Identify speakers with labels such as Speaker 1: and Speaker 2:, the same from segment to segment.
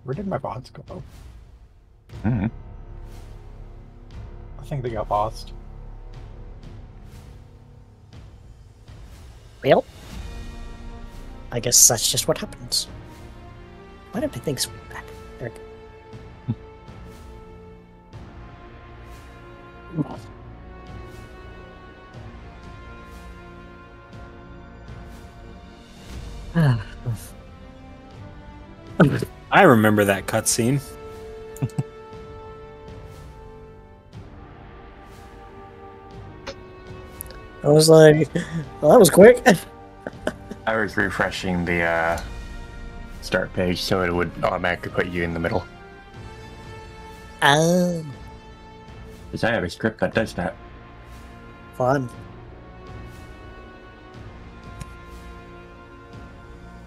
Speaker 1: Where did my bots go?
Speaker 2: Mm-hmm.
Speaker 1: I think they got lost.
Speaker 3: Well, I guess that's just what happens. Why don't I think so? Back? There we go.
Speaker 4: I remember that cutscene.
Speaker 3: I was like, well, that was quick.
Speaker 2: I was refreshing the start page so it would automatically put you in the middle.
Speaker 3: Oh,
Speaker 2: Because I have a script that does that.
Speaker 3: fun.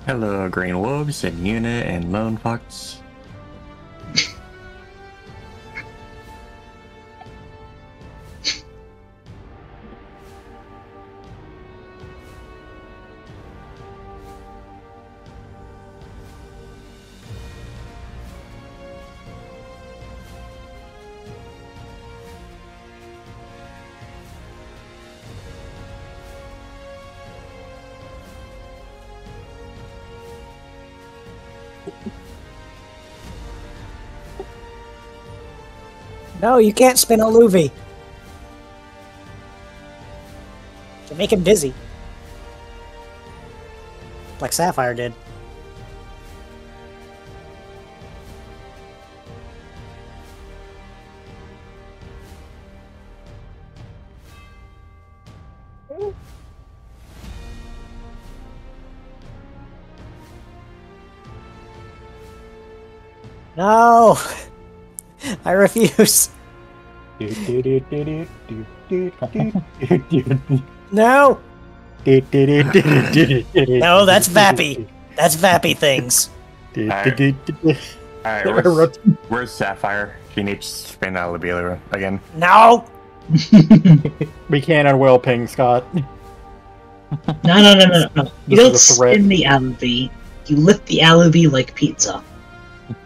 Speaker 2: Hello, Green Wolves and Yuna and Lone Fox.
Speaker 3: No, you can't spin a Luffy. To make him dizzy. Like Sapphire did. No! I refuse. No! No, that's Vappy. That's Vappy things.
Speaker 2: Alright, where's Sapphire? She needs to spin out Labila again.
Speaker 3: No!
Speaker 1: We can't unwell ping, Scott.
Speaker 5: No. You
Speaker 1: This
Speaker 5: don't
Speaker 1: is a threat.
Speaker 5: spin the alubi. You lift the alubi like pizza.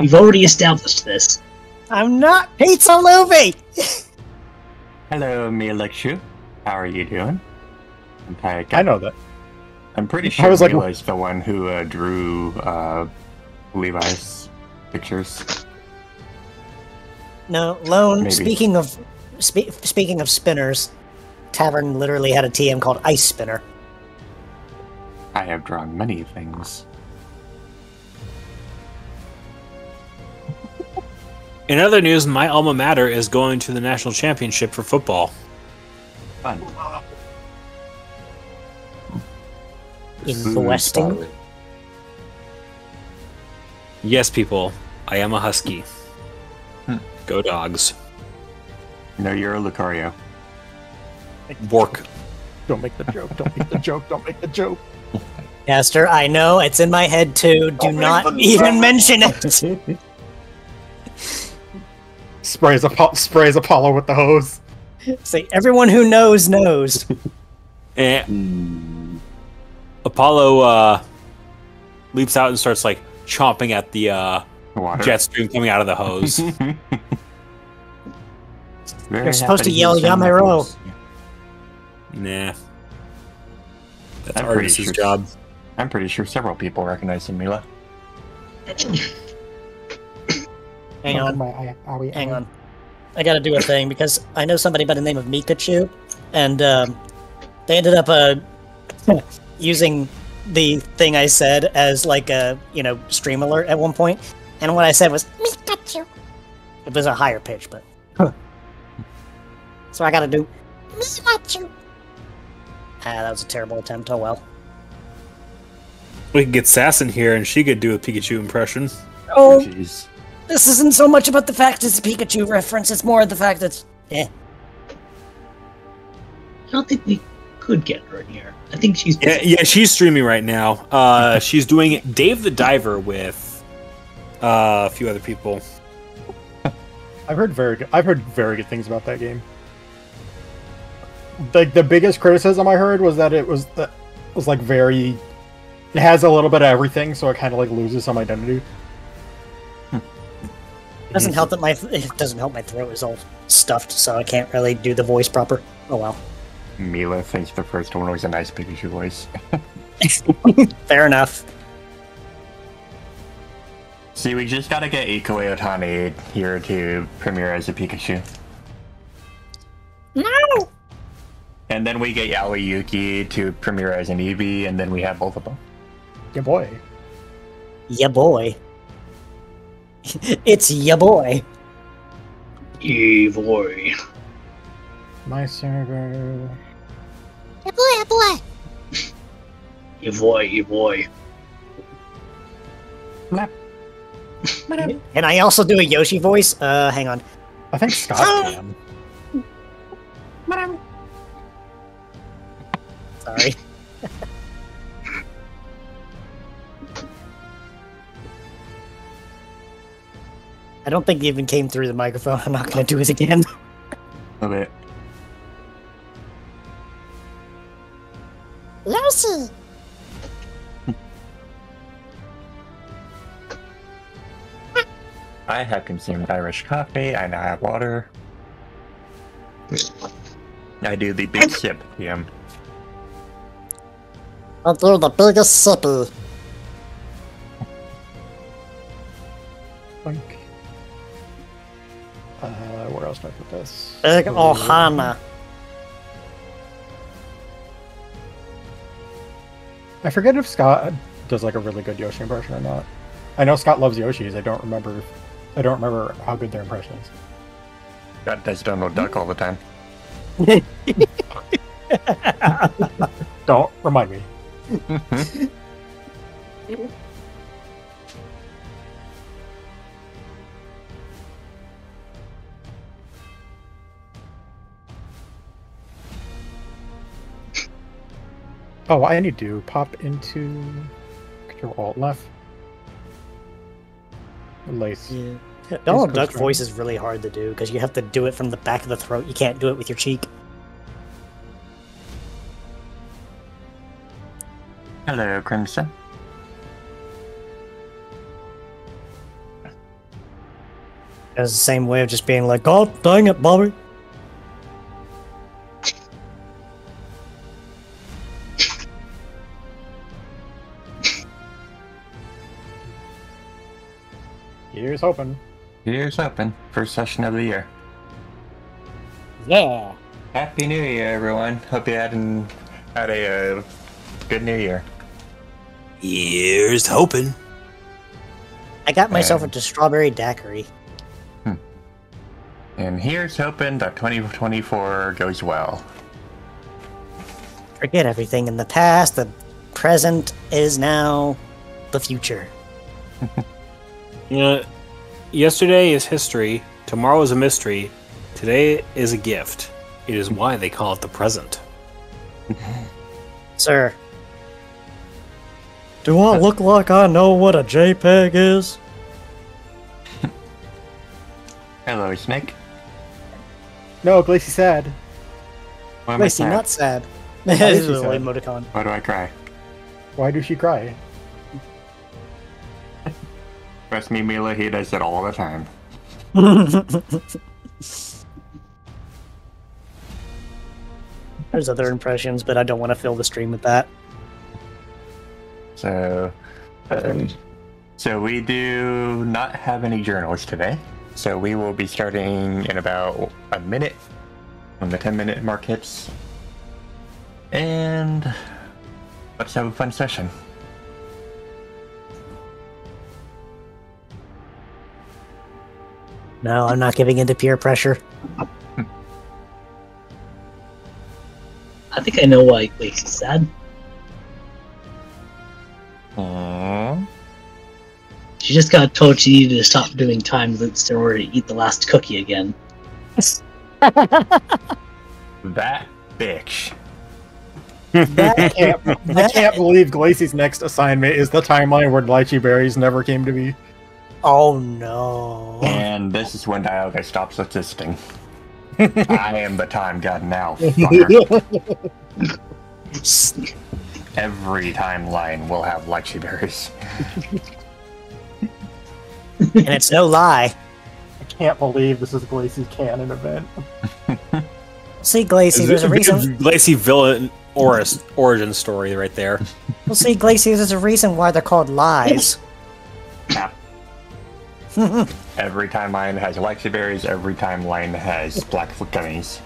Speaker 5: We've already established this.
Speaker 3: I'm not Pizza Luffy!
Speaker 2: Hello, Milakshu. How are you doing?
Speaker 1: I know that.
Speaker 2: I'm pretty
Speaker 1: I
Speaker 2: sure
Speaker 1: was like-
Speaker 2: Mila's the one who drew Levi's pictures.
Speaker 3: No, Lone,
Speaker 2: Maybe.
Speaker 3: speaking of spinners, Tavern literally had a TM called Ice Spinner.
Speaker 2: I have drawn many things.
Speaker 4: In other news, my alma mater is going to the national championship for football.
Speaker 2: Fun.
Speaker 3: In the Westing.
Speaker 4: Yes, people, I am a husky.
Speaker 2: Hmm.
Speaker 4: Go dogs.
Speaker 2: No, you're a Lucario.
Speaker 4: Bork.
Speaker 1: Don't make the joke. Don't make the joke. Don't make the joke.
Speaker 3: Caster, I know, it's in my head too. Do not even mention it!
Speaker 1: Sprays Apollo with the hose.
Speaker 3: See, everyone who knows knows.
Speaker 4: Eh. Apollo leaps out and starts like chomping at the
Speaker 2: Water.
Speaker 4: jet stream coming out of the hose.
Speaker 3: You're supposed to yell Yamero.
Speaker 4: Nah. That's
Speaker 2: I'm pretty
Speaker 4: Artis's
Speaker 2: sure-
Speaker 4: job.
Speaker 2: I'm pretty sure several people recognize him, Mila.
Speaker 3: Hang on. Hang on. I gotta do a thing because I know somebody by the name of Mikachu, and they ended up using the thing I said as like a stream alert at one point, and what I said was Mikachu. It was a higher pitch, but so I gotta do Mikachu. That was a terrible attempt. Oh well.
Speaker 4: We could get Sass in here and she could do a Pikachu impression.
Speaker 3: Oh,
Speaker 2: Jeez.
Speaker 3: this isn't so much about the fact it's a Pikachu reference. It's more the fact that
Speaker 5: I don't think we could get her in here. I think she's
Speaker 4: Yeah, she's streaming right now. She's doing Dave the Diver with a few other people.
Speaker 1: I've heard very good things about that game. Like the biggest criticism I heard was that it was like very it has a little bit of everything, so it kind of like loses some identity.
Speaker 3: Doesn't help that it doesn't help my throat is all stuffed, so I can't really do the voice proper. Oh well.
Speaker 2: Mila thinks the first one was a nice Pikachu voice.
Speaker 3: Fair enough.
Speaker 2: See, we just gotta get Ikue Otani here to premiere as a Pikachu.
Speaker 3: No!
Speaker 2: And then we get Yaoi Yuki to premiere as an Eevee, and then we have both of them.
Speaker 1: Yeah, boy.
Speaker 3: Yeah, boy. It's ya boy.
Speaker 5: Yeah, boy.
Speaker 1: My server.
Speaker 3: Yeah, boy, yeah, boy.
Speaker 5: Yeah, boy, yeah, boy.
Speaker 3: And I also do a Yoshi voice. Hang on.
Speaker 1: I think Scott can.
Speaker 3: Sorry. I don't think it even came through the microphone. I'm not gonna do it again.
Speaker 2: A bit.
Speaker 3: Yoshi!
Speaker 2: I have consumed Irish coffee, I now have water. I do the big sip, PM.
Speaker 3: I'll do the biggest sippy.
Speaker 1: Like, where else do I put this?
Speaker 3: Big Ohana.
Speaker 1: I forget if Scott does like a really good Yoshi impression or not. I know Scott loves Yoshis. I don't remember how good their impression is.
Speaker 2: God does Donald Duck all the time.
Speaker 1: Don't remind me. Oh, I need to pop into Control Alt left. Lace.
Speaker 3: Yeah. Donald Duck voice is really hard to do because you have to do it from the back of the throat. You can't do it with your cheek.
Speaker 2: Hello, Crimson.
Speaker 3: It's the same way of just being like, God dang it, Bobby.
Speaker 1: Here's hoping.
Speaker 2: Here's open. First session of the year.
Speaker 3: Yeah.
Speaker 2: Happy New Year, everyone. Hope you had a good New Year.
Speaker 4: Here's hoping.
Speaker 3: I got myself into strawberry daiquiri.
Speaker 2: And here's hoping that 2024 goes well.
Speaker 3: Forget everything in the past. The present is now the future.
Speaker 4: You know, yesterday is history. Tomorrow is a mystery. Today is a gift. It is why they call it the present.
Speaker 3: Sir. Do I look like I know what a JPEG is?
Speaker 2: Hello, Snake.
Speaker 1: No, Glacy sad.
Speaker 2: Why am I
Speaker 3: Lacey,
Speaker 2: sad?
Speaker 3: not sad.
Speaker 1: Why
Speaker 3: This
Speaker 1: is
Speaker 3: is
Speaker 1: she
Speaker 3: a
Speaker 1: sad?
Speaker 3: emoticon.
Speaker 2: Why do I cry?
Speaker 1: Why does she cry?
Speaker 2: Trust me, Mila, he does it all the time.
Speaker 3: There's other impressions, but I don't want to fill the stream with that.
Speaker 2: So we do not have any journals today. So we will be starting in about a minute when the 10-minute mark hits. And let's have a fun session.
Speaker 3: No, I'm not giving in to peer pressure.
Speaker 5: I think I know why Lacey's sad.
Speaker 2: Aww.
Speaker 5: She just got told she needed to stop doing time loops in order to eat the last cookie again.
Speaker 2: That bitch.
Speaker 1: I can't believe Glacy's next assignment is the timeline where lychee berries never came to be.
Speaker 3: Oh no.
Speaker 2: And this is when Dialga stops existing. I am the time god now. fucker. every timeline will have Lexi berries.
Speaker 3: And it's no lie.
Speaker 1: I can't believe this is Glacy's canon event.
Speaker 3: See, Glacy, there's a reason.
Speaker 4: Glacy villain origin story right there.
Speaker 3: Well, see, Glacy, there's a reason why they're called lies.
Speaker 2: Yeah. Every timeline has Lexi berries. Every timeline has Blackfoot gummies.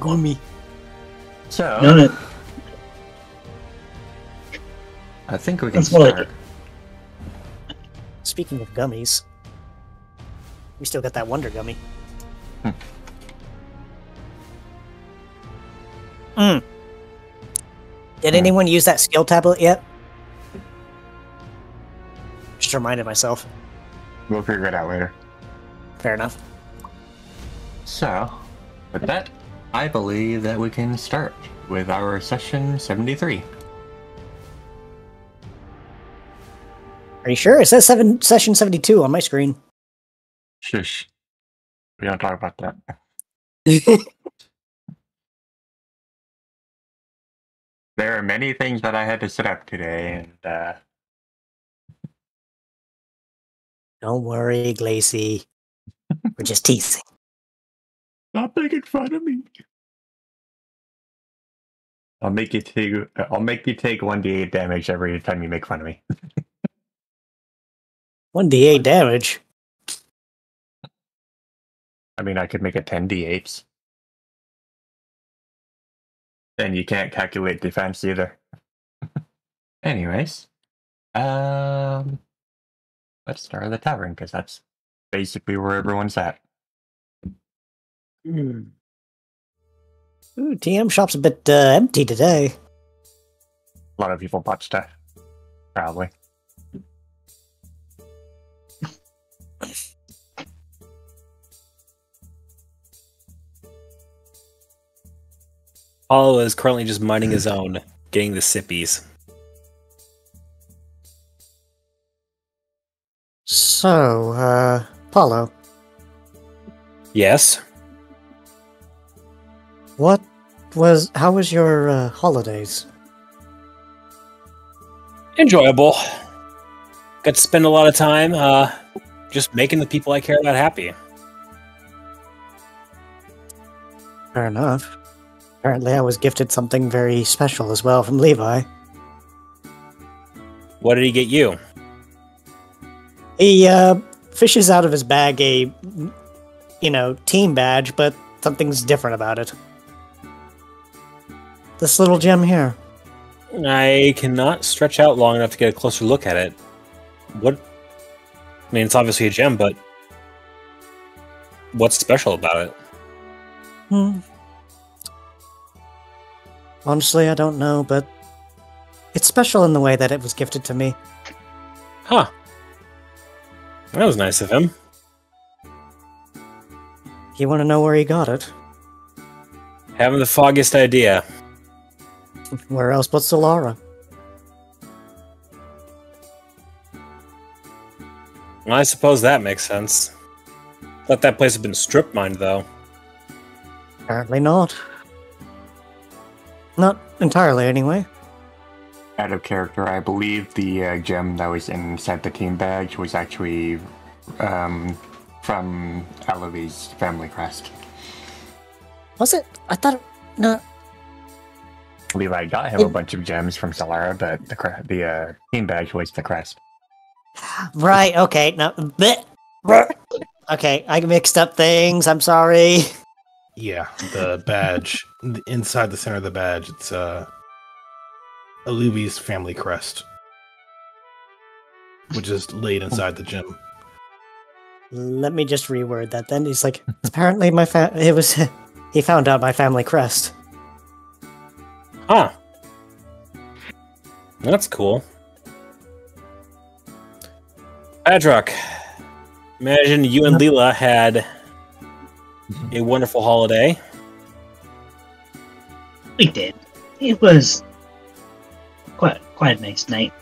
Speaker 3: Gummy.
Speaker 2: So,
Speaker 5: No.
Speaker 2: I think we can
Speaker 5: That's more like
Speaker 2: start.
Speaker 3: Speaking of gummies, we still got that Wonder Gummy. Did anyone use that skill tablet yet? Just reminded myself.
Speaker 2: We'll figure it out later.
Speaker 3: Fair enough.
Speaker 2: So, with that, I believe that we can start with our session 73.
Speaker 3: Are you sure? It says session 72 on my screen.
Speaker 2: Shush. We don't talk about that. There are many things that I had to set up today, and
Speaker 3: Don't worry, Glacy. We're just teasing.
Speaker 2: stop making fun of me. I'll make you take 1d8 damage every time you make fun of me.
Speaker 3: 1d8 damage.
Speaker 2: I mean, I could make it 10d8s. And you can't calculate defense either. Anyways, let's start at the tavern, because that's basically where everyone's at.
Speaker 3: Ooh, TM shop's a bit empty today.
Speaker 2: A lot of people bought stuff. Probably.
Speaker 4: Paulo is currently just minding his own, getting the sippies.
Speaker 3: So, Paulo,
Speaker 4: Yes.
Speaker 3: how was your holidays?
Speaker 4: Enjoyable. Got to spend a lot of time just making the people I care about happy.
Speaker 3: Fair enough. Apparently I was gifted something very special as well from Levi.
Speaker 4: What did he get you?
Speaker 3: He, fishes out of his bag a, team badge, but something's different about it. This little gem here.
Speaker 4: I cannot stretch out long enough to get a closer look at it. What? I mean, it's obviously a gem, but what's special about it?
Speaker 3: Honestly, I don't know, but it's special in the way that it was gifted to me.
Speaker 4: Huh. That was nice of him.
Speaker 3: You want to know where he got it?
Speaker 4: Having the foggiest idea.
Speaker 3: Where else but Solara?
Speaker 4: Well, I suppose that makes sense. Thought that place had been strip mined, though.
Speaker 3: Apparently not. Not entirely, anyway.
Speaker 2: Out of character, I believe the gem that was inside the team badge was actually from Alavi's family crest.
Speaker 3: Was it? I thought no.
Speaker 2: Levi got him a bunch of gems from Solara, but the team badge was the crest.
Speaker 3: Right, okay, no. Okay, I mixed up things, I'm sorry.
Speaker 6: Yeah, the badge. Inside the center of the badge, it's Aluvi's family crest, which is laid inside the gem.
Speaker 3: Let me just reword that then. He's like, apparently he found out my family crest.
Speaker 4: Huh. That's cool. Adrock, imagine you and Leela had a wonderful holiday.
Speaker 5: We did. It was quite a nice night.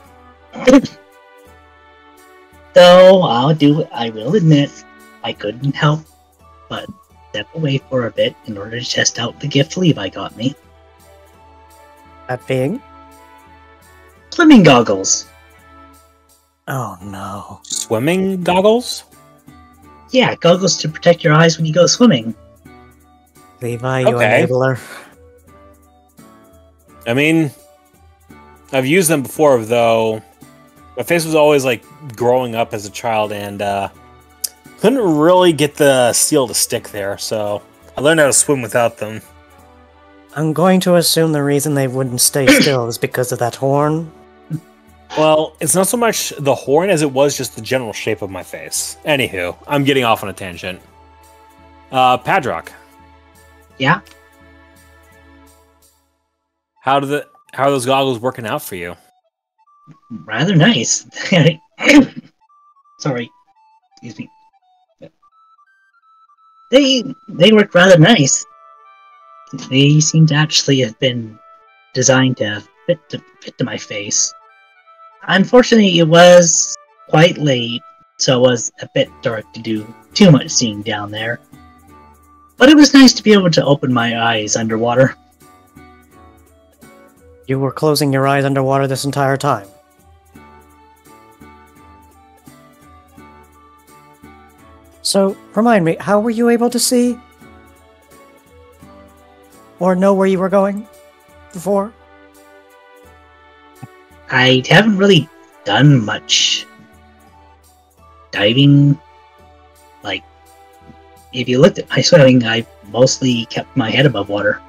Speaker 5: Though I will admit, I couldn't help but step away for a bit in order to test out the gift Levi got me.
Speaker 3: That being?
Speaker 5: Swimming goggles.
Speaker 3: Oh no.
Speaker 4: Swimming goggles?
Speaker 5: Yeah, goggles to protect your eyes when you go swimming.
Speaker 3: Levi, you
Speaker 4: Okay.
Speaker 3: enabler.
Speaker 4: I mean, I've used them before, though. My face was always like growing up as a child, and couldn't really get the seal to stick there. So I learned how to swim without them.
Speaker 3: I'm going to assume the reason they wouldn't stay still is because of that horn.
Speaker 4: Well, it's not so much the horn as it was just the general shape of my face. Anywho, I'm getting off on a tangent. Padrock,
Speaker 5: Yeah?
Speaker 4: how are those goggles working out for you?
Speaker 5: Rather nice. Sorry. Excuse me. They work rather nice. They seem to actually have been designed to fit to my face. Unfortunately, it was quite late, so it was a bit dark to do too much seeing down there. But it was nice to be able to open my eyes underwater.
Speaker 3: You were closing your eyes underwater this entire time. So, remind me, how were you able to see? Or know where you were going before?
Speaker 5: I haven't really done much diving. Like, if you looked at my swimming, I mostly kept my head above water.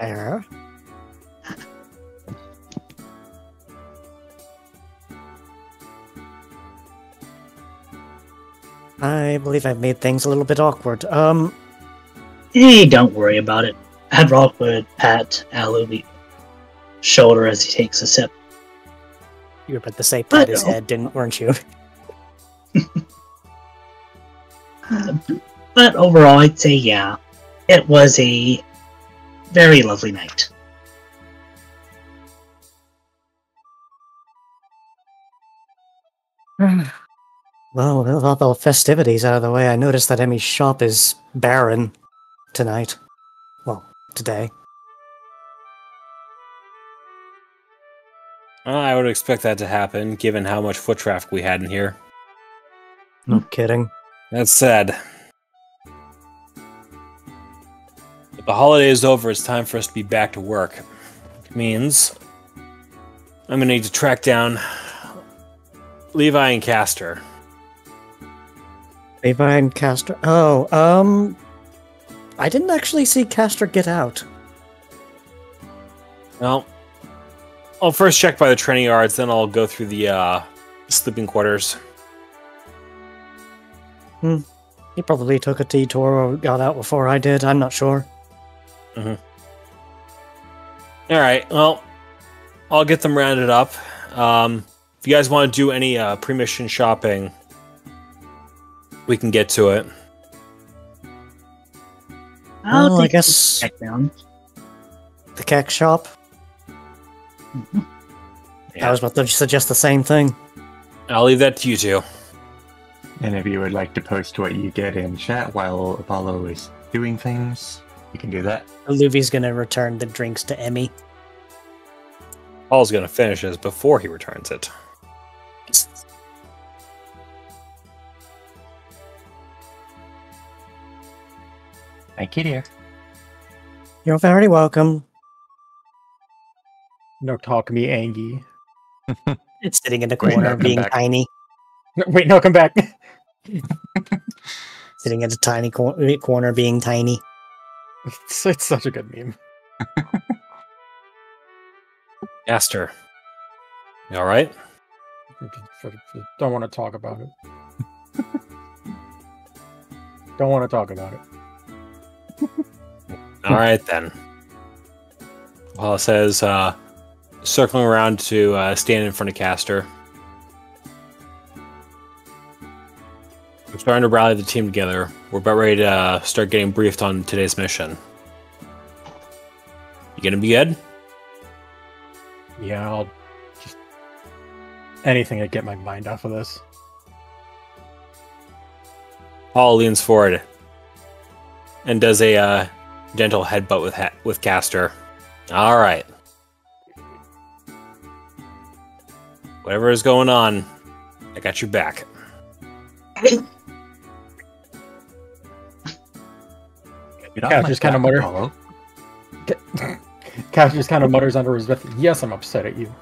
Speaker 3: There. I believe I've made things a little bit awkward.
Speaker 5: Hey, don't worry about it. Adrock would pat Aluvi's shoulder as he takes a sip.
Speaker 3: You were about to say pat his head, weren't you?
Speaker 5: But overall, I'd say yeah, it was a very lovely night.
Speaker 3: Well, with all the festivities out of the way, I noticed that Emmy's shop is barren tonight. Well, today.
Speaker 4: I would expect that to happen, given how much foot traffic we had in here.
Speaker 3: No kidding.
Speaker 4: That said, with the holiday is over, it's time for us to be back to work. Which means I'm gonna need to track down Levi and Castor.
Speaker 3: Levi and Castor. Oh, I didn't actually see Castor get out.
Speaker 4: Well, I'll first check by the training yards, then I'll go through the sleeping quarters.
Speaker 3: He probably took a detour or got out before I did. I'm not sure.
Speaker 4: All right. Well, I'll get them rounded up. If you guys want to do any pre-mission shopping, we can get to it.
Speaker 3: Well, I
Speaker 5: take
Speaker 3: guess
Speaker 5: a check down.
Speaker 3: the Keck shop.
Speaker 4: Yeah.
Speaker 3: I was about to suggest the same thing.
Speaker 4: I'll leave that to you two.
Speaker 2: And if you would like to post what you get in chat while Apollo is doing things, you can do that.
Speaker 3: Luvy's gonna return the drinks to Emmy.
Speaker 4: Paul's gonna finish this before he returns it.
Speaker 2: Thank you, dear.
Speaker 3: You're very welcome.
Speaker 1: No talk me, Angie.
Speaker 3: Sitting in the
Speaker 2: Wait,
Speaker 3: corner,
Speaker 2: no, come
Speaker 3: being
Speaker 2: back.
Speaker 3: tiny.
Speaker 1: No, wait, no, come back.
Speaker 3: Sitting in a tiny corner, being tiny.
Speaker 1: It's such a good meme.
Speaker 4: Castor, you all right?
Speaker 1: Don't want to talk about it. Don't want to talk about it.
Speaker 4: All right then. Paul says, circling around to stand in front of Castor. We're starting to rally the team together. We're about ready to start getting briefed on today's mission. You gonna be good?
Speaker 1: Yeah, I'll just anything to get my mind off of this.
Speaker 4: Paul leans forward and does a gentle headbutt with Caster. All right. Whatever is going on, I got your back.
Speaker 1: Cash just kind of mutters. Cash just kind of mutters under his breath. Yes, I'm upset at you.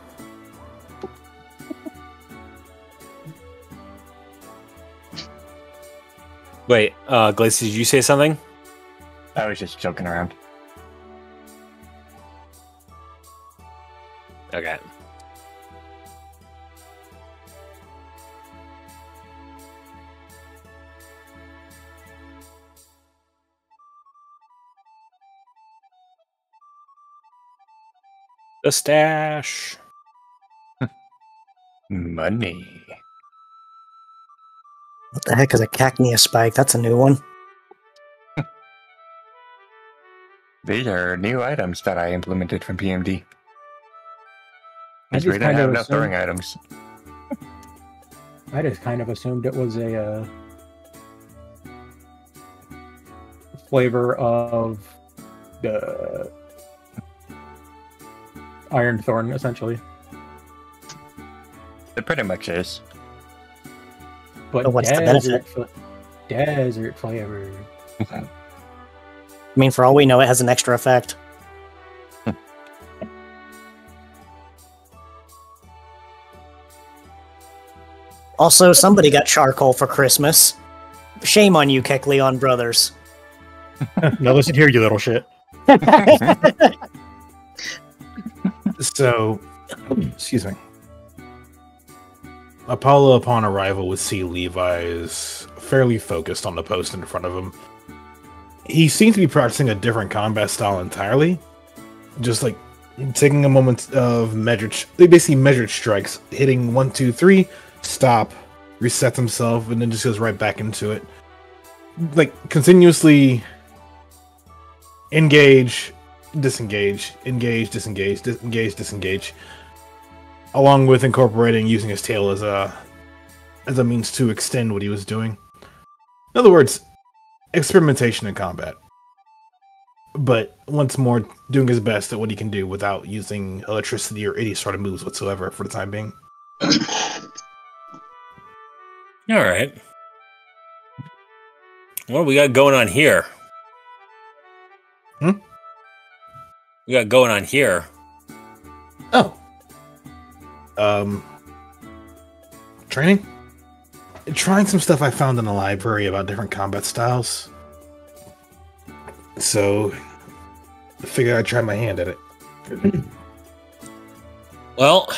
Speaker 4: Wait, Glacy, did you say something?
Speaker 2: I was just joking around.
Speaker 4: Okay. The stash.
Speaker 2: Money.
Speaker 3: What the heck is a Cacnea spike? That's a new one.
Speaker 2: These are new items that I implemented from PMD.
Speaker 1: I
Speaker 2: Because we
Speaker 1: just
Speaker 2: didn't
Speaker 1: kind
Speaker 2: have
Speaker 1: of
Speaker 2: enough throwing items.
Speaker 1: I just kind of assumed it was a flavor of the Iron Thorn, essentially.
Speaker 2: It pretty much is.
Speaker 1: But
Speaker 3: what's the benefit?
Speaker 1: Desert flavor.
Speaker 3: I mean, for all we know, it has an extra effect. Also, somebody got charcoal for Christmas. Shame on you, Kecleon brothers.
Speaker 1: Now listen here, you little shit.
Speaker 6: So, excuse me. Apollo, upon arrival, would see Levi is fairly focused on the post in front of him. He seems to be practicing a different combat style entirely. Just like taking a moment of measured strikes, hitting 1, 2, 3, stop, resets himself, and then just goes right back into it. Like continuously engage, disengage, engage, disengage, engage, disengage. Along with incorporating using his tail as a means to extend what he was doing. In other words, experimentation in combat. But once more, doing his best at what he can do without using electricity or any sort of moves whatsoever for the time being.
Speaker 4: All right. What do we got going on here? We got going on here.
Speaker 6: Oh. Training? Trying some stuff I found in the library about different combat styles. So, I figured I'd try my hand at it.
Speaker 4: Well,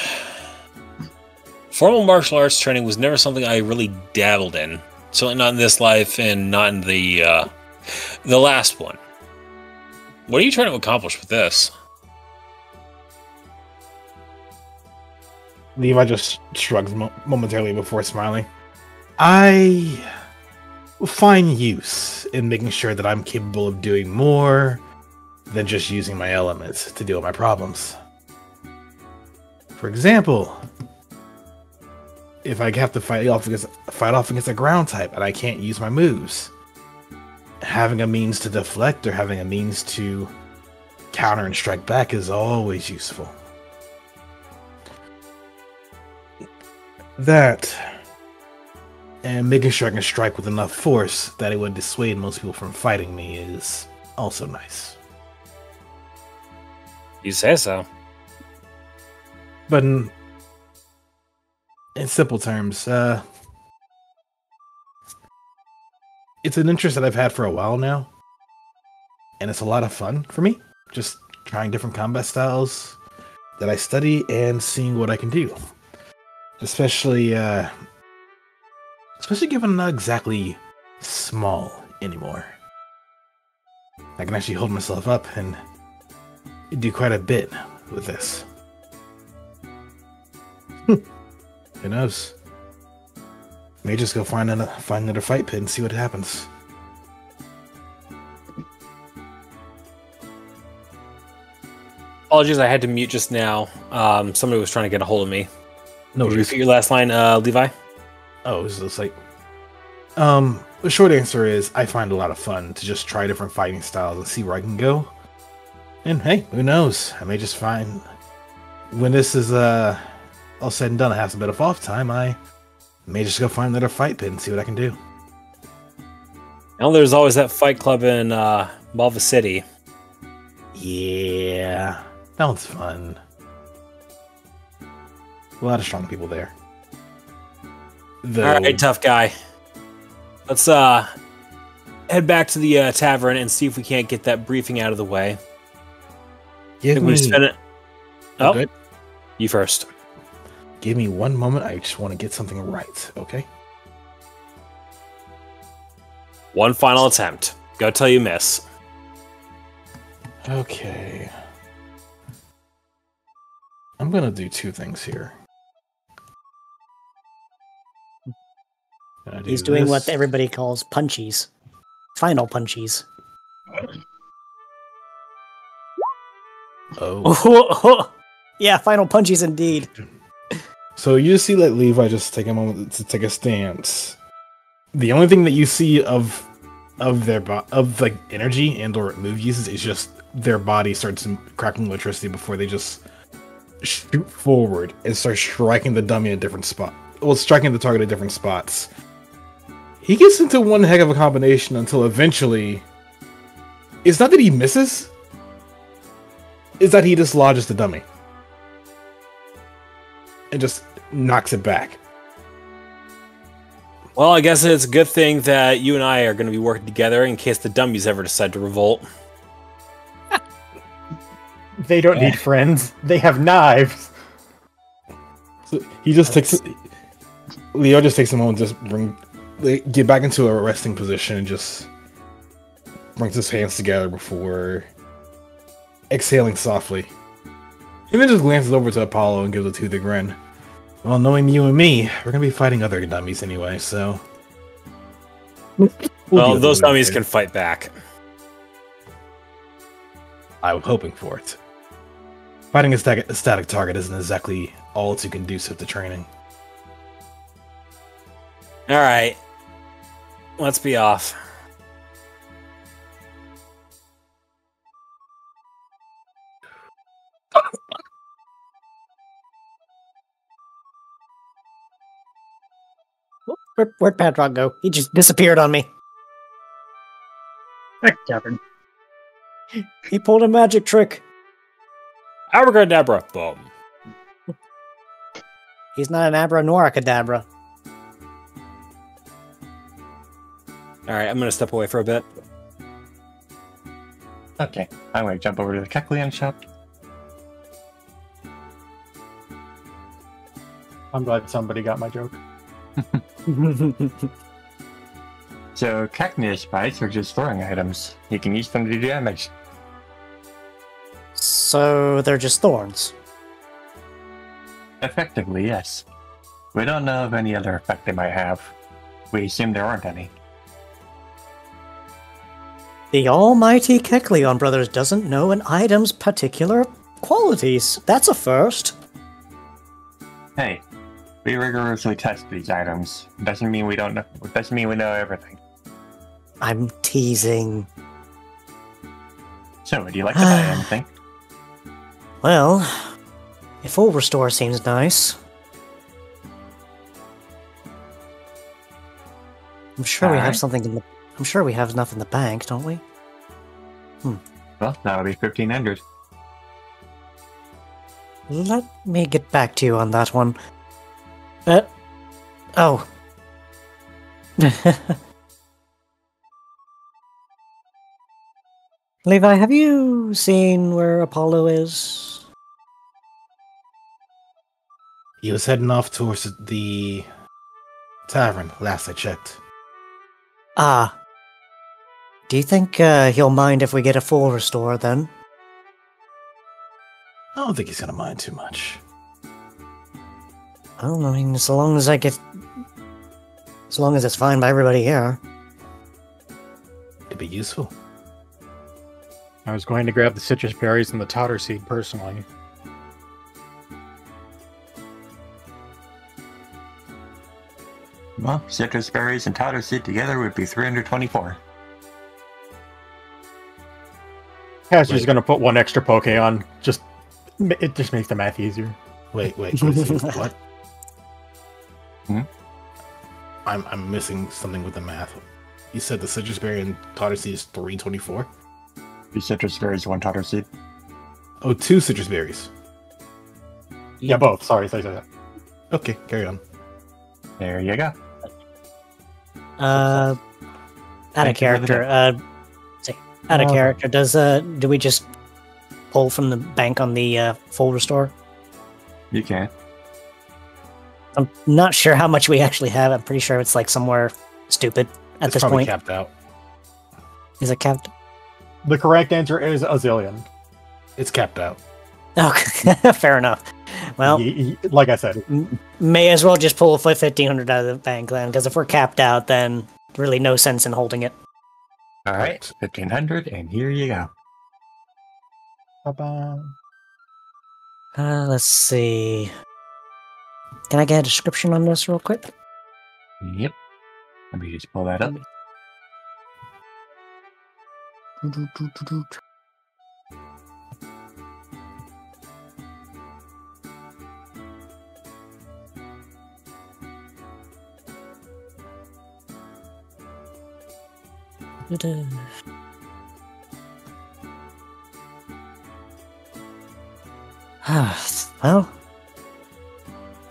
Speaker 4: formal martial arts training was never something I really dabbled in. Certainly not in this life and not in the last one. What are you trying to accomplish with this?
Speaker 6: Levi just shrugs momentarily before smiling. I find use in making sure that I'm capable of doing more than just using my elements to deal with my problems. For example, if I have to fight off against a ground type and I can't use my moves, having a means to deflect or having a means to counter and strike back is always useful. That, and making sure I can strike with enough force that it would dissuade most people from fighting me is also nice.
Speaker 4: You say so.
Speaker 6: But in simple terms, it's an interest that I've had for a while now, and it's a lot of fun for me, just trying different combat styles that I study and seeing what I can do. Especially given I'm not exactly small anymore. I can actually hold myself up and do quite a bit with this. Who knows? May just go find another fight pit and see what happens.
Speaker 4: Apologies, I had to mute just now. Somebody was trying to get a hold of me.
Speaker 6: No,
Speaker 4: Did you repeat your last line, Levi?
Speaker 6: Oh, it was just like, the short answer is I find it a lot of fun to just try different fighting styles and see where I can go. And hey, who knows? I may just find when this is all said and done, I have some bit of off time. I may just go find another fight pit and see what I can do.
Speaker 4: And there's always that fight club in Malva City.
Speaker 6: Yeah, that one's fun. A lot of strong people there. Though,
Speaker 4: All right, tough guy. Let's head back to the tavern and see if we can't get that briefing out of the way.
Speaker 6: give
Speaker 4: If
Speaker 6: me,
Speaker 4: we spend it. Oh,
Speaker 6: good.
Speaker 4: you first.
Speaker 6: Give me one moment. I just want to get something right. Okay.
Speaker 4: One final attempt. Go till you miss.
Speaker 6: Okay. I'm gonna do two things here. Gonna do
Speaker 3: He's doing what
Speaker 6: this.
Speaker 3: everybody calls punchies. Final punchies.
Speaker 6: Oh.
Speaker 3: Yeah, final punchies indeed.
Speaker 6: So you see that Levi just take a moment to take a stance. The only thing that you see of their like energy and or move uses is just their body starts cracking electricity before they just shoot forward and start striking the dummy at different spot. Well, striking the target at different spots. He gets into one heck of a combination until eventually, it's not that he misses, it's that he dislodges the dummy and just knocks it back.
Speaker 4: Well, I guess it's a good thing that you and I are going to be working together in case the dummies ever decide to revolt.
Speaker 1: They don't need friends. They have knives.
Speaker 6: So he just takes Leo just takes a moment to just get back into a resting position and just brings his hands together before exhaling softly. And then just glances over to Apollo and gives a toothy grin. Well, knowing you and me, we're gonna be fighting other dummies anyway, so
Speaker 4: Well,
Speaker 6: deal
Speaker 4: those
Speaker 6: with it
Speaker 4: dummies
Speaker 6: later.
Speaker 4: can fight back.
Speaker 6: I was hoping for it. Fighting a static target isn't exactly all too conducive to training.
Speaker 4: All right. Let's be off.
Speaker 3: Where'd Padrock go? He just disappeared on me.
Speaker 5: Back to tavern.
Speaker 3: He pulled a magic trick.
Speaker 4: Abracadabra. Boom.
Speaker 3: He's not an Abra nor a Cadabra.
Speaker 4: All right, I'm going to step away for a bit.
Speaker 2: Okay, I'm going to jump over to the Kecleon shop.
Speaker 1: I'm glad somebody got my joke.
Speaker 2: So, Cacnea spikes are just throwing items. You can use them to do damage.
Speaker 3: So they're just thorns.
Speaker 2: Effectively, yes. We don't know of any other effect they might have. We assume there aren't any.
Speaker 3: The almighty Kecleon Brothers doesn't know an item's particular qualities. That's a first.
Speaker 2: Hey, we rigorously test these items. Doesn't mean we don't know. Doesn't mean we know everything.
Speaker 3: I'm teasing.
Speaker 2: So, would you like to buy anything?
Speaker 3: Well, a full restore seems nice. I'm sure we have
Speaker 2: Alright.
Speaker 3: something in the. I'm sure we have enough in the bank, don't we?
Speaker 2: Well, that'll be 1,500.
Speaker 3: Let me get back to you on that one. Oh. Levi, have you seen where Apollo is?
Speaker 6: He was heading off towards the tavern, last I checked.
Speaker 3: Ah. Do you think he'll mind if we get a full restore then?
Speaker 6: I don't think he's gonna mind too much.
Speaker 3: I don't know, I mean, as long as it's fine by everybody here.
Speaker 6: It'd be useful.
Speaker 1: I was going to grab the citrus berries and the totter seed personally.
Speaker 2: Well, citrus berries and totter seed together would be 324.
Speaker 1: Caster's gonna put one extra poke on. It just makes the math easier.
Speaker 6: Wait, what?
Speaker 2: Hmm?
Speaker 6: I'm missing something with the math. You said the citrus berry and totter seed is 324?
Speaker 2: 2 citrus berries, 1 totter seed.
Speaker 6: Oh, 2 citrus berries.
Speaker 1: Yeah, both. Sorry, say that.
Speaker 6: Okay, carry on.
Speaker 2: There you go.
Speaker 3: Out of
Speaker 2: Thank you for the
Speaker 3: character. Out of character. Do we just pull from the bank on the full restore?
Speaker 2: You can.
Speaker 3: I'm not sure how much we actually have. I'm pretty sure it's like somewhere stupid at
Speaker 6: It's
Speaker 3: this
Speaker 6: probably
Speaker 3: point.
Speaker 6: capped out.
Speaker 3: Is it capped?
Speaker 1: The correct answer is a zillion.
Speaker 6: It's capped out.
Speaker 3: Okay, fair enough. Well,
Speaker 1: Like I said,
Speaker 3: may as well just pull 1,500 out of the bank then, because if we're capped out, then really no sense in holding it.
Speaker 2: All right, 1,500, and here you go.
Speaker 1: ba-ba.
Speaker 3: Let's see. Can I get a description on this real quick?
Speaker 2: Yep. Let me just pull that up.
Speaker 3: Well,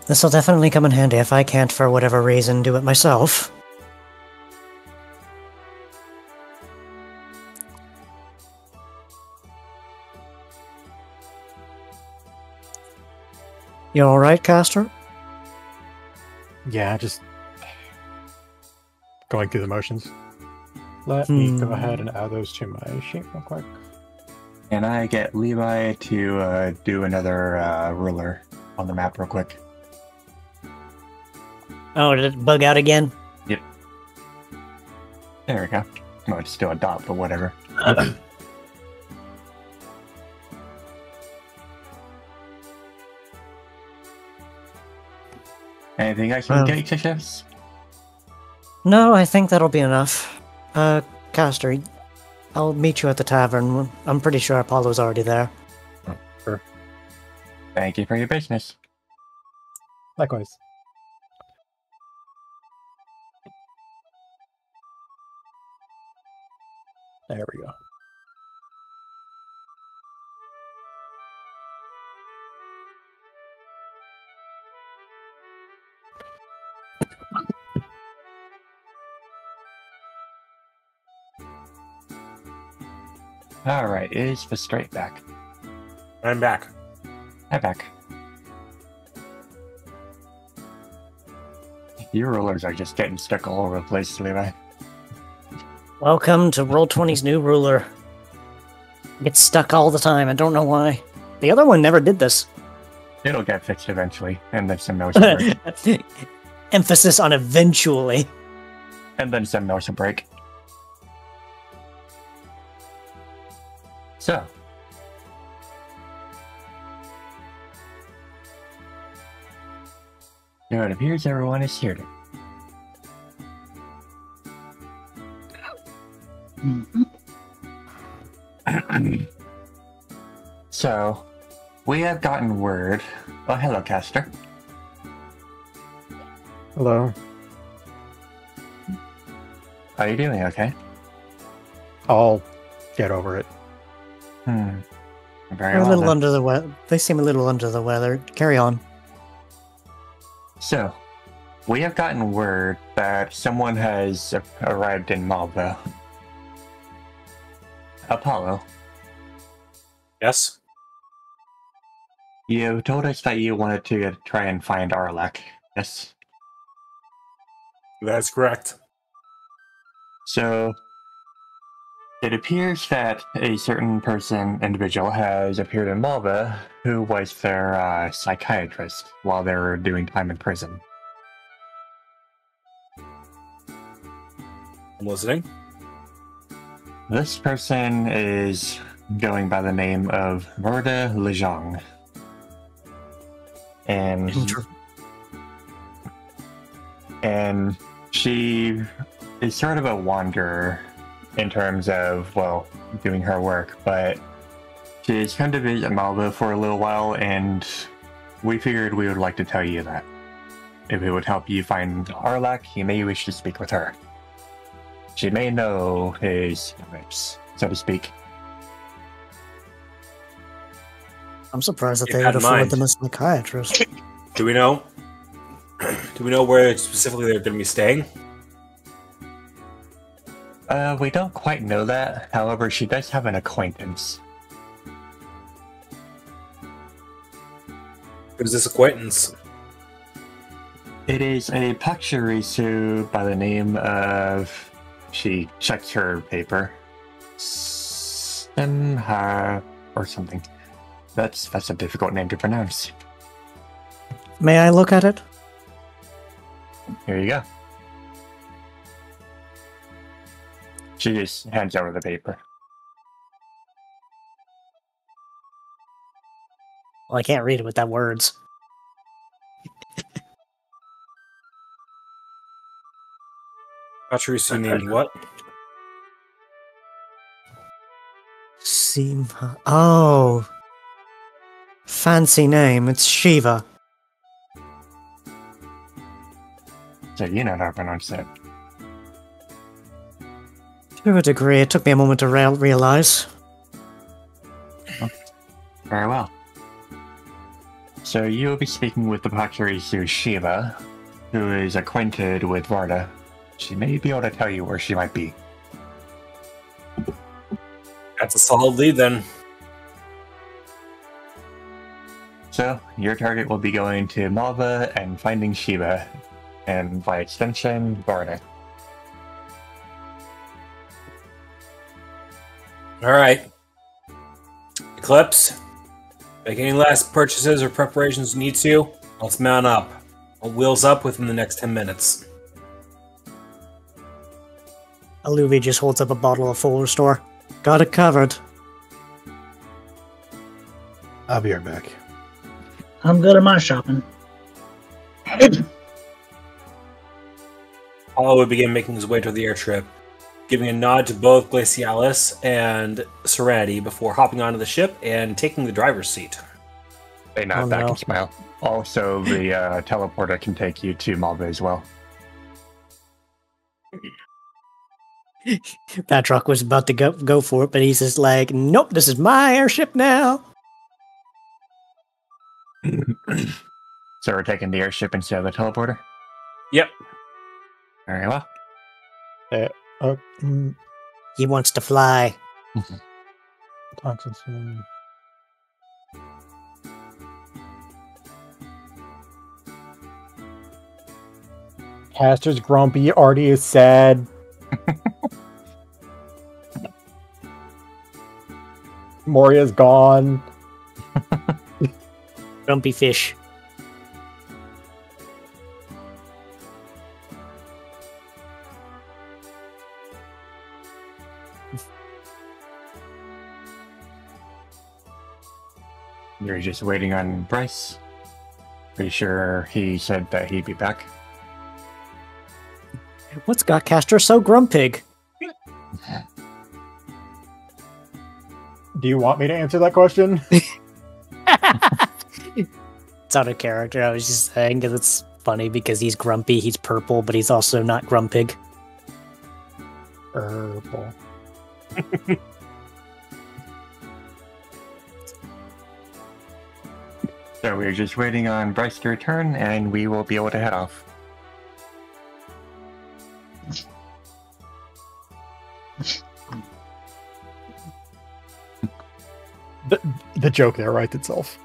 Speaker 3: this will definitely come in handy if I can't, for whatever reason, do it myself. You alright, Caster?
Speaker 1: Yeah, just going through the motions. Let me go ahead and add those to my sheet real quick.
Speaker 2: Can I get Levi to do another ruler on the map real quick?
Speaker 3: Oh, did it bug out again?
Speaker 2: Yep. There we go. Well, it's still a dot, but whatever. Anything else you can get, Chefs?
Speaker 3: No, I think that'll be enough. Caster, I'll meet you at the tavern. I'm pretty sure Apollo's already there.
Speaker 2: Thank you for your business.
Speaker 1: Likewise. There we go.
Speaker 2: Alright, is the straight back.
Speaker 4: I'm back.
Speaker 2: Hi, back. Your rulers are just getting stuck all over the place, Levi.
Speaker 3: Welcome to Roll20's new ruler. Gets stuck all the time. I don't know why. The other one never did this.
Speaker 2: It'll get fixed eventually, and then some motion break.
Speaker 3: Emphasis on eventually.
Speaker 2: And then some motion break. So. Now it appears everyone is here. So, we have gotten word. Oh, hello, Caster.
Speaker 1: Hello.
Speaker 2: How are you doing? Okay.
Speaker 1: I'll get over it.
Speaker 2: Very
Speaker 3: They're a
Speaker 2: well.
Speaker 3: little
Speaker 2: Then.
Speaker 3: under the weather. They seem a little under the weather. Carry on.
Speaker 2: So, we have gotten word that someone has arrived in Malva. Apollo,
Speaker 4: Yes?
Speaker 2: you told us that you wanted to try and find Arlek. Yes?
Speaker 4: That's correct.
Speaker 2: So, it appears that a certain individual has appeared in Malva who was their psychiatrist while they were doing time in prison.
Speaker 4: I'm listening.
Speaker 2: This person is going by the name of Verda Lejong. And And she is sort of a wanderer in terms of, well, doing her work, but she's come to visit Malva for a little while, and we figured we would like to tell you that. If it would help you find Arlak, you may wish to speak with her. She may know his lips, so to speak.
Speaker 3: I'm surprised that
Speaker 4: Keep
Speaker 3: they
Speaker 4: that
Speaker 3: would
Speaker 4: in
Speaker 3: afford
Speaker 4: mind.
Speaker 3: them a psychiatrist.
Speaker 4: Do we know? Do we know where specifically they're going to be staying?
Speaker 2: We don't quite know that. However, she does have an acquaintance.
Speaker 4: Who's this acquaintance?
Speaker 2: It is a Paksharisu by the name of... She checks her paper. Senha or something. That's a difficult name to pronounce.
Speaker 3: May I look at it?
Speaker 2: Here you go. She just hands over the paper.
Speaker 3: Well, I can't read it without words.
Speaker 4: Patricia named what?
Speaker 3: Simha. Oh. Fancy name. It's Shiva.
Speaker 2: So you know how to pronounce that.
Speaker 3: To a degree, it took me a moment to realize.
Speaker 2: Very well. So you'll be speaking with the Paksharisu Shiva, who is acquainted with Varda. She may be able to tell you where she might be.
Speaker 4: That's a solid lead then.
Speaker 2: So, your target will be going to Malva and finding Shiva, and by extension, Varda.
Speaker 4: Alright. Eclipse, make any last purchases or preparations you need to. Let's mount up. I'll wheels up within the next 10 minutes.
Speaker 3: Aluvi just holds up a bottle of Full Restore. Got it covered.
Speaker 6: I'll be right back.
Speaker 5: I'm good at my shopping.
Speaker 4: Apollo would begin making his way to the airstrip, giving a nod to both Glacialis and Serenity before hopping onto the ship and taking the driver's seat.
Speaker 2: They nod
Speaker 3: Oh,
Speaker 2: back
Speaker 3: no.
Speaker 2: and smile. Also, the teleporter can take you to Malva as well.
Speaker 3: That truck was about to go for it, but he's just like, nope, this is my airship now.
Speaker 2: So we're taking the airship instead of the teleporter?
Speaker 4: Yep.
Speaker 2: Very well.
Speaker 3: He wants to fly.
Speaker 1: Caster's grumpy. Artie is sad. Moria's gone.
Speaker 3: Grumpy fish.
Speaker 2: You're just waiting on Bryce. Pretty sure he said that he'd be back.
Speaker 3: What's got Castor so grumpy?
Speaker 1: Do you want me to answer that question?
Speaker 3: It's out of character. I was just saying because it's funny because he's grumpy, he's purple, but he's also not grumpy.
Speaker 1: Purple.
Speaker 2: So we're just waiting on Bryce to return, and we will be able to head off.
Speaker 1: The joke there writes itself.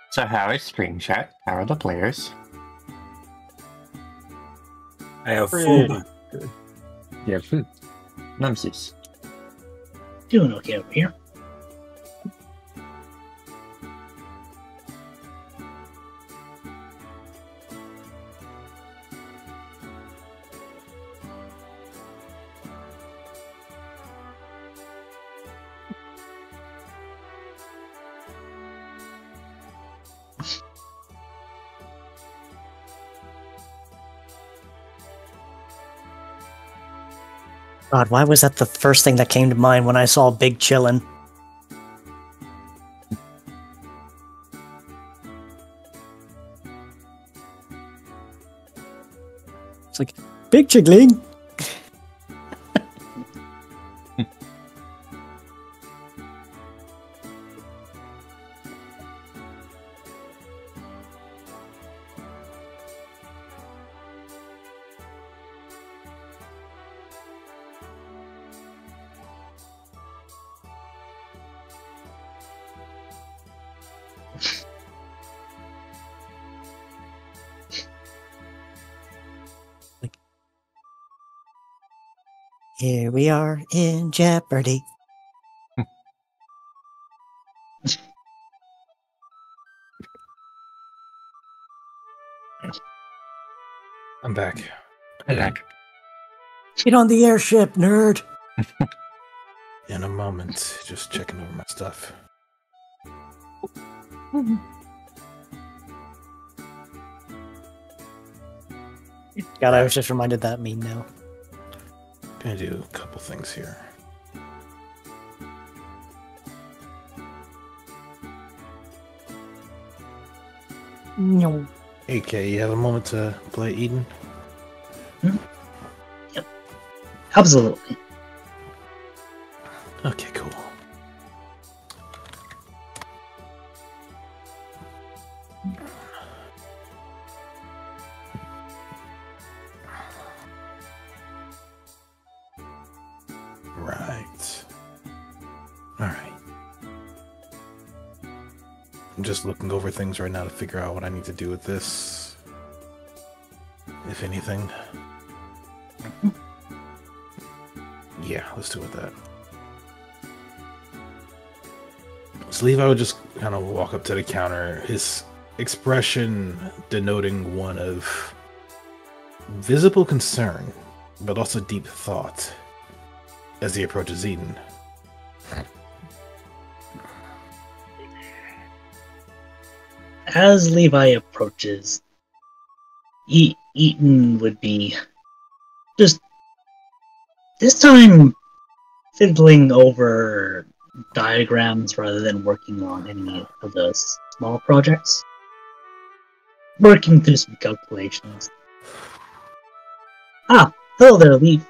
Speaker 2: So how is Screen Chat? How are the players?
Speaker 4: I have
Speaker 1: Pretty
Speaker 4: food.
Speaker 1: good.
Speaker 2: You have food. Nemesis.
Speaker 5: Doing okay over here.
Speaker 3: God, why was that the first thing that came to mind when I saw Big Chillin'? It's like, Big Chiggling! Here we are in Jeopardy!
Speaker 6: I'm back.
Speaker 2: Back.
Speaker 3: Get on the airship, nerd!
Speaker 6: In a moment. Just checking over my stuff.
Speaker 3: God, I was just reminded that meme now.
Speaker 6: Gonna do a couple things here.
Speaker 3: No.
Speaker 6: AK, you have a moment to play Eden?
Speaker 5: Yep. Absolutely.
Speaker 6: Okay, cool. Right. Alright. I'm just looking over things right now to figure out what I need to do with this. If anything. Yeah, let's do with that. So Levi would just kind of walk up to the counter, his expression denoting one of visible concern, but also deep thought as he approaches Eden.
Speaker 5: As Levi approaches, Eaton would be just this time fiddling over diagrams rather than working on any of the small projects. Working through some calculations. Ah, hello there, Levi.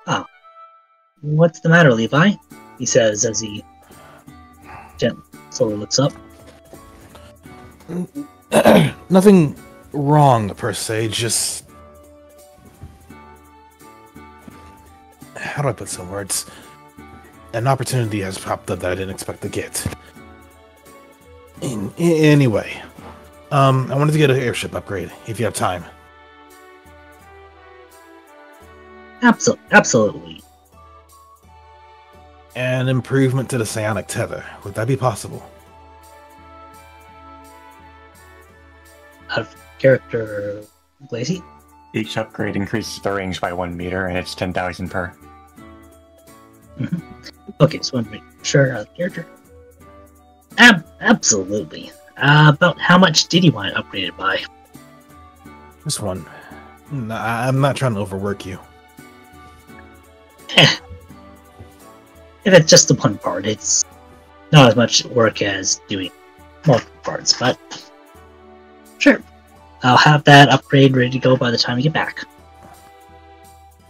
Speaker 5: Ah, what's the matter, Levi? He says as he gently slowly looks up.
Speaker 6: Nothing wrong per se, just... How do I put some words? An opportunity has popped up that I didn't expect to get. Anyway, I wanted to get an airship upgrade, if you have time.
Speaker 5: Absolutely.
Speaker 6: An improvement to the psionic tether. Would that be possible?
Speaker 5: Out of character, Glacy?
Speaker 2: Each upgrade increases the range by 1 meter, and it's 10,000 per.
Speaker 5: Okay, so I'm sure out of character. Absolutely. About how much did you want it upgraded by?
Speaker 6: Just one. I'm not trying to overwork you.
Speaker 5: If it's just the one part, it's not as much work as doing multiple parts, but sure. I'll have that upgrade ready to go by the time you get back.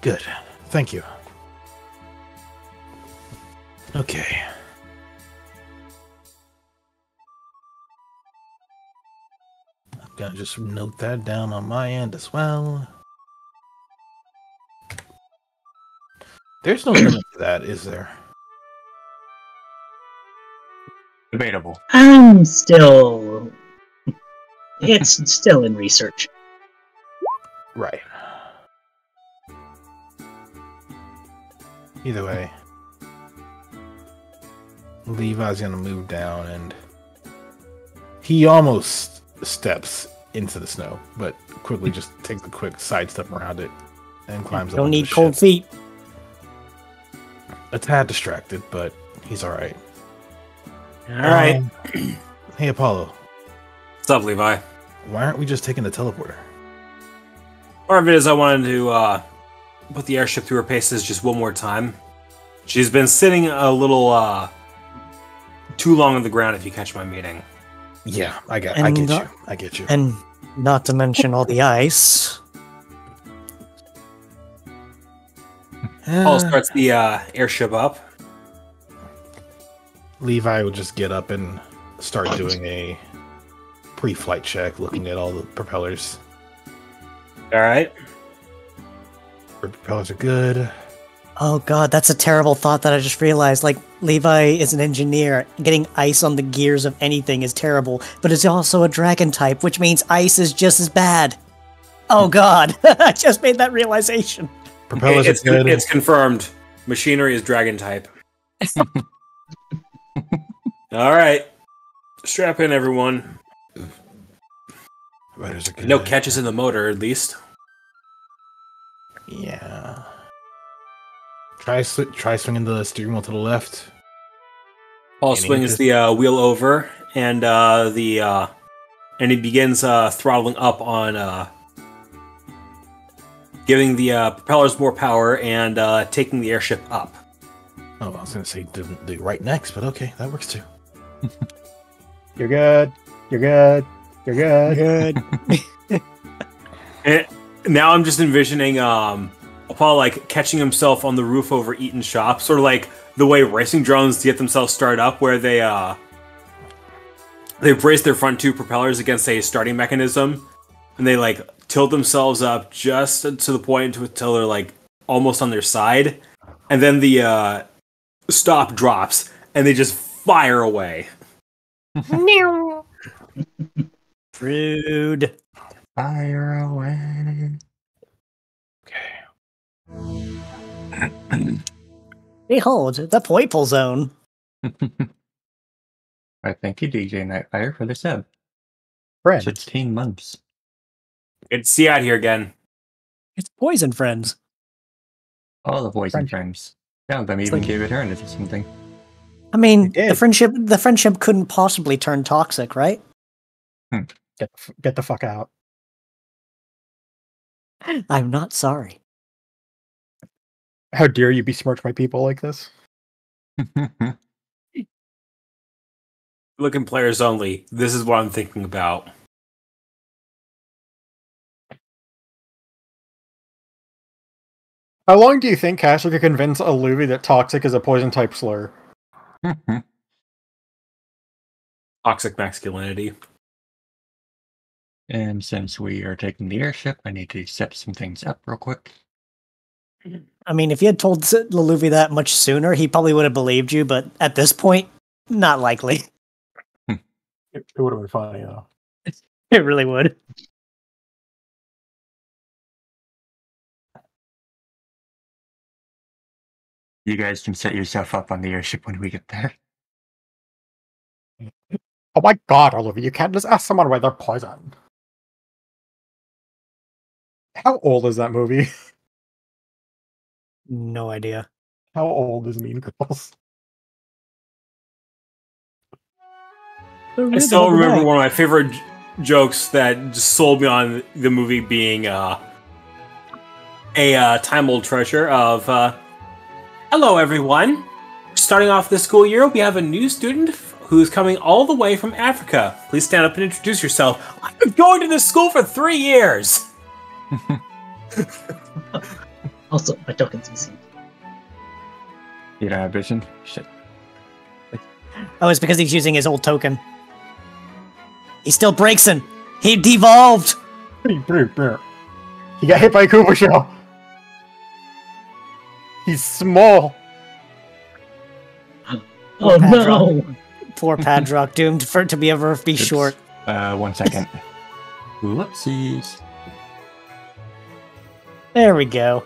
Speaker 6: Good. Thank you. Okay. I'm gonna just note that down on my end as well. There's no limit to that, is there?
Speaker 2: Debatable.
Speaker 5: I'm still... It's still in research.
Speaker 6: Right. Either way, Levi's gonna move down, and he almost steps into the snow, but quickly just takes a quick sidestep around it and climbs up.
Speaker 3: Don't
Speaker 6: onto
Speaker 3: need
Speaker 6: the
Speaker 3: cold
Speaker 6: ship.
Speaker 3: feet.
Speaker 6: A tad distracted, but he's all right.
Speaker 4: All right.
Speaker 6: Hey, Apollo,
Speaker 4: What's up, Levi?
Speaker 6: why aren't we just taking the teleporter?
Speaker 4: Part of it is I wanted to put the airship through her paces just one more time. She's been sitting a little too long on the ground, if you catch my meaning.
Speaker 6: Yeah, I get
Speaker 3: And,
Speaker 6: you. I get you.
Speaker 3: And not to mention all the ice.
Speaker 4: Paul starts the airship up.
Speaker 6: Levi will just get up and start doing a pre-flight check, looking at all the propellers.
Speaker 4: All right.
Speaker 6: The propellers are good.
Speaker 3: Oh god, that's a terrible thought that I just realized. Like, Levi is an engineer. Getting ice on the gears of anything is terrible, but it's also a dragon type, which means ice is just as bad. Oh god, I just made that realization.
Speaker 6: Propellers
Speaker 4: It's,
Speaker 6: are good.
Speaker 4: it's confirmed. Machinery is dragon type. All right. Strap in, everyone.
Speaker 6: Riders are good.
Speaker 4: No catches in the motor, at least.
Speaker 6: Yeah. Try swinging the steering wheel to the left.
Speaker 4: Paul
Speaker 6: Aiming
Speaker 4: swings
Speaker 6: just-
Speaker 4: the wheel over, and he begins throttling up on giving the propellers more power and taking the airship up.
Speaker 6: Oh, I was gonna say do right next, but okay, that works too.
Speaker 1: You're good. You're good. You're good.
Speaker 3: Good.
Speaker 4: And now I'm just envisioning Paul like catching himself on the roof over Eaton's shop, sort of like the way racing drones get themselves started up, where they brace their front two propellers against a starting mechanism, and they like tilt themselves up just to the point until they're like almost on their side, and then the stop drops, and they just fire away.
Speaker 3: Rude.
Speaker 2: Fire away.
Speaker 6: Okay.
Speaker 3: Behold, the Poiple Zone.
Speaker 2: I thank you, DJ Nightfire, for the sub.
Speaker 1: Friend.
Speaker 2: 16 months.
Speaker 4: Good to see you out here again.
Speaker 3: It's Poison Friends.
Speaker 2: All the boys and friends. Yeah, them even
Speaker 3: like-
Speaker 2: gave it earned or something.
Speaker 3: I mean,
Speaker 1: They
Speaker 3: the
Speaker 1: did.
Speaker 3: friendship couldn't possibly turn toxic, right?
Speaker 1: Get the fuck out.
Speaker 3: I'm not sorry.
Speaker 1: How dare you besmirch my people like this?
Speaker 4: Looking players only. This is what I'm thinking about.
Speaker 1: How long do you think Casher could convince a Luby that toxic is a poison type slur?
Speaker 4: Toxic masculinity.
Speaker 2: And since we are taking the airship, I need to set some things up real quick.
Speaker 3: I mean, if you had told Leluvi that much sooner, he probably would have believed you, but at this point, not likely.
Speaker 1: It would have been funny, though.
Speaker 3: It really would.
Speaker 2: You guys can set yourself up on the airship when we get there.
Speaker 1: Oh my god, Olivia, you can't just ask someone why they're poison. How old is that movie?
Speaker 3: No idea.
Speaker 1: How old is Mean Girls?
Speaker 4: I still remember one of my favorite jokes that just sold me on the movie being a time-old treasure of hello everyone. Starting off this school year, we have a new student who's coming all the way from Africa. Please stand up and introduce yourself. I've been going to this school for 3 years.
Speaker 5: Also, my token's missing.
Speaker 2: You don't have vision? Shit.
Speaker 3: Oh, it's because he's using his old token. He still breaks him. He devolved.
Speaker 1: He got hit by a Koopa shell. He's small.
Speaker 5: Oh
Speaker 3: Padrock.
Speaker 5: no!
Speaker 3: Poor Padrock, doomed to be ever be
Speaker 2: Oops.
Speaker 3: short.
Speaker 2: 1 second. Whoopsies.
Speaker 3: There we go.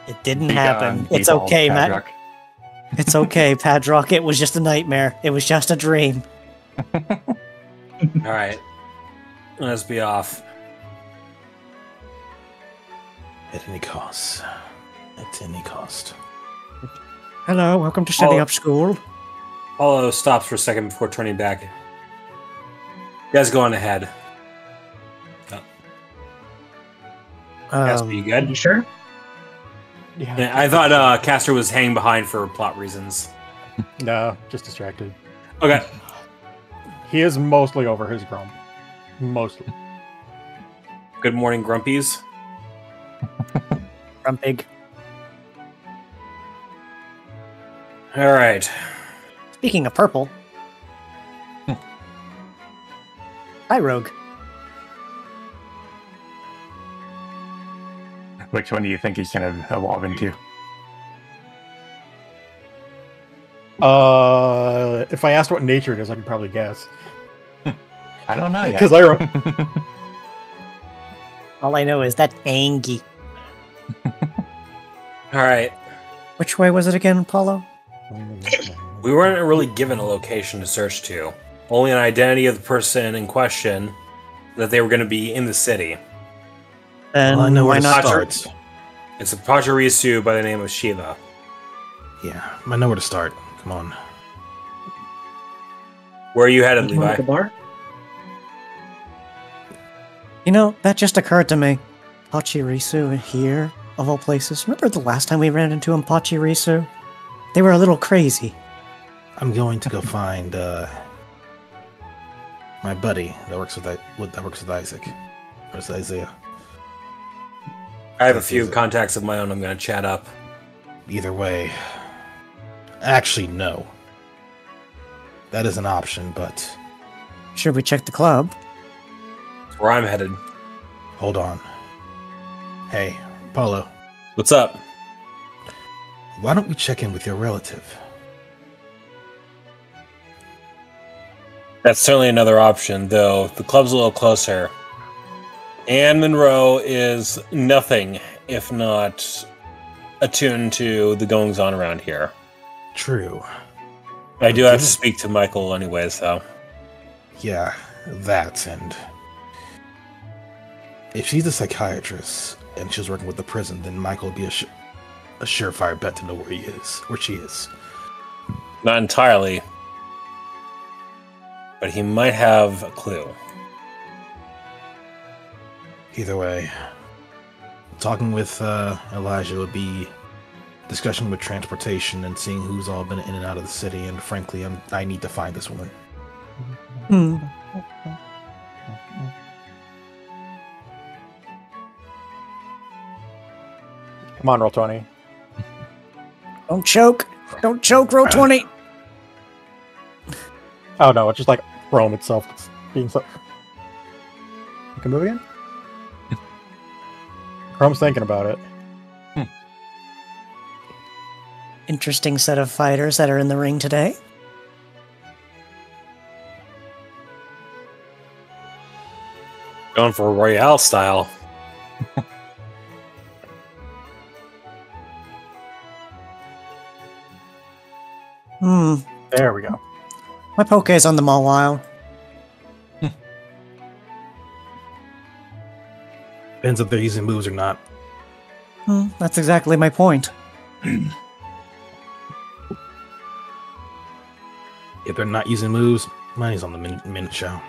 Speaker 3: It didn't happen. It's okay, Matt. It's okay, Padrock. It was just a nightmare. It was just a dream.
Speaker 4: Alright. Let's be off.
Speaker 6: At any cost. At any cost.
Speaker 3: Hello, welcome to setting up school.
Speaker 4: Apollo stops for a second before turning back. You guys go on ahead. Casper, you good?
Speaker 5: You sure?
Speaker 4: Yeah, I thought Castor was hanging behind for plot reasons.
Speaker 1: No, just distracted.
Speaker 4: Okay.
Speaker 1: He is mostly over his grump. Mostly.
Speaker 4: Good morning, Grumpies.
Speaker 3: Grumpig.
Speaker 4: All right.
Speaker 3: Speaking of purple. Hi, Rogue.
Speaker 2: Which one do you think he's going to evolve into?
Speaker 1: If I asked what nature it is, I could probably guess.
Speaker 2: I don't know yet.
Speaker 1: Because I
Speaker 3: All I know is that Angie.
Speaker 4: All right.
Speaker 3: Which way was it again, Paulo?
Speaker 4: We weren't really given a location to search to. Only an identity of the person in question, that they were going to be in the city.
Speaker 3: Then
Speaker 6: Well, I know where
Speaker 3: why
Speaker 6: to
Speaker 3: not?
Speaker 6: start.
Speaker 4: It's a Pachirisu by the name of Shiva.
Speaker 6: Yeah, I know where to start. Come on.
Speaker 4: Where are you headed,
Speaker 5: You want
Speaker 4: Levi?
Speaker 5: the bar?
Speaker 3: You know, that just occurred to me. Pachirisu here, of all places. Remember the last time we ran into him, Pachirisu? They were a little crazy.
Speaker 6: I'm going to go find my buddy that works with Isaac. Or is it Isaiah?
Speaker 4: I have a few contacts of my own I'm going to chat up.
Speaker 6: Either way. Actually, no. That is an option, but
Speaker 3: Should we check the club?
Speaker 4: That's where I'm headed.
Speaker 6: hold on. Hey, Paulo,
Speaker 4: What's up?
Speaker 6: why don't we check in with your relative?
Speaker 4: That's certainly another option, though the club's a little closer. Anne Monroe is nothing if not attuned to the goings-on around here.
Speaker 6: True.
Speaker 4: I do have to speak to Michael anyways, though.
Speaker 6: Yeah, that, and if she's a psychiatrist and she's working with the prison, then Michael would be a surefire bet to know where she is.
Speaker 4: Not entirely. But he might have a clue.
Speaker 6: Either way, talking with Elijah would be discussion with transportation and seeing who's all been in and out of the city, and frankly, I need to find this woman.
Speaker 3: Hmm.
Speaker 1: Come on, roll 20.
Speaker 3: Don't choke. Don't choke, roll 20.
Speaker 1: Oh no, it's just like Rome itself. It's being so. You can move again? Chrome's thinking about it.
Speaker 3: Interesting set of fighters that are in the ring today.
Speaker 4: Going for Royale style.
Speaker 3: Hmm.
Speaker 1: There we go.
Speaker 3: My Poke's on the Mawile.
Speaker 6: Depends if they're using moves or not.
Speaker 3: That's exactly my point.
Speaker 6: If they're not using moves, money's on the minute show.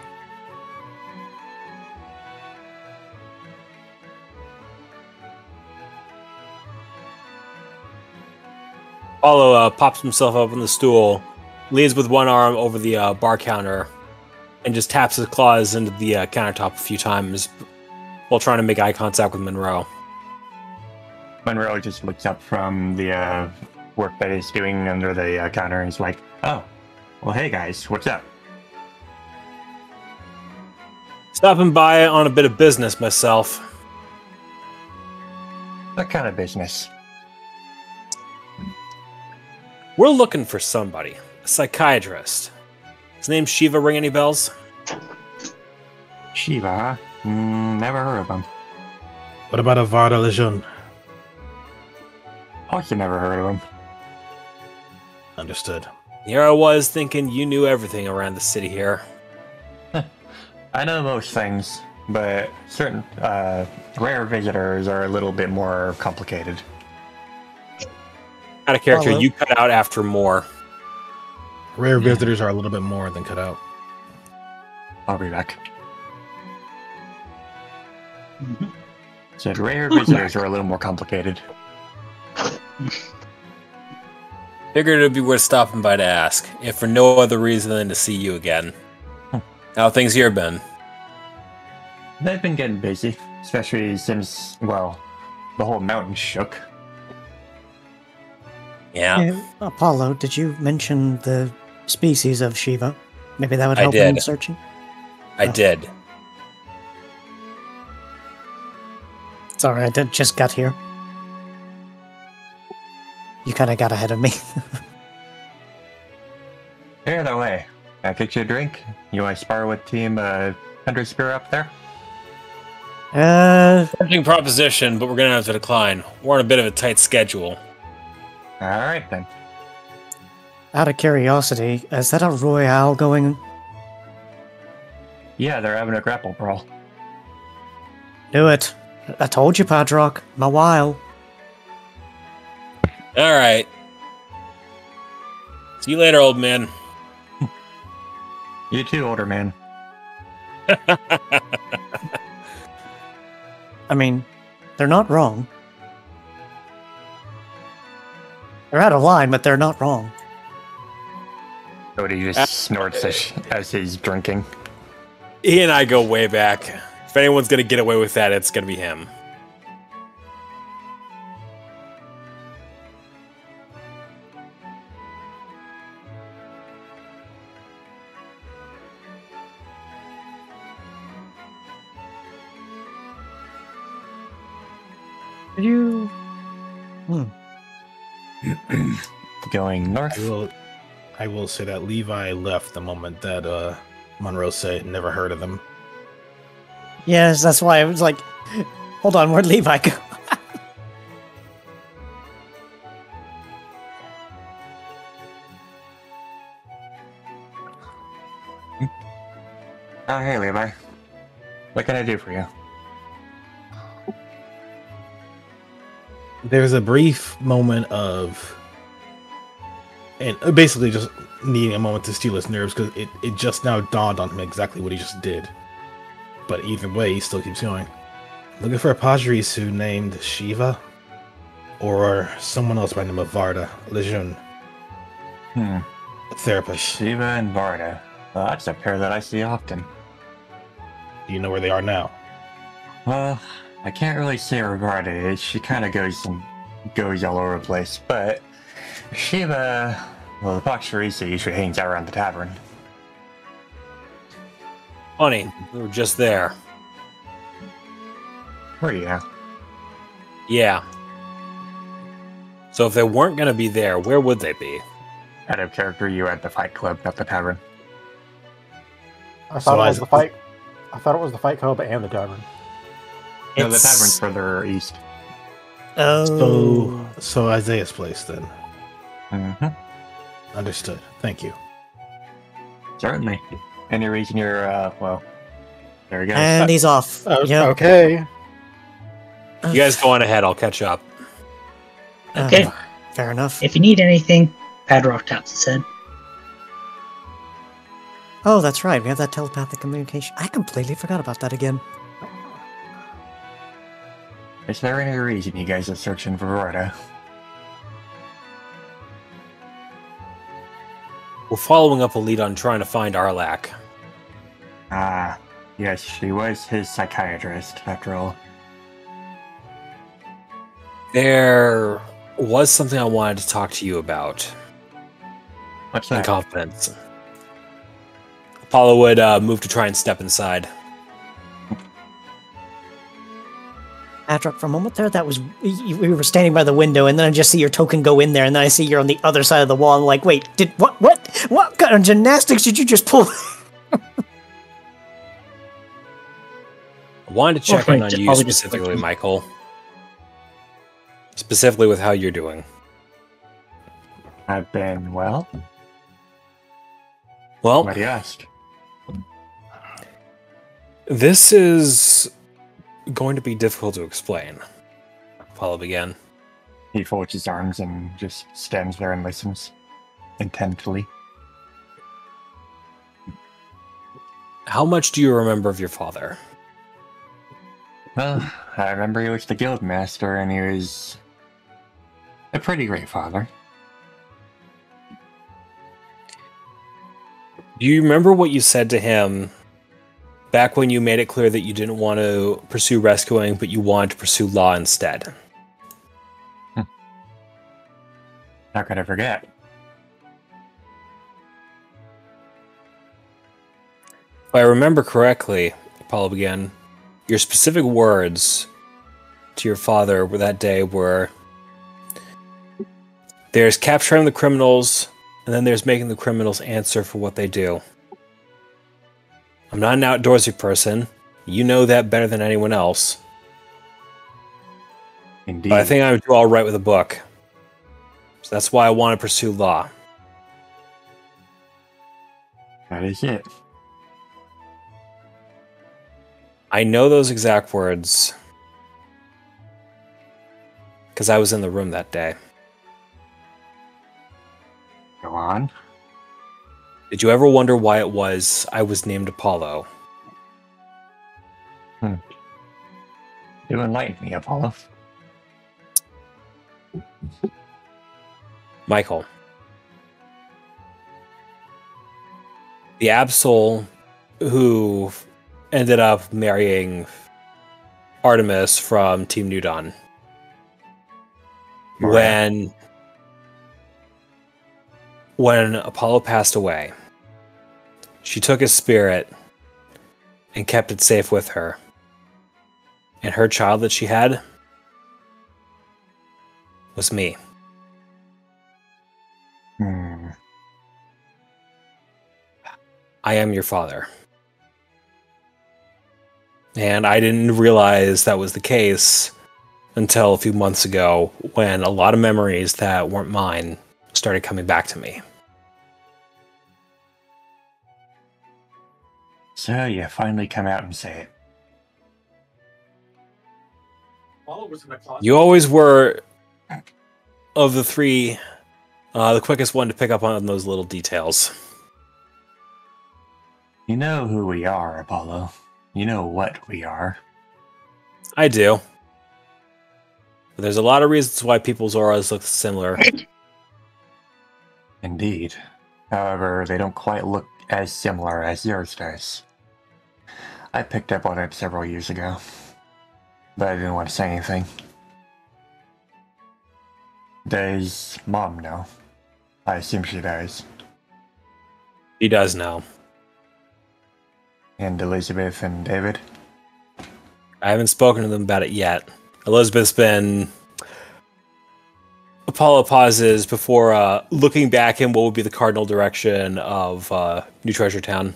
Speaker 4: Paulo pops himself up on the stool, leans with one arm over the bar counter, and just taps his claws into the countertop a few times while trying to make eye contact with Monroe.
Speaker 2: Monroe just looks up from the work that he's doing under the counter and is like, oh, well, hey guys, what's up?
Speaker 4: Stopping by on a bit of business myself.
Speaker 2: What kind of business?
Speaker 4: We're looking for somebody, a psychiatrist. His name Shiva, ring any bells?
Speaker 2: Shiva, huh? Never heard of him.
Speaker 6: What about Avada Lejeune?
Speaker 2: Also never heard of him.
Speaker 6: Understood.
Speaker 4: Here I was thinking you knew everything around the city here.
Speaker 2: I know most things, but certain rare visitors are a little bit more complicated.
Speaker 4: Out of character,
Speaker 3: Hello.
Speaker 4: you cut out after more.
Speaker 6: Rare visitors are a little bit more than cut out.
Speaker 2: I'll be back.
Speaker 5: Mhm.
Speaker 2: Said rare visitors are a little more complicated.
Speaker 4: Figured it'd be worth stopping by to ask, if for no other reason than to see you again. How things here been?
Speaker 2: They've been getting busy, especially since, well, the whole mountain shook.
Speaker 4: Yeah.
Speaker 3: Apollo, did you mention the species of Shiva? Maybe that would
Speaker 4: I
Speaker 3: help in
Speaker 4: did.
Speaker 3: searching.
Speaker 4: I did.
Speaker 3: Sorry, I just got here. You kind of got ahead of me.
Speaker 2: Either way, can I get you a drink? You want to spar with Team Thunder Spear up there?
Speaker 4: Tempting proposition, but we're gonna have to decline. We're on a bit of a tight schedule.
Speaker 2: Alright then.
Speaker 3: Out of curiosity, is that a royale going?
Speaker 2: Yeah, they're having a grapple brawl.
Speaker 3: Do it. I told you, Padrock. My while.
Speaker 4: Alright. See you later, old man.
Speaker 2: You too, older man.
Speaker 3: I mean, they're not wrong. They're out of line, but they're not wrong.
Speaker 2: Cody just snorts as he's drinking.
Speaker 4: He and I go way back. If anyone's gonna get away with that, it's gonna be him.
Speaker 3: Did you?
Speaker 2: Going north.
Speaker 6: I will say that Levi left the moment that Monroe said never heard of them.
Speaker 3: Yes, that's why I was like, hold on, where'd Levi go?
Speaker 2: Oh, hey, Levi. What can I do for you?
Speaker 6: There's a brief moment of, and basically just needing a moment to steal his nerves because it just now dawned on him exactly what he just did. But either way, he still keeps going. Looking for a Pajrisu named Shiva, or someone else by the name of Varda Lejeune, a therapist.
Speaker 2: Shiva and Varda. Well, that's a pair that I see often.
Speaker 6: Do you know where they are now?
Speaker 2: Well, I can't really say where Varda is. She kind of goes all over the place. But Shiva, well, the Pakshirisa usually hangs out around the tavern.
Speaker 4: Funny, we were just there.
Speaker 2: Where are you now?
Speaker 4: Yeah. So if they weren't gonna be there, where would they be?
Speaker 2: Out of character, you at the fight club, not the tavern.
Speaker 1: I thought it was the fight. I thought it was the fight club and the tavern.
Speaker 2: No, the tavern's further east.
Speaker 3: Oh.
Speaker 6: So Isaiah's place then.
Speaker 2: Mm-hmm.
Speaker 6: Understood. Thank you.
Speaker 2: Certainly. Any reason you're, well, there you go.
Speaker 3: And he's off. Yep.
Speaker 1: Okay.
Speaker 4: You guys go on ahead, I'll catch up.
Speaker 5: Okay.
Speaker 3: Fair enough.
Speaker 5: If you need anything, Padrock taps his head.
Speaker 3: Oh, that's right. We have that telepathic communication. I completely forgot about that again.
Speaker 2: Is there any reason you guys are searching for Varda?
Speaker 4: We're following up a lead on trying to find Arlak.
Speaker 2: Ah, yes, she was his psychiatrist, after all.
Speaker 4: There was something I wanted to talk to you about.
Speaker 2: What's
Speaker 4: In
Speaker 2: that?
Speaker 4: confidence. Apollo would move to try and step inside.
Speaker 3: Patrick, for a moment there, that was we were standing by the window, and then I just see your token go in there, and then I see you're on the other side of the wall. I'm like, wait, what kind of gymnastics did you just pull?
Speaker 4: I wanted to check in on you
Speaker 5: probably just
Speaker 4: specifically,
Speaker 5: quickly.
Speaker 4: Michael. Specifically with how you're doing.
Speaker 2: I've been well.
Speaker 4: Well,
Speaker 2: Why do you ask?
Speaker 4: this is going to be difficult to explain. Apollo began.
Speaker 2: He folds his arms and just stands there and listens intently.
Speaker 4: How much do you remember of your father?
Speaker 2: Well, I remember he was the guild master and he was a pretty great father.
Speaker 4: Do you remember what you said to him back when you made it clear that you didn't want to pursue rescuing, but you wanted to pursue law instead?
Speaker 2: How could I forget?
Speaker 4: If I remember correctly, Apollo began, your specific words to your father that day were, there's capturing the criminals, and then there's making the criminals answer for what they do. I'm not an outdoorsy person. You know that better than anyone else.
Speaker 2: Indeed.
Speaker 4: But I think I would do all right with a book. So that's why I want to pursue law.
Speaker 2: That is it.
Speaker 4: I know those exact words because I was in the room that day.
Speaker 2: Go on.
Speaker 4: Did you ever wonder why it was I was named Apollo?
Speaker 2: You enlightened me, Apollo.
Speaker 4: Michael. The Absol who ended up marrying Artemis from Team Newdon.
Speaker 2: Right.
Speaker 4: When Apollo passed away, she took his spirit and kept it safe with her. And her child that she had was me. I am your father. And I didn't realize that was the case until a few months ago when a lot of memories that weren't mine started coming back to me.
Speaker 2: So you finally come out and say it.
Speaker 4: You always were, of the three, the quickest one to pick up on those little details.
Speaker 2: You know who we are, Apollo. You know what we are.
Speaker 4: I do. But there's a lot of reasons why people's auras look similar.
Speaker 2: Indeed. However, they don't quite look as similar as yours does. I picked up on it several years ago, but I didn't want to say anything. Does Mom know? I assume she does.
Speaker 4: He does know.
Speaker 2: And Elizabeth and David?
Speaker 4: I haven't spoken to them about it yet. Elizabeth's been... Apollo pauses before looking back in what would be the cardinal direction of New Treasure Town.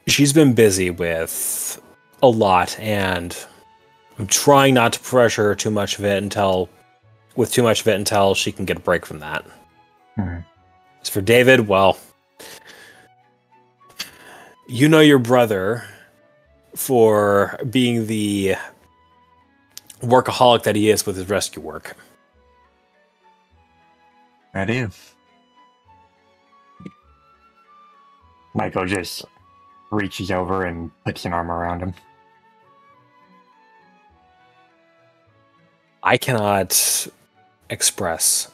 Speaker 4: She's been busy with a lot, and I'm trying not to pressure her too much of it until she can get a break from that. As for David, well, you know your brother for being the workaholic that he is with his rescue work.
Speaker 2: I do. Michael just reaches over and puts an arm around him.
Speaker 4: I cannot express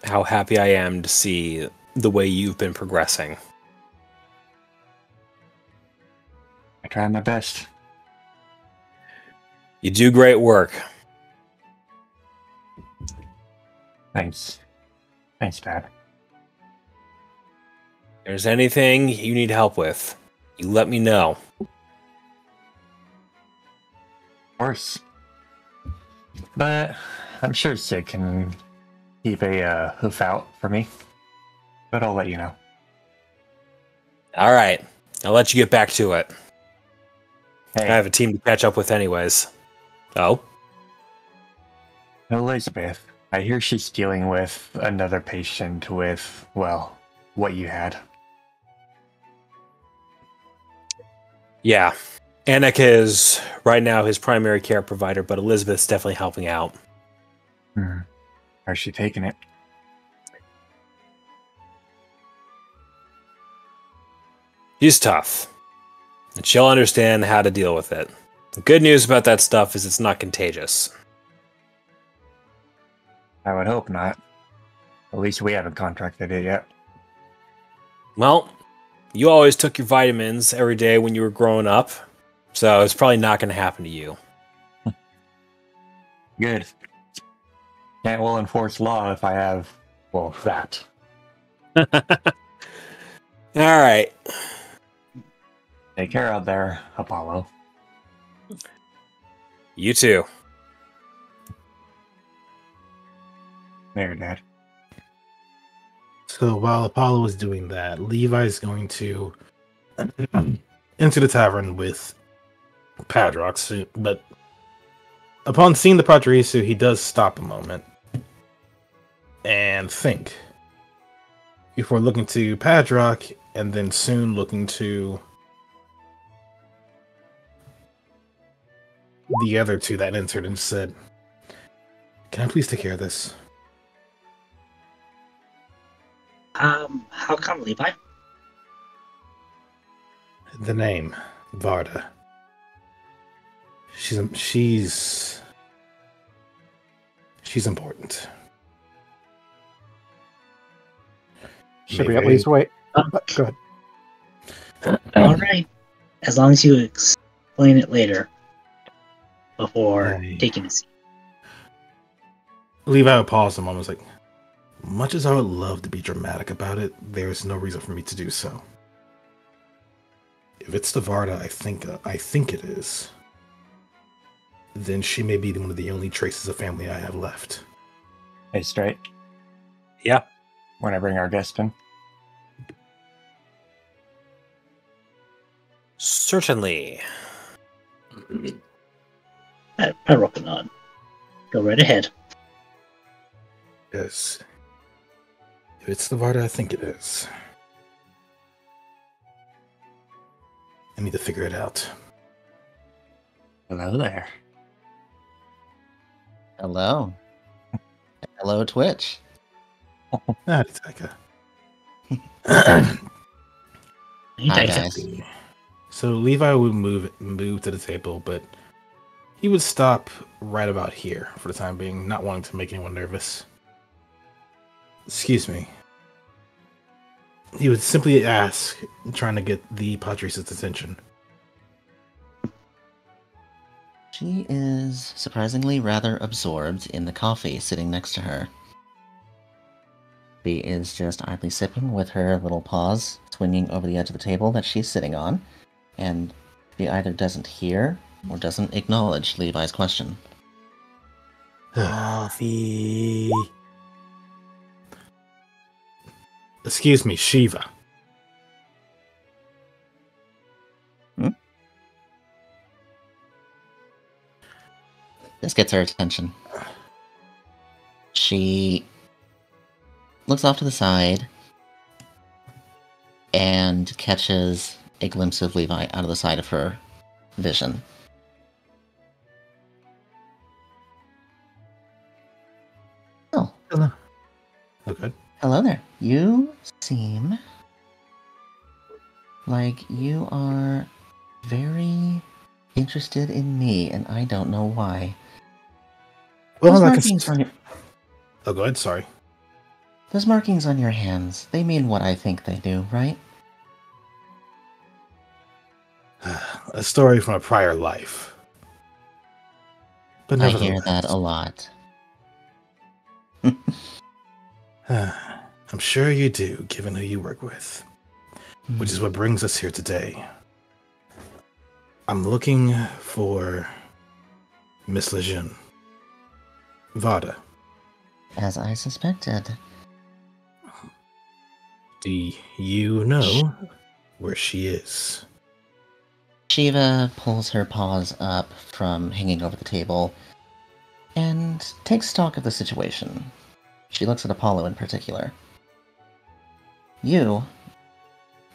Speaker 4: how happy I am to see the way you've been progressing.
Speaker 2: I try my best.
Speaker 4: You do great work.
Speaker 2: Thanks. Thanks, Dad.
Speaker 4: If there's anything you need help with, you let me know.
Speaker 2: Of course. But I'm sure Sid can keep a hoof out for me. But I'll let you know.
Speaker 4: All right. I'll let you get back to it.
Speaker 2: Hey,
Speaker 4: I have a team to catch up with anyways. Oh?
Speaker 2: Elizabeth, I hear she's dealing with another patient with, well, what you had.
Speaker 4: Yeah. Anik is right now his primary care provider, but Elizabeth's definitely helping out.
Speaker 2: How's she taking it?
Speaker 4: She's tough. And she'll understand how to deal with it. The good news about that stuff is it's not contagious.
Speaker 2: I would hope not. At least we haven't contracted it yet.
Speaker 4: Well, you always took your vitamins every day when you were growing up, so it's probably not going to happen to you.
Speaker 2: Good. Can't well enforce law if I have, well, that.
Speaker 4: All right.
Speaker 2: Take care out there, Apollo.
Speaker 4: You too.
Speaker 2: There, Dad.
Speaker 6: So while Apollo is doing that, Levi's going to enter the tavern with Padrox, but upon seeing the Pachirisu, he does stop a moment and think before looking to Padrock and then soon looking to the other two that entered and said, "Can I please take care of this?"
Speaker 5: How come, Levi?
Speaker 6: The name, Varda. She's important.
Speaker 1: Should we at least wait? Go ahead.
Speaker 5: All right. As long as you explain it later, before taking a seat.
Speaker 6: Levi would pause a moment. Like, much as I would love to be dramatic about it, there is no reason for me to do so. If it's the Varda I think it is, then she may be one of the only traces of family I have left.
Speaker 2: Hey, straight.
Speaker 4: Yeah.
Speaker 2: Want to bring our guest in?
Speaker 4: Certainly.
Speaker 5: I reckon on. Go right ahead.
Speaker 6: Yes. If it's the Varda I think it is, I need to figure it out.
Speaker 2: Hello there.
Speaker 7: Hello. Hello, Twitch.
Speaker 6: It's Ika.
Speaker 7: Hi,
Speaker 5: Hi,
Speaker 7: guys.
Speaker 6: So Levi would move to the table, but he would stop right about here for the time being, not wanting to make anyone nervous. Excuse me. He would simply ask, trying to get the Patrice's attention.
Speaker 7: She is surprisingly rather absorbed in the coffee sitting next to her. She is just idly sipping with her little paws swinging over the edge of the table that she's sitting on, and she either doesn't hear or doesn't acknowledge Levi's question.
Speaker 6: Coffee. Excuse me, Shiva.
Speaker 7: This gets her attention. She looks off to the side and catches a glimpse of Levi out of the side of her vision. Oh.
Speaker 6: Hello. Oh, good.
Speaker 7: Hello there. You seem like you are very interested in me, and I don't know why.
Speaker 6: Well,
Speaker 7: Those
Speaker 6: like
Speaker 7: markings on your,
Speaker 6: Oh, go ahead, sorry.
Speaker 7: those markings on your hands, they mean what I think they do, right?
Speaker 6: A story from a prior life. But
Speaker 7: I hear
Speaker 6: nevertheless,
Speaker 7: that a lot.
Speaker 6: I'm sure you do, given who you work with. Which is what brings us here today. I'm looking for Miss Lejeune. Vada.
Speaker 7: As I suspected.
Speaker 6: Do you know where she is?
Speaker 7: Shiva pulls her paws up from hanging over the table and takes stock of the situation. She looks at Apollo in particular. You,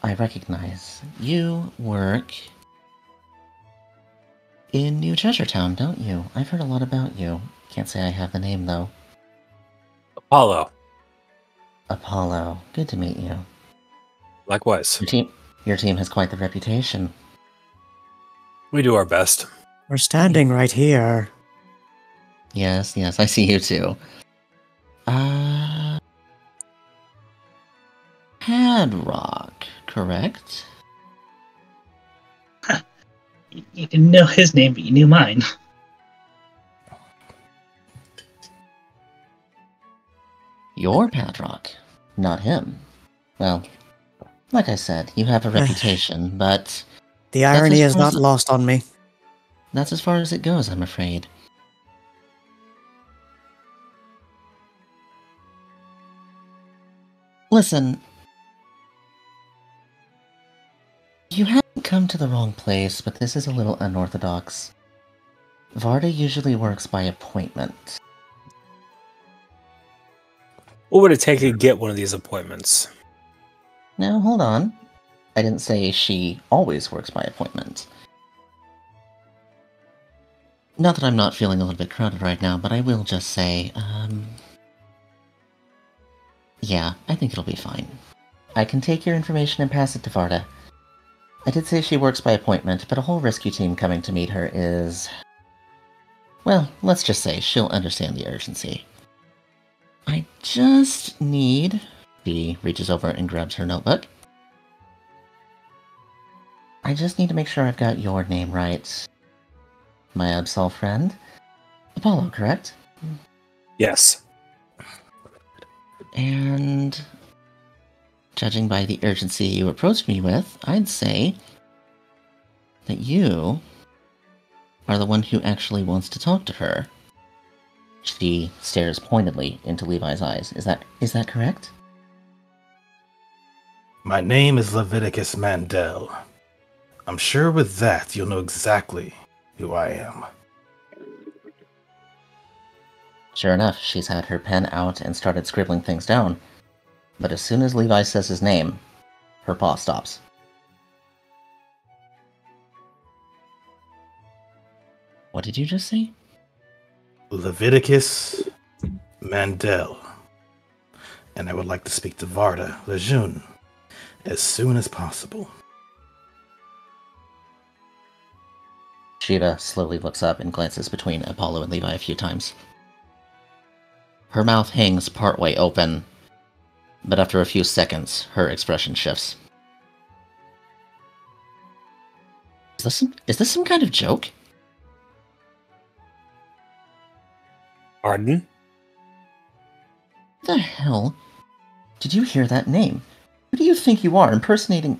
Speaker 7: I recognize, you work in New Treasure Town, don't you? I've heard a lot about you. Can't say I have the name, though.
Speaker 4: Apollo.
Speaker 7: Apollo, good to meet you.
Speaker 4: Likewise.
Speaker 7: Your team has quite the reputation.
Speaker 4: We do our best.
Speaker 3: We're standing right here.
Speaker 7: Yes, I see you too. Hadrock, correct?
Speaker 5: You didn't know his name, but you knew mine.
Speaker 7: You're Padrock, not him. Well, like I said, you have a reputation, but...
Speaker 3: The irony is not lost on me.
Speaker 7: That's as far as it goes, I'm afraid. Listen, you haven't come to the wrong place, but this is a little unorthodox. Varda usually works by appointment.
Speaker 4: What would it take to get one of these appointments?
Speaker 7: Now, hold on. I didn't say she always works by appointment. Not that I'm not feeling a little bit crowded right now, but I will just say, yeah, I think it'll be fine. I can take your information and pass it to Varda. I did say she works by appointment, but a whole rescue team coming to meet her is... Well, let's just say she'll understand the urgency. I just need... She reaches over and grabs her notebook. I just need to make sure I've got your name right. My Absol friend? Apollo, correct?
Speaker 4: Yes.
Speaker 7: And... judging by the urgency you approached me with, I'd say that you are the one who actually wants to talk to her. She stares pointedly into Levi's eyes. Is that correct?
Speaker 6: My name is Leviticus Mandel. I'm sure with that you'll know exactly who I am.
Speaker 7: Sure enough, she's had her pen out and started scribbling things down. But as soon as Levi says his name, her paw stops. What did you just say?
Speaker 6: Leviticus Mandel. And I would like to speak to Varda Lejeune as soon as possible.
Speaker 7: Shiva slowly looks up and glances between Apollo and Levi a few times. Her mouth hangs partway open, but after a few seconds, her expression shifts. Is this some kind of joke?
Speaker 4: Pardon?
Speaker 7: What the hell? Did you hear that name? Who do you think you are, impersonating...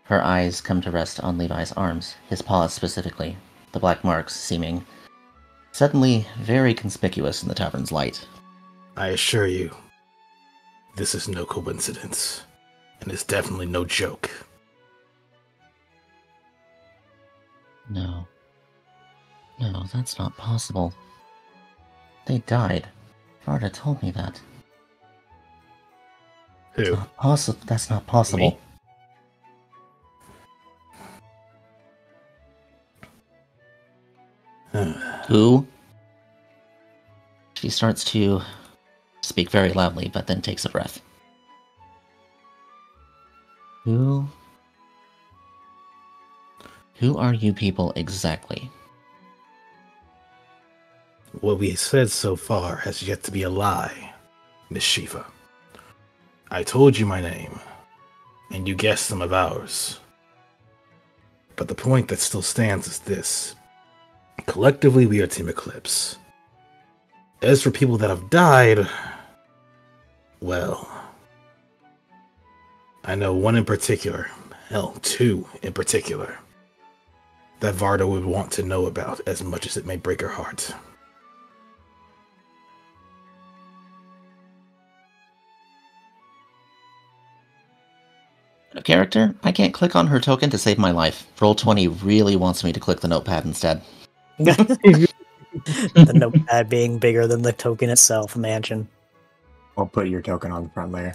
Speaker 7: Her eyes come to rest on Levi's arms, his paws specifically, the black marks seeming suddenly very conspicuous in the tavern's light.
Speaker 6: I assure you, this is no coincidence, and it's definitely no joke.
Speaker 7: No, that's not possible. They died. Varda told me that.
Speaker 6: Who?
Speaker 7: That's not possible.
Speaker 6: Me?
Speaker 7: Who? She starts to speak very loudly, but then takes a breath. Who are you people exactly?
Speaker 6: What we said so far has yet to be a lie, Miss Shiva. I told you my name, and you guessed some of ours. But the point that still stands is this. Collectively, we are Team Eclipse. As for people that have died, well, I know one in particular, hell, two in particular, that Varda would want to know about as much as it may break her heart.
Speaker 7: Character, I can't click on her token to save my life. Roll20 really wants me to click the notepad instead.
Speaker 3: The notepad being bigger than the token itself. Imagine.
Speaker 2: I'll put your token on the front layer.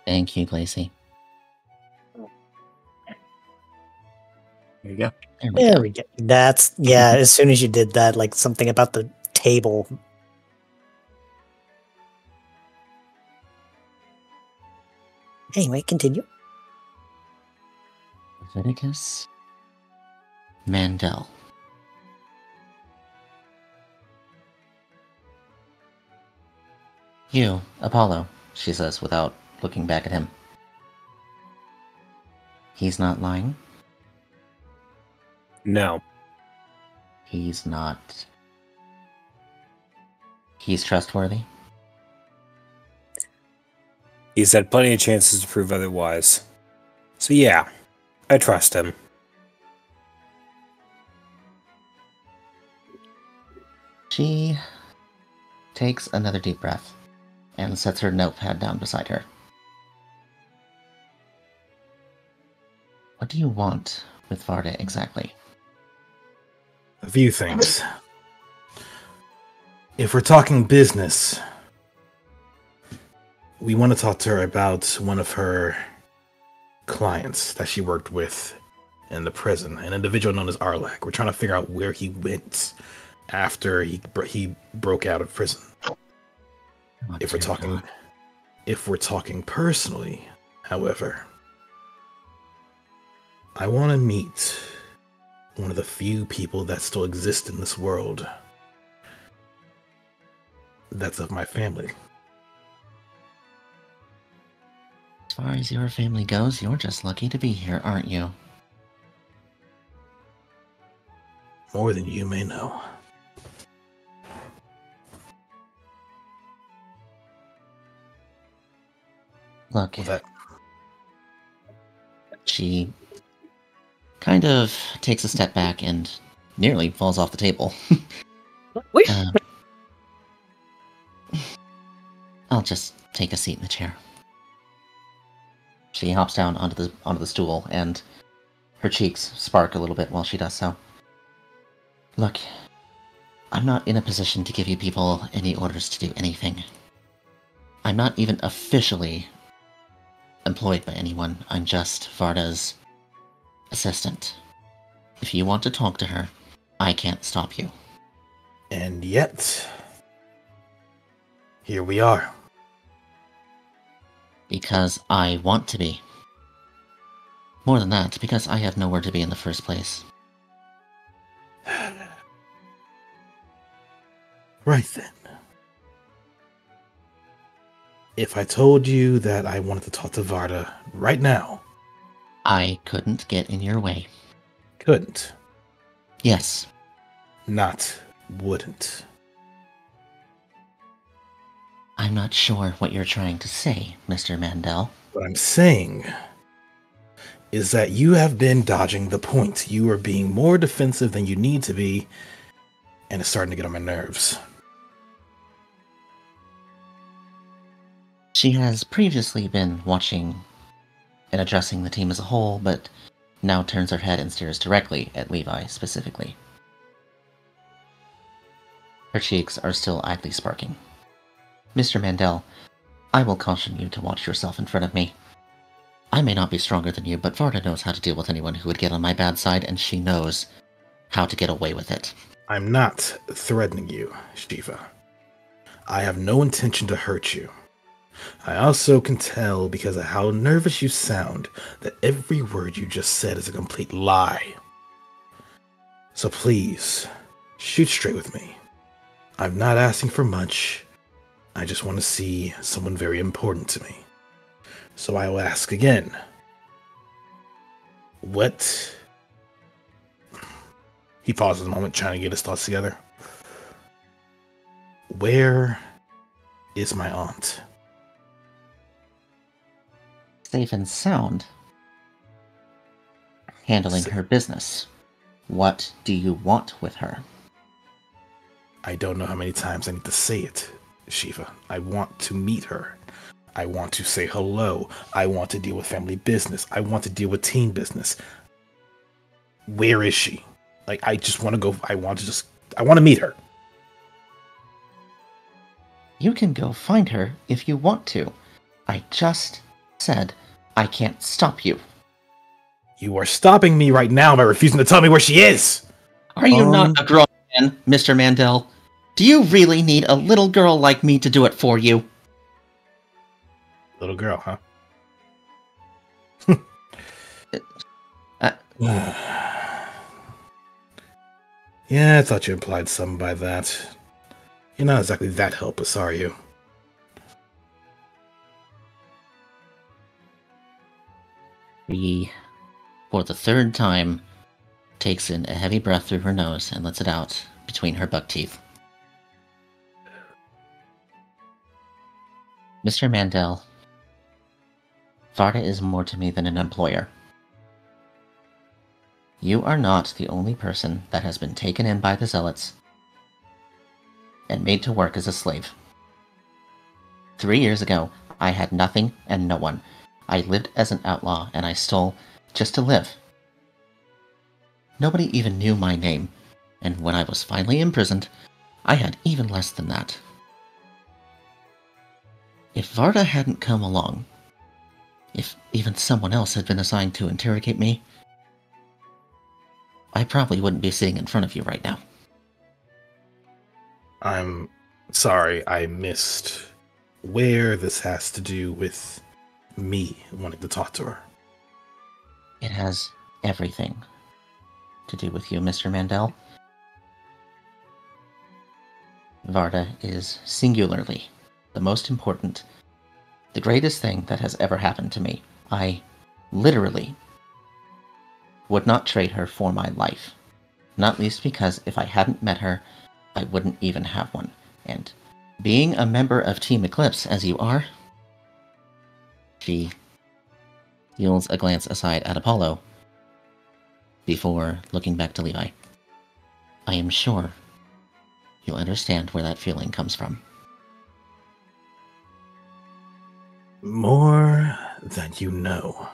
Speaker 7: Thank you, Glacy.
Speaker 2: There you go.
Speaker 3: There we go. That's yeah. As soon as you did that, like something about the table. Anyway, continue.
Speaker 7: Leviticus Mandel. You, Apollo, she says without looking back at him. He's not lying.
Speaker 4: No.
Speaker 7: He's not. He's trustworthy.
Speaker 4: He's had plenty of chances to prove otherwise. So yeah, I trust him.
Speaker 7: She takes another deep breath and sets her notepad down beside her. What do you want with Varda exactly?
Speaker 6: A few things. If we're talking business, we want to talk to her about one of her clients that she worked with in the prison, an individual known as Arlak. We're trying to figure out where he went after he broke out of prison. If we're talking personally, however, I want to meet one of the few people that still exist in this world that's of my family.
Speaker 7: As far as your family goes, you're just lucky to be here, aren't you?
Speaker 6: More than you may know.
Speaker 7: Look,
Speaker 6: Well,
Speaker 7: she kind of takes a step back and nearly falls off the table. I'll just take a seat in the chair. She hops down onto the stool, and her cheeks spark a little bit while she does so. Look, I'm not in a position to give you people any orders to do anything. I'm not even officially employed by anyone. I'm just Varda's assistant. If you want to talk to her, I can't stop you.
Speaker 6: And yet, here we are.
Speaker 7: Because I want to be. More than that, because I have nowhere to be in the first place.
Speaker 6: Right then. If I told you that I wanted to talk to Varda right now...
Speaker 7: I couldn't get in your way.
Speaker 6: Couldn't.
Speaker 7: Yes.
Speaker 6: Not wouldn't.
Speaker 7: I'm not sure what you're trying to say, Mr. Mandel.
Speaker 6: What I'm saying is that you have been dodging the point. You are being more defensive than you need to be, and it's starting to get on my nerves.
Speaker 7: She has previously been watching and addressing the team as a whole, but now turns her head and stares directly at Levi specifically. Her cheeks are still idly sparking. Mr. Mandel, I will caution you to watch yourself in front of me. I may not be stronger than you, but Varda knows how to deal with anyone who would get on my bad side, and she knows how to get away with it.
Speaker 6: I'm not threatening you, Shiva. I have no intention to hurt you. I also can tell, because of how nervous you sound, that every word you just said is a complete lie. So please, shoot straight with me. I'm not asking for much. I just want to see someone very important to me. So I will ask again. What? He pauses a moment, trying to get his thoughts together. Where is my aunt?
Speaker 7: Safe and sound. Handling her business. What do you want with her?
Speaker 6: I don't know how many times I need to say it, Shiva. I want to meet her. I want to say hello. I want to deal with family business. I want to deal with team business. Where is she? Like, I just want to go. I want to meet her.
Speaker 7: You can go find her if you want to. I just said I can't stop you.
Speaker 6: You are stopping me right now by refusing to tell me where she is.
Speaker 7: Are you not a grown man, Mr. Mandel? Do you really need a little girl like me to do it for you?
Speaker 6: Little girl, huh? Yeah, I thought you implied something by that. You're not exactly that helpless, are you?
Speaker 7: She, for the third time, takes in a heavy breath through her nose and lets it out between her buck teeth. Mr. Mandel, Varda is more to me than an employer. You are not the only person that has been taken in by the Zealots and made to work as a slave. 3 years ago, I had nothing and no one. I lived as an outlaw, and I stole just to live. Nobody even knew my name, and when I was finally imprisoned, I had even less than that. If Varda hadn't come along, if even someone else had been assigned to interrogate me, I probably wouldn't be sitting in front of you right now.
Speaker 6: I'm sorry I missed where this has to do with me wanting to talk to her.
Speaker 7: It has everything to do with you, Mr. Mandel. Varda is singularly the most important, the greatest thing that has ever happened to me. I literally would not trade her for my life. Not least because if I hadn't met her, I wouldn't even have one. And being a member of Team Eclipse, as you are, she steals a glance aside at Apollo before looking back to Levi. I am sure you'll understand where that feeling comes from.
Speaker 6: More than you know.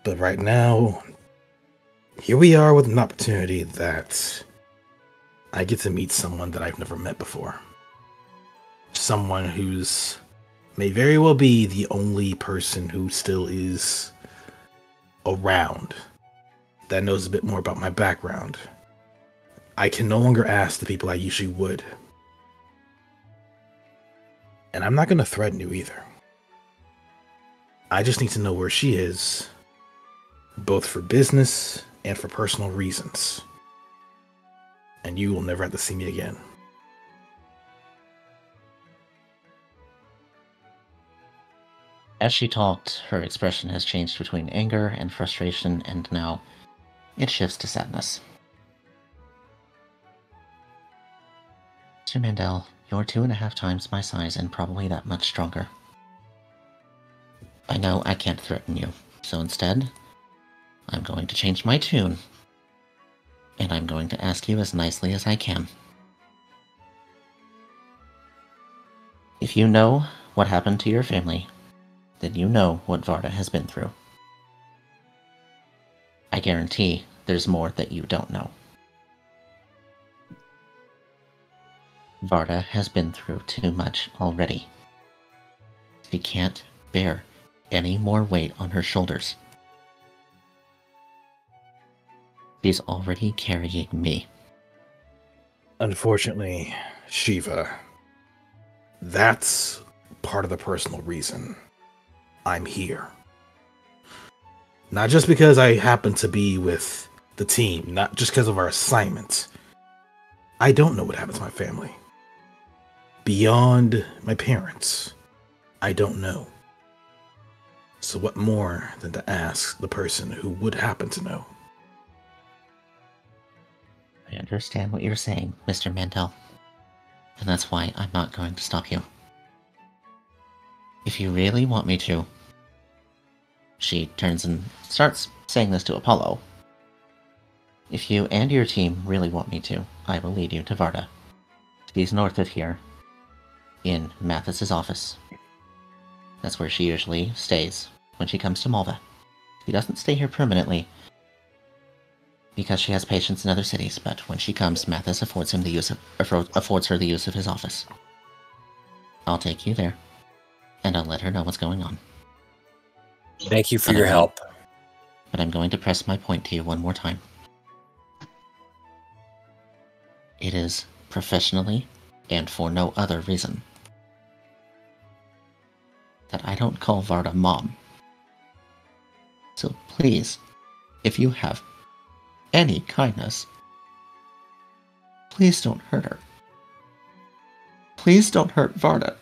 Speaker 6: But right now, here we are with an opportunity that I get to meet someone that I've never met before. Someone who's may very well be the only person who still is around that knows a bit more about my background. I can no longer ask the people I usually would. And I'm not going to threaten you either. I just need to know where she is, both for business and for personal reasons. And you will never have to see me again.
Speaker 7: As she talked, her expression has changed between anger and frustration, and now it shifts to sadness. Mr. Mandel, you're 2.5 times my size and probably that much stronger. I know I can't threaten you, so instead, I'm going to change my tune, and I'm going to ask you as nicely as I can. If you know what happened to your family, then you know what Varda has been through. I guarantee there's more that you don't know. Varda has been through too much already. She can't bear any more weight on her shoulders. She's already carrying me.
Speaker 6: Unfortunately, Shiva, that's part of the personal reason I'm here. Not just because I happen to be with the team, not just because of our assignments. I don't know what happened to my family. Beyond my parents, I don't know. So what more than to ask the person who would happen to know?
Speaker 7: I understand what you're saying, Mr. Mandel. And that's why I'm not going to stop you. If you really want me to... She turns and starts saying this to Apollo. If you and your team really want me to, I will lead you to Varda. She's north of here, in Mathis's office. That's where she usually stays when she comes to Malva. She doesn't stay here permanently, Because she has patients in other cities, but when she comes, Mathis affords her the use of his office. I'll take you there, and I'll let her know what's going on.
Speaker 4: Thank you for your help.
Speaker 7: But I'm going to press my point to you one more time. It is professionally, and for no other reason, that I don't call Varda Mom. So please, if you have any kindness, please don't hurt her. Please don't hurt Varda.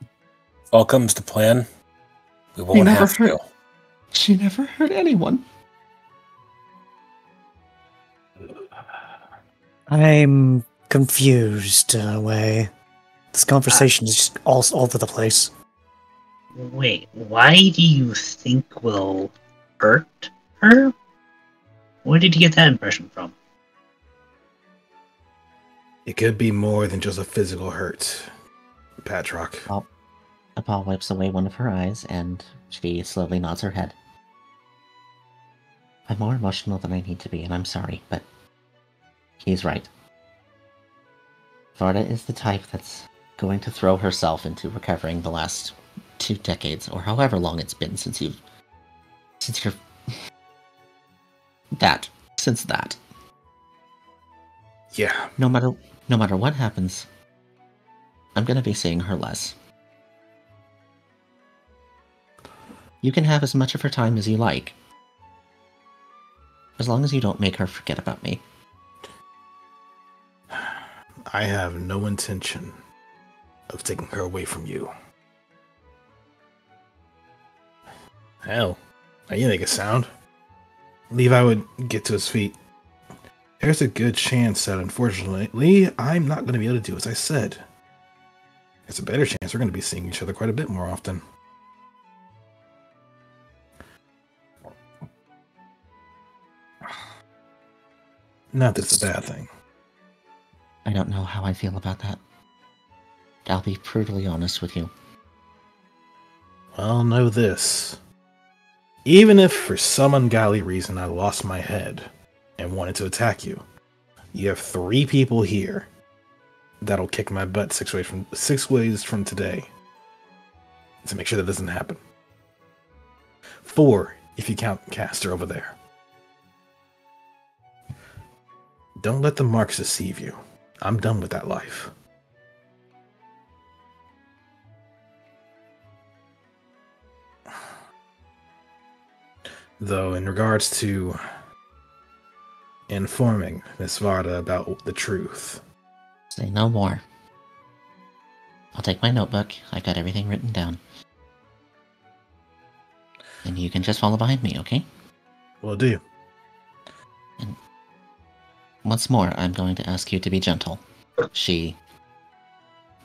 Speaker 4: If all comes to plan, we won't have to.
Speaker 7: She never hurt anyone.
Speaker 3: I'm confused in a way. This conversation is just all over the place.
Speaker 5: Wait, why do you think we'll hurt her? Where did you get that impression from?
Speaker 6: It could be more than just a physical hurt, Patrock.
Speaker 7: Apal wipes away one of her eyes, and she slowly nods her head. I'm more emotional than I need to be, and I'm sorry, but he's right. Varda is the type that's going to throw herself into recovering the last 2 decades, or however long it's been since that.
Speaker 6: Yeah.
Speaker 7: No matter what happens, I'm gonna be seeing her less. You can have as much of her time as you like, as long as you don't make her forget about me.
Speaker 6: I have no intention of taking her away from you. Hell, I didn't make a sound. Levi would get to his feet. There's a good chance that, unfortunately, I'm not going to be able to do as I said. There's a better chance we're going to be seeing each other quite a bit more often. Not that it's a bad thing.
Speaker 7: I don't know how I feel about that. I'll be brutally honest with you.
Speaker 6: Well, know this. Even if for some ungodly reason I lost my head and wanted to attack you, you have 3 people here that'll kick my butt 6 ways from today to make sure that doesn't happen. 4 if you count Caster over there. Don't let the marks deceive you. I'm done with that life. Though, in regards to informing Miss Varda about the truth.
Speaker 7: Say no more. I'll take my notebook. I got everything written down. And you can just follow behind me, okay?
Speaker 6: Will do.
Speaker 7: And once more, I'm going to ask you to be gentle. She,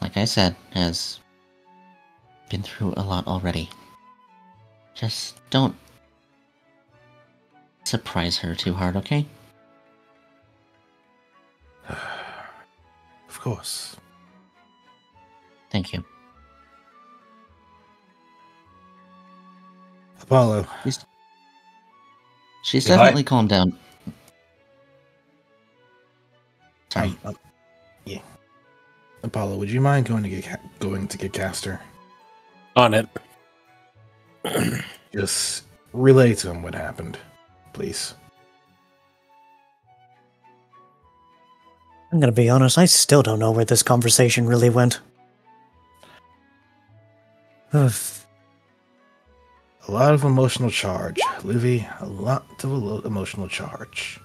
Speaker 7: like I said, has been through a lot already. Just don't surprise her too hard, okay?
Speaker 6: Of course.
Speaker 7: Thank you.
Speaker 6: Apollo.
Speaker 7: She's definitely calmed down. Sorry.
Speaker 6: Yeah. Apollo, would you mind going to get Caster?
Speaker 4: On it.
Speaker 6: Just relay to him what happened, please.
Speaker 3: I'm gonna be honest, I still don't know where this conversation really went.
Speaker 6: A lot of emotional charge, Livy. A lot of emotional charge.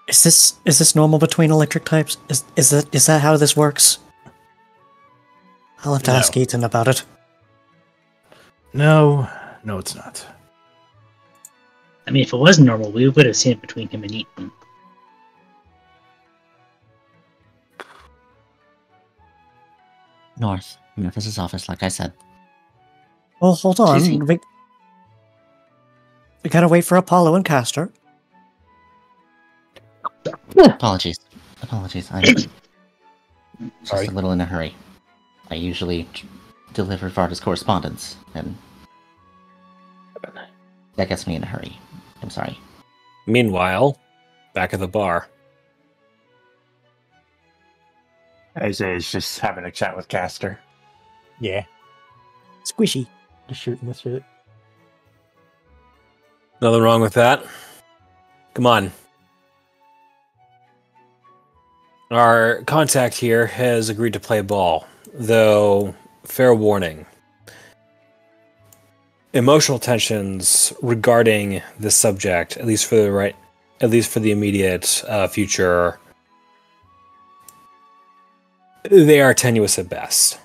Speaker 3: Is this normal between electric types? Is that how this works? I'll have to ask Ethan about it.
Speaker 6: No, it's not.
Speaker 5: I mean, if it was normal, we would have seen it between him and Ethan.
Speaker 7: North, Memphis' office, like I said.
Speaker 3: Well, hold on. We gotta wait for Apollo and Caster.
Speaker 7: Apologies. I'm just
Speaker 6: Sorry.
Speaker 7: a little in a hurry. I usually deliver Varda's correspondence, and that gets me in a hurry. I'm sorry.
Speaker 4: Meanwhile, back at the bar.
Speaker 2: Isaiah is just having a chat with Caster.
Speaker 1: Yeah,
Speaker 3: Squishy.
Speaker 1: just shooting this shit.
Speaker 4: Nothing wrong with that. Come on. Our contact here has agreed to play ball, though fair warning. Emotional tensions regarding this subject, at least for the immediate future, they are tenuous at best.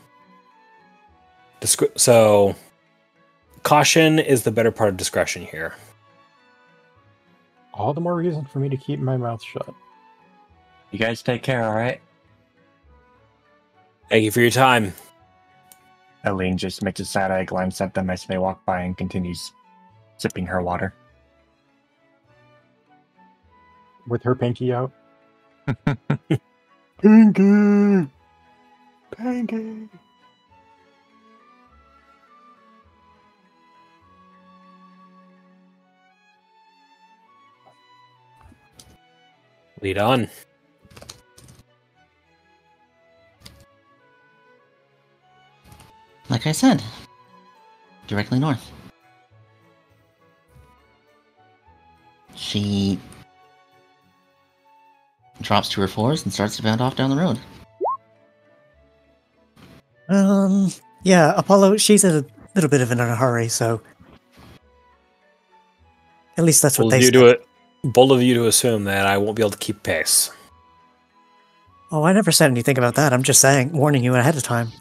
Speaker 4: So, caution is the better part of discretion here.
Speaker 1: All the more reason for me to keep my mouth shut.
Speaker 2: You guys take care, alright?
Speaker 4: Thank you for your time.
Speaker 2: Aline just makes a side-eye glance at them as they walk by and continues sipping her water.
Speaker 1: With her pinky out. Pinky! Pinky!
Speaker 4: Lead on.
Speaker 7: Like I said, directly north. She drops to her floors and starts to bound off down the road.
Speaker 3: Yeah, Apollo, she's a little bit of in a hurry, so at least that's what they said.
Speaker 4: Bold of you to assume that I won't be able to keep pace.
Speaker 3: Oh, I never said anything about that. I'm just saying, warning you ahead of time.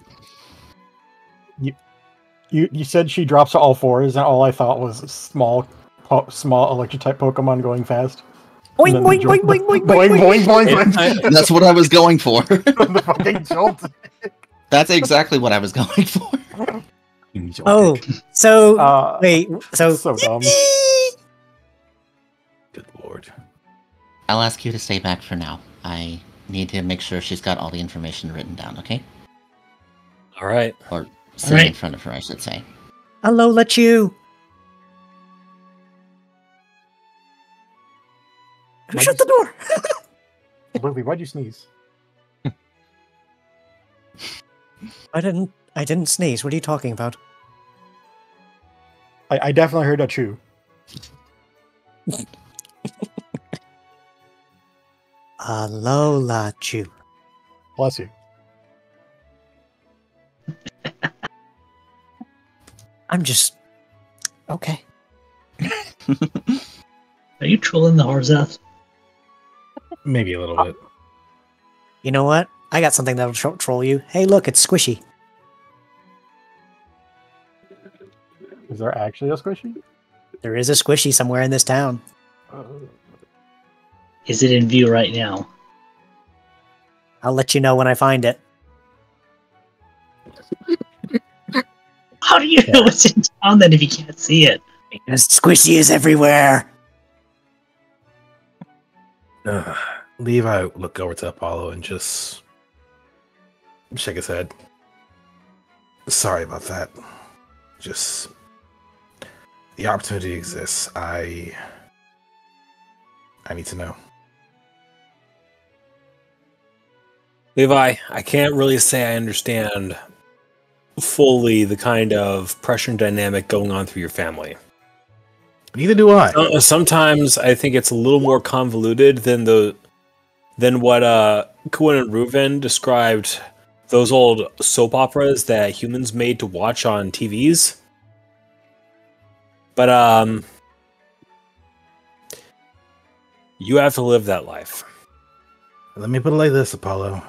Speaker 1: You said she drops to all fours, and all I thought was small electric type Pokemon going fast.
Speaker 3: Boing, boing, boing, boing, boing,
Speaker 1: boing, boing, boing.
Speaker 7: That's what I was going for.
Speaker 1: The fucking jolt.
Speaker 7: That's exactly what I was going for.
Speaker 3: Oh, so wait, so
Speaker 1: dumb.
Speaker 6: Good lord.
Speaker 7: I'll ask you to stay back for now. I need to make sure she's got all the information written down, okay?
Speaker 4: All right.
Speaker 7: Or sitting in front of her, I should say.
Speaker 3: hello, let you. Shut the door.
Speaker 1: Lily, why'd you sneeze?
Speaker 3: I didn't sneeze. What are you talking about?
Speaker 1: I definitely heard a chew.
Speaker 3: Alola Chew.
Speaker 1: Bless you.
Speaker 3: I'm just okay.
Speaker 5: Are you trolling the Horzath?
Speaker 6: Maybe a little bit.
Speaker 3: You know what? I got something that'll troll you. Hey, look, it's Squishy.
Speaker 1: Is there actually a Squishy?
Speaker 3: There is a Squishy somewhere in this town.
Speaker 5: Is it in view right now?
Speaker 3: I'll let you know when I find it.
Speaker 5: How do you know it's in town then if you can't see it?
Speaker 3: Because Squishy is everywhere.
Speaker 6: Levi look over to Apollo and just shake his head. Sorry about that. Just the opportunity exists. I need to know.
Speaker 4: Levi, I can't really say I understand fully the kind of pressure and dynamic going on through your family.
Speaker 6: Neither do I.
Speaker 4: Sometimes I think it's a little more convoluted than what Kuan and Reuven described those old soap operas that humans made to watch on TVs. But you have to live that life.
Speaker 6: Let me put it like this, Apollo.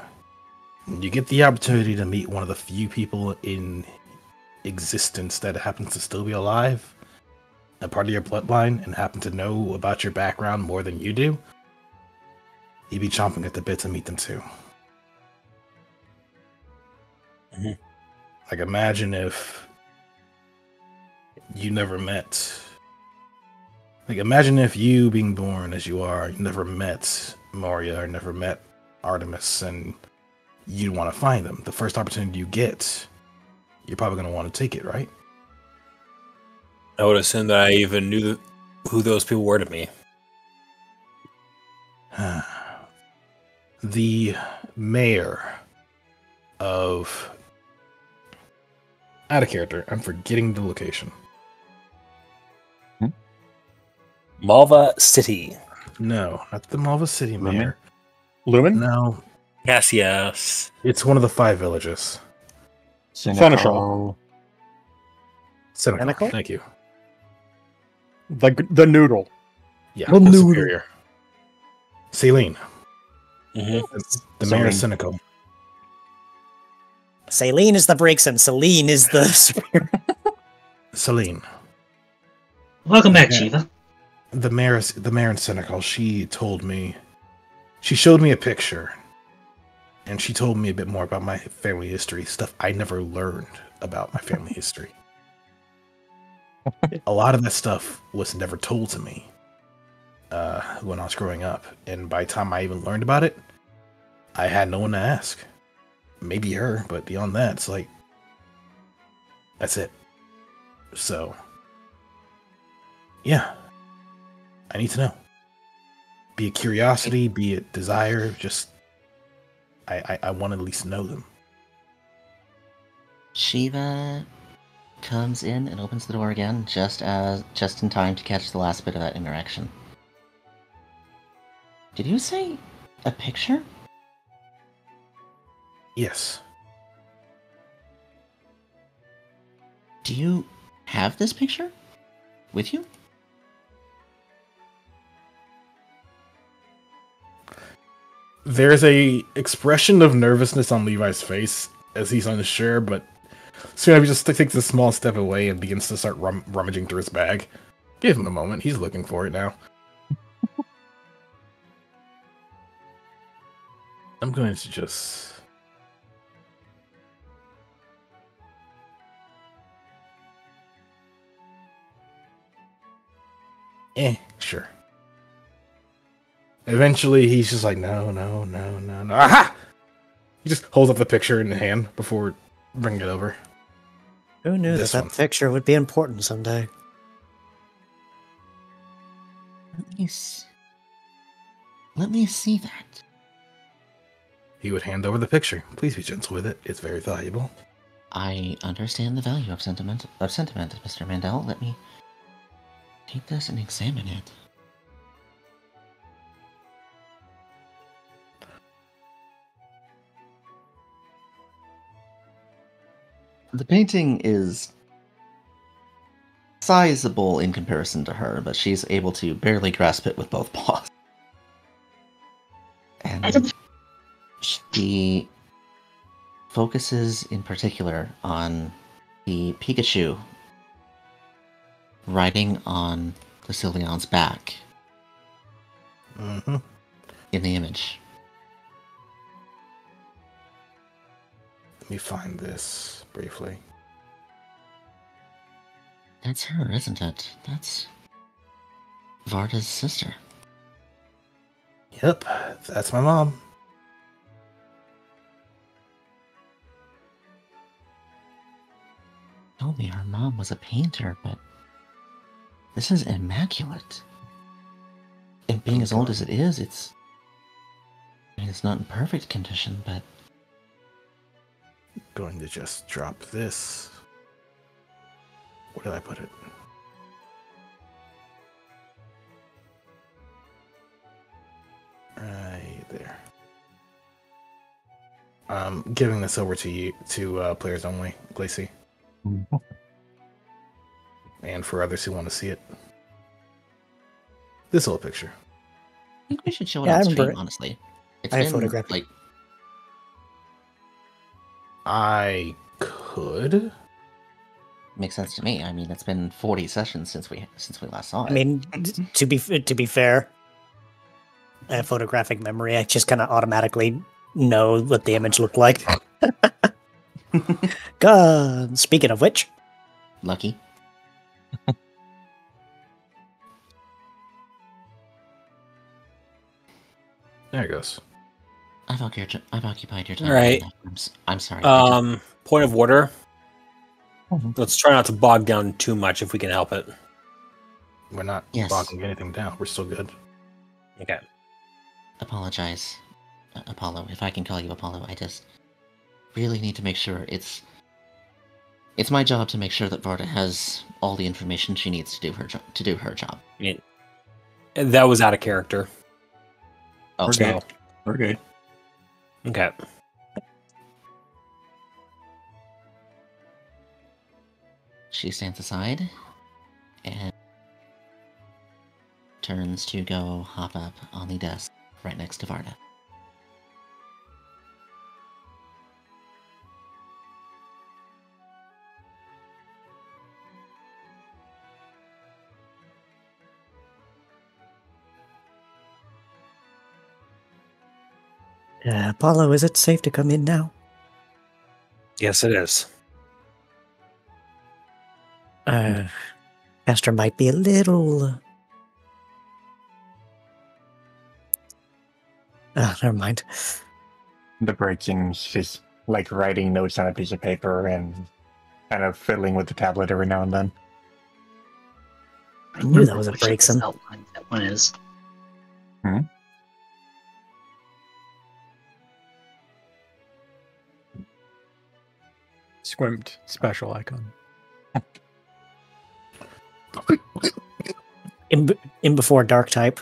Speaker 6: You get the opportunity to meet one of the few people in existence that happens to still be alive and part of your bloodline and happen to know about your background more than you do. You'd be chomping at the bit to meet them too.
Speaker 4: Mm-hmm.
Speaker 6: Like, imagine if you never met. Like, imagine if you, being born as you are, you never met Moria or never met Artemis, and you want to find them. The first opportunity you get, you're probably going to want to take it, right?
Speaker 4: I would assume that I even knew who those people were to me.
Speaker 6: The mayor of... Out of character. I'm forgetting the location.
Speaker 4: Malva City.
Speaker 6: No, not the Malva City mayor.
Speaker 1: Lumen?
Speaker 6: No,
Speaker 4: Yes.
Speaker 6: it's one of the 5 villages.
Speaker 1: Seneschal.
Speaker 6: Senecal. Thank you.
Speaker 1: The noodle.
Speaker 6: Yeah,
Speaker 3: The
Speaker 6: the
Speaker 3: noodle.
Speaker 6: superior. Celine.
Speaker 4: Mm-hmm.
Speaker 6: The mayor of
Speaker 2: Celine.
Speaker 6: Senecal.
Speaker 3: Celine is the breaks and Celine is the superior.
Speaker 6: Celine.
Speaker 5: Welcome back,
Speaker 6: Yeah.
Speaker 5: Shiva.
Speaker 6: The mayor in Senecal, she showed me a picture, and she told me a bit more about my family history, stuff I never learned about my family history. A lot of that stuff was never told to me when I was growing up, and by the time I even learned about it, I had no one to ask. Maybe her, but beyond that, it's like, that's it. So, yeah. I need to know. Be it curiosity, be it desire, just I want to at least know them.
Speaker 7: Shiva comes in and opens the door again, just in time to catch the last bit of that interaction. Did you say a picture?
Speaker 6: Yes.
Speaker 7: Do you have this picture with you?
Speaker 6: There's a expression of nervousness on Levi's face as he's unsure, but soon he just takes a small step away and begins to start rummaging through his bag. Give him a moment. He's looking for it now. I'm going to just... Sure. Eventually, he's just like, no. Aha! He just holds up the picture in the hand before bringing it over.
Speaker 3: Who knew
Speaker 6: This
Speaker 3: that
Speaker 6: one.
Speaker 3: picture would be important someday?
Speaker 7: Let me see that.
Speaker 6: He would hand over the picture. Please be gentle with it. It's very valuable.
Speaker 7: I understand the value of sentiment, Mr. Mandel. Let me take this and examine it. The painting is sizable in comparison to her, but she's able to barely grasp it with both paws. And she focuses in particular on the Pikachu riding on the Sylveon's back
Speaker 6: Mm-hmm.
Speaker 7: in the image.
Speaker 6: Let me find this briefly.
Speaker 7: That's her, isn't it? That's Varda's sister.
Speaker 6: Yep, that's my mom.
Speaker 7: Told me her mom was a painter, but this is immaculate. And being as old as it is, it's not in perfect condition, but
Speaker 6: Going to just drop this. Where did I put it? Right there. I'm giving this over to you, to players only, Glacy, and for others who want to see it. This little picture.
Speaker 7: I think we should show it
Speaker 3: Yeah, I
Speaker 7: on
Speaker 3: remember
Speaker 7: stream,
Speaker 3: it.
Speaker 7: honestly. It's
Speaker 3: I
Speaker 7: been,
Speaker 3: photographed it.
Speaker 7: like,
Speaker 6: I could.
Speaker 7: makes sense to me. I mean, it's been 40 sessions since we last saw it.
Speaker 3: I mean, to be fair, I have photographic memory. I just kind of automatically know what the image looked like. God, speaking of which,
Speaker 7: Lucky.
Speaker 6: There it goes.
Speaker 7: I've occupied your time.
Speaker 4: All right.
Speaker 7: I'm sorry.
Speaker 4: Point of order. Let's try not to bog down too much if we can help it.
Speaker 6: We're not
Speaker 7: Yes.
Speaker 6: bogging anything down. We're still good.
Speaker 4: Okay.
Speaker 7: apologize, Apollo, if I can call you Apollo. I just really need to make sure it's my job to make sure that Varda has all the information she needs to do her job.
Speaker 4: Yeah. That was out of character.
Speaker 7: Oh,
Speaker 2: We're good. We're good.
Speaker 4: Okay.
Speaker 7: She stands aside and turns to go hop up on the desk right next to Varda.
Speaker 3: Apollo, is it safe to come in now?
Speaker 4: Yes, it is.
Speaker 3: Master might be a little... never mind.
Speaker 2: The break-in's just like writing notes on a piece of paper and kind of fiddling with the tablet every now and then.
Speaker 3: I knew that was a break-in.
Speaker 5: Outline that one is.
Speaker 1: Squimped special icon.
Speaker 3: In before dark type.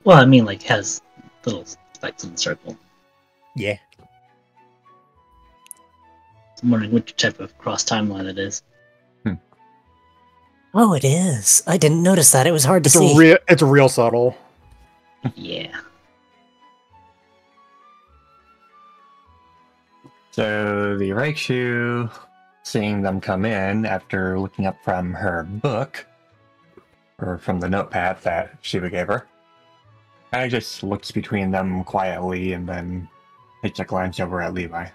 Speaker 5: Well, I mean, like, has little spikes in the circle.
Speaker 1: Yeah.
Speaker 5: I'm wondering which type of cross timeline it is.
Speaker 3: Oh, it is. I didn't notice that. It was hard to see.
Speaker 1: It's real subtle.
Speaker 5: Yeah.
Speaker 2: So the Raichu, seeing them come in after looking up from her book, or from the notepad that Shiva gave her, kind of just looks between them quietly and then takes a glance over at Levi.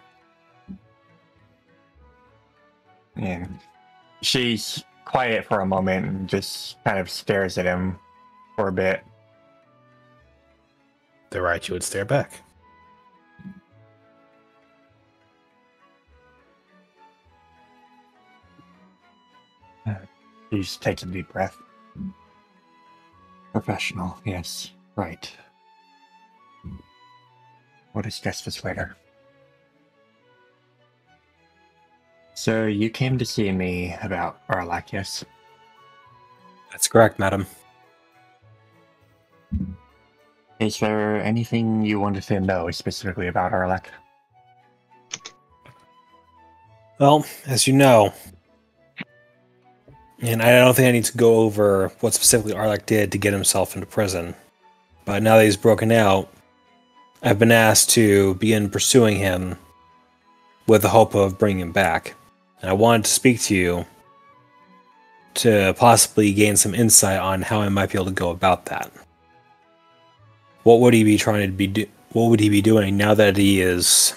Speaker 2: And she's quiet for a moment and just kind of stares at him for a bit.
Speaker 6: The Raichu would stare back.
Speaker 2: He just takes a deep breath. Professional, yes, right. We'll discuss this later. So you came to see me about Arlak, yes?
Speaker 4: That's correct, madam.
Speaker 2: Is there anything you wanted to know specifically about Arlak?
Speaker 4: Well, as you know, and I don't think I need to go over what specifically Arlak did to get himself into prison, but now that he's broken out, I've been asked to begin pursuing him with the hope of bringing him back. And I wanted to speak to you to possibly gain some insight on how I might be able to go about that. What would he be trying to what would he be doing now that he is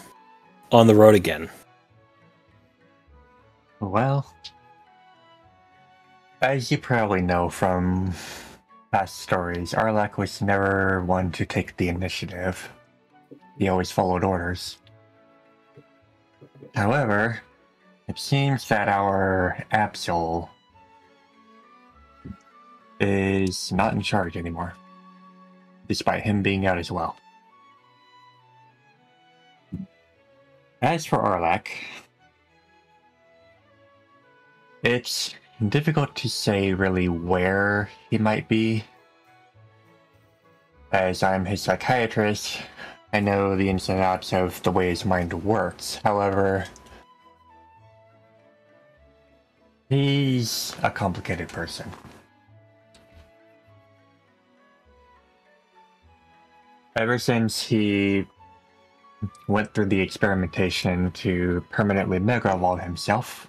Speaker 4: on the road again?
Speaker 2: Well, as you probably know from past stories, Arlak was never one to take the initiative. He always followed orders. However, it seems that our Absol is not in charge anymore, despite him being out as well. As for Arlak, it's difficult to say really where he might be. As I'm his psychiatrist, I know the ins and outs of the way his mind works. However, he's a complicated person. Ever since he went through the experimentation to permanently Mega Evolve himself,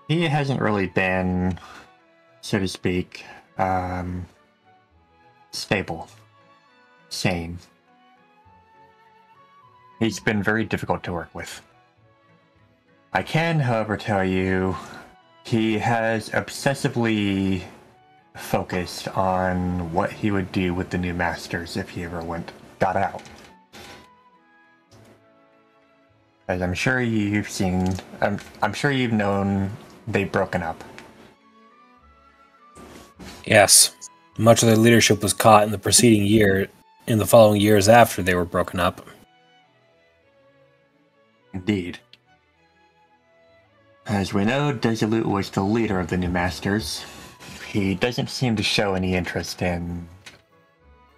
Speaker 2: he hasn't really been, so to speak, stable, sane. He's been very difficult to work with. I can, however, tell you he has obsessively focused on what he would do with the new masters if he ever got out. As I'm sure you've seen, I'm sure you've known they've broken up.
Speaker 4: Yes. Much of their leadership was caught in the preceding year, in the following years after they were broken up.
Speaker 2: Indeed. As we know, Desolute was the leader of the New Masters. He doesn't seem to show any interest in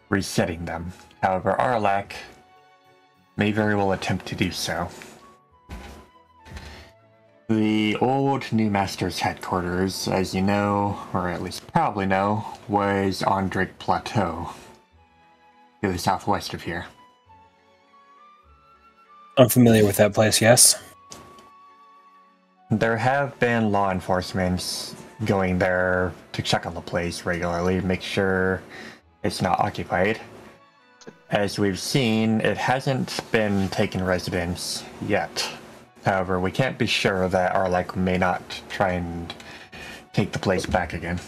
Speaker 2: resetting them. However, Arlac may very well attempt to do so. The old New Masters headquarters, as you know, or at least probably know, was on Drake Plateau, to the southwest of here.
Speaker 4: I'm familiar with that place, yes.
Speaker 2: There have been law enforcement going there to check on the place regularly, make sure it's not occupied. As we've seen, it hasn't been taken residence yet. However, we can't be sure that Arlac may not try and take the place back again.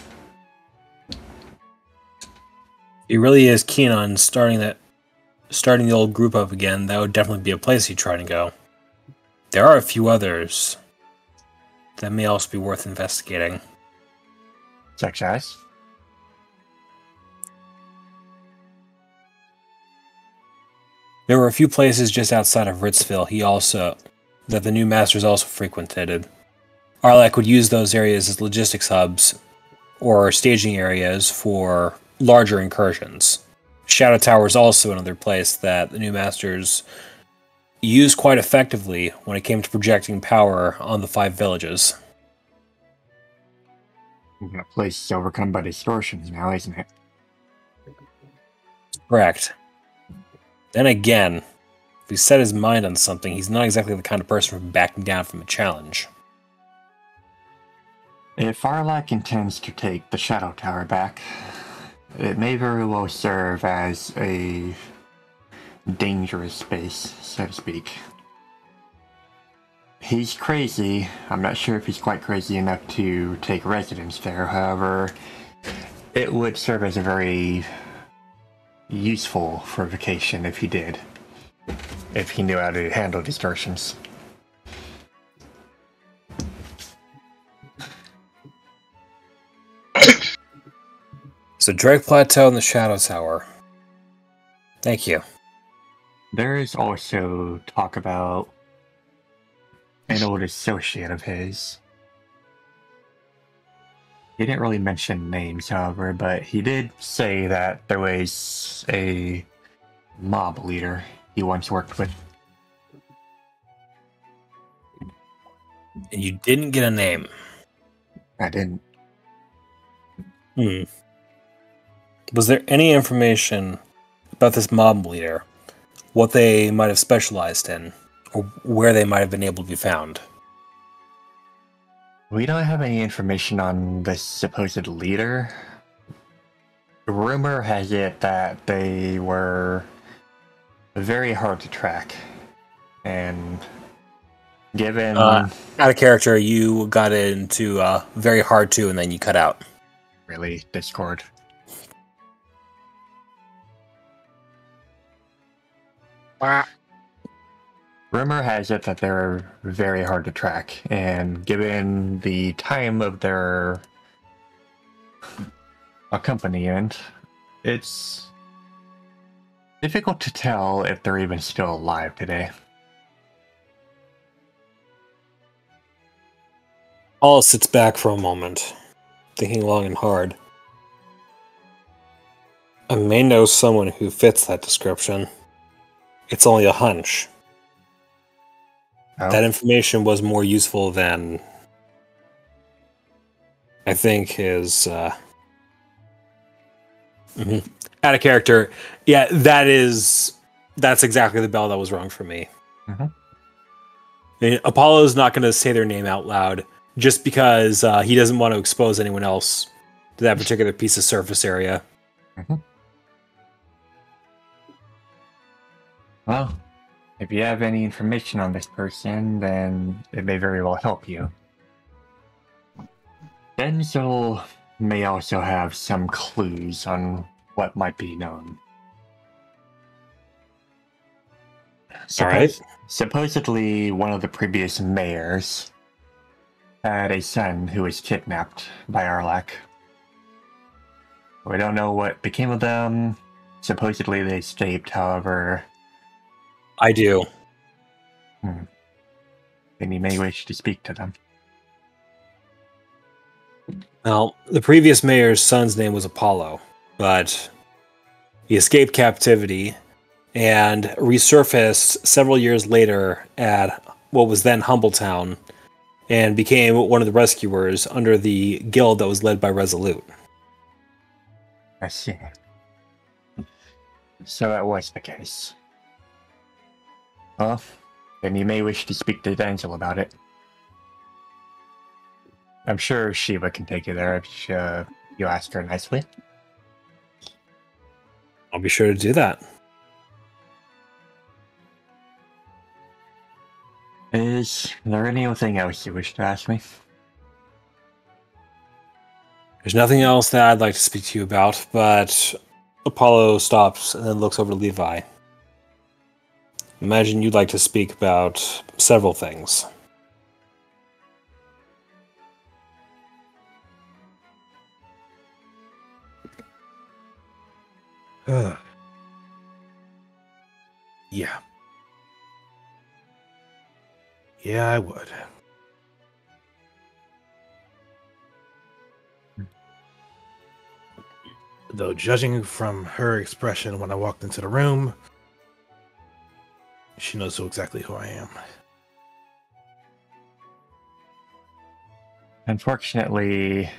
Speaker 4: He really is keen on starting the old group up again. That would definitely be a place he'd try to go. There are a few others that may also be worth investigating.
Speaker 2: Such as?
Speaker 4: There were a few places just outside of Ritzville that the New Masters also frequented. Arlac would use those areas as logistics hubs or staging areas for larger incursions. Shadow Tower is also another place that the New Masters used quite effectively when it came to projecting power on the 5 villages.
Speaker 2: That place is overcome by distortions now, isn't it?
Speaker 4: Correct. Then again, if he set his mind on something, he's not exactly the kind of person for backing down from a challenge.
Speaker 2: If Arlac intends to take the Shadow Tower back, it may very well serve as a dangerous space, so to speak. He's crazy. I'm not sure if he's quite crazy enough to take residence there. However, it would serve as a very useful fortification if he did. If he knew how to handle distortions.
Speaker 4: So Drake Plateau and the Shadow Tower. Thank you.
Speaker 2: There is also talk about an old associate of his. He didn't really mention names, however, but he did say that there was a mob leader he once worked with.
Speaker 4: And you didn't get a name.
Speaker 2: I didn't.
Speaker 4: Was there any information about this mob leader? What they might have specialized in? Or where they might have been able to be found?
Speaker 2: We don't have any information on this supposed leader. Rumor has it that they were very hard to track. And given...
Speaker 4: out of character, you got into very hard to, and then you cut out.
Speaker 2: Really, Discord. Rumor has it that they're very hard to track, and given the time of their accompaniment, it's difficult to tell if they're even still alive today.
Speaker 4: Paul sits back for a moment, thinking long and hard. I may know someone who fits that description. It's only a hunch.
Speaker 2: Oh.
Speaker 4: That information was more useful than I think his out of character. Yeah, that's exactly the bell that was rung for me. And Apollo's not going to say their name out loud just because he doesn't want to expose anyone else to that particular piece of surface area.
Speaker 2: Well, if you have any information on this person, then it may very well help you. Denzel may also have some clues on what might be known.
Speaker 4: Alright.
Speaker 2: Supposedly, one of the previous mayors had a son who was kidnapped by Arlac. We don't know what became of them. Supposedly they escaped, however.
Speaker 4: I do.
Speaker 2: Then you may wish to speak to them.
Speaker 4: Well, the previous mayor's son's name was Apollo, but he escaped captivity and resurfaced several years later at what was then Humbletown and became one of the rescuers under the guild that was led by Resolute.
Speaker 2: I see. So that was the case. Well, then you may wish to speak to Dangel about it. I'm sure Shiva can take you there if you ask her nicely.
Speaker 4: I'll be sure to do that.
Speaker 2: Is there anything else you wish to ask me?
Speaker 4: There's nothing else that I'd like to speak to you about, but Apollo stops and then looks over to Levi. Imagine you'd like to speak about several things.
Speaker 6: Yeah. Yeah, I would. Though, judging from her expression when I walked into the room, she knows exactly who I am.
Speaker 2: Unfortunately,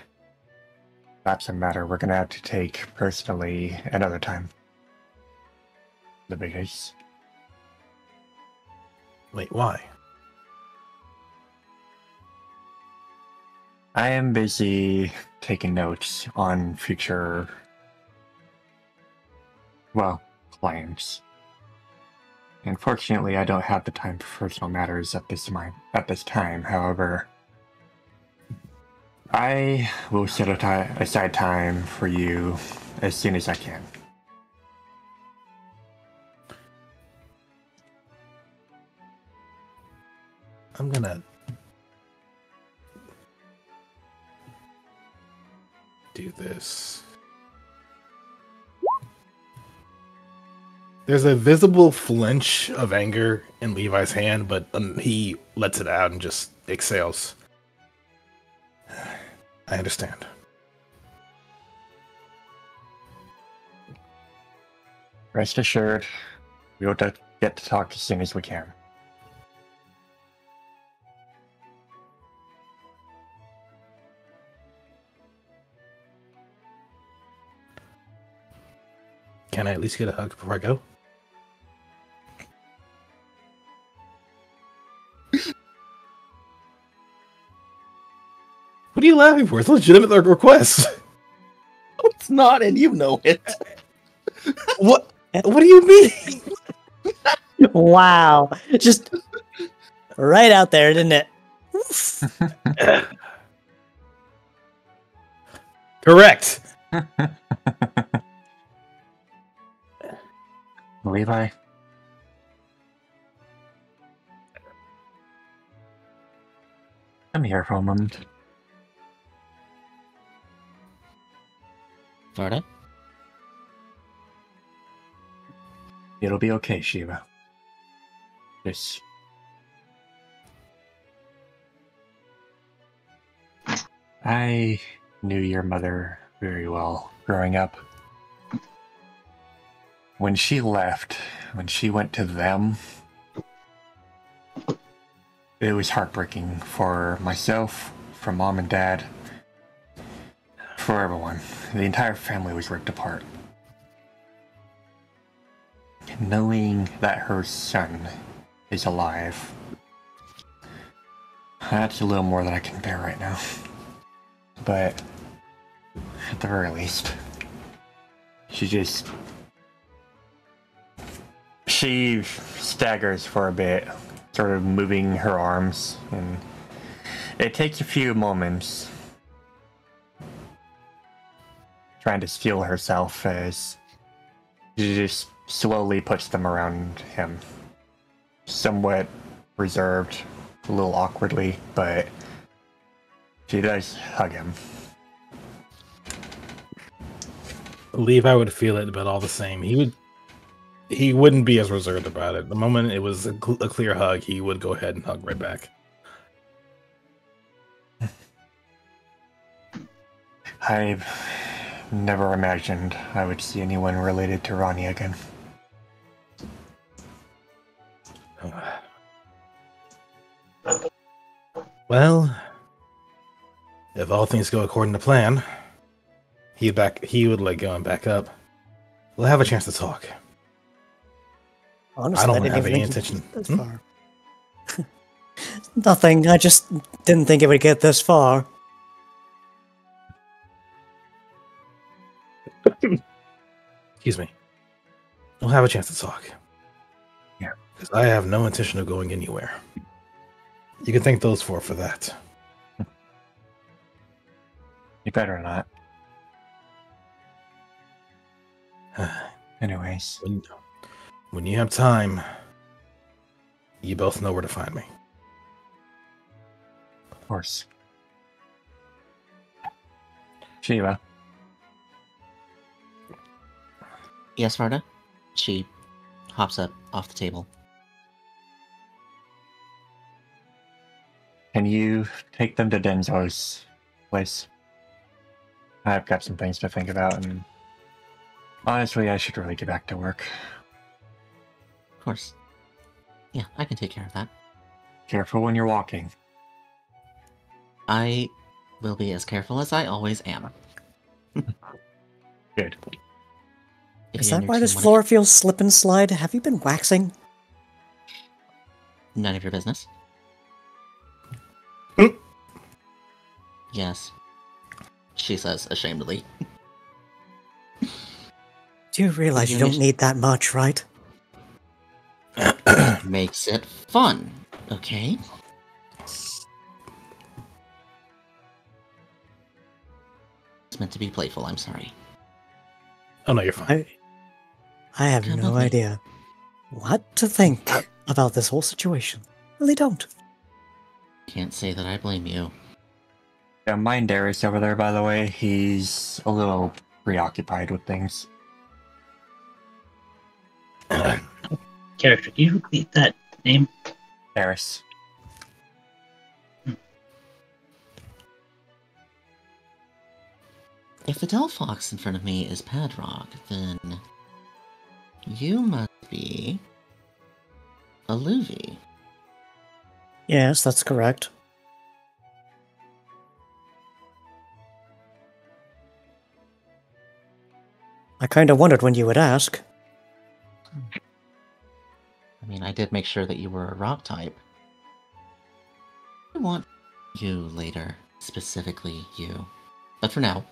Speaker 2: that's a matter we're going to have to take personally another time. The big ace.
Speaker 6: Wait, why?
Speaker 2: I am busy taking notes on future, clients. Unfortunately, I don't have the time for personal matters at this time. However, I will set aside time for you as soon as I can.
Speaker 6: I'm gonna do this. There's a visible flinch of anger in Levi's hand, but he lets it out and just exhales. I understand.
Speaker 2: Rest assured, we'll get to talk as soon as we can.
Speaker 6: Can I at least get a hug before I go? What are you laughing for? It's a legitimate request.
Speaker 8: It's not, and you know it.
Speaker 6: What? What do you mean?
Speaker 3: Wow. Just right out there, didn't it?
Speaker 6: Correct.
Speaker 2: Levi? Come here for a moment.
Speaker 7: Varda?
Speaker 2: It'll be okay, Shiva. Just... I knew your mother very well growing up. When she left, when she went to them, it was heartbreaking for myself, for Mom and Dad, for everyone. The entire family was ripped apart. Knowing that her son is alive, that's a little more than I can bear right now. But at the very least, she staggers for a bit, sort of moving her arms, and it takes a few moments trying to steel herself as she just slowly puts them around him. Somewhat reserved, a little awkwardly, but she does hug him.
Speaker 6: Levi would feel it, but all the same, he wouldn't be as reserved about it. The moment it was a clear hug, he would go ahead and hug right back.
Speaker 2: I've never imagined I would see anyone related to Ronnie again.
Speaker 6: Well, if all things go according to plan, he would let go and back up. We'll have a chance to talk.
Speaker 3: Honestly,
Speaker 6: I don't
Speaker 3: didn't
Speaker 6: have any
Speaker 3: even
Speaker 6: intention.
Speaker 3: think this far. Nothing. I just didn't think it would get this far.
Speaker 6: Excuse me. We'll have a chance to talk.
Speaker 2: Yeah.
Speaker 6: Because I have no intention of going anywhere. You can thank those four for that.
Speaker 2: You better not. Anyways.
Speaker 6: When you have time, you both know where to find me.
Speaker 2: Of course. Shiva.
Speaker 7: Yes, Varda? She hops up off the table.
Speaker 2: Can you take them to Denzo's place? I've got some things to think about, and honestly, I should really get back to work.
Speaker 7: Of course. Yeah, I can take care of that.
Speaker 2: Careful when you're walking.
Speaker 7: I will be as careful as I always am.
Speaker 2: Good.
Speaker 3: Is that why this floor feels slip and slide? Have you been waxing?
Speaker 7: None of your business. Yes. She says, ashamedly.
Speaker 3: Do you realize you don't need that much, right?
Speaker 7: Makes it fun, okay? It's meant to be playful, I'm sorry.
Speaker 6: Oh no, you're fine.
Speaker 3: I have no idea what to think about this whole situation. Really don't.
Speaker 7: Can't say that I blame you.
Speaker 2: Yeah, mind Darius over there, by the way. He's a little preoccupied with things.
Speaker 5: Character, can you repeat that name?
Speaker 2: Darius.
Speaker 7: If the Delphox in front of me is Padrock, then you must be a Luvi.
Speaker 3: Yes, that's correct. I kind of wondered when you would ask.
Speaker 7: I mean, I did make sure that you were a rock type. I want you later, specifically you. But for now,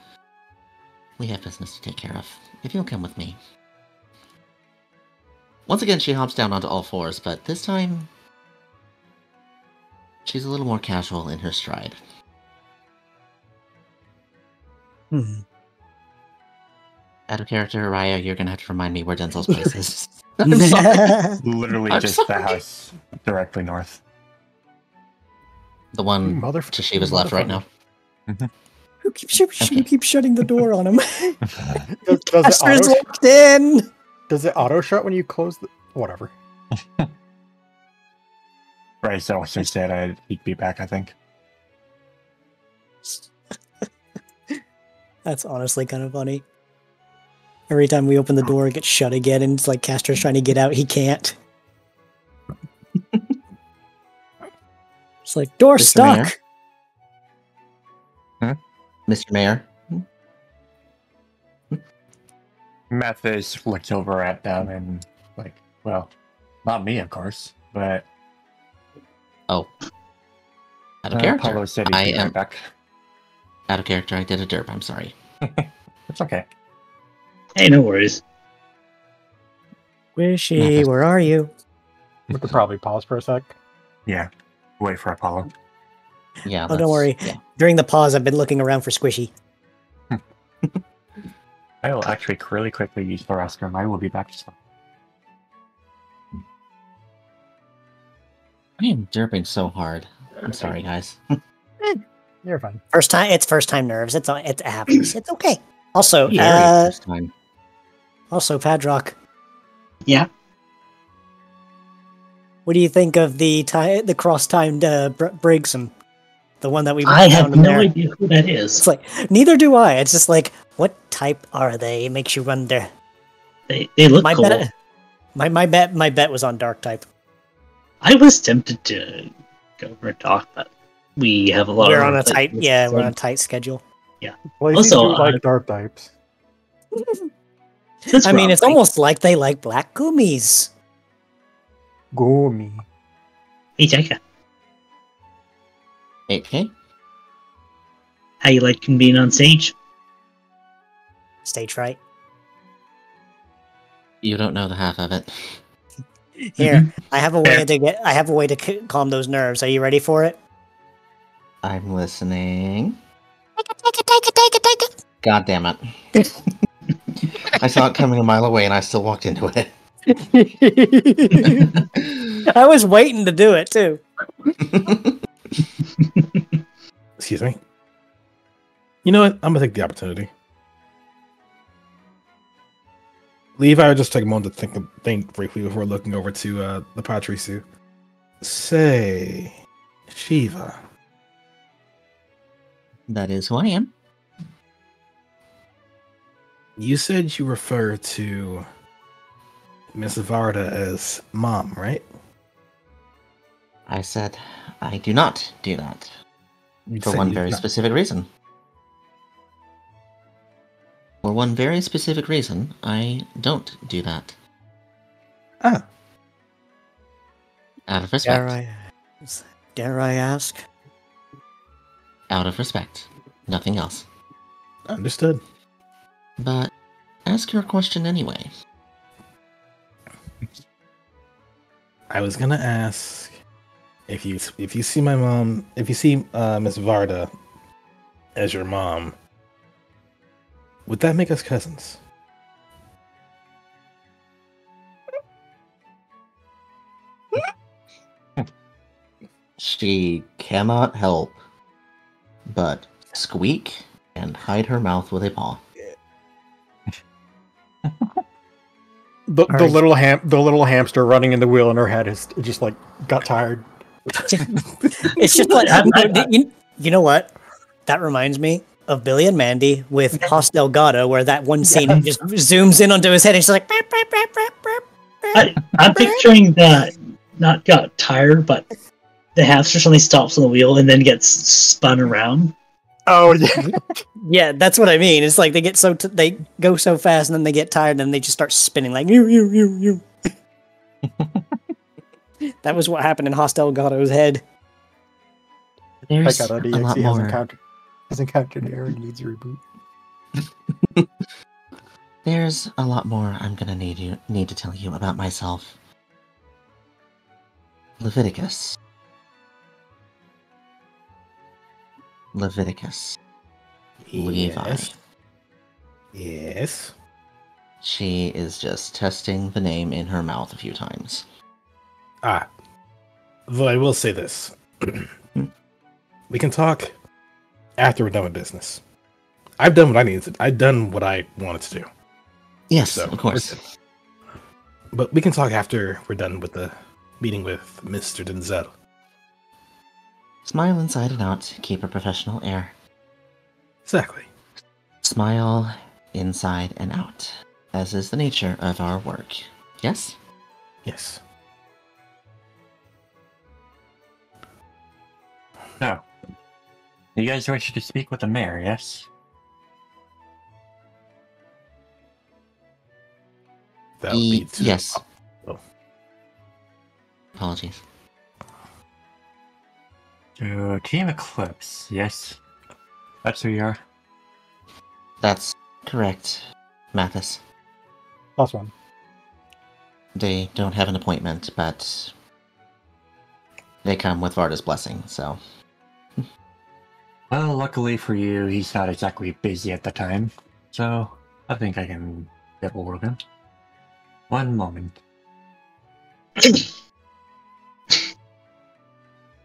Speaker 7: we have business to take care of. If you'll come with me. Once again, she hops down onto all fours, but this time, she's a little more casual in her stride. Out of character, Araya, you're gonna have to remind me where Denzel's place is. I'm sorry.
Speaker 2: Literally
Speaker 7: I'm
Speaker 2: just
Speaker 7: sorry.
Speaker 2: the house directly north.
Speaker 7: The one to Shiva's left right now.
Speaker 3: You keep shutting the door on him.
Speaker 1: Does it
Speaker 3: Caster's
Speaker 1: auto
Speaker 3: locked in.
Speaker 1: Does it auto shut when you close the whatever?
Speaker 2: Bryce also said he'd be back, I think.
Speaker 3: That's honestly kind of funny. Every time we open the door, it gets shut again, and it's like Caster's trying to get out, he can't. It's like, door
Speaker 7: Mr.
Speaker 3: stuck!
Speaker 7: Mayor? Mr. Mayor?
Speaker 2: Mathis looks over at them and, like, well, not me, of course, but...
Speaker 7: Oh. Out of character.
Speaker 2: Apollo said he'd be right back.
Speaker 7: Out of character, I did a derp, I'm sorry.
Speaker 2: It's okay.
Speaker 5: Hey, no worries.
Speaker 3: Wishy, where are you?
Speaker 1: We could probably pause for a sec.
Speaker 2: Yeah. Wait for Apollo.
Speaker 7: Yeah.
Speaker 3: Oh, don't worry.
Speaker 7: Yeah.
Speaker 3: During the pause, I've been looking around for Squishy.
Speaker 2: I will actually really quickly use the restroom. I will be back just fine.
Speaker 7: I am derping so hard. I'm sorry, guys.
Speaker 1: You're fine.
Speaker 3: It's first time nerves. It happens. It's okay. Also,
Speaker 7: Yeah, this time.
Speaker 3: also, Padrock,
Speaker 5: Yeah.
Speaker 3: what do you think of the cross-timed Briggsum? The one that we
Speaker 5: I
Speaker 3: found
Speaker 5: have
Speaker 3: in
Speaker 5: no
Speaker 3: there?
Speaker 5: idea who that
Speaker 3: It's
Speaker 5: is.
Speaker 3: like, neither do I. It's just like, what type are they? It makes you wonder.
Speaker 5: They look cool.
Speaker 3: My bet was on Dark type.
Speaker 5: I was tempted to go for a talk, but we have a lot
Speaker 3: We're
Speaker 5: of
Speaker 3: on a tight,
Speaker 5: places,
Speaker 3: we're
Speaker 5: so-
Speaker 3: on a tight schedule.
Speaker 1: Lacey's
Speaker 5: Also,
Speaker 1: do like dark types.
Speaker 5: since
Speaker 3: I
Speaker 5: we're
Speaker 3: mean,
Speaker 5: on
Speaker 3: it's
Speaker 5: break,
Speaker 3: almost like they like black gummies.
Speaker 1: Goomy.
Speaker 5: Hey, Jaika,
Speaker 7: 8K?
Speaker 5: how you like being on stage?
Speaker 3: Stage fright.
Speaker 7: You don't know the half of it.
Speaker 3: Here, I have a way to calm those nerves. Are you ready for it?
Speaker 7: I'm listening. God damn it. I saw it coming a mile away and I still walked into it.
Speaker 3: I was waiting to do it too.
Speaker 6: Excuse me. You know what? I'm gonna take the opportunity. Levi, just take a moment to think briefly before looking over to the Patrisu. Say, Shiva.
Speaker 7: That is who I am.
Speaker 6: You said you refer to Miss Varda as mom, right?
Speaker 7: I said I do not do that.
Speaker 6: You
Speaker 7: For
Speaker 6: said
Speaker 7: one
Speaker 6: you
Speaker 7: very
Speaker 6: not-
Speaker 7: specific reason. For one very specific reason, I don't do that.
Speaker 6: Ah,
Speaker 7: Out of respect.
Speaker 3: Dare I ask?
Speaker 7: Out of respect. Nothing else.
Speaker 6: understood.
Speaker 7: But ask your question anyway.
Speaker 6: I was gonna ask if you see my mom, if you see Miss Varda as your mom, would that make us cousins?
Speaker 7: She cannot help but squeak and hide her mouth with a paw.
Speaker 1: The
Speaker 3: Alright.
Speaker 1: little hamster running in the wheel in her head is just like got tired.
Speaker 3: It's just like you know what? That reminds me of Billy and Mandy with Hoss Delgado, where that one scene
Speaker 1: Yes.
Speaker 3: just zooms in onto his head and she's like, "Brap, brap, brap, brap, brap."
Speaker 5: I'm picturing that not got tired, but the hamster suddenly stops on the wheel and then gets spun around.
Speaker 1: Oh yeah.
Speaker 3: Yeah, that's what I mean. It's like they get they go so fast and then they get tired and then they just start spinning like you. That was what happened in Hoss Delgado's head.
Speaker 7: There's
Speaker 1: That
Speaker 7: a
Speaker 1: got
Speaker 7: lot
Speaker 1: DXC
Speaker 7: more.
Speaker 1: hasn't captured an error and needs a reboot.
Speaker 7: There's a lot more I'm gonna need to tell you about myself. Leviticus. Levi.
Speaker 6: Yes.
Speaker 7: She is just testing the name in her mouth a few times.
Speaker 6: Ah. Though I will say this. We can talk after we're done with business. I've done what I needed to. I've done what I wanted to do.
Speaker 7: Yes,
Speaker 6: So,
Speaker 7: of course.
Speaker 6: But we can talk after we're done with the meeting with Mr. Denzel.
Speaker 7: Smile inside and out. Keep a professional air.
Speaker 6: Exactly.
Speaker 7: Smile inside and out, as is the nature of our work. Yes?
Speaker 6: Yes.
Speaker 2: So, you guys wish to speak with the mayor, yes?
Speaker 6: That would be too-
Speaker 7: Yes.
Speaker 6: Oh.
Speaker 7: Apologies.
Speaker 2: So, Team Eclipse, yes? That's who you are?
Speaker 7: That's correct, Mathis.
Speaker 1: Last one.
Speaker 7: They don't have an appointment, but they come with Varda's blessing, so.
Speaker 2: Well, luckily for you, he's not exactly busy at the time. So, I think I can get working. One moment.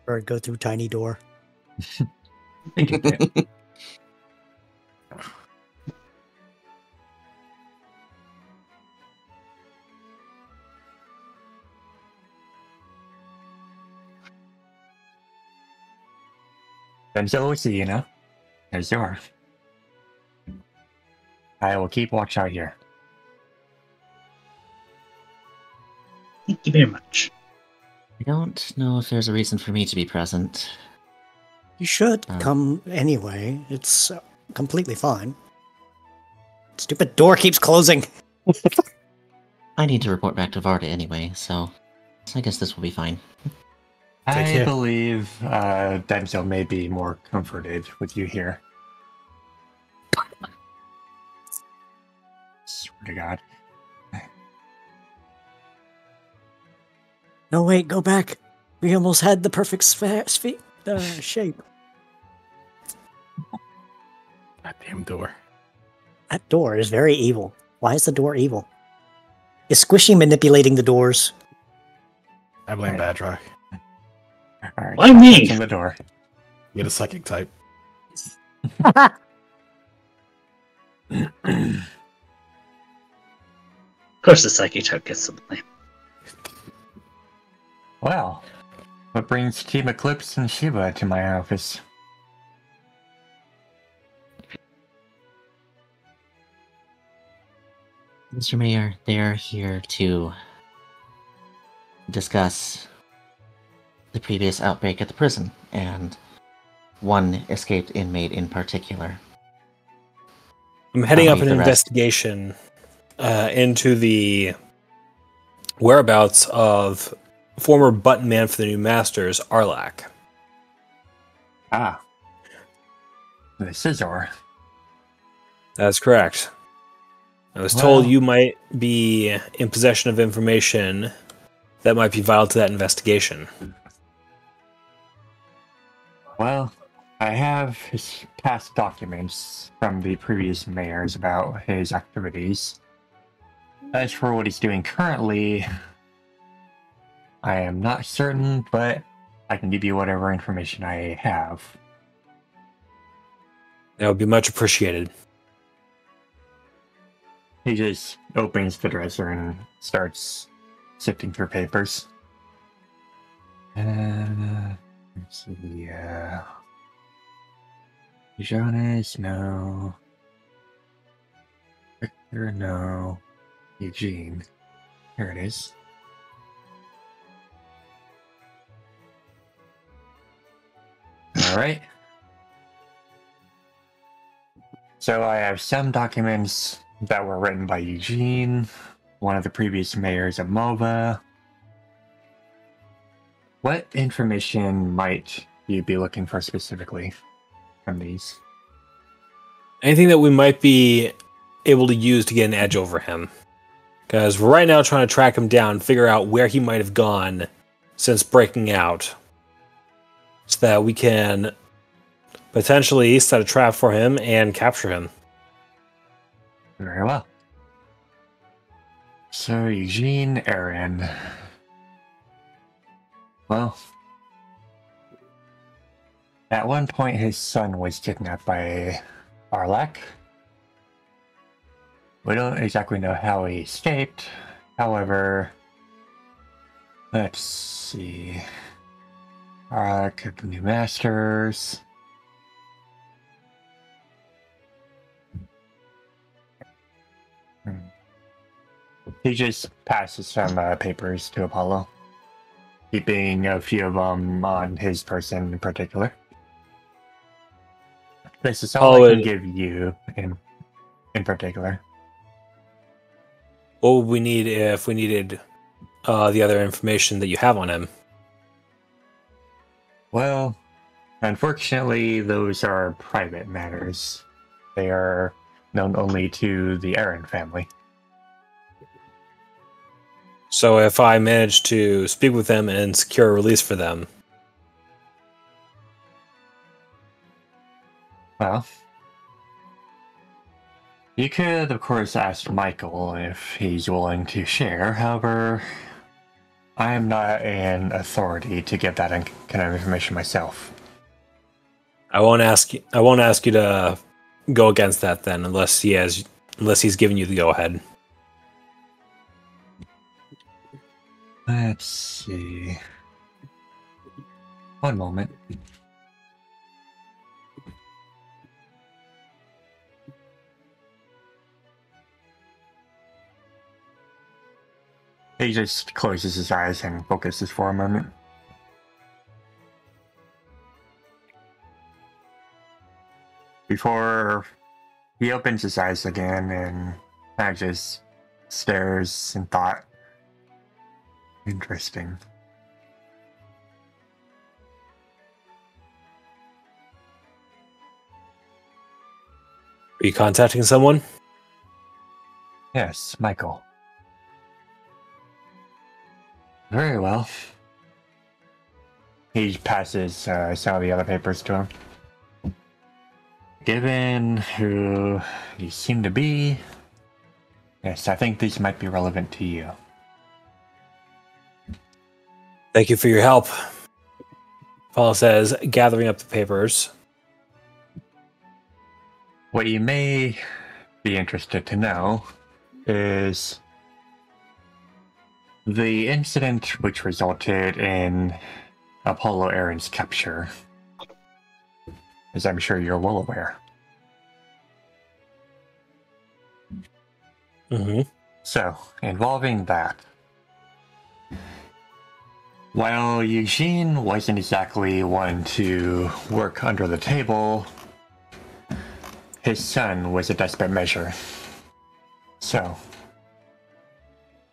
Speaker 3: Or go through tiny door.
Speaker 2: Thank you, Tim. Then so we'll see, you know? There's your. I will keep watch out here.
Speaker 5: Thank you very much.
Speaker 7: I don't know if there's a reason for me to be present.
Speaker 3: You should come anyway. It's completely fine. Stupid door keeps closing.
Speaker 7: I need to report back to Varda anyway, so I guess this will be fine.
Speaker 2: I believe Denzel may be more comforted with you here. Swear to God.
Speaker 3: No, wait, go back. We almost had the perfect shape.
Speaker 6: Goddamn door.
Speaker 3: That door is very evil. Why is the door evil? Is Squishy manipulating the doors?
Speaker 6: I blame Badrock.
Speaker 2: Alright,
Speaker 5: Why me?
Speaker 2: open the door.
Speaker 6: Get a psychic type.
Speaker 5: Of course, the psychic type gets the blame.
Speaker 2: Well, what brings Team Eclipse and Shiva to my office?
Speaker 7: Mr. Mayor, they are here to discuss the previous outbreak at the prison, and one escaped inmate in particular.
Speaker 4: I'm heading up an
Speaker 7: the rest.
Speaker 4: investigation into the whereabouts of former button man for the New Masters, Arlak.
Speaker 2: Ah. The Scizor.
Speaker 4: That's correct. I was told you might be in possession of information that might be vital to that investigation.
Speaker 2: Well, I have his past documents from the previous mayors about his activities. As for what he's doing currently, I am not certain, but I can give you whatever information I have.
Speaker 4: That would be much appreciated.
Speaker 2: He just opens the dresser and starts sifting through papers. Let's see, Jonas, no. Victor, no. Eugene. Here it is. Alright. So I have some documents that were written by Eugene, one of the previous mayors of Mova. What information might you be looking for specifically from these?
Speaker 4: Anything that we might be able to use to get an edge over him. Because we're right now trying to track him down, figure out where he might have gone since breaking out. So that we can potentially set a trap for him and capture him.
Speaker 2: Very well. So, Eugene Aaron. Well, at one point his son was kidnapped by Arlak. We don't exactly know how he escaped. However, let's see. Arlak of the New Masters. He just passes some papers to Apollo, keeping a few of them on his person in particular. This is all I can give you in particular.
Speaker 4: What would we need if we needed the other information that you have on him?
Speaker 2: Well, unfortunately, those are private matters. They are known only to the Aaron family.
Speaker 4: So if I manage to speak with them and secure a release for them...
Speaker 2: Well, you could, of course, ask Michael if he's willing to share. However, I am not an authority to get that kind of information myself.
Speaker 4: I won't ask you to go against that then, unless he's giving you the go-ahead.
Speaker 2: Let's see. One moment. He just closes his eyes and focuses for a moment. Before he opens his eyes again and kind of just stares in thought. Interesting.
Speaker 4: Are you contacting someone?
Speaker 2: Yes, Michael. Very well. He passes some of the other papers to him. Given who you seem to be, yes, I think these might be relevant to you.
Speaker 4: Thank you for your help. Paul says, gathering up the papers.
Speaker 2: What you may be interested to know is the incident which resulted in Apollo Aaron's capture, as I'm sure you're well aware.
Speaker 4: Mm-hmm.
Speaker 2: So, involving that, while Eugene wasn't exactly one to work under the table, his son was a desperate measure. So,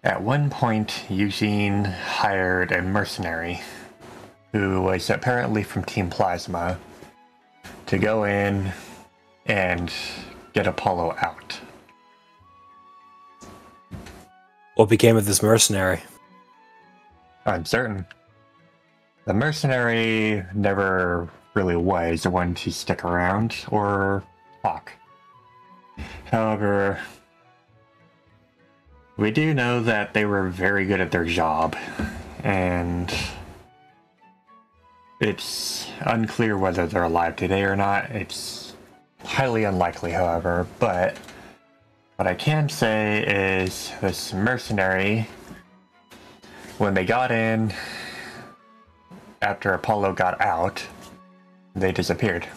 Speaker 2: at one point, Eugene hired a mercenary who was apparently from Team Plasma to go in and get Apollo out.
Speaker 4: What became of this mercenary?
Speaker 2: I'm certain. The mercenary never really was the one to stick around or talk. However, we do know that they were very good at their job, and it's unclear whether they're alive today or not. It's highly unlikely, however, but what I can say is this mercenary, when they got in, after Apollo got out, they disappeared.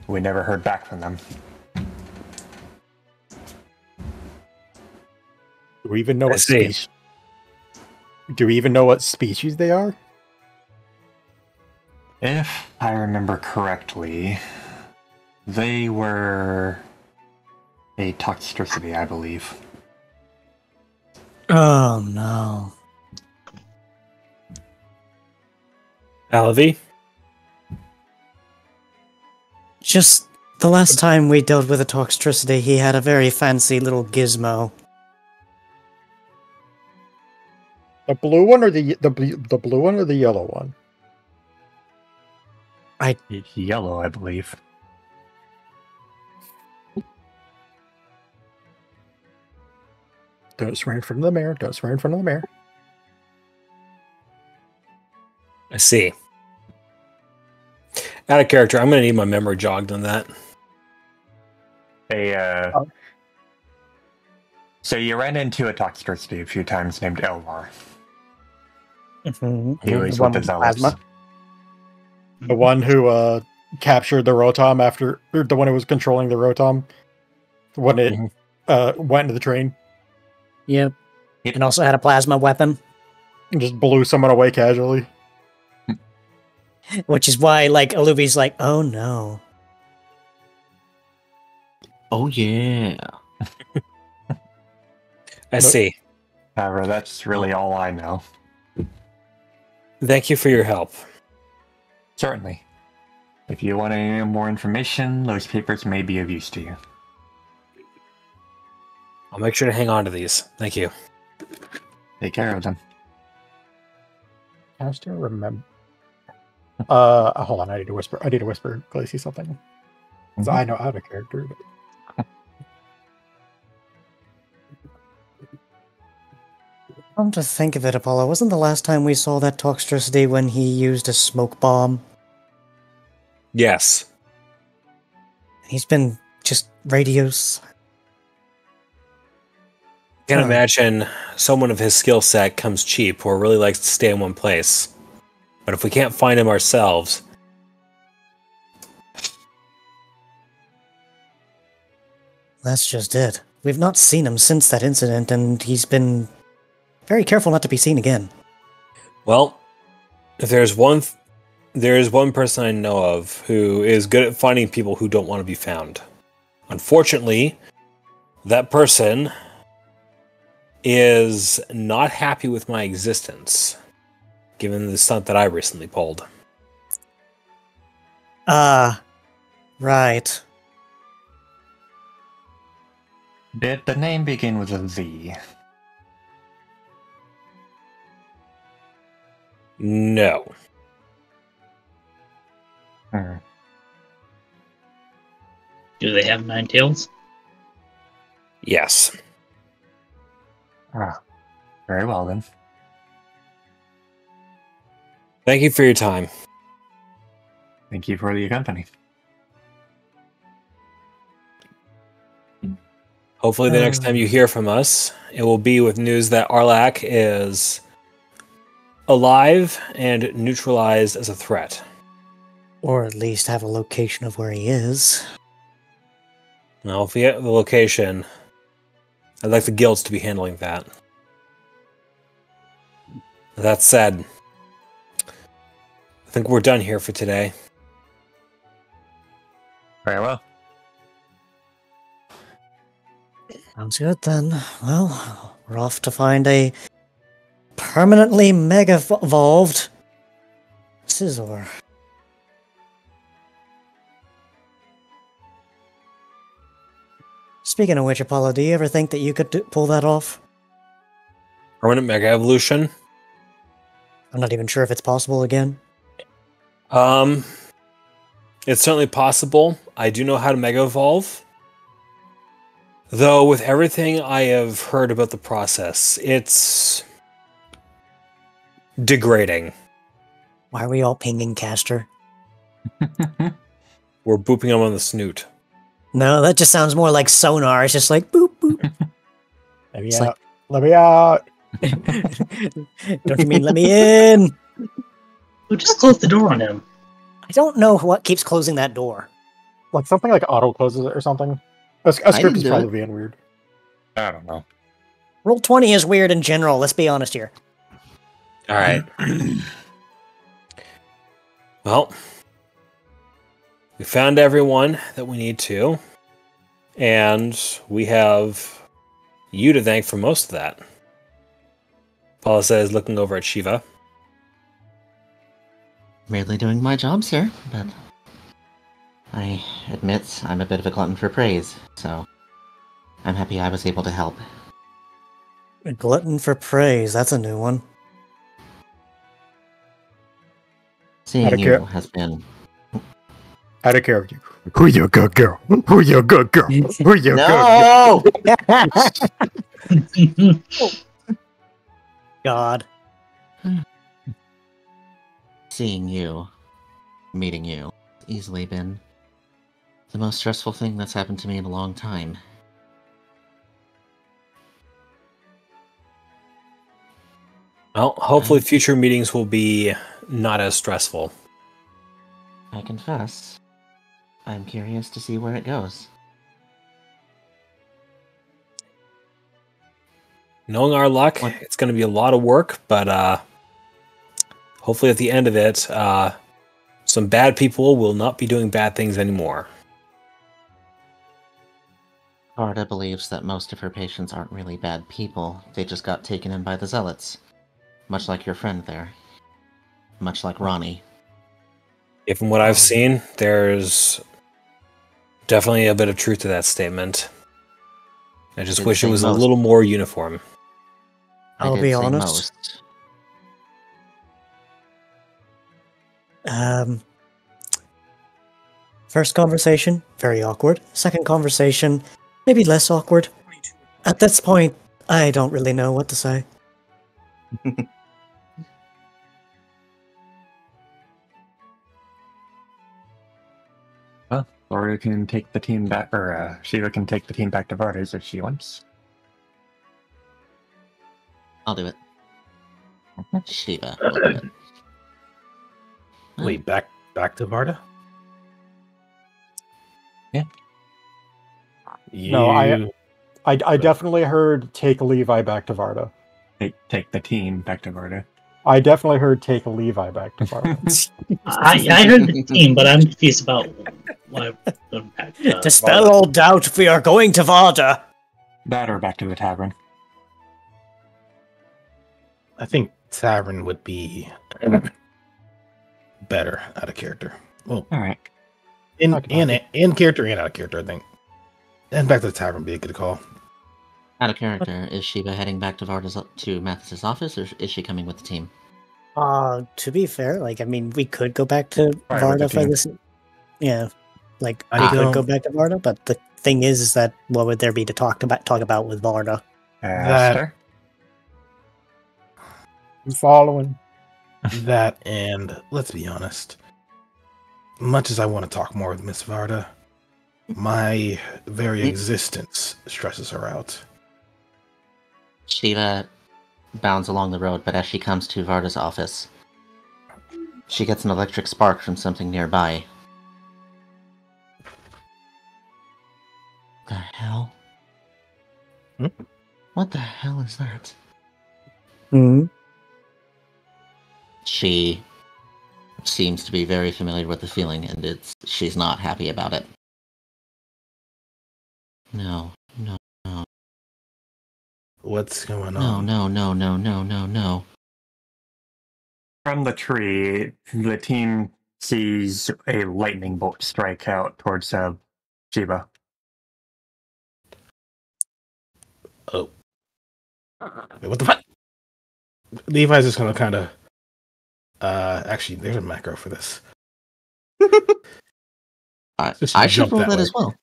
Speaker 2: We never heard back from them.
Speaker 1: Do we even know what
Speaker 4: see.
Speaker 1: species? Do we even know what species they are?
Speaker 2: If I remember correctly, they were a toxicity, I believe.
Speaker 3: Oh no.
Speaker 4: Alavi?
Speaker 3: Just the last time we dealt with a Toxtricity, he had a very fancy little gizmo.
Speaker 1: The blue one or the blue one or the yellow one?
Speaker 2: It's yellow, I believe.
Speaker 1: Don't swear in front of the mayor. Don't swear in front of the mayor.
Speaker 4: I see. Out of character, I'm going to need my memory jogged on that.
Speaker 2: So you ran into a toxicity a few times named Elvar.
Speaker 3: Mm-hmm.
Speaker 2: He was
Speaker 1: The one
Speaker 2: with the
Speaker 1: with
Speaker 2: Zealots.
Speaker 1: plasma? The one who captured the Rotom after, or the one who was controlling the Rotom when it went into the train
Speaker 3: Yep. And also had a plasma weapon,
Speaker 1: and just blew someone away casually.
Speaker 3: which is why, like, Aluvi's like, oh no.
Speaker 8: Oh yeah.
Speaker 4: I see.
Speaker 2: However, that's really all I know.
Speaker 4: Thank you for your help.
Speaker 2: Certainly. If you want any more information, those papers may be of use to you.
Speaker 4: I'll make sure to hang on to these. Thank you.
Speaker 2: Take care of them.
Speaker 1: I still remember. Hold on. I need to whisper. Glacy something. 'Cause I know out of character. But...
Speaker 3: Come to think of it, Apollo, wasn't the last time we saw that Toxtricity when he used a smoke bomb?
Speaker 4: Yes.
Speaker 3: He's been just radios.
Speaker 4: I can imagine someone of his skill set comes cheap or really likes to stay in one place. But if we can't find him ourselves...
Speaker 3: That's just it. we've not seen him since that incident, and he's been very careful not to be seen again.
Speaker 4: Well, if there's one person I know of who is good at finding people who don't want to be found. Unfortunately, that person is not happy with my existence, given the stunt that I recently pulled.
Speaker 3: Right.
Speaker 2: Did the name begin with a V?
Speaker 4: No.
Speaker 5: Do they have 9 tails?
Speaker 4: Yes.
Speaker 2: Very well then.
Speaker 4: Thank you for your time.
Speaker 2: Thank you for the company.
Speaker 4: Hopefully the next time you hear from us, it will be with news that Arlak is alive and neutralized as a threat.
Speaker 3: Or at least have a location of where he is.
Speaker 4: Now, if we get the location, I'd like the guilds to be handling that. That said, I think we're done here for today.
Speaker 2: Very well.
Speaker 3: Sounds good then. Well, we're off to find a permanently mega-evolved Scizor. Speaking of which, Apollo, do you ever think that you could pull that off?
Speaker 4: Permanent Mega Evolution?
Speaker 3: I'm not even sure if it's possible again.
Speaker 4: It's certainly possible. I do know how to Mega Evolve. Though, with everything I have heard about the process, it's degrading.
Speaker 3: Why are we all pinging Caster?
Speaker 4: We're booping him on the snoot.
Speaker 3: No, that just sounds more like sonar. It's just like boop boop.
Speaker 1: Let me
Speaker 3: It's
Speaker 1: out. Let me out.
Speaker 3: Don't you mean let me in?
Speaker 5: Who just closed the door on him?
Speaker 3: I don't know what keeps closing that door.
Speaker 1: Like something like auto closes it or something. A script
Speaker 7: didn't
Speaker 1: is
Speaker 7: do
Speaker 1: probably
Speaker 7: it.
Speaker 1: being weird.
Speaker 2: I don't know.
Speaker 3: Roll 20 is weird in general, let's be honest here.
Speaker 4: Alright. Well, we found everyone that we need to, and we have you to thank for most of that. Paula says, looking over at Shiva.
Speaker 7: Merely doing my job, sir, but I admit I'm a bit of a glutton for praise, so I'm happy I was able to help.
Speaker 3: A glutton for praise, that's a new one.
Speaker 7: Seeing
Speaker 1: Out of
Speaker 7: you
Speaker 1: care.
Speaker 7: has been...
Speaker 1: Out of character. Who you good girl? Who you good girl? Who you
Speaker 7: No!
Speaker 3: God.
Speaker 7: Seeing you, meeting you, has easily been the most stressful thing that's happened to me in a long time.
Speaker 4: Well, hopefully future meetings will be not as stressful.
Speaker 7: I confess, I'm curious to see where it goes.
Speaker 4: Knowing our luck,
Speaker 7: What?
Speaker 4: it's going to be a lot of work, but hopefully at the end of it, some bad people will not be doing bad things anymore.
Speaker 7: Arda believes that most of her patients aren't really bad people, they just got taken in by the zealots. Much like your friend there. Much like Ronnie.
Speaker 4: From what I've seen, there's definitely a bit of truth to that statement. I just
Speaker 7: Did
Speaker 4: wish it
Speaker 7: say
Speaker 4: was a
Speaker 7: most.
Speaker 4: little more uniform.
Speaker 7: I
Speaker 3: I'll
Speaker 7: did
Speaker 3: be
Speaker 7: say
Speaker 3: honest.
Speaker 7: most.
Speaker 3: First conversation, very awkward. Second conversation, maybe less awkward. At this point, I don't really know what to say.
Speaker 2: Well, Laura can take the team back, or Shiva can take the team back to Vardas if she wants.
Speaker 7: I'll do it. Shiva will do it.
Speaker 6: Wait, back to Varda?
Speaker 2: Yeah.
Speaker 6: You...
Speaker 1: No, I definitely heard take Levi back to Varda.
Speaker 2: Take the team back to Varda.
Speaker 1: I definitely heard take Levi back to Varda.
Speaker 5: I heard the team, but I'm confused about what.
Speaker 3: Dispel all doubt, we are going to Varda.
Speaker 2: That or back to the tavern.
Speaker 6: I think tavern would be better out of character. Well,
Speaker 2: all right.
Speaker 6: In character and out of character, I think. And back to the tavern would be a good call.
Speaker 7: Out of character, is Shiva heading back to Mathis's office, or is she coming with the team?
Speaker 3: To be fair, we could go back to
Speaker 2: Right,
Speaker 3: Varda for this. Yeah, we
Speaker 6: I
Speaker 3: could
Speaker 6: don't-
Speaker 3: go back to Varda, but the thing is that what would there be to talk about with Varda?
Speaker 2: Esther?
Speaker 1: I'm following.
Speaker 6: That, and let's be honest, much as I want to talk more with Miss Varda, my very existence stresses her out.
Speaker 7: Shiva bounds along the road, but as she comes to Varda's office, she gets an electric spark from something nearby. The hell?
Speaker 6: Hmm?
Speaker 7: What the hell is that?
Speaker 3: Hmm.
Speaker 7: She seems to be very familiar with the feeling, and she's not happy about it. No.
Speaker 6: What's going
Speaker 7: No,
Speaker 6: on?
Speaker 7: no.
Speaker 2: From the tree, the team sees a lightning bolt strike out towards Shiva.
Speaker 6: Oh. Wait, what the fuck? Levi's just gonna kind of. Actually, there's a macro for this. Just
Speaker 7: I should
Speaker 6: jump
Speaker 7: roll
Speaker 6: that
Speaker 7: that
Speaker 6: way.
Speaker 7: as well.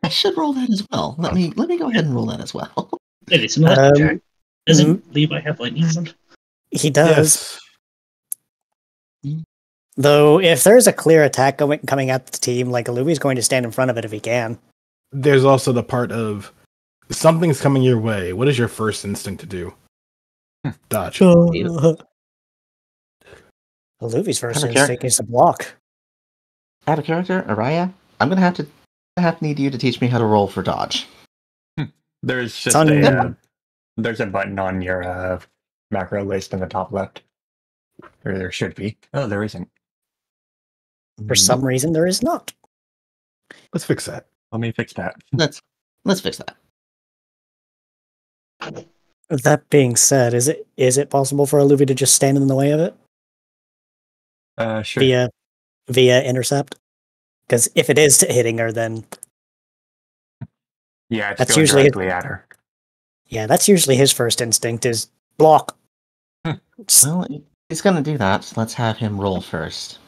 Speaker 7: I should roll that as well. Let me go ahead and roll that as well.
Speaker 5: Wait, it's not Jack. Doesn't Levi have lightning round?
Speaker 3: He does.
Speaker 6: Yes.
Speaker 3: Though, if there's a clear attack coming at the team, Luby's going to stand in front of it if he can.
Speaker 6: There's also the part of something's coming your way. What is your first instinct to do? Dodge.
Speaker 3: Luby's first
Speaker 7: Out of
Speaker 3: instinct is to block.
Speaker 7: Out of character, Araya, I'm gonna have to need you to teach me how to roll for dodge.
Speaker 2: There's just there's a button on your macro list in the top left. Or there should be. Oh, there isn't.
Speaker 3: For some reason, there is not.
Speaker 6: Let's fix that.
Speaker 2: Let me fix that.
Speaker 7: Let's fix that.
Speaker 3: That being said, is it possible for a Luby to just stand in the way of it
Speaker 2: Sure.
Speaker 3: via intercept? Because if it is hitting her, then
Speaker 2: Yeah, it's
Speaker 3: that's
Speaker 2: going
Speaker 3: usually
Speaker 2: directly at her.
Speaker 3: yeah, that's usually his first instinct is block.
Speaker 7: Well, he's gonna do that. Let's have him roll first.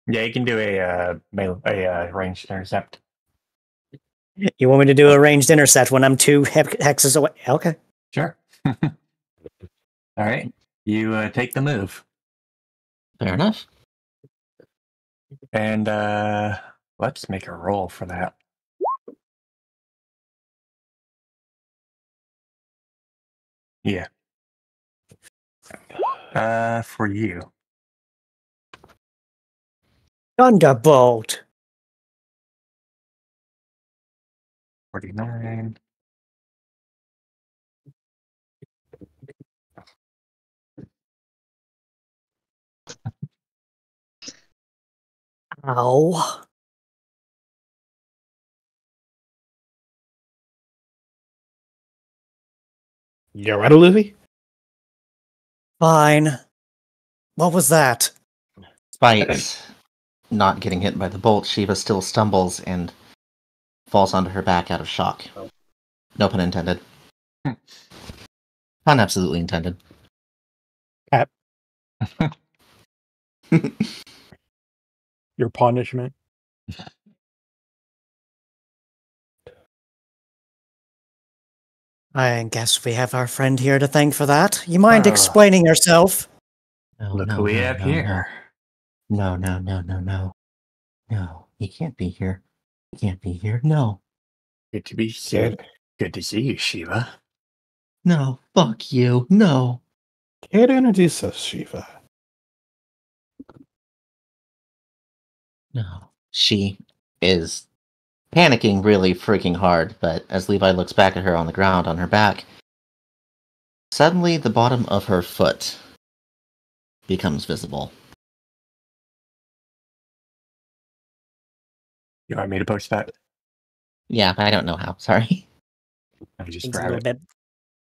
Speaker 2: Yeah, you can do a ranged intercept.
Speaker 3: You want me to do a ranged intercept when I'm 2 hexes away? Okay.
Speaker 2: Sure. All right. You take the move.
Speaker 7: Fair enough.
Speaker 2: And let's make a roll for that. Yeah. For you.
Speaker 3: Thunderbolt.
Speaker 2: 49.
Speaker 3: Ow.
Speaker 6: You alright, Olivia?
Speaker 3: Fine. What was that?
Speaker 7: Despite not getting hit by the bolt, Shiva still stumbles and falls onto her back out of shock. No pun intended. Pun absolutely intended.
Speaker 1: Your punishment.
Speaker 3: I guess we have our friend here to thank for that. You mind
Speaker 2: Ah.
Speaker 3: explaining yourself?
Speaker 2: Look who we have here.
Speaker 7: No. No, he can't be here. He can't be here. No.
Speaker 2: Good to be good. Good to see you, Shiva.
Speaker 7: No. Fuck you. No.
Speaker 6: Care to introduce us, Shiva?
Speaker 7: No. She is panicking really freaking hard, but as Levi looks back at her on the ground on her back, suddenly the bottom of her foot becomes visible.
Speaker 2: You want me to post that?
Speaker 7: Yeah, I don't know how. Sorry.
Speaker 2: I just
Speaker 3: It's a
Speaker 2: grab
Speaker 3: little
Speaker 2: it.
Speaker 3: bit.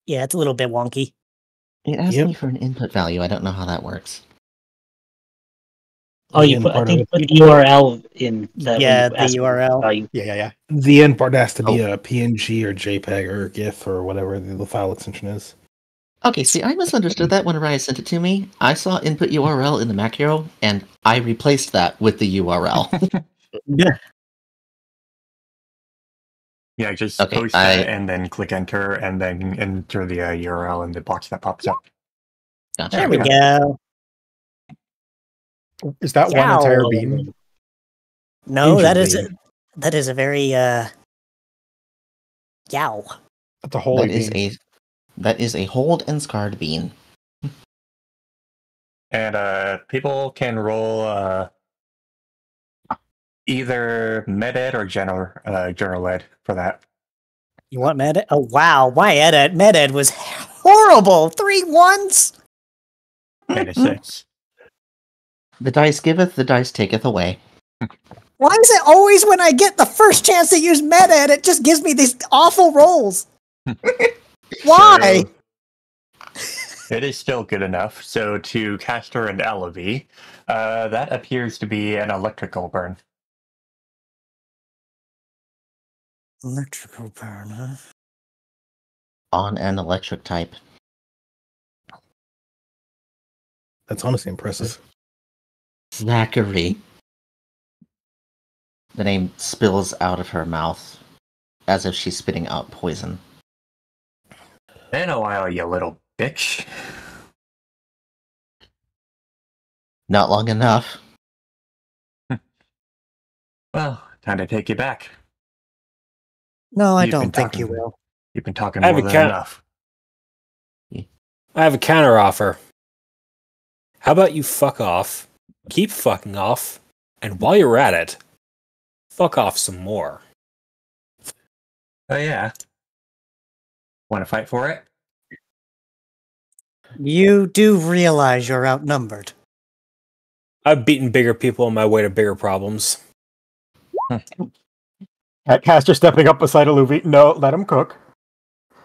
Speaker 3: Yeah, it's a little bit wonky.
Speaker 7: It asked
Speaker 6: Yep.
Speaker 7: me for an input value. I don't know how that works.
Speaker 5: Oh, you put, I think you put the URL in that.
Speaker 3: Yeah,
Speaker 5: when you ask
Speaker 3: the
Speaker 5: for
Speaker 3: URL.
Speaker 5: value.
Speaker 1: Yeah.
Speaker 6: The end part has to be a PNG or JPEG or GIF or whatever the file extension is.
Speaker 7: Okay, see, I misunderstood that when Araya sent it to me. I saw input URL in the macro, and I replaced that with the URL.
Speaker 2: Yeah, just
Speaker 7: Okay,
Speaker 2: post that and then click enter and then enter the URL in the box that pops up.
Speaker 7: Gotcha.
Speaker 3: There we go.
Speaker 1: Is that one entire bean?
Speaker 3: No,
Speaker 6: Ancient
Speaker 3: that
Speaker 6: bean.
Speaker 3: is a very yow.
Speaker 1: That's a holy bean.
Speaker 7: That is a hold and scarred bean.
Speaker 2: And people can roll either med-ed or general ed for that.
Speaker 3: You want med? Oh wow, my med ed was horrible. 3 1s.
Speaker 2: And a 6.
Speaker 7: The dice giveth, the dice taketh away.
Speaker 3: Why is it always when I get the first chance to use med ed, it just gives me these awful rolls? Why?
Speaker 2: So, it is still good enough. So to Castor and Elavie, that appears to be an electrical burn.
Speaker 3: Electrical burn, huh?
Speaker 7: On an electric type.
Speaker 6: That's honestly impressive.
Speaker 7: Zachary. The name spills out of her mouth as if she's spitting out poison.
Speaker 2: In a while, you little bitch.
Speaker 7: Not long enough.
Speaker 2: Well, time to take you back.
Speaker 3: No, I
Speaker 2: You've been
Speaker 3: don't think
Speaker 2: talking-
Speaker 3: you will.
Speaker 2: You've been talking
Speaker 4: I have
Speaker 2: more
Speaker 4: a
Speaker 2: than
Speaker 4: cat-
Speaker 2: enough.
Speaker 4: I have a counter offer. How about you fuck off, keep fucking off, and while you're at it, fuck off some more.
Speaker 2: Oh yeah. Want to fight for it?
Speaker 3: You do realize you're outnumbered.
Speaker 4: I've beaten bigger people on my way to bigger problems.
Speaker 1: Caster stepping up beside Elavie. No, let him cook.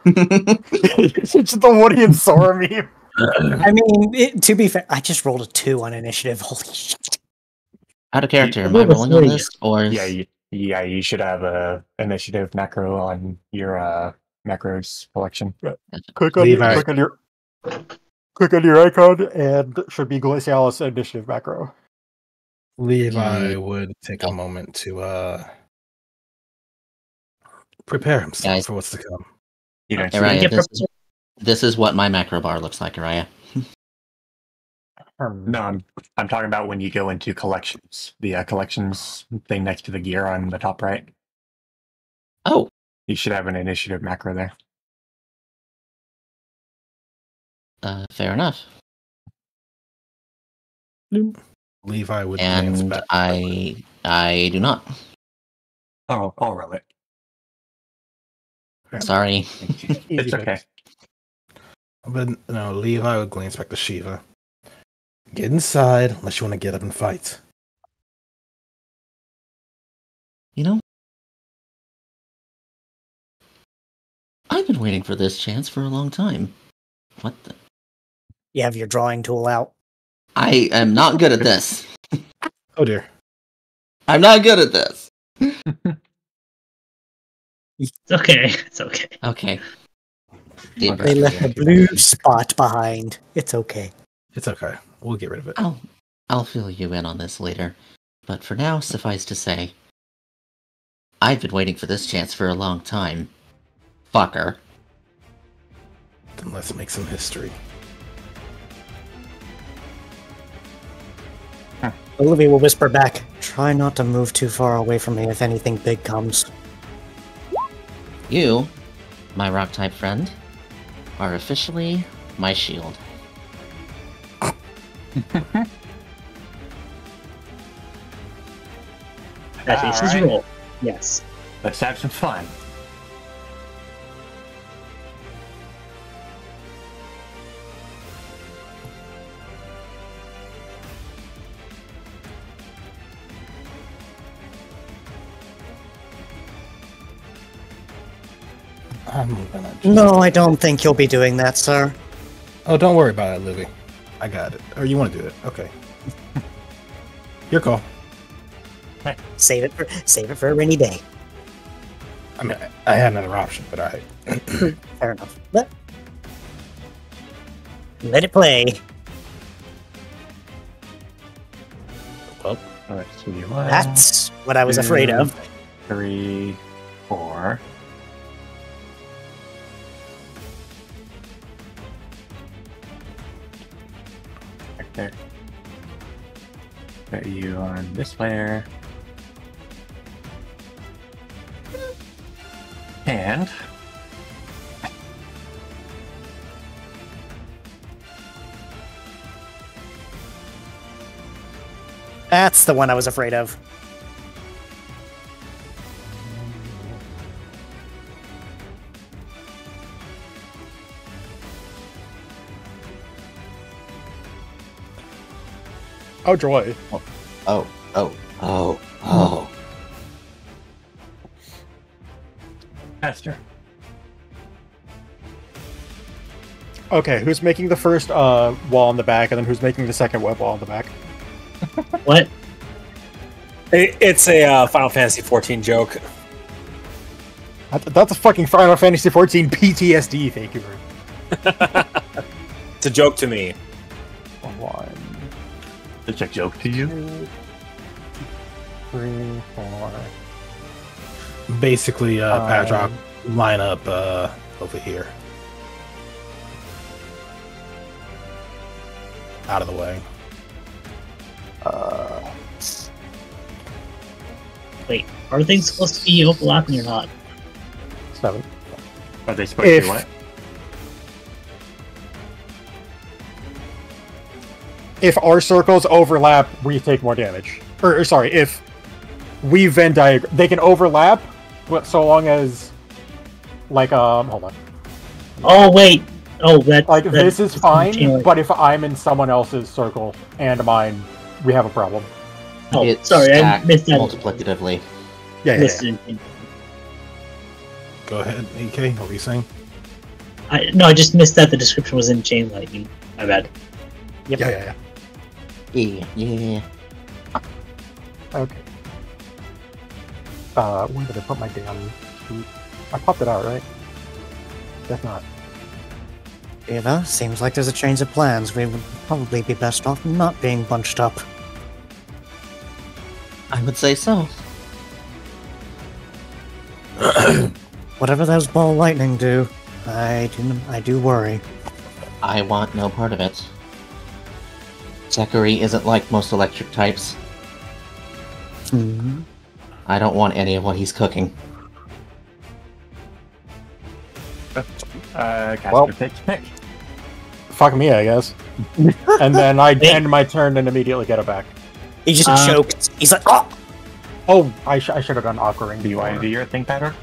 Speaker 1: It's just the Woody and Sora meme.
Speaker 3: I mean, to be fair, I just rolled a 2 on initiative. Holy shit.
Speaker 7: Out of character,
Speaker 5: You-
Speaker 7: am I rolling on
Speaker 5: you-
Speaker 7: this? Or is...
Speaker 2: Yeah, you should have a initiative macro on your macros collection.
Speaker 1: Click on
Speaker 6: Levi.
Speaker 1: your icon, and should be Glacialis initiative macro.
Speaker 6: Levi would take a moment to prepare himself
Speaker 7: Guys.
Speaker 6: for what's to come.
Speaker 2: You don't see
Speaker 7: Araya,
Speaker 2: it?
Speaker 7: this is what my macro bar looks like, Araya.
Speaker 2: No, I'm talking about when you go into collections. The collections thing next to the gear on the top right.
Speaker 7: Oh,
Speaker 2: You should have an initiative macro there.
Speaker 7: fair enough.
Speaker 6: Levi would glance
Speaker 7: And
Speaker 6: back.
Speaker 7: I do not.
Speaker 2: Oh, I'll roll it.
Speaker 7: Sorry.
Speaker 2: It's okay.
Speaker 6: But no, Levi would glance back to Shiva. Get inside unless you want to get up and fight.
Speaker 7: You know, I've been waiting for this chance for a long time. What the?
Speaker 3: You have your drawing tool out.
Speaker 7: I am not good at this.
Speaker 6: Oh dear.
Speaker 7: I'm not good at this.
Speaker 5: It's okay. It's okay.
Speaker 7: Okay.
Speaker 2: Okay.
Speaker 3: They left the blue spot behind. It's okay.
Speaker 6: It's okay. We'll get rid of it.
Speaker 7: I'll fill you in on this later. But for now, suffice to say, I've been waiting for this chance for a long time. Fucker.
Speaker 6: Then let's make some history.
Speaker 3: Olivia will whisper back, try not to move too far away from me if anything big comes.
Speaker 7: You, my rock-type friend, are officially my shield.
Speaker 5: That is his
Speaker 2: Alright.
Speaker 5: roll. Yes.
Speaker 2: Let's have some fun.
Speaker 6: I'm gonna just...
Speaker 3: No, I don't think you'll be doing that, sir.
Speaker 6: Oh, don't worry about it, Livy. I got it. Or you want to do it? Okay. Your call.
Speaker 3: Save it for a rainy day.
Speaker 6: I mean, I had another option, but alright.
Speaker 3: Fair enough. Let it play.
Speaker 6: Well,
Speaker 2: Let's see.
Speaker 3: That's what I was afraid of.
Speaker 2: 3, 4. Right there. Put you on this layer. And
Speaker 3: That's the one I was afraid of.
Speaker 1: Oh, joy.
Speaker 7: Oh.
Speaker 2: faster.
Speaker 1: Okay, who's making the first wall on the back, and then who's making the second web wall on the back?
Speaker 5: What?
Speaker 4: It's a Final Fantasy 14 joke.
Speaker 1: That's a fucking Final Fantasy 14 PTSD, thank you very
Speaker 4: It's a joke to me.
Speaker 1: much. 1,
Speaker 2: It's a joke to you?
Speaker 1: 2, 3, 4.
Speaker 6: basically, Padrock, line up over here. Out of the way.
Speaker 5: Wait, are things supposed to be overlapping or not?
Speaker 1: 7.
Speaker 2: Are they supposed to be what?
Speaker 1: If our circles overlap, we take more damage. Or sorry, if we Venn diagram, they can overlap, but so long as, like, hold on.
Speaker 5: Oh wait, that
Speaker 1: Like, this is fine,
Speaker 5: changing.
Speaker 1: but if I'm in someone else's circle and mine, we have a problem.
Speaker 5: Oh,
Speaker 7: It's
Speaker 5: sorry, I
Speaker 7: stacked
Speaker 5: missed that.
Speaker 7: multiplicatively.
Speaker 1: Yeah, yeah,
Speaker 5: Missed
Speaker 1: yeah.
Speaker 5: it.
Speaker 6: Go ahead, EK. What were you saying?
Speaker 5: No, I just missed that the description was in Chain Lightning. My bad.
Speaker 1: Yeah, yeah,
Speaker 7: Yeah.
Speaker 1: Okay. Where did I put my damn sheet? I popped it out, right? Guess not.
Speaker 3: Eva, seems like there's a change of plans. We would probably be best off not being bunched up.
Speaker 7: I would say so.
Speaker 3: Whatever those ball lightning do, I do worry.
Speaker 7: I want no part of it. Zachary isn't like most electric types.
Speaker 3: Hmm.
Speaker 7: I don't want any of what he's cooking.
Speaker 2: Casper
Speaker 1: Well.
Speaker 2: picks pick.
Speaker 1: Fuck me, I guess. And then I end my turn and immediately get it back.
Speaker 3: He just choked. He's like, oh!
Speaker 1: Oh, I should have done Aqua Ring.
Speaker 2: Do you want to do your thing better?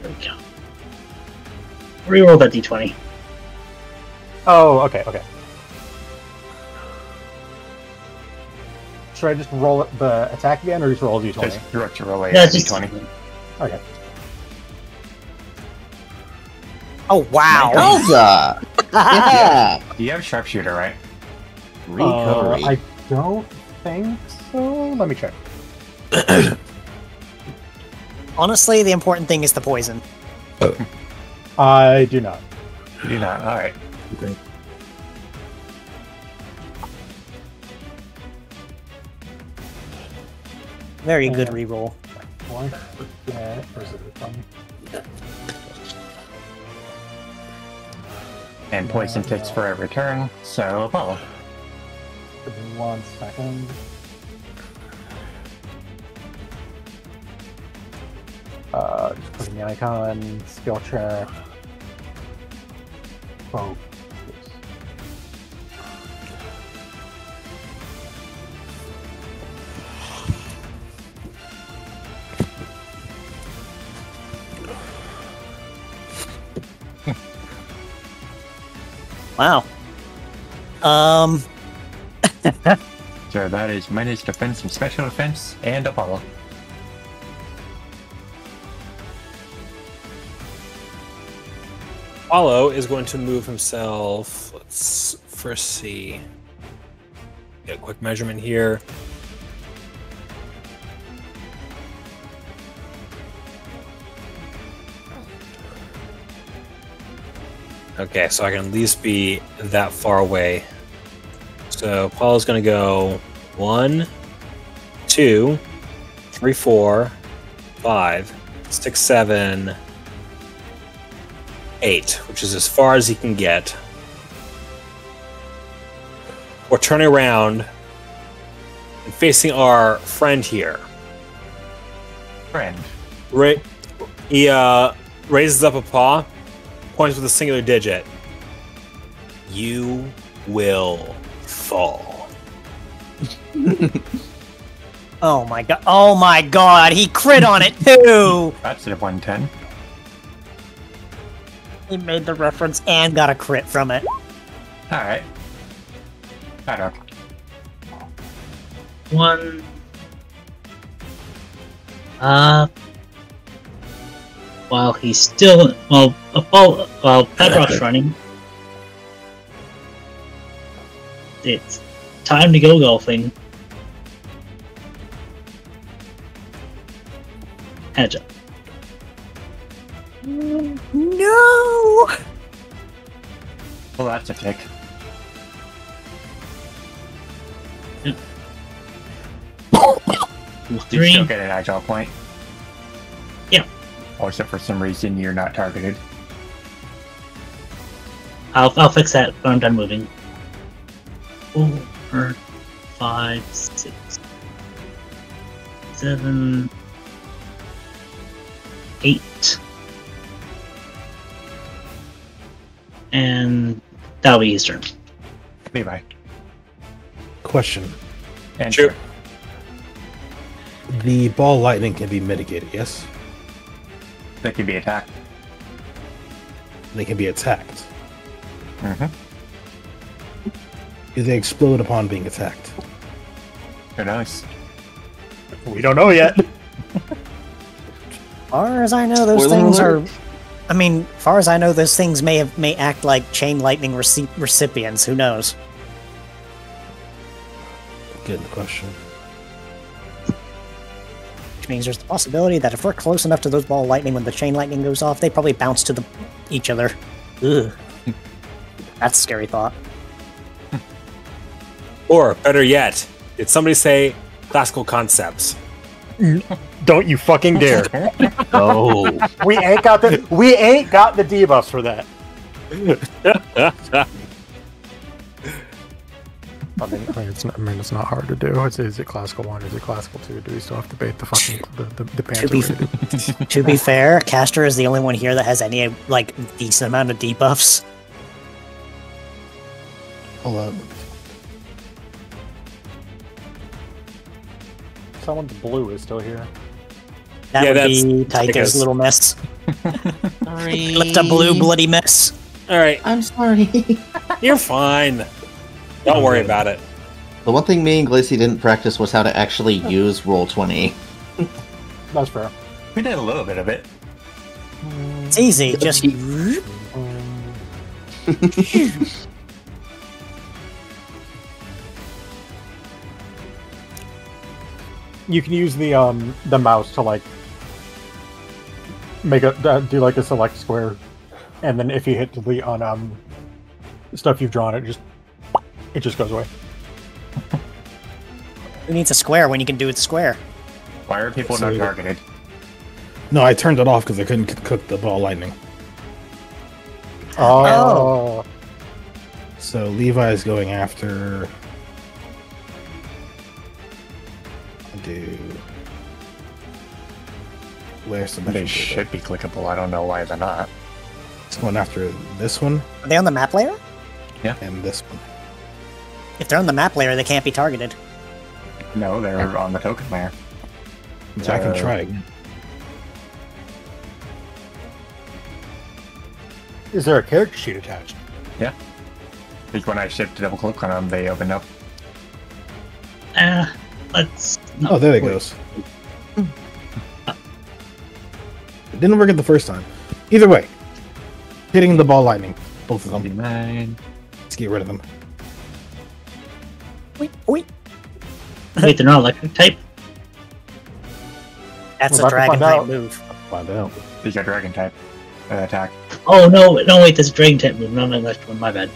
Speaker 5: There we go. Reroll that d20.
Speaker 1: Oh, okay, okay. Should I just roll the attack again, or just roll a d20?
Speaker 2: Just direct to roll a
Speaker 5: Yeah, just
Speaker 2: d20.
Speaker 1: Okay.
Speaker 3: Oh, wow!
Speaker 7: Elza! Yeah!
Speaker 2: Do you have sharpshooter, right?
Speaker 7: Recovery.
Speaker 1: I don't think so. Let me check.
Speaker 3: Honestly, the important thing is the poison.
Speaker 1: I do not.
Speaker 2: You do not. All right.
Speaker 6: Okay.
Speaker 3: Very good reroll.
Speaker 1: One, yeah, or is it one?
Speaker 2: And poison ticks for every turn. So, well,
Speaker 1: Give me 1 second. Just putting the icon, skill check. Focus.
Speaker 3: Wow.
Speaker 2: So that is minus defense and special defense and Apollo.
Speaker 4: Apollo is going to move himself. Let's first see. Get a quick measurement here. Okay, so I can at least be that far away. So Apollo's going to go 1, 2, 3, 4, 5, 6, 7, 8, which is as far as he can get. We're turning around and facing our friend here.
Speaker 2: Friend.
Speaker 4: He raises up a paw, points with a singular digit. You will fall.
Speaker 3: Oh my god! Oh my god! He crit on it too.
Speaker 2: That's a 110.
Speaker 3: He made the reference and got a crit from it.
Speaker 2: Alright. I don't.
Speaker 5: One. While he's still while Pedrock's running, it's time to go golfing. Hedge up.
Speaker 3: No!
Speaker 2: Well, that's a tick. You
Speaker 5: Three.
Speaker 2: still get an agile point.
Speaker 5: Yeah.
Speaker 2: Or except for some reason you're not targeted.
Speaker 5: I'll fix that when I'm done moving. 4, 5, 6, 7, 8. And that'll be his turn.
Speaker 2: Levi.
Speaker 6: Question.
Speaker 2: And
Speaker 4: Sure.
Speaker 6: The ball lightning can be mitigated, yes?
Speaker 2: They can be attacked.
Speaker 6: They can be attacked.
Speaker 2: Mm-hmm.
Speaker 6: Do they explode upon being attacked?
Speaker 2: Who knows?
Speaker 1: We don't know yet.
Speaker 3: Far as I know, those
Speaker 8: Spoiler
Speaker 3: things
Speaker 8: alert.
Speaker 3: are. I mean, far as I know, those things may act like chain lightning recipients. Who knows?
Speaker 6: Good question.
Speaker 3: Which means there's the possibility that if we're close enough to those ball lightning when the chain lightning goes off, they probably bounce to each other. Ugh. That's a scary thought.
Speaker 4: Or, better yet, did somebody say classical concepts?
Speaker 1: Don't you fucking dare.
Speaker 8: Oh.
Speaker 1: We ain't got the debuffs for that. I mean, it's not hard to do. Is it classical 1? Is it classical 2? Do we still have to debate the fucking the pants?
Speaker 3: To be fair, Castor is the only one here that has any like decent amount of debuffs.
Speaker 6: Hold up.
Speaker 1: Someone's blue is still here.
Speaker 3: That
Speaker 4: Yeah,
Speaker 3: would
Speaker 4: that's
Speaker 3: be Tycho's
Speaker 4: Tycho's.
Speaker 3: little mess.
Speaker 7: Sorry.
Speaker 3: Left a blue bloody mess.
Speaker 4: Alright,
Speaker 7: I'm sorry.
Speaker 4: you're fine. Don't worry about it.
Speaker 7: The one thing me and Glacy didn't practice was how to actually use Roll20.
Speaker 1: That's fair.
Speaker 2: We did a little bit of it.
Speaker 3: It's easy. Just
Speaker 1: You can use the mouse to like make do like a select square, and then if you hit delete on stuff you've drawn, it just goes away.
Speaker 3: who needs a square when you can do it square?
Speaker 2: Why are people not targeted?
Speaker 6: No, I turned it off because I couldn't cook the ball lightning.
Speaker 1: Oh.
Speaker 6: So Levi is going after. Where's the
Speaker 2: They
Speaker 6: mission?
Speaker 2: should be clickable. I don't know why they're not.
Speaker 6: It's going after this one
Speaker 3: Are they on the map layer?
Speaker 6: and this one.
Speaker 3: If they're on the map layer, they can't be targeted.
Speaker 2: No, they're on the token layer.
Speaker 6: So I can try again.
Speaker 1: Is there a character sheet attached?
Speaker 2: Yeah. Because when I shift to double click on them, they open up.
Speaker 5: Let's.
Speaker 6: Oh, there it goes. It didn't work at the first time. Either way, hitting the ball lightning, both of them. Let's get rid of them.
Speaker 3: Wait.
Speaker 5: Wait, they're not electric type?
Speaker 3: That's
Speaker 1: We're
Speaker 3: a
Speaker 1: about to
Speaker 3: dragon
Speaker 1: find
Speaker 3: type
Speaker 1: out.
Speaker 3: move.
Speaker 6: Find out.
Speaker 2: These are dragon type attack.
Speaker 5: Oh, no, wait, that's a dragon type move, not an electric one, my bad.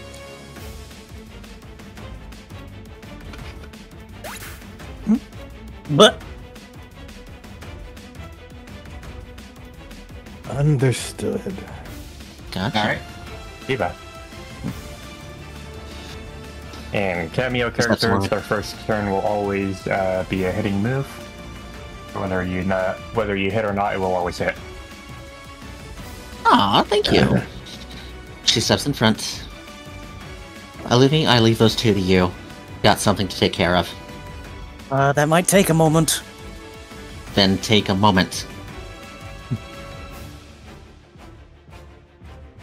Speaker 5: But
Speaker 6: Understood.
Speaker 7: Gotcha.
Speaker 2: Alright. Shiva. And cameo
Speaker 7: That's
Speaker 2: characters,
Speaker 7: one.
Speaker 2: their first turn will always be a hitting move. Whether you hit or not, it will always hit.
Speaker 7: Aw, thank you. She steps in front. Olivia, I leave those two to you. Got something to take care of.
Speaker 3: That might take a moment.
Speaker 7: Then take a moment.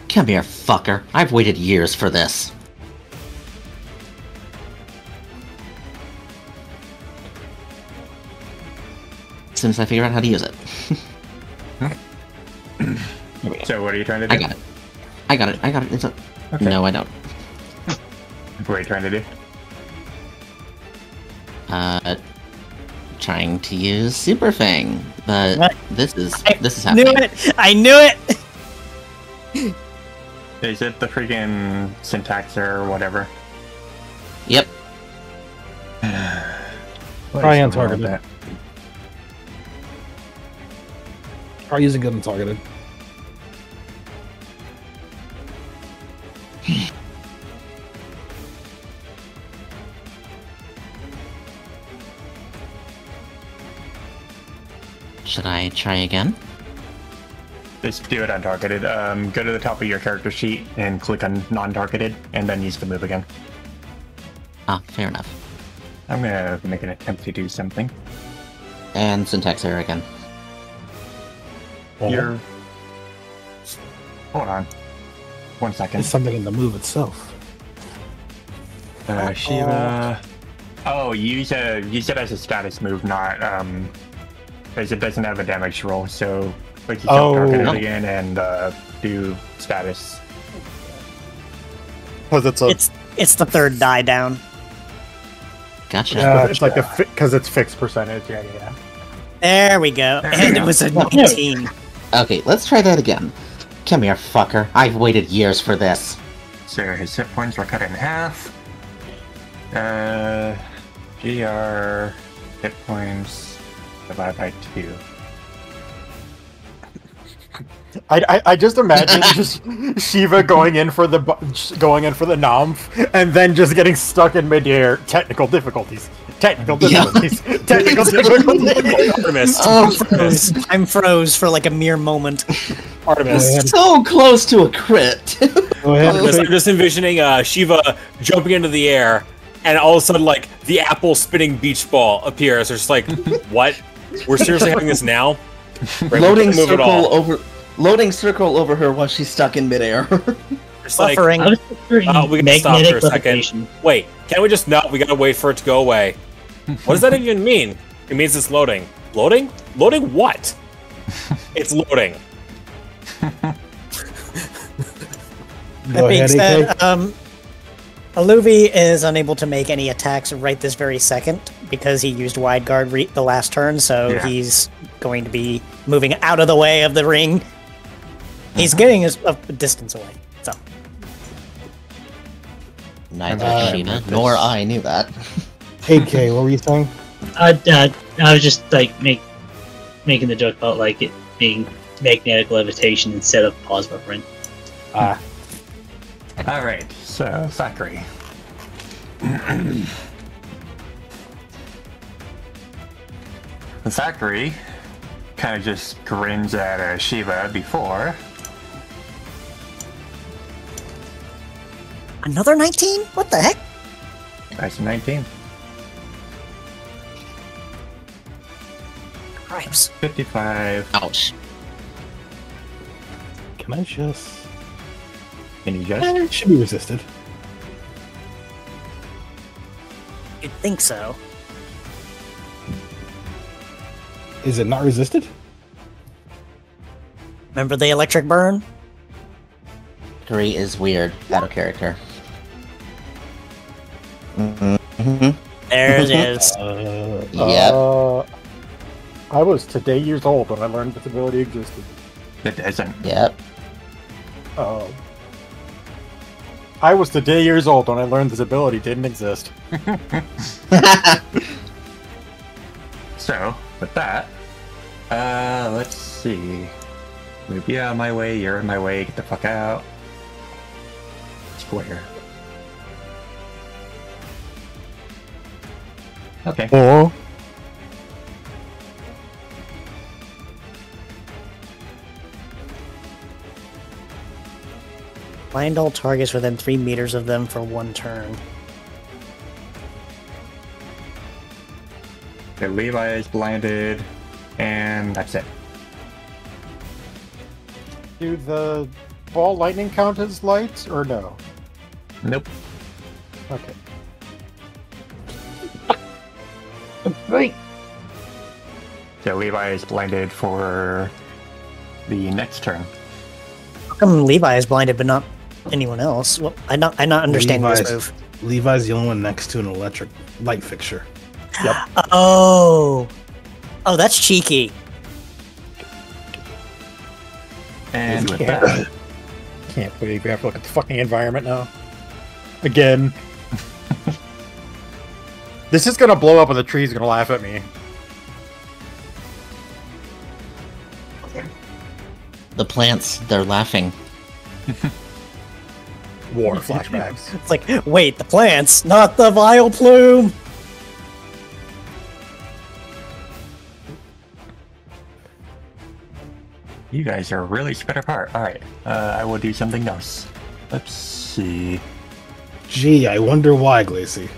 Speaker 7: Come here, fucker. I've waited years for this. As soon as I figure out how to use it.
Speaker 2: So what are you trying to do?
Speaker 7: I got it. It's a...
Speaker 2: Okay.
Speaker 7: No, I don't.
Speaker 2: What are you trying to do?
Speaker 7: Trying to use Super Fang, but
Speaker 3: What?
Speaker 7: this is
Speaker 3: I knew
Speaker 7: happening.
Speaker 3: it! I knew it!
Speaker 2: Is it the freaking syntax or whatever?
Speaker 7: Yep.
Speaker 6: Try
Speaker 2: What is
Speaker 6: untargeted.
Speaker 2: that?
Speaker 6: Try using good and targeted.
Speaker 7: Should I try again?
Speaker 2: Just do it untargeted. Go to the top of your character sheet and click on non-targeted, and then use the move again.
Speaker 7: Ah, fair enough.
Speaker 2: I'm gonna make an attempt to do something.
Speaker 7: And syntax error again.
Speaker 2: You're... Hold on. 1 second.
Speaker 6: It's something in the move itself.
Speaker 2: Shiva... Oh, you use it as a status move, not, because it doesn't have a damage roll, so click yourself targeted again and, do status.
Speaker 1: Because
Speaker 3: It's the third die down.
Speaker 7: Gotcha.
Speaker 1: it's like because it's fixed percentage. Yeah.
Speaker 3: There we go. And it was a 19.
Speaker 7: Okay, let's try that again. Come here, fucker. I've waited years for this.
Speaker 2: So his hit points were cut in half. GR hit points divided by 2.
Speaker 1: I just imagine just Shiva going in for the Namf and then just getting stuck in midair. Technical difficulties.
Speaker 4: Artemis.
Speaker 3: I'm froze for like a mere moment.
Speaker 4: Artemis.
Speaker 7: So close to a crit.
Speaker 6: Go ahead.
Speaker 4: Artemis, I'm just envisioning Shiva jumping into the air, and all of a sudden, like, the apple spinning beach ball appears. They're just like, what? We're seriously having this now? Right,
Speaker 7: Loading
Speaker 4: move it all.
Speaker 7: circle over her while she's stuck in midair.
Speaker 4: It's like,
Speaker 3: Buffering.
Speaker 5: I was picturing
Speaker 4: we can stop for
Speaker 5: magnetic
Speaker 4: a second.
Speaker 5: levitation.
Speaker 4: wait, can't we just not? We gotta wait for it to go away. What does that even mean? It means it's loading. Loading? Loading what? It's loading.
Speaker 3: That being
Speaker 6: ahead,
Speaker 3: said,
Speaker 6: AK.
Speaker 3: Aluvi is unable to make any attacks right this very second because he used wide guard the last turn, so
Speaker 2: Yeah.
Speaker 3: he's going to be moving out of the way of the ring. He's getting a distance away. So
Speaker 7: Neither Shiva nor I knew that.
Speaker 6: AK, what were you saying?
Speaker 5: I was just like making the joke about like it being magnetic levitation instead of pause buffering.
Speaker 2: alright, so Thackeray. The Thackeray kind of just grins at Shiva before.
Speaker 3: another 19? What the heck?
Speaker 2: That's a 19.
Speaker 3: Cripes.
Speaker 2: 55.
Speaker 7: Ouch.
Speaker 6: Can I just...
Speaker 2: Can you just?
Speaker 6: It should be resisted.
Speaker 3: You'd think so.
Speaker 6: Is it not resisted?
Speaker 3: Remember the electric burn?
Speaker 7: Three is weird, out of character. Mm-hmm.
Speaker 3: There it is.
Speaker 7: Yep.
Speaker 1: I was today years old when I learned this ability existed.
Speaker 2: It isn't.
Speaker 7: Yep.
Speaker 1: I was today years old when I learned this ability didn't exist.
Speaker 2: So, with that, let's see. Move you out of my way, you're in my way, get the fuck out. Square. Okay.
Speaker 1: Oh.
Speaker 3: Find all targets within 3 meters of them for 1 turn.
Speaker 2: Okay, Levi is blinded, and that's it.
Speaker 1: Do the ball lightning count as lights or no?
Speaker 2: Nope.
Speaker 1: Okay.
Speaker 5: Right.
Speaker 2: So Levi is blinded for the next turn.
Speaker 3: How come Levi is blinded but not anyone else? Well, I not understand this move.
Speaker 6: Levi's the only one next to an electric light fixture.
Speaker 1: Yep.
Speaker 3: Oh, that's cheeky.
Speaker 2: And with that,
Speaker 1: Can't believe we have to look at the fucking environment now. Again. This is gonna blow up and the tree's gonna laugh at me.
Speaker 7: The plants, they're laughing.
Speaker 1: War flashbacks.
Speaker 3: It's like, wait, the plants, not the vile plume.
Speaker 2: you guys are really spread apart. Alright, I will do something else. Let's see.
Speaker 6: Gee, I wonder why, Glacy.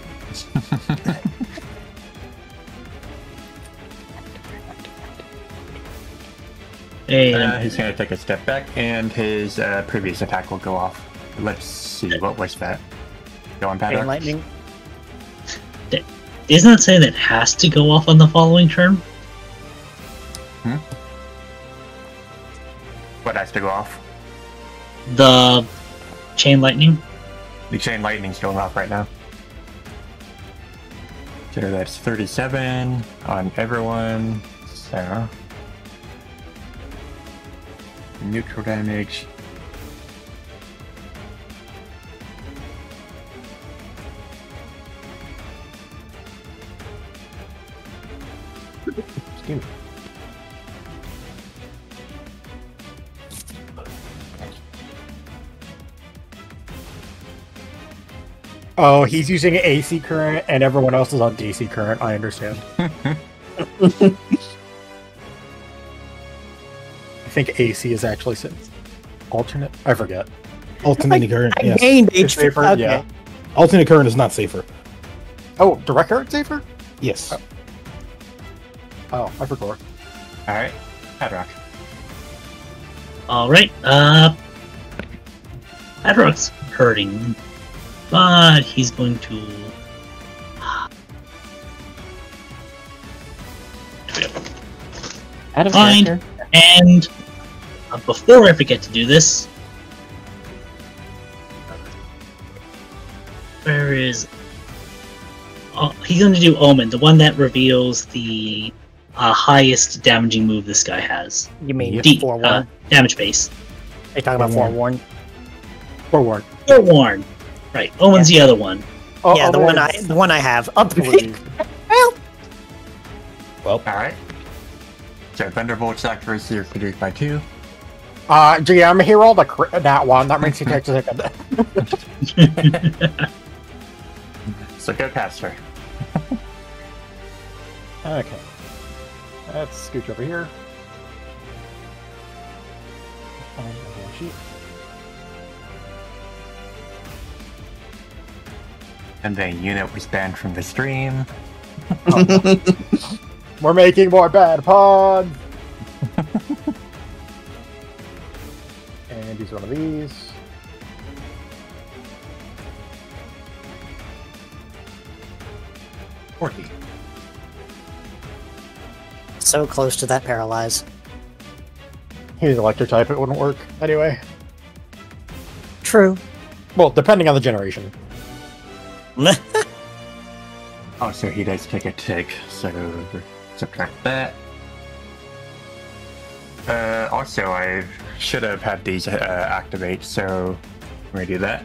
Speaker 5: And
Speaker 2: He's going to take a step back, and his previous attack will go off. Let's see, what was that? Go on,
Speaker 3: Chain
Speaker 2: Patrick.
Speaker 3: lightning.
Speaker 5: isn't it saying that it has to go off on the following turn?
Speaker 2: What has to go off?
Speaker 5: The chain lightning?
Speaker 2: The chain lightning's going off right now. So that's 37 on everyone. So neutral damage.
Speaker 1: Excuse me. Oh, he's using AC current and everyone else is on DC current. I understand. I think AC is actually alternate. I forget.
Speaker 6: Alternate current,
Speaker 3: I
Speaker 6: yes.
Speaker 3: gained
Speaker 1: It's
Speaker 3: HP.
Speaker 1: safer,
Speaker 3: Okay.
Speaker 1: yeah.
Speaker 6: Alternate current is not safer.
Speaker 1: Oh, direct current safer?
Speaker 6: Yes.
Speaker 1: Oh, I forgot.
Speaker 2: Alright, Padrock.
Speaker 5: Alright, Adrock's hurting, but he's going to...
Speaker 7: Out of
Speaker 5: Fine.
Speaker 7: character.
Speaker 5: And before I forget to do this, where is? Oh, he's going to do Omen, the one that reveals the highest damaging move this guy has.
Speaker 3: You mean
Speaker 5: D,
Speaker 3: forewarn?
Speaker 5: damage base.
Speaker 3: They talking about forewarn?
Speaker 1: Forward.
Speaker 5: Forewarn. Right. Omen's the other one.
Speaker 1: Oh,
Speaker 3: Yeah, the one I have.
Speaker 2: Alright. So Thunderbolt's accuracy is reduced by 2.
Speaker 1: Gee, I'm here all that one. That makes you take a second.
Speaker 2: So go caster.
Speaker 1: Okay. Let's scooch over here. Find the whole sheet.
Speaker 2: And the unit was banned from the stream.
Speaker 1: We're making more bad puns! And use one of these.
Speaker 6: 40.
Speaker 3: So close to that paralyze.
Speaker 1: He's electric type, it wouldn't work anyway.
Speaker 3: True.
Speaker 1: Well, depending on the generation.
Speaker 2: Oh, so he does take a tick, so subtract that. Also, I should have had these activate, so let me do that.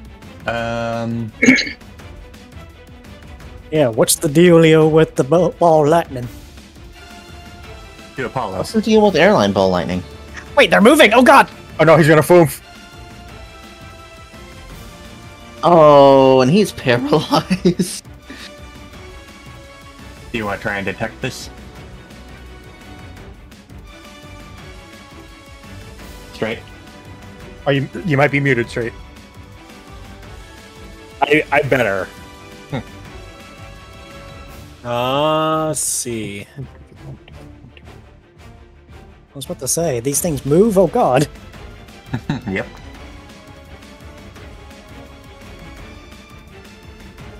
Speaker 3: Yeah, what's the dealio with the ball lightning?
Speaker 2: Do Apollo.
Speaker 7: What's the deal with airline ball lightning?
Speaker 3: Wait, they're moving! Oh god!
Speaker 1: Oh no, he's gonna foof!
Speaker 7: Oh, and he's paralyzed.
Speaker 2: Do you want to try and detect this? Straight.
Speaker 1: Are you might be muted, straight.
Speaker 4: I better. Let's see.
Speaker 3: I was about to say, these things move? Oh god.
Speaker 2: Yep.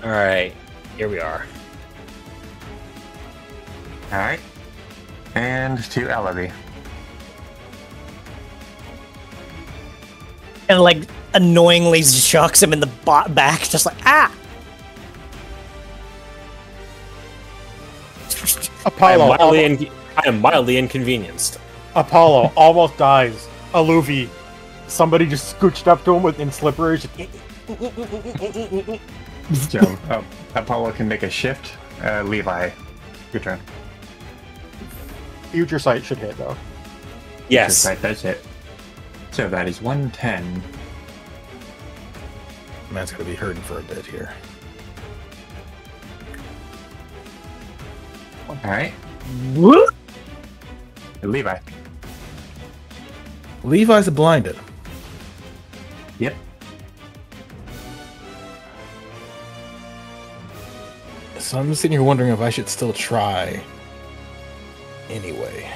Speaker 4: Alright, here we are.
Speaker 2: Alright. And to Ellaby.
Speaker 3: And like, annoyingly shocks him in the back, just like, ah!
Speaker 1: Apollo.
Speaker 4: I am mildly inconvenienced.
Speaker 1: Apollo almost dies. Aluvi. Somebody just scooched up to him in slippers.
Speaker 2: So, Apollo can make a shift. Levi, your turn.
Speaker 1: Future sight should hit though.
Speaker 4: Yes.
Speaker 2: That does hit. So that is 110.
Speaker 6: Man's gonna be hurting for a bit here.
Speaker 2: Alright. Levi.
Speaker 6: Levi's blinded.
Speaker 2: Yep.
Speaker 6: So I'm sitting here wondering if I should still try. Anyway.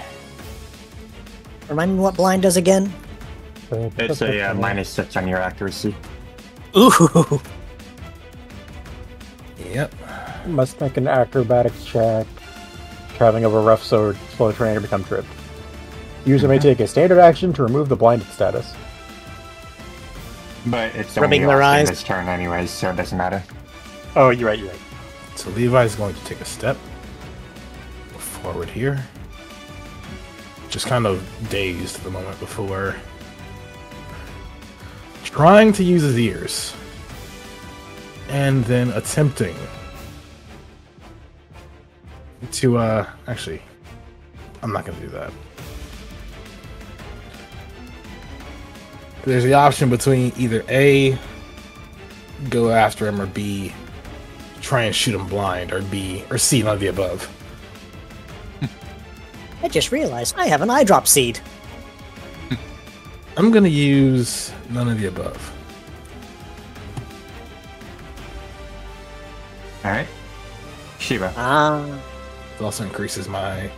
Speaker 3: Remind me what blind does again?
Speaker 2: It's a -6 on your accuracy.
Speaker 3: Ooh!
Speaker 6: Yep.
Speaker 1: Must make an acrobatics check. Traveling over rough slow terrain to become tripped. User may take a standard action to remove the blinded status.
Speaker 2: But it's
Speaker 3: Rubbing
Speaker 2: only
Speaker 3: their
Speaker 2: off in
Speaker 3: eyes.
Speaker 2: this turn anyways, so it doesn't matter.
Speaker 1: Oh, you're right, you're right.
Speaker 6: So Levi's going to take a step forward here. Just kind of dazed at the moment before trying to use his ears. And then attempting to, actually, I'm not going to do that. There's the option between either A, go after him, or B, try and shoot him blind, or B, or C, none of the above.
Speaker 3: I just realized I have an eye drop seed.
Speaker 6: I'm gonna use none of the above.
Speaker 2: Alright. Shiva.
Speaker 3: Ah.
Speaker 6: It also increases my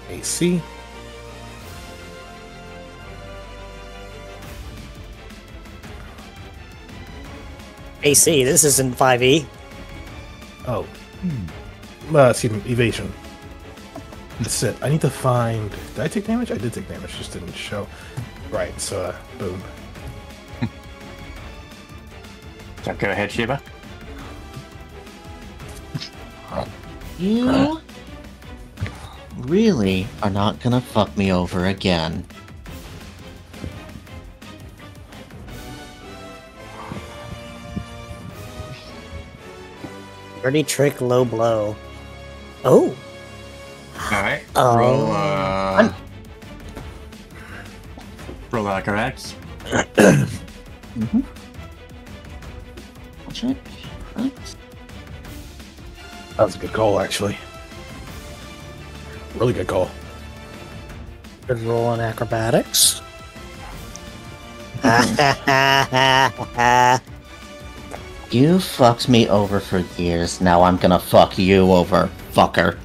Speaker 6: AC.
Speaker 3: AC, this isn't 5e.
Speaker 6: Oh. Excuse me, evasion. That's it. I need to find... Did I take damage? I did take damage, just didn't show. Right, so, boom.
Speaker 2: So go ahead, Shiva.
Speaker 7: You really are not gonna fuck me over again.
Speaker 3: Dirty trick, low blow. Oh.
Speaker 2: Alright.
Speaker 3: Oh.
Speaker 2: Roll acrobatics.
Speaker 7: Mm-hmm. Check. Right.
Speaker 6: That was a good call, actually. Really good call.
Speaker 3: Good roll on acrobatics.
Speaker 7: You fucked me over for years, now I'm gonna fuck you over, fucker.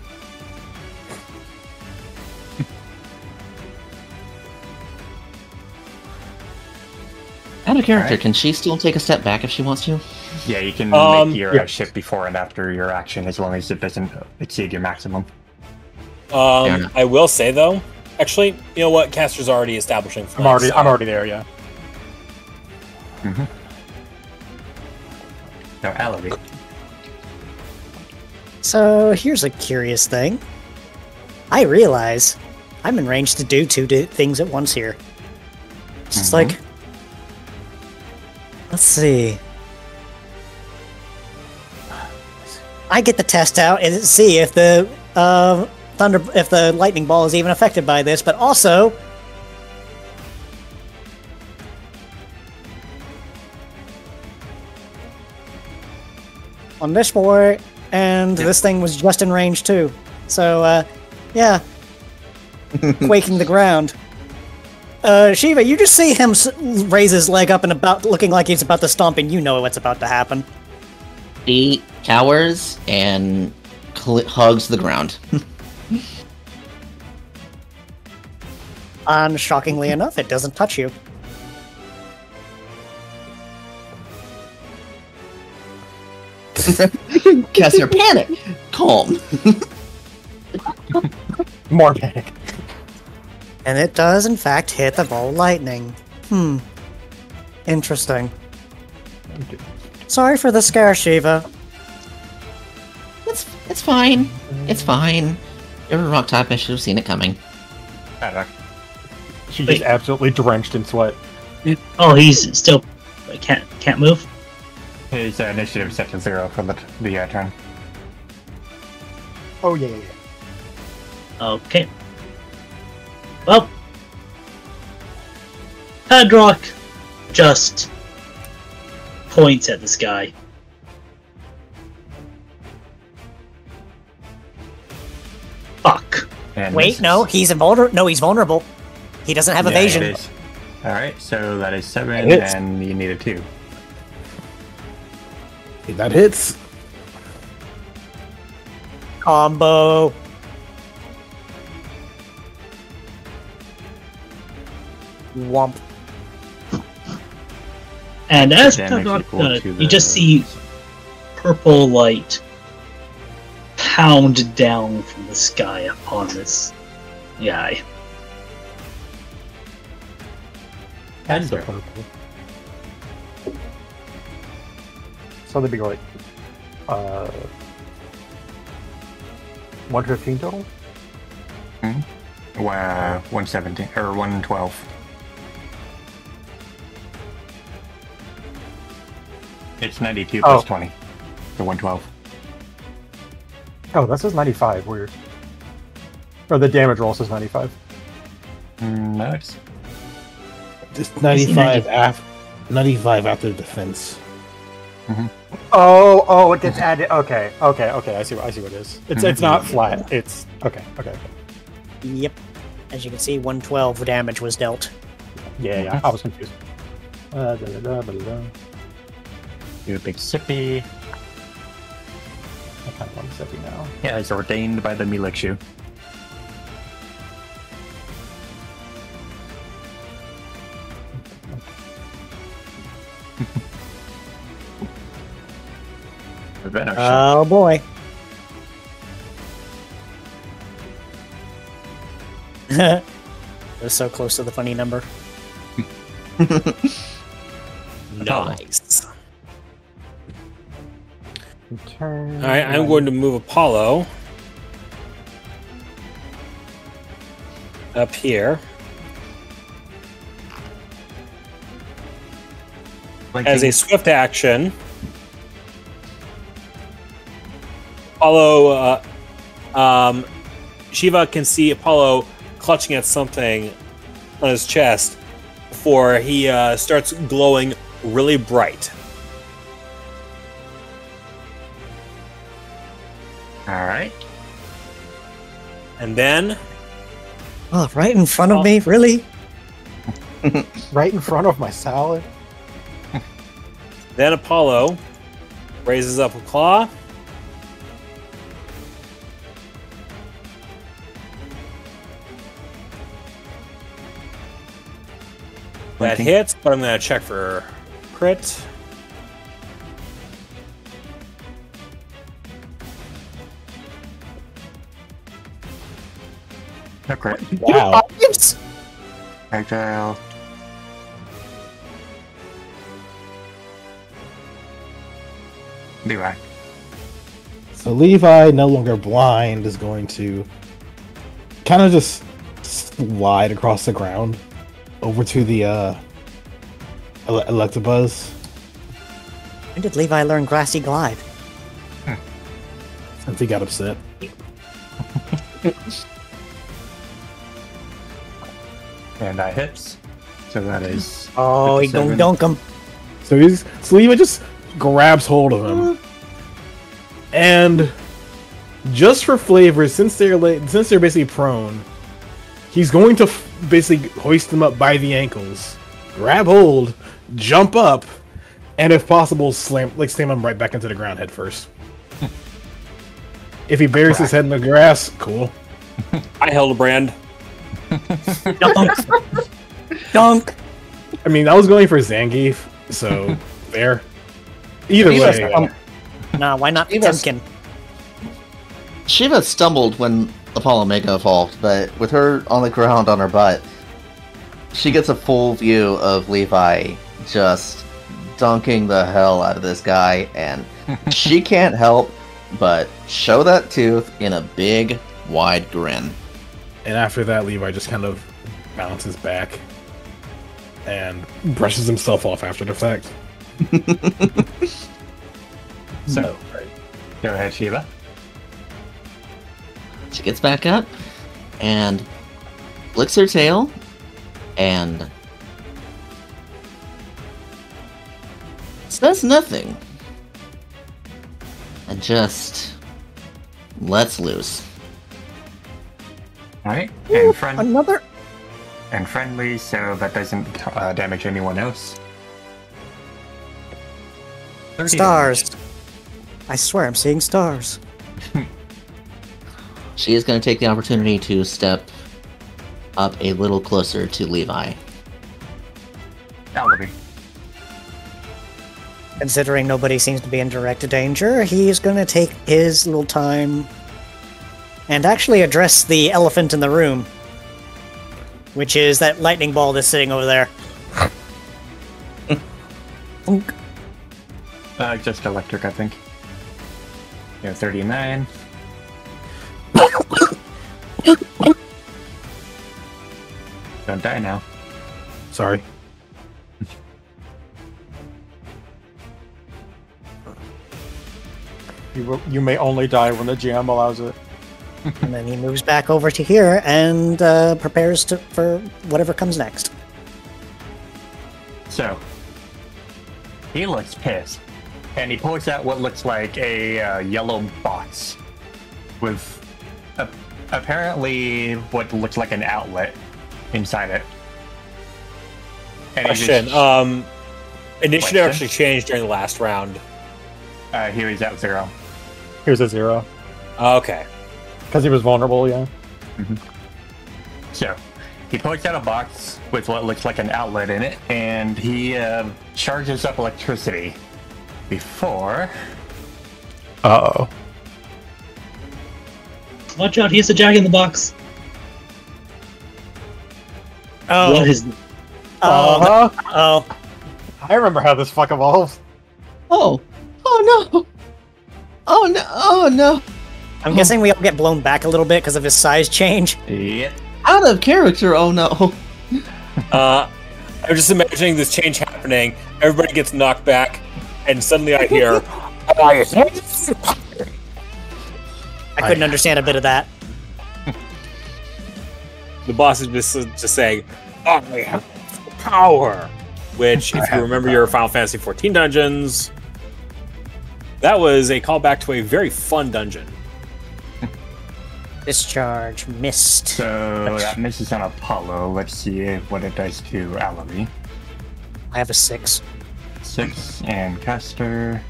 Speaker 7: Out of character,
Speaker 2: Alright.
Speaker 7: can she still take a step back if she wants to?
Speaker 2: Yeah, you can make your shift before and after your action as long as it doesn't exceed your maximum.
Speaker 4: I will say though, actually, you know what? Caster's already establishing flanks.
Speaker 1: I'm already there. Yeah.
Speaker 2: Mm-hmm. No, elevate.
Speaker 3: So here's a curious thing. I realize I'm in range to do two things at once here. It's just like, let's see. I get the test out and see if the if the lightning ball is even affected by this, but also on this boy, and this thing was just in range too. So, yeah, quaking the ground. Shiva, you just see him raise his leg up and about looking like he's about to stomp, and you know what's about to happen.
Speaker 7: He cowers and hugs the ground.
Speaker 3: And shockingly enough, it doesn't touch you.
Speaker 7: Caster, panic! Calm.
Speaker 1: More panic.
Speaker 3: And it does, in fact, hit the ball lightning. Interesting. Sorry for the scare, Shiva.
Speaker 7: It's fine. It's fine. You're a rock type, I should have seen it coming.
Speaker 1: She's just absolutely drenched in sweat.
Speaker 5: Oh, he's still can't move.
Speaker 2: His initiative is set to 0 for the turn.
Speaker 1: Oh yeah.
Speaker 5: Okay. Well, Padrock just points at the sky. Fuck.
Speaker 2: And
Speaker 3: Wait, no, he's invulnerable. No, he's vulnerable. He doesn't have evasion.
Speaker 2: It is. All right, so that is 7, and you need a 2.
Speaker 6: That hits.
Speaker 3: Combo. Womp.
Speaker 5: And as
Speaker 2: Damage
Speaker 5: Padrock
Speaker 2: equal
Speaker 5: does,
Speaker 2: to
Speaker 5: you just see purple light pound down from the sky upon this guy.
Speaker 1: And the purple. So they'd be like 115 total?
Speaker 2: Wow, 117 or 112. It's 92 plus 20, so 112.
Speaker 1: Oh, that says 95. Weird. Or the damage roll says 95.
Speaker 2: No, it's
Speaker 6: Just 95 after 95 after defense.
Speaker 1: Oh, it gets added. Okay. I see what it is. It's not flat. It's okay.
Speaker 3: Yep. As you can see, 112 damage was dealt.
Speaker 1: Yeah. I was confused.
Speaker 2: do a big sippy.
Speaker 1: I kind of want sippy now.
Speaker 2: Yeah, it's ordained by the Milikshu.
Speaker 3: Oh boy. It was so close to the funny number.
Speaker 4: Nice.
Speaker 1: Turn.
Speaker 4: Alright, I'm going to move Apollo up here. As a swift action, Apollo, Shiva can see Apollo clutching at something on his chest before he starts glowing really bright.
Speaker 2: Alright.
Speaker 4: And then...
Speaker 3: Oh, right in front of me? Really?
Speaker 1: Right in front of my salad?
Speaker 4: Then Apollo raises up a claw. That hits, but I'm going to check for crit.
Speaker 2: No crit.
Speaker 6: Wow.
Speaker 2: Agile. Levi.
Speaker 6: So Levi, no longer blind, is going to kind of just slide across the ground over to the Electabuzz.
Speaker 3: When did Levi learn Grassy Glide?
Speaker 6: Since he got upset.
Speaker 2: And that hits. So that is.
Speaker 3: Oh, he
Speaker 2: 57.
Speaker 3: don't dunk him.
Speaker 6: So Levi just grabs hold of him, and just for flavor, since they're basically prone, he's going to basically hoist them up by the ankles, grab hold, jump up, and if possible, slam him right back into the ground head first. If he buries his head in the grass, cool.
Speaker 4: I held a brand.
Speaker 3: Dunk. Dunk.
Speaker 6: I mean, I was going for Zangief, so fair. Either way.
Speaker 3: Nah, why not Temkin?
Speaker 7: Shiva stumbled when Apollo Mega evolved, but with her on the ground on her butt, she gets a full view of Levi just dunking the hell out of this guy, and she can't help but show that tooth in a big, wide grin.
Speaker 6: And after that, Levi just kind of bounces back and brushes himself off after the fact.
Speaker 2: So, go ahead, Shiva.
Speaker 7: She gets back up and flicks her tail and says nothing and just lets loose.
Speaker 2: Alright, and friendly, so that doesn't damage anyone else. 30
Speaker 3: Stars.
Speaker 2: damage.
Speaker 3: I swear I'm seeing stars.
Speaker 7: She is going to take the opportunity to step up a little closer to Levi.
Speaker 2: Alabi.
Speaker 3: Considering nobody seems to be in direct danger, he's gonna take his little time and actually address the elephant in the room, which is that lightning ball that's sitting over there.
Speaker 2: Just electric, I think. Yeah, 39. Don't die now.
Speaker 6: Sorry.
Speaker 1: You may only die when the GM allows it.
Speaker 3: And then he moves back over to here and prepares for whatever comes next.
Speaker 2: So, he looks pissed. And he pulls out what looks like a yellow box with apparently what looks like an outlet inside it. And
Speaker 4: Question. Initiative actually changed during the last round.
Speaker 2: He was at 0.
Speaker 1: Here's a 0.
Speaker 4: Okay.
Speaker 1: Because he was vulnerable, yeah.
Speaker 2: Mm-hmm. So, he pulls out a box with what looks like an outlet in it, and he charges up electricity before...
Speaker 1: Uh-oh.
Speaker 5: Watch out, he's the Jack in the Box.
Speaker 3: Oh.
Speaker 5: What is...
Speaker 3: Oh.
Speaker 1: I remember how this fuck evolves.
Speaker 7: Oh! Oh no! Oh no! Oh no!
Speaker 3: I'm guessing we all get blown back a little bit because of his size change.
Speaker 2: Yep.
Speaker 7: Out of character! Oh no!
Speaker 4: I'm just imagining this change happening. Everybody gets knocked back, and suddenly I hear.
Speaker 3: I couldn't understand a bit of that.
Speaker 4: The boss is just saying, "I have power," which, if you remember your Final Fantasy XIV dungeons, that was a callback to a very fun dungeon.
Speaker 3: Discharge, missed.
Speaker 2: So that misses on Apollo. Let's see what it does to Alabi.
Speaker 3: I have a 6.
Speaker 2: 6, and Custer.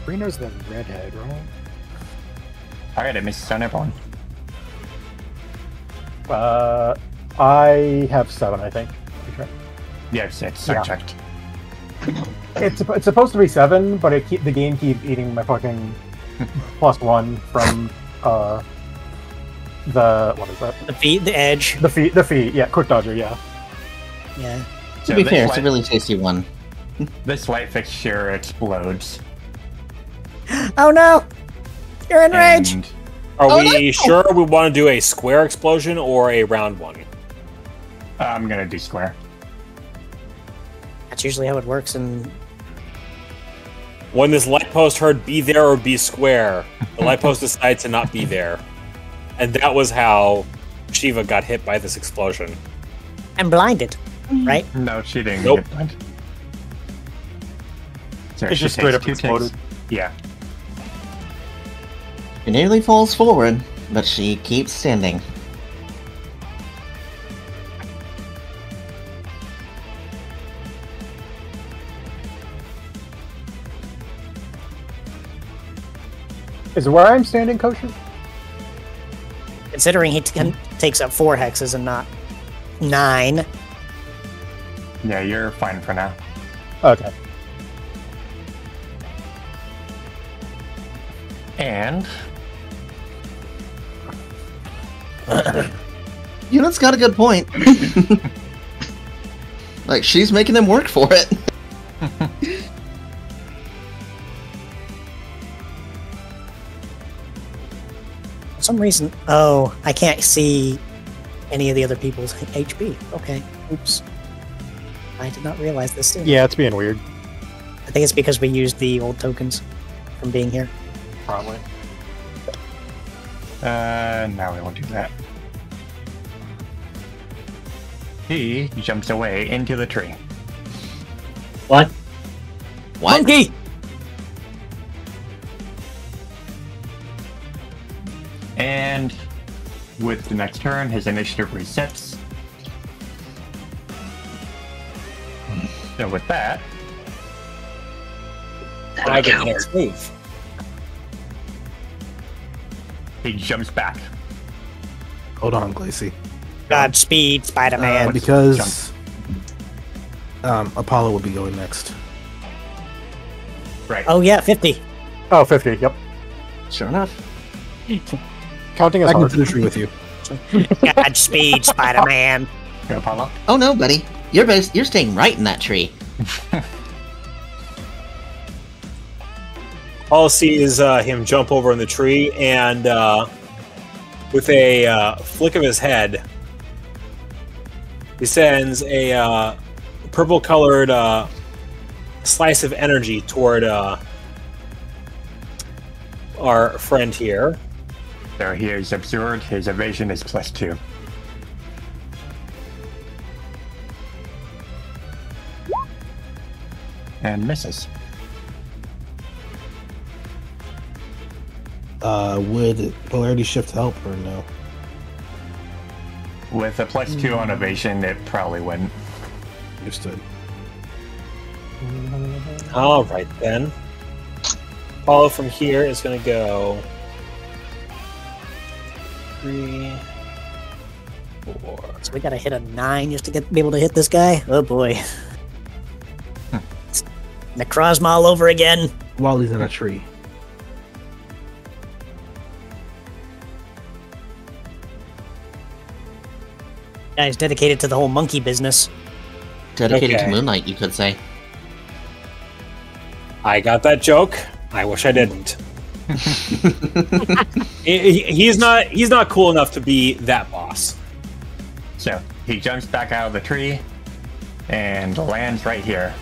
Speaker 1: Reno's the redhead, right?
Speaker 2: Alright, it misses on everyone.
Speaker 1: I have 7, I think.
Speaker 2: You have 6,
Speaker 1: Yeah.
Speaker 2: I checked.
Speaker 1: It's supposed to be 7, but the game keeps eating my fucking +1 from what is that?
Speaker 3: The feet, the edge.
Speaker 1: The feet. Yeah, quick dodger. Yeah.
Speaker 3: Yeah.
Speaker 7: To be fair, it's a really tasty one.
Speaker 2: This light fixture explodes.
Speaker 3: Oh no! You're enraged!
Speaker 2: And
Speaker 4: Are we sure we want to do a square explosion or a round one?
Speaker 2: I'm gonna do square.
Speaker 3: That's usually how it works in...
Speaker 4: When this light post heard be there or be square, the light post decided to not be there. And that was how Shiva got hit by this explosion.
Speaker 3: I'm blinded, right?
Speaker 2: No, she didn't
Speaker 4: Nope.
Speaker 2: get blind. So
Speaker 1: It
Speaker 2: she
Speaker 1: just
Speaker 2: takes
Speaker 1: straight up
Speaker 2: 2 ticks.
Speaker 1: exploded.
Speaker 2: Yeah.
Speaker 7: She nearly falls forward, but she keeps standing.
Speaker 1: Is where I'm standing kosher?
Speaker 3: Considering he takes up 4 hexes and not 9.
Speaker 2: Yeah, you're fine for now.
Speaker 1: Okay.
Speaker 2: And
Speaker 7: Unit's got a good point. Like, she's making them work for it.
Speaker 3: For some reason... Oh, I can't see any of the other people's HP. Okay, oops. I did not realize this too.
Speaker 1: Yeah, it's being weird.
Speaker 3: I think it's because we used the old tokens from being here.
Speaker 1: Probably.
Speaker 2: now we won't do that. He jumps away into the tree.
Speaker 5: What?
Speaker 7: What?
Speaker 3: Monkey!
Speaker 2: And with the next turn, his initiative resets. So with that,
Speaker 4: I get the next move.
Speaker 2: he jumps back.
Speaker 6: Hold on, Glacy.
Speaker 3: Godspeed, Spider-Man.
Speaker 6: Because Apollo will be going next.
Speaker 2: Right.
Speaker 3: Oh yeah, 50.
Speaker 1: Oh, 50. Yep.
Speaker 7: Sure enough.
Speaker 1: Counting as
Speaker 6: Back
Speaker 1: hard.
Speaker 6: into the tree with you.
Speaker 3: Godspeed, Spider-Man.
Speaker 2: Okay, Apollo.
Speaker 7: Oh no, buddy. You're staying right in that tree.
Speaker 4: All I see is him jump over in the tree, and with a flick of his head, he sends a purple-colored slice of energy toward our friend here.
Speaker 2: So he is absorbed. His evasion is +2. And misses.
Speaker 6: Would polarity shift help or no?
Speaker 2: With a +2 on evasion, it probably wouldn't.
Speaker 6: Understood.
Speaker 4: All right then. Apollo from here is going to go 3, 4.
Speaker 3: So we gotta hit a 9 just to be able to hit this guy? Oh boy. Necrozma all over again.
Speaker 6: While he's in a tree.
Speaker 3: Guy's dedicated to the whole monkey business.
Speaker 7: Dedicated
Speaker 4: Okay.
Speaker 7: to Moonlight, you could say.
Speaker 4: I got that joke. I wish I didn't. He's not cool enough to be that boss.
Speaker 2: So he jumps back out of the tree and lands right here.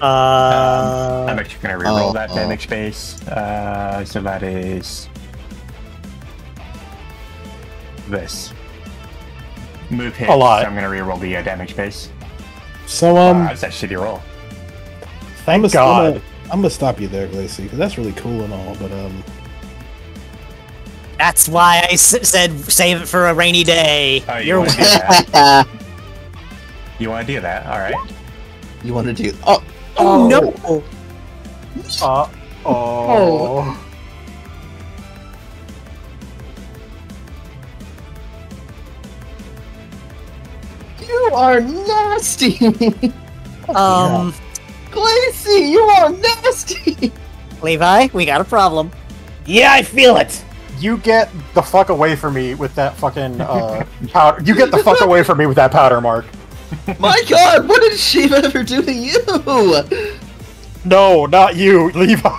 Speaker 2: I'm actually going to reroll that damage space. So that is this. Move hit.
Speaker 1: A lot.
Speaker 2: So I'm going to reroll the damage space.
Speaker 6: So
Speaker 2: That's a shitty roll.
Speaker 1: Thank God.
Speaker 6: I'm gonna stop you there, Glacy, because that's really cool and all, but
Speaker 3: That's why I said save it for a rainy day.
Speaker 2: Oh, you
Speaker 3: You're
Speaker 2: want to do that? You want to do that? All right.
Speaker 7: You want to do? Oh,
Speaker 3: Oh no!
Speaker 1: Oh.
Speaker 7: you are nasty.
Speaker 9: Glacy, you are nasty!
Speaker 3: Levi, we got a problem.
Speaker 6: Yeah, I feel it.
Speaker 1: You get the fuck away from me with that fucking powder. You get the fuck away from me with that powder, Mark.
Speaker 9: My god, what did Shiva ever do to you?
Speaker 1: No, not you, Levi.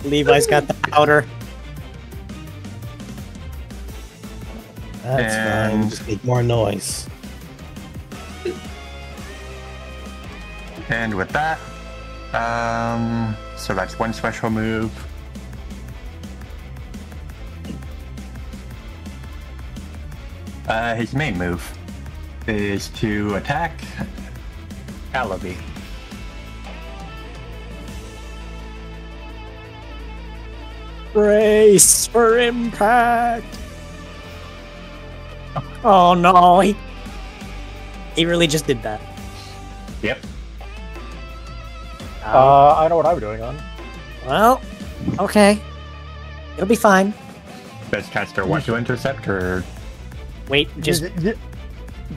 Speaker 3: Levi's got the powder.
Speaker 6: That's
Speaker 2: And-
Speaker 6: fine. Just make more noise.
Speaker 2: And with that, so that's one special move. His main move is to attack Alavi.
Speaker 3: Brace for impact. Oh no, he really just did that.
Speaker 2: Yep.
Speaker 1: I know what I'm doing on.
Speaker 3: Well, okay. It'll be fine.
Speaker 2: Does caster want to intercept or?
Speaker 3: Wait, just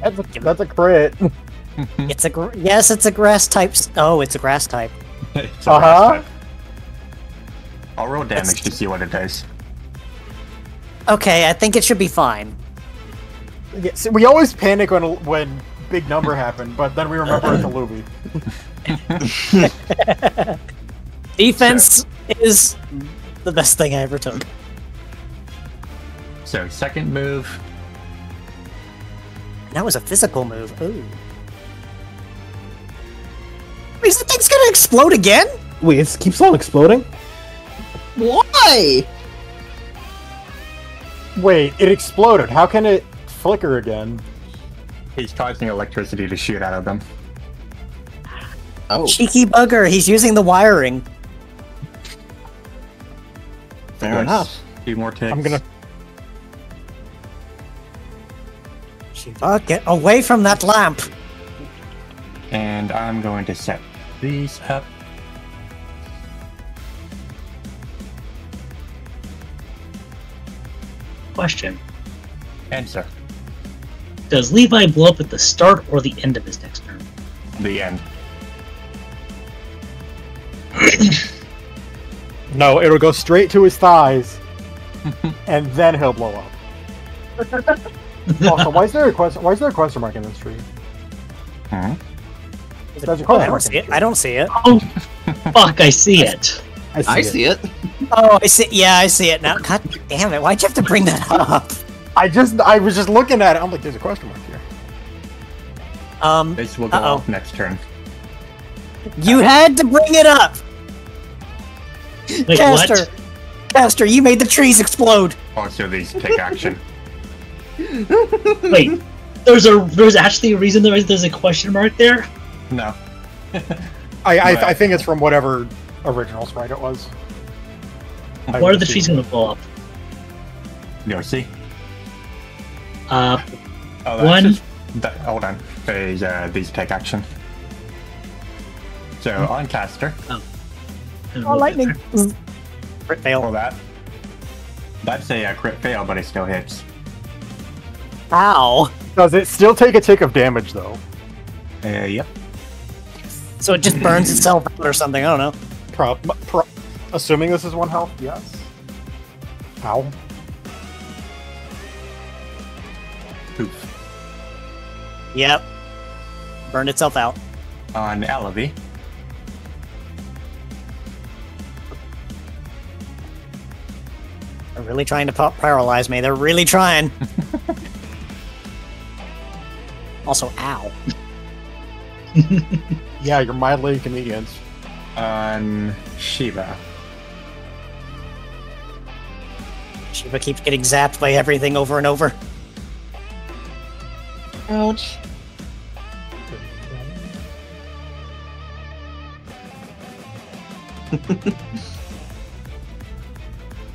Speaker 1: That's a crit.
Speaker 3: it's a yes, it's a grass type. Oh, it's a grass type.
Speaker 2: It's a
Speaker 1: Uh-huh.
Speaker 2: grass type. I'll roll damage to see what it does.
Speaker 3: Okay, I think it should be fine.
Speaker 1: Yeah, see, we always panic when big number happen, but then we remember it's a Luby.
Speaker 3: Defense is the best thing I ever took.
Speaker 2: So second move,
Speaker 3: That was a physical move. Ooh. Is the thing's gonna explode again?
Speaker 6: Wait, it keeps on exploding?
Speaker 9: Why?
Speaker 1: Wait, it exploded. How can it flicker again?
Speaker 2: he's causing electricity to shoot out of them.
Speaker 9: Oh,
Speaker 3: Cheeky bugger, he's using the wiring.
Speaker 9: fair
Speaker 2: Yes.
Speaker 9: enough.
Speaker 2: Few more ticks.
Speaker 1: I'm gonna.
Speaker 3: Shiva, get away from that lamp.
Speaker 2: And I'm going to set these up.
Speaker 5: Question.
Speaker 2: Answer.
Speaker 5: Does Levi blow up at the start or the end of his next turn?
Speaker 2: The end.
Speaker 1: No, it'll go straight to his thighs, and then he'll blow up. Also, why is there a question mark in this tree?
Speaker 2: Hmm?
Speaker 1: There's a
Speaker 3: Oh,
Speaker 1: question
Speaker 3: I don't
Speaker 1: mark in
Speaker 3: see
Speaker 1: this
Speaker 3: it.
Speaker 1: tree.
Speaker 3: I don't see it.
Speaker 5: Oh, fuck, I see it.
Speaker 9: I see it.
Speaker 3: Oh, I see. Yeah, I see it now. God damn it! Why'd you have to bring that up?
Speaker 1: I was just looking at it. I'm like, there's a question mark here.
Speaker 2: This will go
Speaker 3: Uh-oh.
Speaker 2: off next turn.
Speaker 3: You had to bring it up,
Speaker 5: Wait,
Speaker 3: Caster.
Speaker 5: what?
Speaker 3: Caster, you made the trees explode.
Speaker 2: Also, these take action.
Speaker 5: Wait, there's actually a reason there's a question mark there?
Speaker 2: No.
Speaker 1: I think it's from whatever original sprite it was.
Speaker 5: What are the trees gonna blow up?
Speaker 2: You'll see.
Speaker 5: Uh,
Speaker 2: Oh, that's
Speaker 5: One-
Speaker 2: just- hold on. These take action. So on caster,
Speaker 3: Oh, lightning! Crit fail.
Speaker 2: well that's a crit fail, but it still hits.
Speaker 3: Ow!
Speaker 1: Does it still take a tick of damage though?
Speaker 2: Yep.
Speaker 3: So it just burns itself out or something. I don't know.
Speaker 1: Assuming this is 1 health, yes. Ow.
Speaker 2: Poof.
Speaker 3: Yep. Burned itself out.
Speaker 2: On Alavi,
Speaker 3: They're really trying to paralyze me. They're really trying. Also, ow.
Speaker 1: Yeah, you're mildly inconvenienced.
Speaker 2: on Shiva.
Speaker 3: Shiva keeps getting zapped by everything over and over.
Speaker 9: Ouch.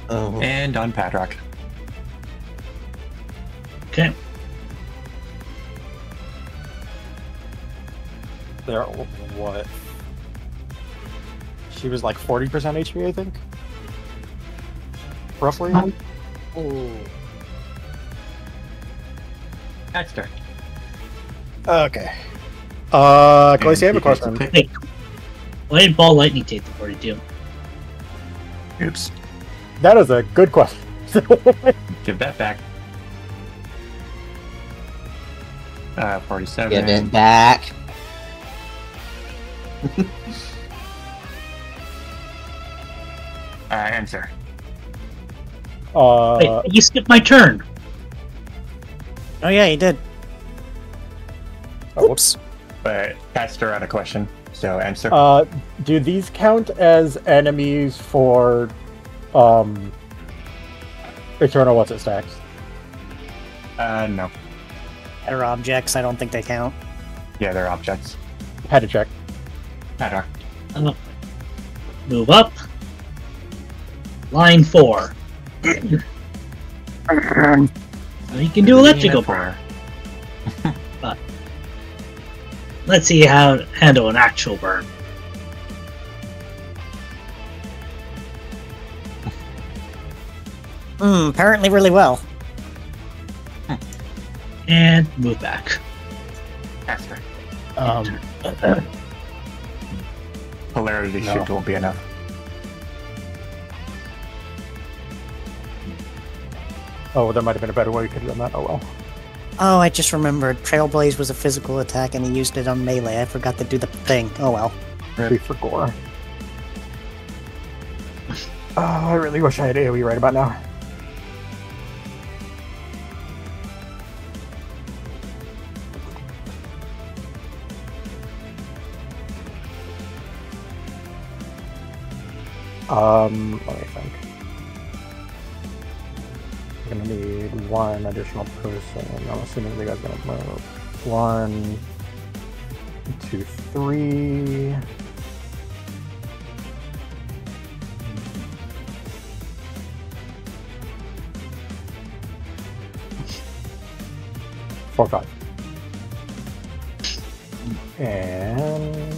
Speaker 9: Oh.
Speaker 2: And on Padrock.
Speaker 5: okay.
Speaker 1: There, what? She was like 40% HP, I think. Roughly.
Speaker 2: Dexter.
Speaker 1: Okay. Khaleesi, I have a question.
Speaker 5: Wait, why did Ball Lightning take the 42?
Speaker 2: Oops.
Speaker 1: That is a good question.
Speaker 2: Give that back. 47.
Speaker 7: Give it back.
Speaker 2: Answer.
Speaker 5: Wait, you skipped my turn.
Speaker 3: Oh yeah, he did.
Speaker 1: Oops.
Speaker 2: But Caster had a question, so answer.
Speaker 1: Do these count as enemies for, Eternal what's it stacks?
Speaker 2: No.
Speaker 3: They're objects. I don't think they count.
Speaker 2: Yeah, they're objects.
Speaker 1: Had to check.
Speaker 2: Matter.
Speaker 5: Move up. Line 4. You can do electrical burn. But let's see how to handle an actual burn.
Speaker 3: Apparently really well.
Speaker 5: And move back.
Speaker 2: Caster. Polarity shift won't be enough.
Speaker 1: Oh, there might have been a better way you could have done that. Oh well.
Speaker 3: Oh, I just remembered. Trailblaze was a physical attack and he used it on melee. I forgot to do the thing. Oh well.
Speaker 1: Ready for gore. Oh, I really wish I had AoE right about now. Let me think. I'm gonna need one additional person. I'm assuming the guy's gonna move. 1, 2, 3. Four, 5. And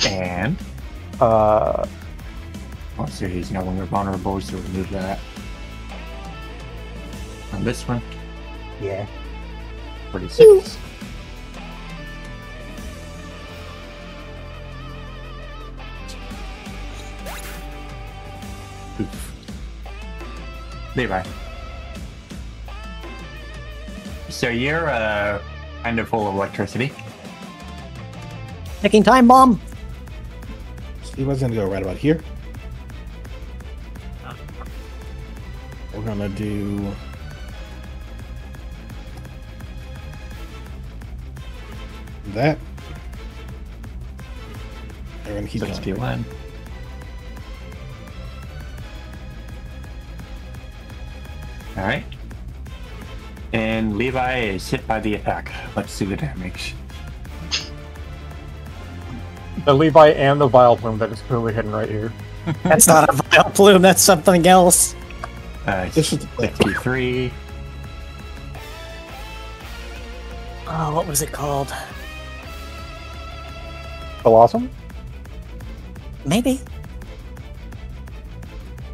Speaker 2: And let's see, he's no longer vulnerable, so remove that. On this one,
Speaker 1: yeah.
Speaker 2: 46. Oof. Levi. So you're kind of full of electricity.
Speaker 3: Ticking time bomb.
Speaker 6: He was gonna go right about here. We're gonna do that. We're gonna keep going.
Speaker 2: 61. Alright. And Levi is hit by the attack. Let's see the damage.
Speaker 1: The Levi and the Vile Plume that is clearly hidden right here.
Speaker 3: That's not a Vile Plume, that's something else.
Speaker 6: This is the
Speaker 2: 53.
Speaker 3: Oh, what was it called?
Speaker 1: Blossom?
Speaker 3: Maybe.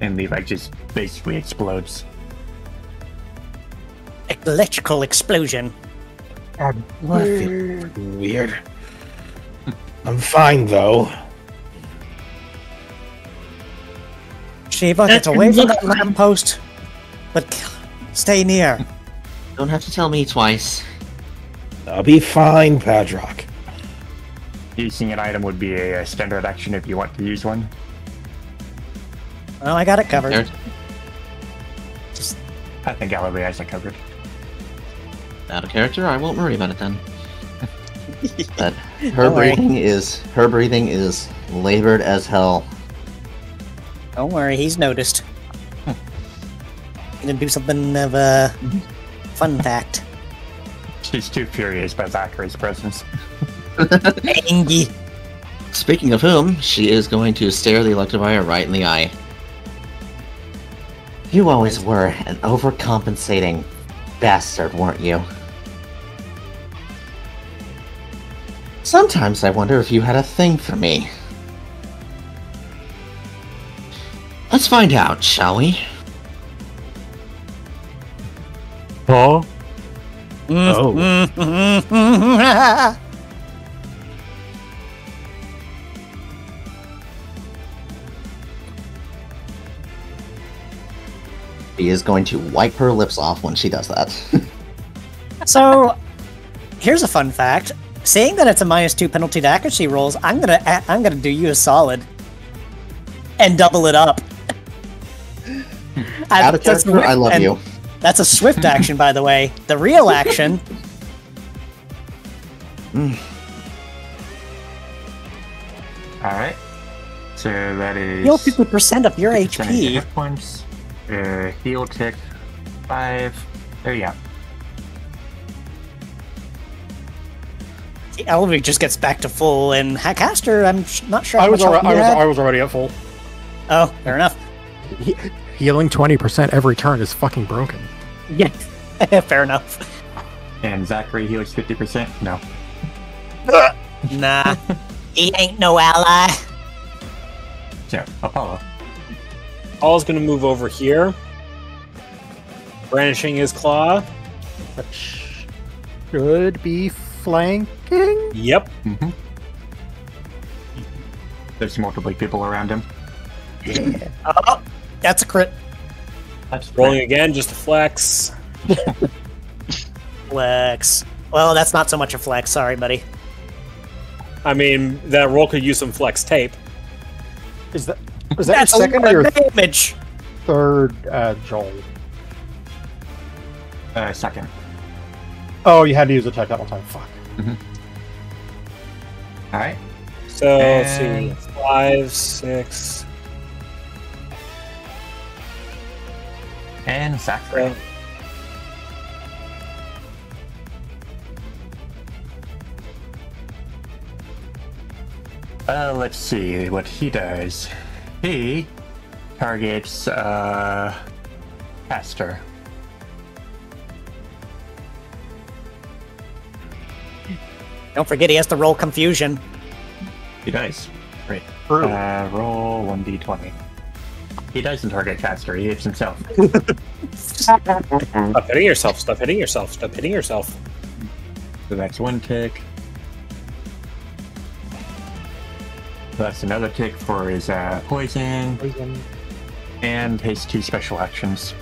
Speaker 2: And Levi just basically explodes.
Speaker 3: Electrical explosion.
Speaker 6: Weird. I'm fine though.
Speaker 3: Shiva, get away from that lamppost, but stay near.
Speaker 7: Don't have to tell me twice.
Speaker 6: I'll be fine, Padrock.
Speaker 2: Using an item would be a standard action if you want to use one.
Speaker 3: Well, I got it covered.
Speaker 2: I think Galloway has it covered.
Speaker 7: Out of character, I won't worry about it then. But her breathing is labored as hell.
Speaker 3: Don't worry, he's noticed. Gonna do something of a fun fact.
Speaker 2: She's too furious by Zachary's presence.
Speaker 3: Angie.
Speaker 7: Speaking of whom, she is going to stare the Electivire right in the eye. You always were an overcompensating bastard, weren't you? Sometimes I wonder if you had a thing for me. Let's find out, shall we?
Speaker 1: Huh?
Speaker 3: Oh.
Speaker 7: She is going to wipe her lips off when she does that.
Speaker 3: So, here's a fun fact. Seeing that it's a -2 penalty to accuracy rolls, I'm gonna do you a solid and double it up.
Speaker 7: Out of character, I love you.
Speaker 3: That's a swift action, by the way. The real action.
Speaker 2: Alright. So that is.
Speaker 3: Heal 50% of your HP.
Speaker 2: Hit points. Heal tick 5. There you go.
Speaker 3: Elvig just gets back to full, and Hackcaster, I'm not sure.
Speaker 1: I was already at full.
Speaker 3: Oh, fair enough.
Speaker 1: Healing 20% every turn is fucking broken.
Speaker 3: Yeah, fair enough.
Speaker 2: And Zachary heals 50%? No.
Speaker 3: Nah, he ain't no ally.
Speaker 2: So, Apollo.
Speaker 4: Apollo's gonna move over here, brandishing his claw.
Speaker 1: Should be flanking?
Speaker 4: Yep.
Speaker 2: Mm-hmm. There's multiple people around him.
Speaker 3: Yeah. Oh, that's a crit.
Speaker 2: That's
Speaker 4: Rolling again, just a flex.
Speaker 3: Flex. Well, that's not so much a flex. Sorry, buddy.
Speaker 4: I mean, that roll could use some flex tape.
Speaker 1: Is that your second or your
Speaker 3: damage?
Speaker 1: Third, Joel?
Speaker 2: Second.
Speaker 1: Oh, you had to use attack that one time. Fuck.
Speaker 2: Mm-hmm. Alright.
Speaker 4: So, let's see. 5, 6.
Speaker 2: And Zachary. Let's see what he does. He targets Caster.
Speaker 3: Don't forget he has to roll confusion.
Speaker 2: He does. Great.
Speaker 1: True.
Speaker 2: Roll 1d20. He doesn't target Caster, he hits himself.
Speaker 4: Stop hitting yourself, stop hitting yourself, stop hitting yourself.
Speaker 2: So that's 1 tick. That's another tick for his poison. And his 2 special actions.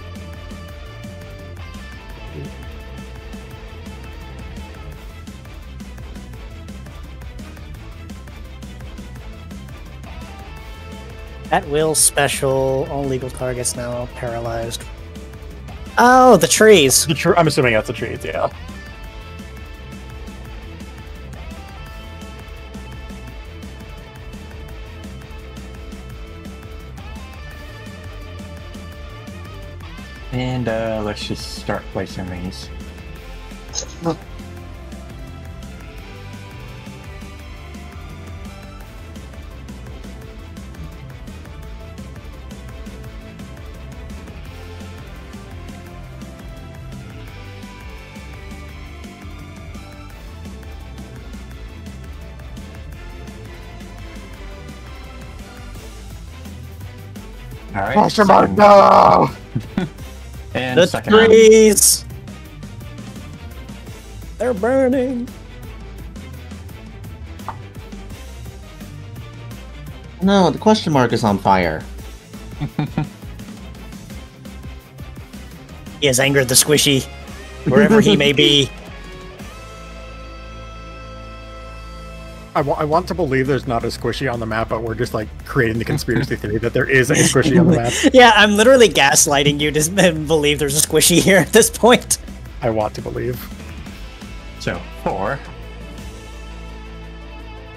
Speaker 3: At will special, all legal targets now paralyzed. Oh, the trees.
Speaker 1: I'm assuming that's the trees, yeah.
Speaker 2: And let's just start placing these. Alright.
Speaker 1: Question mark, no!
Speaker 2: And
Speaker 3: The
Speaker 2: second round.
Speaker 3: trees! They're burning!
Speaker 7: No, the question mark is on fire.
Speaker 3: He has angered the squishy, wherever he may be.
Speaker 1: I want to believe there's not a squishy on the map, but we're just like creating the conspiracy theory that there is a squishy on the map.
Speaker 3: Yeah, I'm literally gaslighting you to believe there's a squishy here at this point.
Speaker 1: I want to believe.
Speaker 2: So 4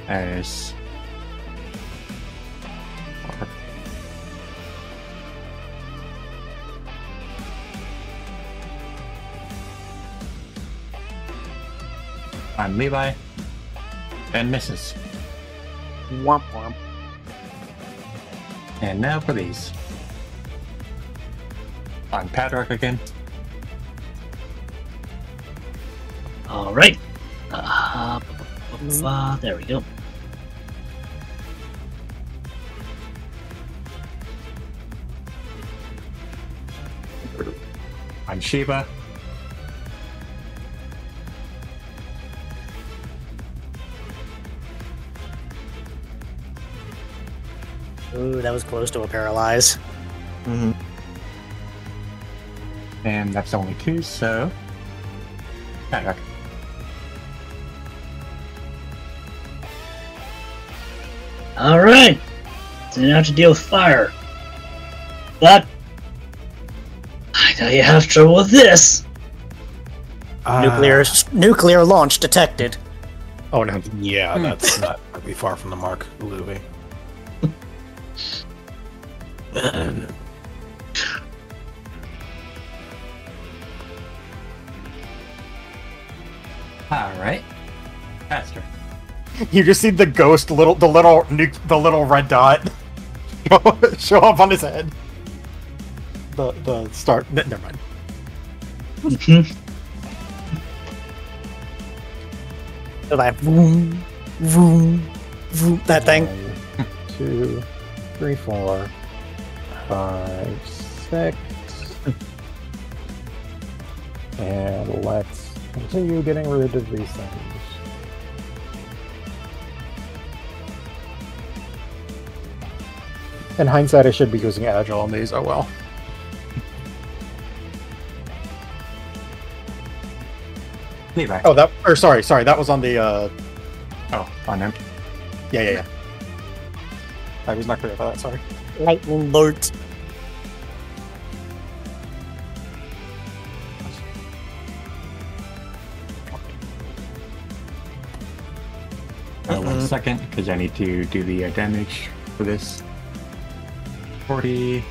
Speaker 2: as 4. On Levi and misses.
Speaker 1: Womp womp.
Speaker 2: And now for these. On Padrock again.
Speaker 5: All right. There we go.
Speaker 2: I'm Shiba.
Speaker 3: Ooh, that was close to a paralyze.
Speaker 7: Mm-hmm.
Speaker 2: And that's only 2, so... Okay.
Speaker 5: Alright! So now to deal with fire. But I know you have trouble with this.
Speaker 3: Nuclear launch detected.
Speaker 1: Oh no.
Speaker 6: Yeah, that's not really far from the mark, Louis.
Speaker 2: Alright. Faster.
Speaker 1: You just see the ghost, the little red dot show up on his head. The start. Never mind.
Speaker 3: So that vroom, vroom, vroom, that thing.
Speaker 1: 1, 2, 3, 4, 5, 6. And let's continue getting rid of these things. In hindsight, I should be using Agile on these. Oh well.
Speaker 2: Levi.
Speaker 1: Oh, sorry. That was on the.
Speaker 2: Oh, on him.
Speaker 1: Yeah. I was not clear about that. Sorry.
Speaker 3: Lightning bolt.
Speaker 2: One second, because I need to do the damage for this. 40.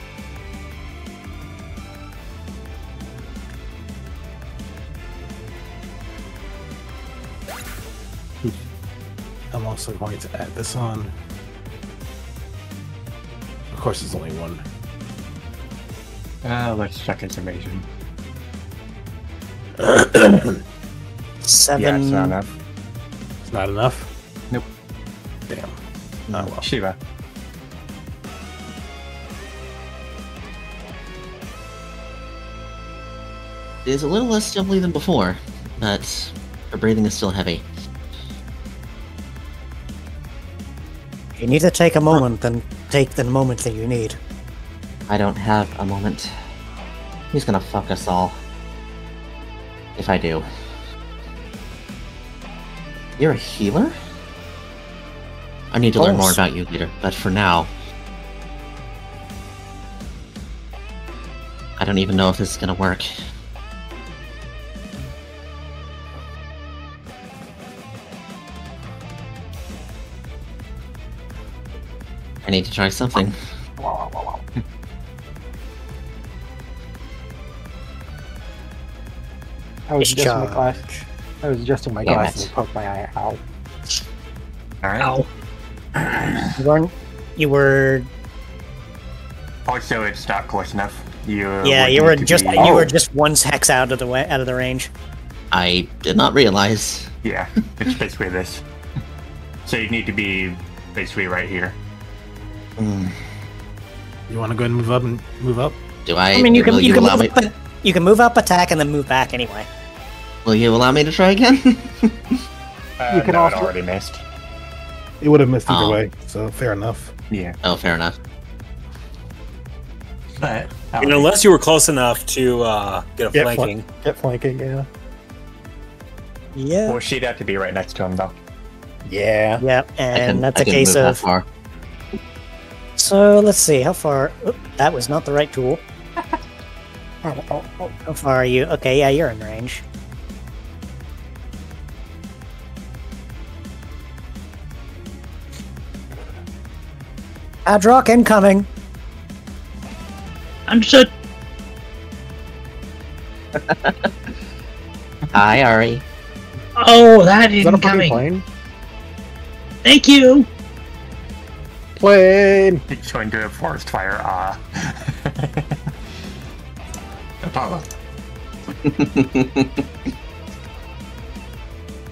Speaker 6: I'm also going to add this on. Of course, there's only one.
Speaker 2: Let's check information.
Speaker 3: 7.
Speaker 2: Yeah, it's not enough.
Speaker 6: It's not enough?
Speaker 2: Nope.
Speaker 6: Damn. Oh, well.
Speaker 2: Shiva.
Speaker 7: It is a little less stumbly than before, but her breathing is still heavy.
Speaker 3: You need to take a moment, then take the moment that you need.
Speaker 7: I don't have a moment. He's gonna fuck us all. If I do. You're a healer? I need to learn more about you later, but for now... I don't even know if this is gonna work. I need to try something.
Speaker 1: I was adjusting my
Speaker 3: Discharge.
Speaker 1: glass. I was adjusting my
Speaker 7: Damn
Speaker 1: glasses
Speaker 7: it.
Speaker 1: and poked my eye out.
Speaker 2: Alright.
Speaker 3: You were.
Speaker 2: Also, it's not close enough. You
Speaker 3: were just one hex out of the range.
Speaker 7: I did not realize.
Speaker 2: Yeah, it's basically this. So you need to be basically right here.
Speaker 6: You want to go ahead and move up?
Speaker 7: Do I?
Speaker 3: I mean, you can
Speaker 7: allow
Speaker 3: move
Speaker 7: me?
Speaker 3: up, you can move up, attack, and then move back anyway.
Speaker 7: Will you allow me to try again?
Speaker 1: You can
Speaker 2: no, it
Speaker 1: also-
Speaker 2: already missed.
Speaker 6: It would have missed either
Speaker 7: Oh.
Speaker 6: way, so fair enough.
Speaker 2: Yeah,
Speaker 7: Oh, fair enough.
Speaker 2: but
Speaker 4: And unless you were close enough to get a
Speaker 1: Get
Speaker 4: flanking.
Speaker 1: Get flanking, yeah.
Speaker 3: Yeah.
Speaker 2: well, she'd have to be right next to him though.
Speaker 1: Yeah.
Speaker 3: Yeah, and that's
Speaker 7: I
Speaker 3: a
Speaker 7: can
Speaker 3: case
Speaker 7: move that
Speaker 3: of.
Speaker 7: far.
Speaker 3: So let's see, how far? Oop, that was not the right tool.
Speaker 1: Oh.
Speaker 3: How far are you? Okay, yeah, you're in range. Adrock incoming.
Speaker 5: Understood.
Speaker 7: Hi, Ari.
Speaker 5: Oh, that
Speaker 1: Is that a fucking
Speaker 5: incoming.
Speaker 1: plane?
Speaker 5: Thank you.
Speaker 1: Plane!
Speaker 2: It's going to a forest fire. Apollo.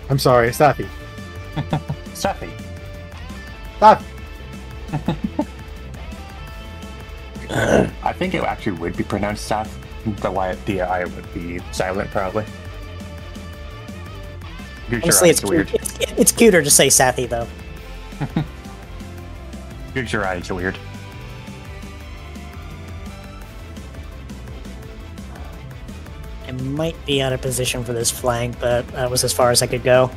Speaker 1: I'm sorry, Safi.
Speaker 2: Safi.
Speaker 1: That
Speaker 2: I think it actually would be pronounced Saf. The I would be silent, probably.
Speaker 3: Honestly, it's
Speaker 2: weird.
Speaker 3: It's cuter to say Sathi, though.
Speaker 2: Your eyes are weird.
Speaker 3: I might be out of position for this flank, but that was as far as I could go.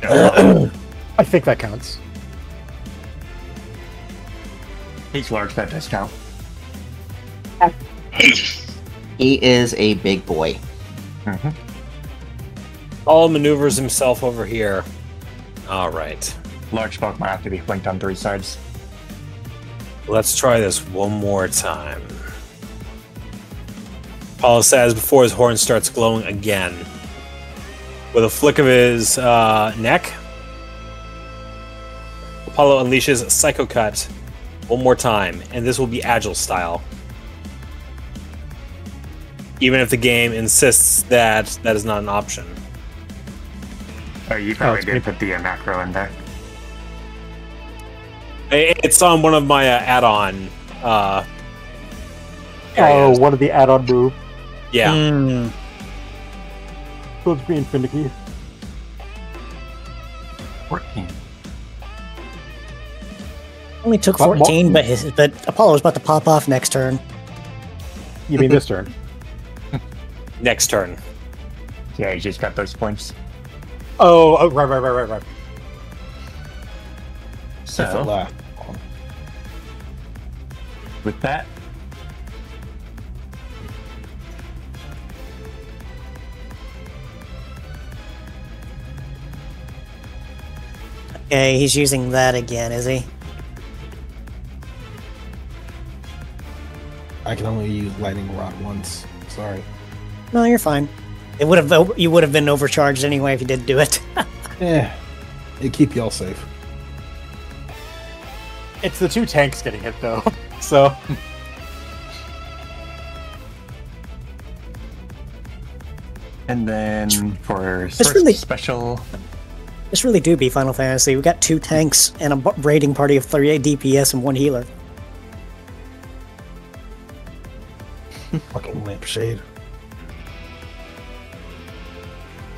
Speaker 1: I think that counts.
Speaker 2: He's large, that does count.
Speaker 7: He is a big boy.
Speaker 2: Mm-hmm.
Speaker 4: All maneuvers himself over here. All right.
Speaker 2: Large Pokemon have to be flanked on 3 sides.
Speaker 4: Let's try this one more time. Apollo says before his horn starts glowing again. With a flick of his neck, Apollo unleashes Psycho Cut one more time, and this will be Agile style. Even if the game insists that that is not an option.
Speaker 2: Oh, you probably did put the macro in there.
Speaker 4: It's on one of my add-on.
Speaker 1: Oh,
Speaker 4: areas.
Speaker 1: one of the add-on move.
Speaker 4: Yeah.
Speaker 1: So it's being finicky.
Speaker 2: 14.
Speaker 3: Only took 14, but Apollo was about to pop off next turn.
Speaker 1: You mean this turn?
Speaker 4: Next turn.
Speaker 2: Yeah, you just got those points.
Speaker 1: Oh, right.
Speaker 2: So, with that,
Speaker 3: Okay, he's using that again, is he?
Speaker 6: I can only use Lightning Rod once. Sorry.
Speaker 3: No, you're fine. You would have been overcharged anyway if you did do it.
Speaker 6: Yeah, it keep y'all safe.
Speaker 1: It's the 2 tanks getting hit though, so.
Speaker 2: and then for special.
Speaker 3: This really do be Final Fantasy. We got 2 tanks and a raiding party of 38 DPS and 1 healer.
Speaker 6: Fucking lampshade.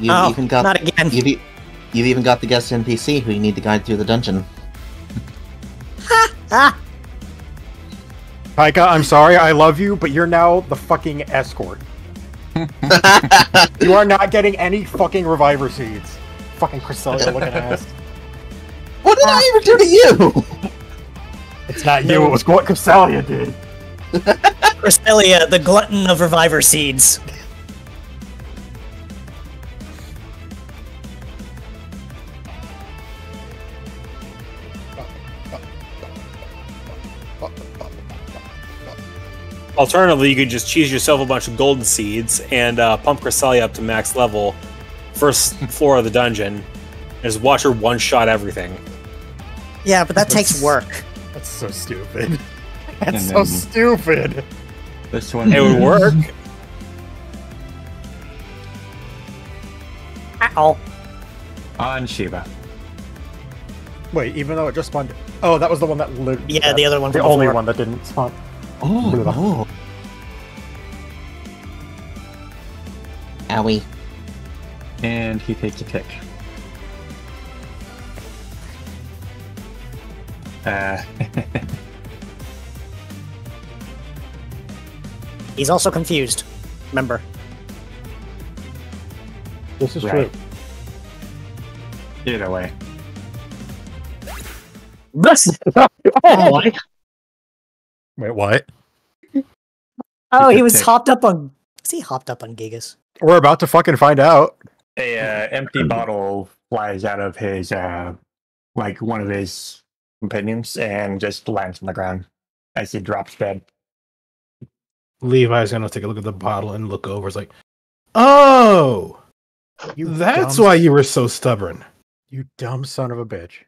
Speaker 7: You've even got
Speaker 3: not again.
Speaker 7: You've even got the guest NPC who you need to guide through the dungeon.
Speaker 1: Taika, I'm sorry, I love you, but you're now the fucking escort. You are not getting any fucking reviver seeds. Fucking Cresselia looking ass.
Speaker 7: What did I ever do to you?
Speaker 1: It's not you, it was what Cresselia did.
Speaker 3: Cresselia, the glutton of reviver seeds.
Speaker 4: Alternatively, you could just choose yourself a bunch of golden seeds and pump Cresselia up to max level, first floor of the dungeon, and just watch her one-shot everything.
Speaker 3: Yeah, but that takes work.
Speaker 1: That's so stupid. That's so stupid.
Speaker 2: This one.
Speaker 4: It would work.
Speaker 3: Ow.
Speaker 2: On Shiva.
Speaker 1: Wait, even though it just spawned. Oh, that was the one that lived.
Speaker 3: Yeah, the other one.
Speaker 1: The only one that didn't spawn.
Speaker 7: Oh. Owie.
Speaker 2: And he takes a tick.
Speaker 3: He's also confused. Remember.
Speaker 1: This is
Speaker 2: Right.
Speaker 1: true.
Speaker 2: Either way. Wait, what?
Speaker 3: Oh, he was hopped up on. Was he hopped up on Gigas?
Speaker 1: We're about to fucking find out.
Speaker 2: A empty bottle flies out of his, like one of his companions and just lands on the ground as he drops dead.
Speaker 6: Levi's gonna take a look at the bottle and look over. It's like, oh, that's why you were so stubborn.
Speaker 1: You dumb son of a bitch.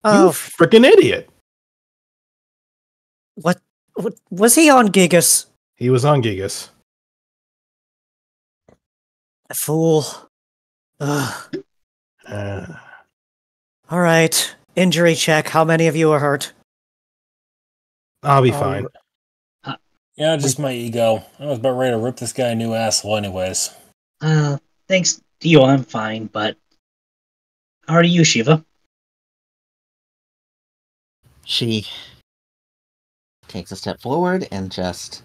Speaker 6: You
Speaker 3: Oh,
Speaker 6: freaking idiot.
Speaker 3: what was he on Gigas?
Speaker 6: He was on Gigas.
Speaker 3: A fool. Ugh.
Speaker 6: Uh,
Speaker 3: All right. Injury check. How many of you are hurt?
Speaker 6: I'll be fine.
Speaker 4: Yeah, just my ego. I was about ready to rip this guy a new asshole anyways.
Speaker 5: Thanks to you, I'm fine, but how are you, Shiva?
Speaker 7: She takes a step forward and just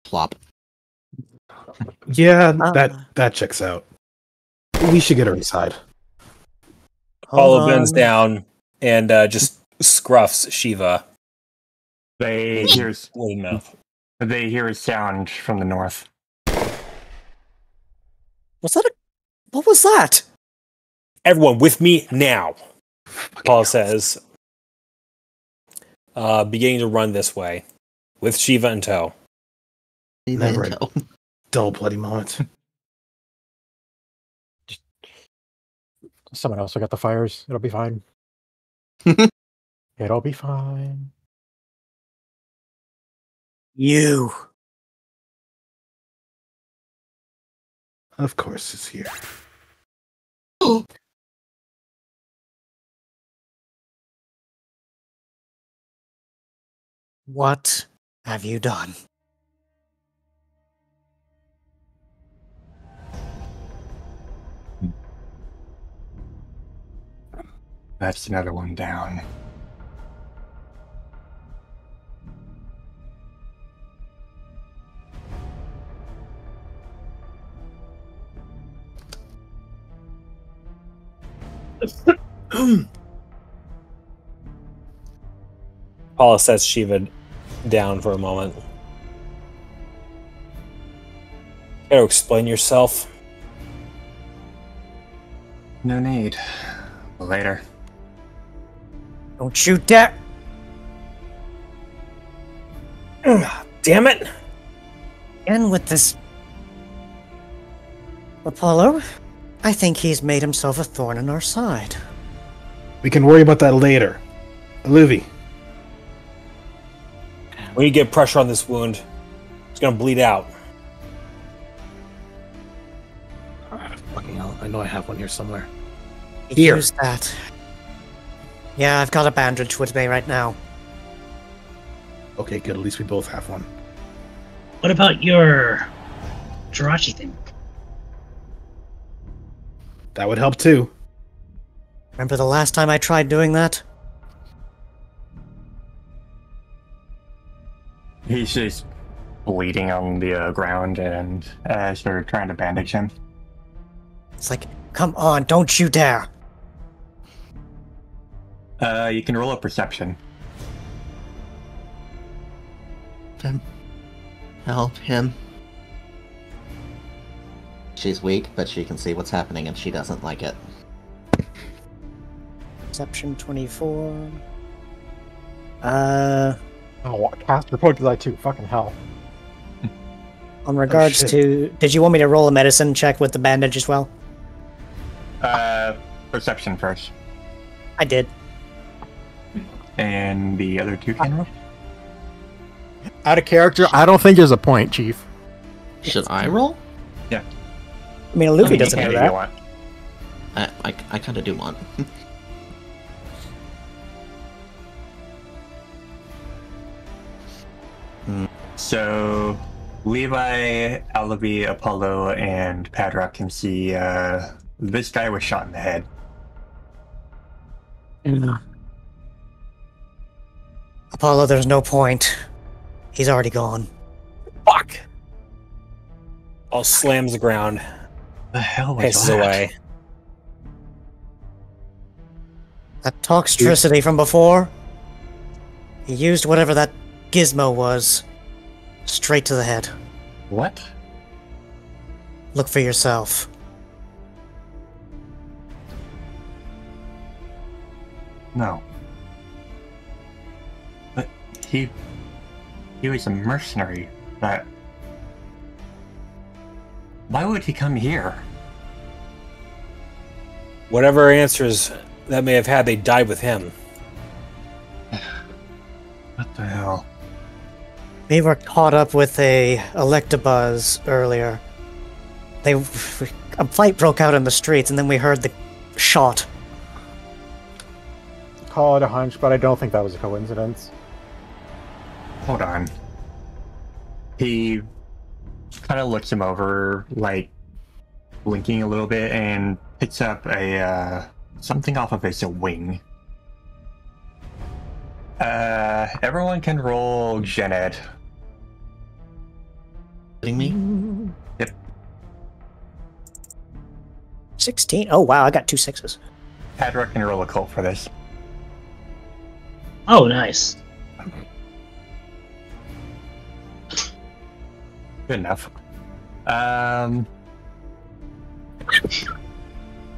Speaker 7: plop.
Speaker 6: Yeah,
Speaker 3: Ah.
Speaker 6: that checks out. We should get her inside.
Speaker 4: Apollo bends
Speaker 3: on.
Speaker 4: down and just scruffs Shiva.
Speaker 2: They hear
Speaker 4: Bloody mouth.
Speaker 2: they hear a sound from the north.
Speaker 3: Was that what was that?
Speaker 4: Everyone with me now, Paul says, beginning to run this way with Shiva in tow.
Speaker 6: Never a dull bloody moment.
Speaker 1: Someone else will get the fires. It'll be fine. It'll be fine.
Speaker 3: You.
Speaker 6: Of course it's here.
Speaker 3: What have you done?
Speaker 2: That's another one down.
Speaker 4: Paula sets Shiva down for a moment. Care to explain yourself?
Speaker 2: No need. Later.
Speaker 3: Don't you dare!
Speaker 4: Damn it!
Speaker 3: And with this Apollo, I think he's made himself a thorn in our side.
Speaker 6: We can worry about that later. Luvi.
Speaker 4: We need to get pressure on this wound. It's gonna bleed out.
Speaker 6: Fucking hell, I know I have one here somewhere.
Speaker 3: Here. Use that. Yeah, I've got a bandage with me right now.
Speaker 6: Okay, good. At least we both have one.
Speaker 5: What about your Jirachi thing?
Speaker 6: That would help too.
Speaker 3: Remember the last time I tried doing that?
Speaker 2: He's just bleeding on the ground, and as they're trying to bandage him.
Speaker 3: It's like, come on, don't you dare!
Speaker 2: You can roll a perception.
Speaker 7: Help him. She's weak, but she can see what's happening and she doesn't like it.
Speaker 3: Perception 24.
Speaker 1: Oh, caster pointed that too. Fucking hell.
Speaker 3: On regards to... Did you want me to roll a medicine check with the bandage as well?
Speaker 2: Perception first.
Speaker 3: I did.
Speaker 2: And the other two can roll?
Speaker 1: Out of character, I don't think there's a point, Chief.
Speaker 9: Should I roll?
Speaker 2: Yeah.
Speaker 3: I mean, Luffy
Speaker 2: You
Speaker 3: doesn't
Speaker 2: can
Speaker 3: know
Speaker 2: if you
Speaker 3: that.
Speaker 2: want.
Speaker 9: I kind of do want.
Speaker 2: So, Levi, Alavi, Apollo, and Padrock can see this guy was shot in the head.
Speaker 3: Apollo, there's no point. He's already gone.
Speaker 4: Fuck! All slams the ground.
Speaker 2: The hell was
Speaker 4: Paces
Speaker 2: that?
Speaker 4: away.
Speaker 3: That toxicity from before? He used whatever that gizmo was. Straight to the head.
Speaker 2: What?
Speaker 3: Look for yourself.
Speaker 2: No. But he was a mercenary. That. Why would he come here?
Speaker 4: Whatever answers that may have had, they died with him.
Speaker 2: What the hell?
Speaker 3: We were caught up with a Electabuzz earlier. A fight broke out in the streets, and then we heard the shot.
Speaker 1: Call it a hunch, but I don't think that was a coincidence.
Speaker 2: Hold on. He kind of looks him over, like blinking a little bit, and picks up a something off of his wing. Everyone can roll Gen Ed.
Speaker 7: Kidding me?
Speaker 2: Yep.
Speaker 3: 16? Oh wow, I got 2 6s.
Speaker 2: Padrock can roll a cult for this.
Speaker 5: Oh, nice.
Speaker 2: Good enough.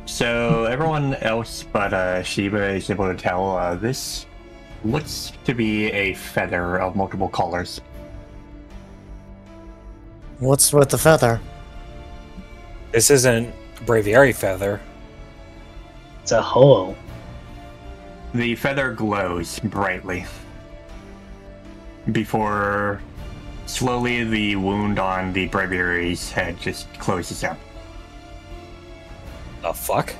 Speaker 2: So everyone else but Shiba is able to tell this looks to be a feather of multiple colors.
Speaker 3: What's with the feather?
Speaker 4: This isn't Braviary feather.
Speaker 5: It's a Ho-Oh.
Speaker 2: The feather glows brightly before slowly the wound on the Braviary's head just closes up.
Speaker 4: The fuck?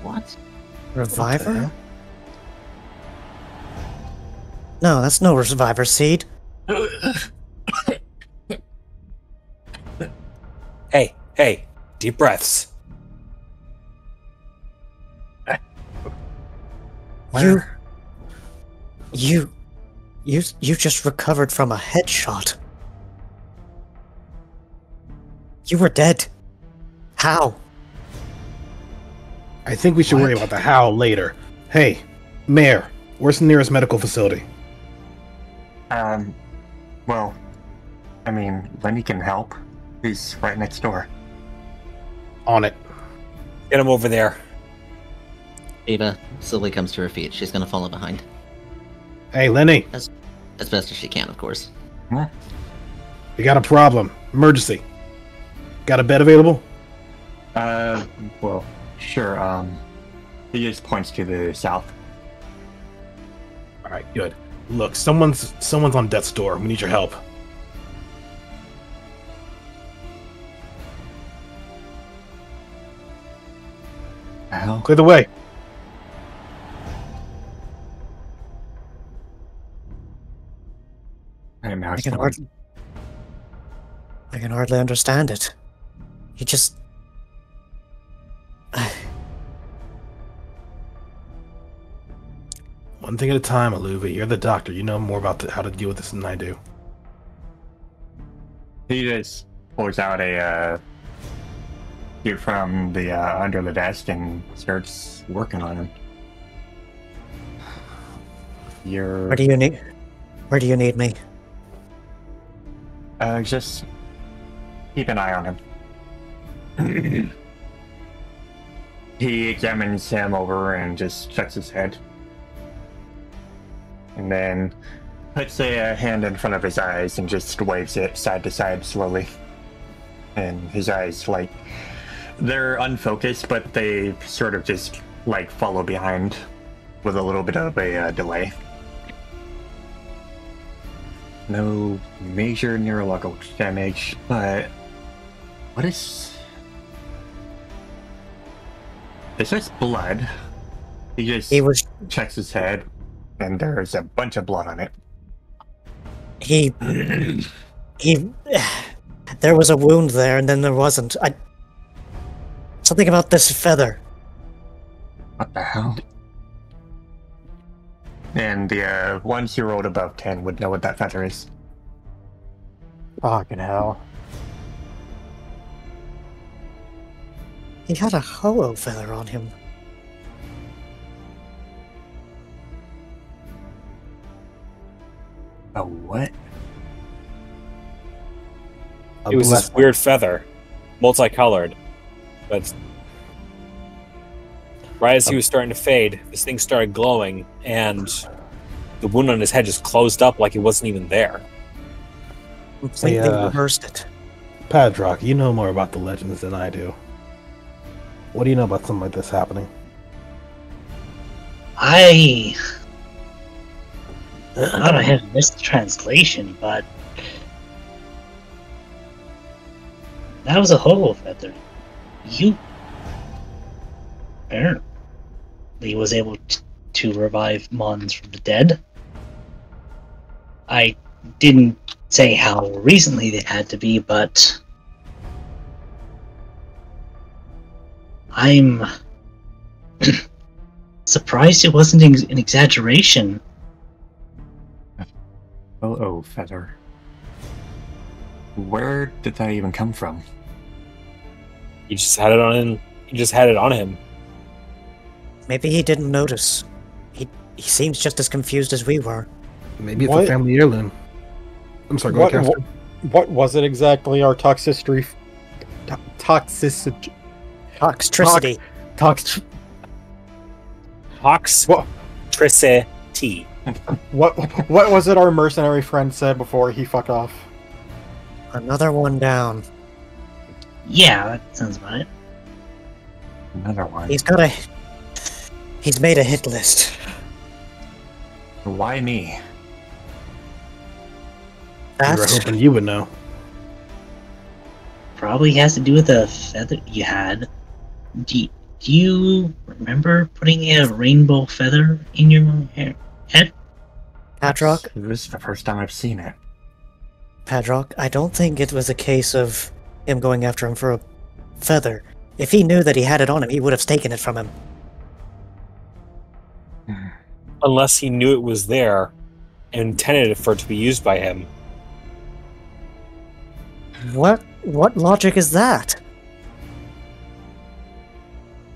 Speaker 7: What?
Speaker 3: Reviver? No, that's no Reviver seed.
Speaker 4: Hey, deep breaths.
Speaker 3: You just recovered from a headshot. You were dead. How?
Speaker 6: I think we should worry about the how later. Hey, Mayor, where's the nearest medical facility?
Speaker 2: Well, I mean, Lenny can help. He's right next door.
Speaker 6: On it.
Speaker 4: Get him over there.
Speaker 7: Ava slowly comes to her feet. She's gonna follow behind.
Speaker 6: Hey, Lenny.
Speaker 7: As best as she can, of course.
Speaker 6: We got a problem. Emergency. Got a bed available?
Speaker 2: Well, sure, he just points to the south.
Speaker 6: Alright, good. Look, someone's on death's door. We need your help.
Speaker 2: Hell?
Speaker 6: Clear the way.
Speaker 2: And now
Speaker 3: I
Speaker 2: it's
Speaker 3: can
Speaker 2: going.
Speaker 3: hardly understand it. He just...
Speaker 6: One thing at a time, Aluva. You're the doctor. You know more about how to deal with this than I do.
Speaker 2: He just pulls out a suit from the under the desk and starts working on him.
Speaker 3: Where do you need me?
Speaker 2: Just keep an eye on him. He examines him over and just checks his head. And then puts a hand in front of his eyes and just waves it side to side slowly. And his eyes, like, they're unfocused, but they sort of just, like, follow behind with a little bit of a delay. No major neurological damage, but what is... Is this blood? He just checks his head, and there's a bunch of blood on it.
Speaker 3: There was a wound there, and then there wasn't. Something about this feather.
Speaker 2: What the hell? And the ones who rolled above 10 would know what that feather is.
Speaker 1: Fucking hell.
Speaker 3: He had a Ho-Oh feather on him.
Speaker 2: A what?
Speaker 4: It was this weird feather, multicolored, but right as he was starting to fade, this thing started glowing, and the wound on his head just closed up like it wasn't even there.
Speaker 3: Completely reversed it.
Speaker 6: Padrock, you know more about the legends than I do. What do you know about something like this happening?
Speaker 5: thought I had missed the translation, but that was a holo feather. You apparently was able to revive Mons from the dead. I didn't say how recently they had to be, but I'm surprised it wasn't an exaggeration.
Speaker 2: Oh, feather. Where did that even come from?
Speaker 4: You just had it on him. You just had it on him.
Speaker 3: Maybe he didn't notice. He seems just as confused as we were.
Speaker 6: Maybe it's a family heirloom. I'm sorry, go ahead,
Speaker 1: what was it exactly? Our toxicity.
Speaker 3: Toxicity.
Speaker 4: Toxicity.
Speaker 1: What was it our mercenary friend said before he fucked off?
Speaker 3: Another one down.
Speaker 5: Yeah, that sounds about it.
Speaker 2: Another one.
Speaker 3: He's made a hit list.
Speaker 2: Why me?
Speaker 6: We were hoping you would know.
Speaker 5: Probably has to do with the feather you had. Do you remember putting a rainbow feather in your head?
Speaker 3: Padrock?
Speaker 2: This is the first time I've seen it.
Speaker 3: Padrock, I don't think it was a case of him going after him for a feather. If he knew that he had it on him, he would have taken it from him.
Speaker 4: Unless he knew it was there and intended for it to be used by him.
Speaker 3: What logic is that?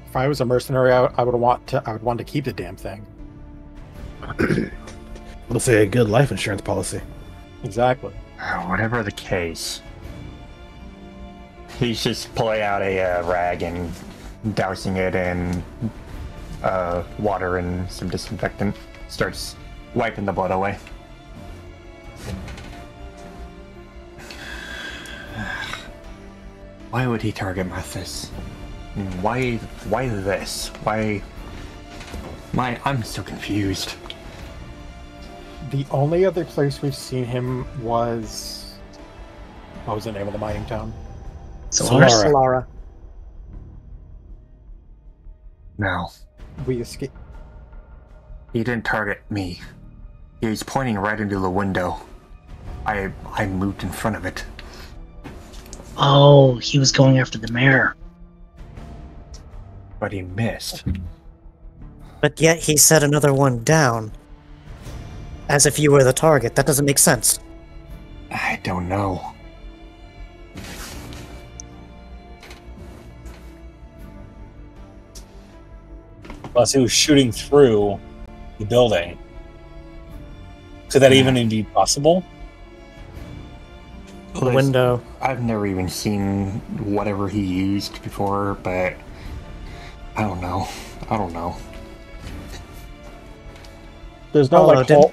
Speaker 1: If I was a mercenary, I would want to keep the damn thing.
Speaker 6: Let's say a good life insurance policy.
Speaker 1: Exactly.
Speaker 2: Whatever the case, he's just pulling out a rag and dousing it in water and some disinfectant. Starts wiping the blood away. Why would he target Mathis? Why this? Why? I'm so confused.
Speaker 1: The only other place we've seen him was... What was the name of the mining town?
Speaker 3: Solara.
Speaker 2: No.
Speaker 1: We escaped.
Speaker 2: He didn't target me. He's pointing right into the window. I moved in front of it.
Speaker 5: Oh, he was going after the mayor.
Speaker 2: But he missed.
Speaker 3: But yet he set another one down. As if you were the target. That doesn't make sense.
Speaker 2: I don't know.
Speaker 4: Plus, he was shooting through the building. Could that even be possible?
Speaker 3: The window.
Speaker 2: I've never even seen whatever he used before, but I don't know.
Speaker 1: There's no hole.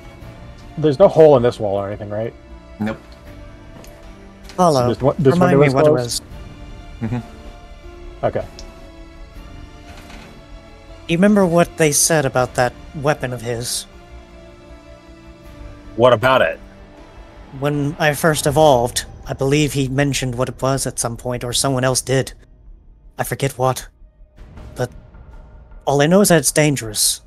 Speaker 1: There's no hole in this wall or anything, right?
Speaker 2: Nope.
Speaker 3: Hollow.
Speaker 1: So this
Speaker 3: Remind me what it
Speaker 1: closed?
Speaker 3: was.
Speaker 1: Okay.
Speaker 3: You remember what they said about that weapon of his?
Speaker 4: What about it?
Speaker 3: When I first evolved, I believe he mentioned what it was at some point, or someone else did. I forget what. But all I know is that it's dangerous.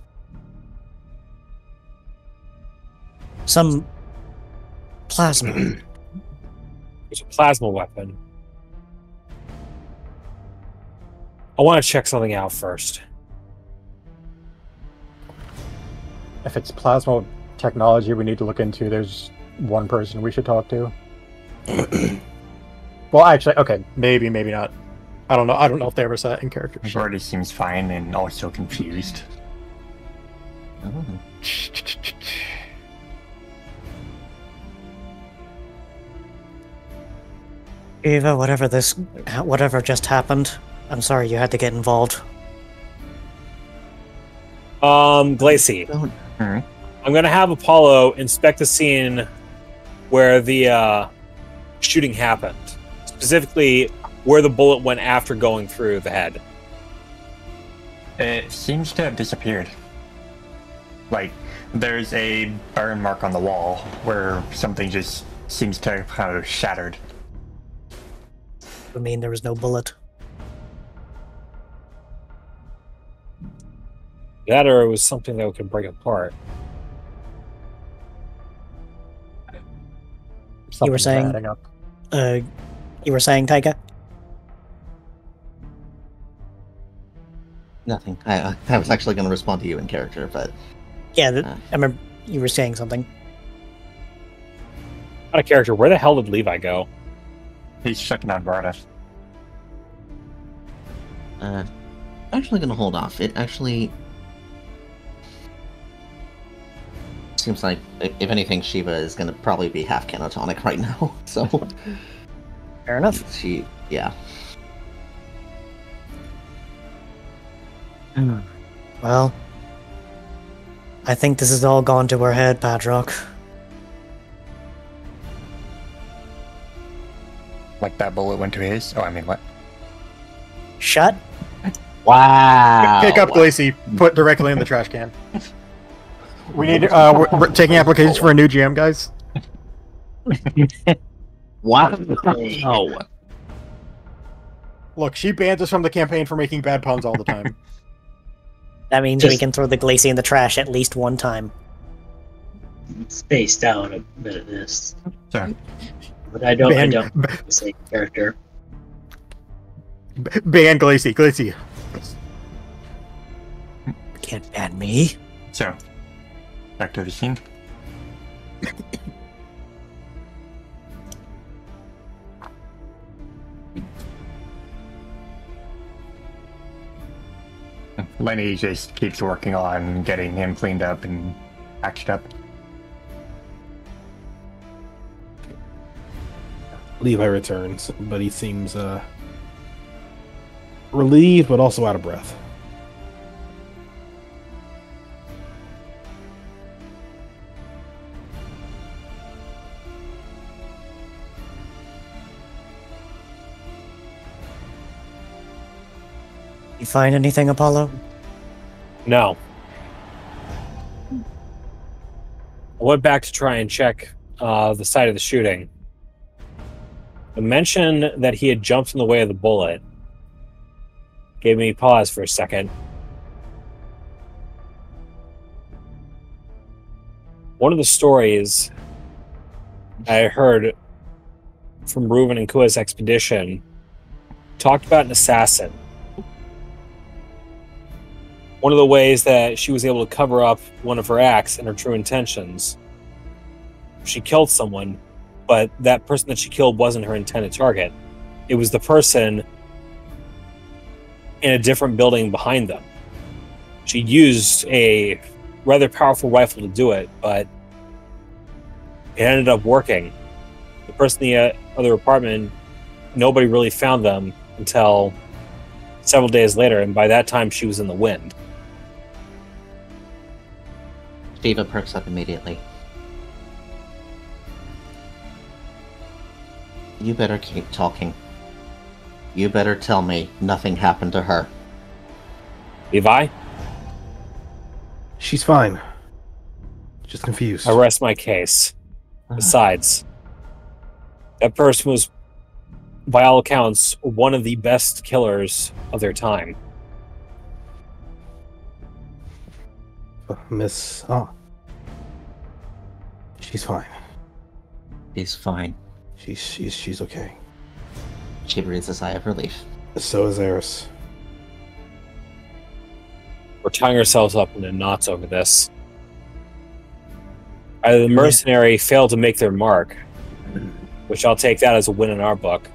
Speaker 3: Some plasma.
Speaker 4: It's a plasma weapon. I want to check something out first.
Speaker 1: If it's plasma technology we need to look into, there's one person we should talk to. Well, actually, okay, maybe not. I don't know if they ever said that in character.
Speaker 2: Already seems fine and also confused.
Speaker 7: Oh.
Speaker 3: Eva, whatever just happened, I'm sorry you had to get involved.
Speaker 4: Glacy.
Speaker 2: Hmm?
Speaker 4: I'm gonna have Apollo inspect the scene where the shooting happened. Specifically, where the bullet went after going through the head.
Speaker 2: It seems to have disappeared. Like, There's a burn mark on the wall where something just seems to have kind of shattered.
Speaker 3: I mean, there was no bullet.
Speaker 4: That or it was something that could break apart.
Speaker 3: You were saying, you were saying, Taika?
Speaker 7: Nothing. I was actually going to respond to you in character, but...
Speaker 3: Yeah, I remember you were saying something.
Speaker 4: Out of character, where the hell did Levi go?
Speaker 2: He's checking on Varda.
Speaker 7: Actually gonna hold off. It actually... seems like, if anything, Shiva is gonna probably be half catatonic right now, so...
Speaker 3: Fair enough.
Speaker 7: Yeah.
Speaker 3: Well, I think this has all gone to her head, Padrock.
Speaker 2: Like that bullet went to his? Oh, I mean, what?
Speaker 3: Shut.
Speaker 7: Wow.
Speaker 1: Pick up Glacy, put directly in the trash can. We need. We're taking applications for a new GM, guys.
Speaker 7: Wow. Oh.
Speaker 1: Look, she bans us from the campaign for making bad puns all the time.
Speaker 3: That means we can throw the Glacy in the trash at least one time.
Speaker 5: Spaced out a bit of this.
Speaker 2: Sorry.
Speaker 5: But I don't say character.
Speaker 1: Ban Glacy. Glacy.
Speaker 3: Can't ban me.
Speaker 2: So, back to the scene. Lenny just keeps working on getting him cleaned up and patched up.
Speaker 6: Levi returns, but he seems relieved, but also out of breath.
Speaker 3: You find anything, Apollo?
Speaker 4: No. I went back to try and check the site of the shooting. The mention that he had jumped in the way of the bullet gave me pause for a second. One of the stories I heard from Reuven and Kua's expedition talked about an assassin. One of the ways that she was able to cover up one of her acts and her true intentions, she killed someone, but that person that she killed wasn't her intended target. It was the person in a different building behind them. She used a rather powerful rifle to do it, but it ended up working. The person in the other apartment, nobody really found them until several days later, and by that time she was in the wind.
Speaker 7: Shiva perks up immediately. You better keep talking. You better tell me nothing happened to her.
Speaker 4: Levi?
Speaker 6: She's fine. Just confused.
Speaker 4: I rest my case. Besides, that person was, by all accounts, one of the best killers of their time.
Speaker 6: Miss... Oh. She's fine.
Speaker 7: She's fine.
Speaker 6: She's okay.
Speaker 7: She breathes a sigh of relief.
Speaker 6: So is Eris.
Speaker 4: We're tying ourselves up into knots over this. Either the mercenary failed to make their mark, which I'll take that as a win in our book,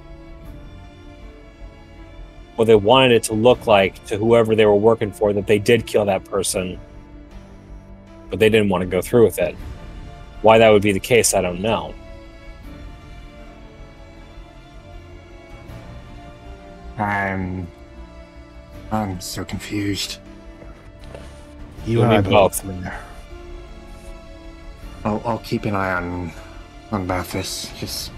Speaker 4: or they wanted it to look like to whoever they were working for that they did kill that person, but they didn't want to go through with it. Why that would be the case, I don't know.
Speaker 2: I'm so confused.
Speaker 6: You and I both.
Speaker 2: I'll keep an eye on Mathis. Just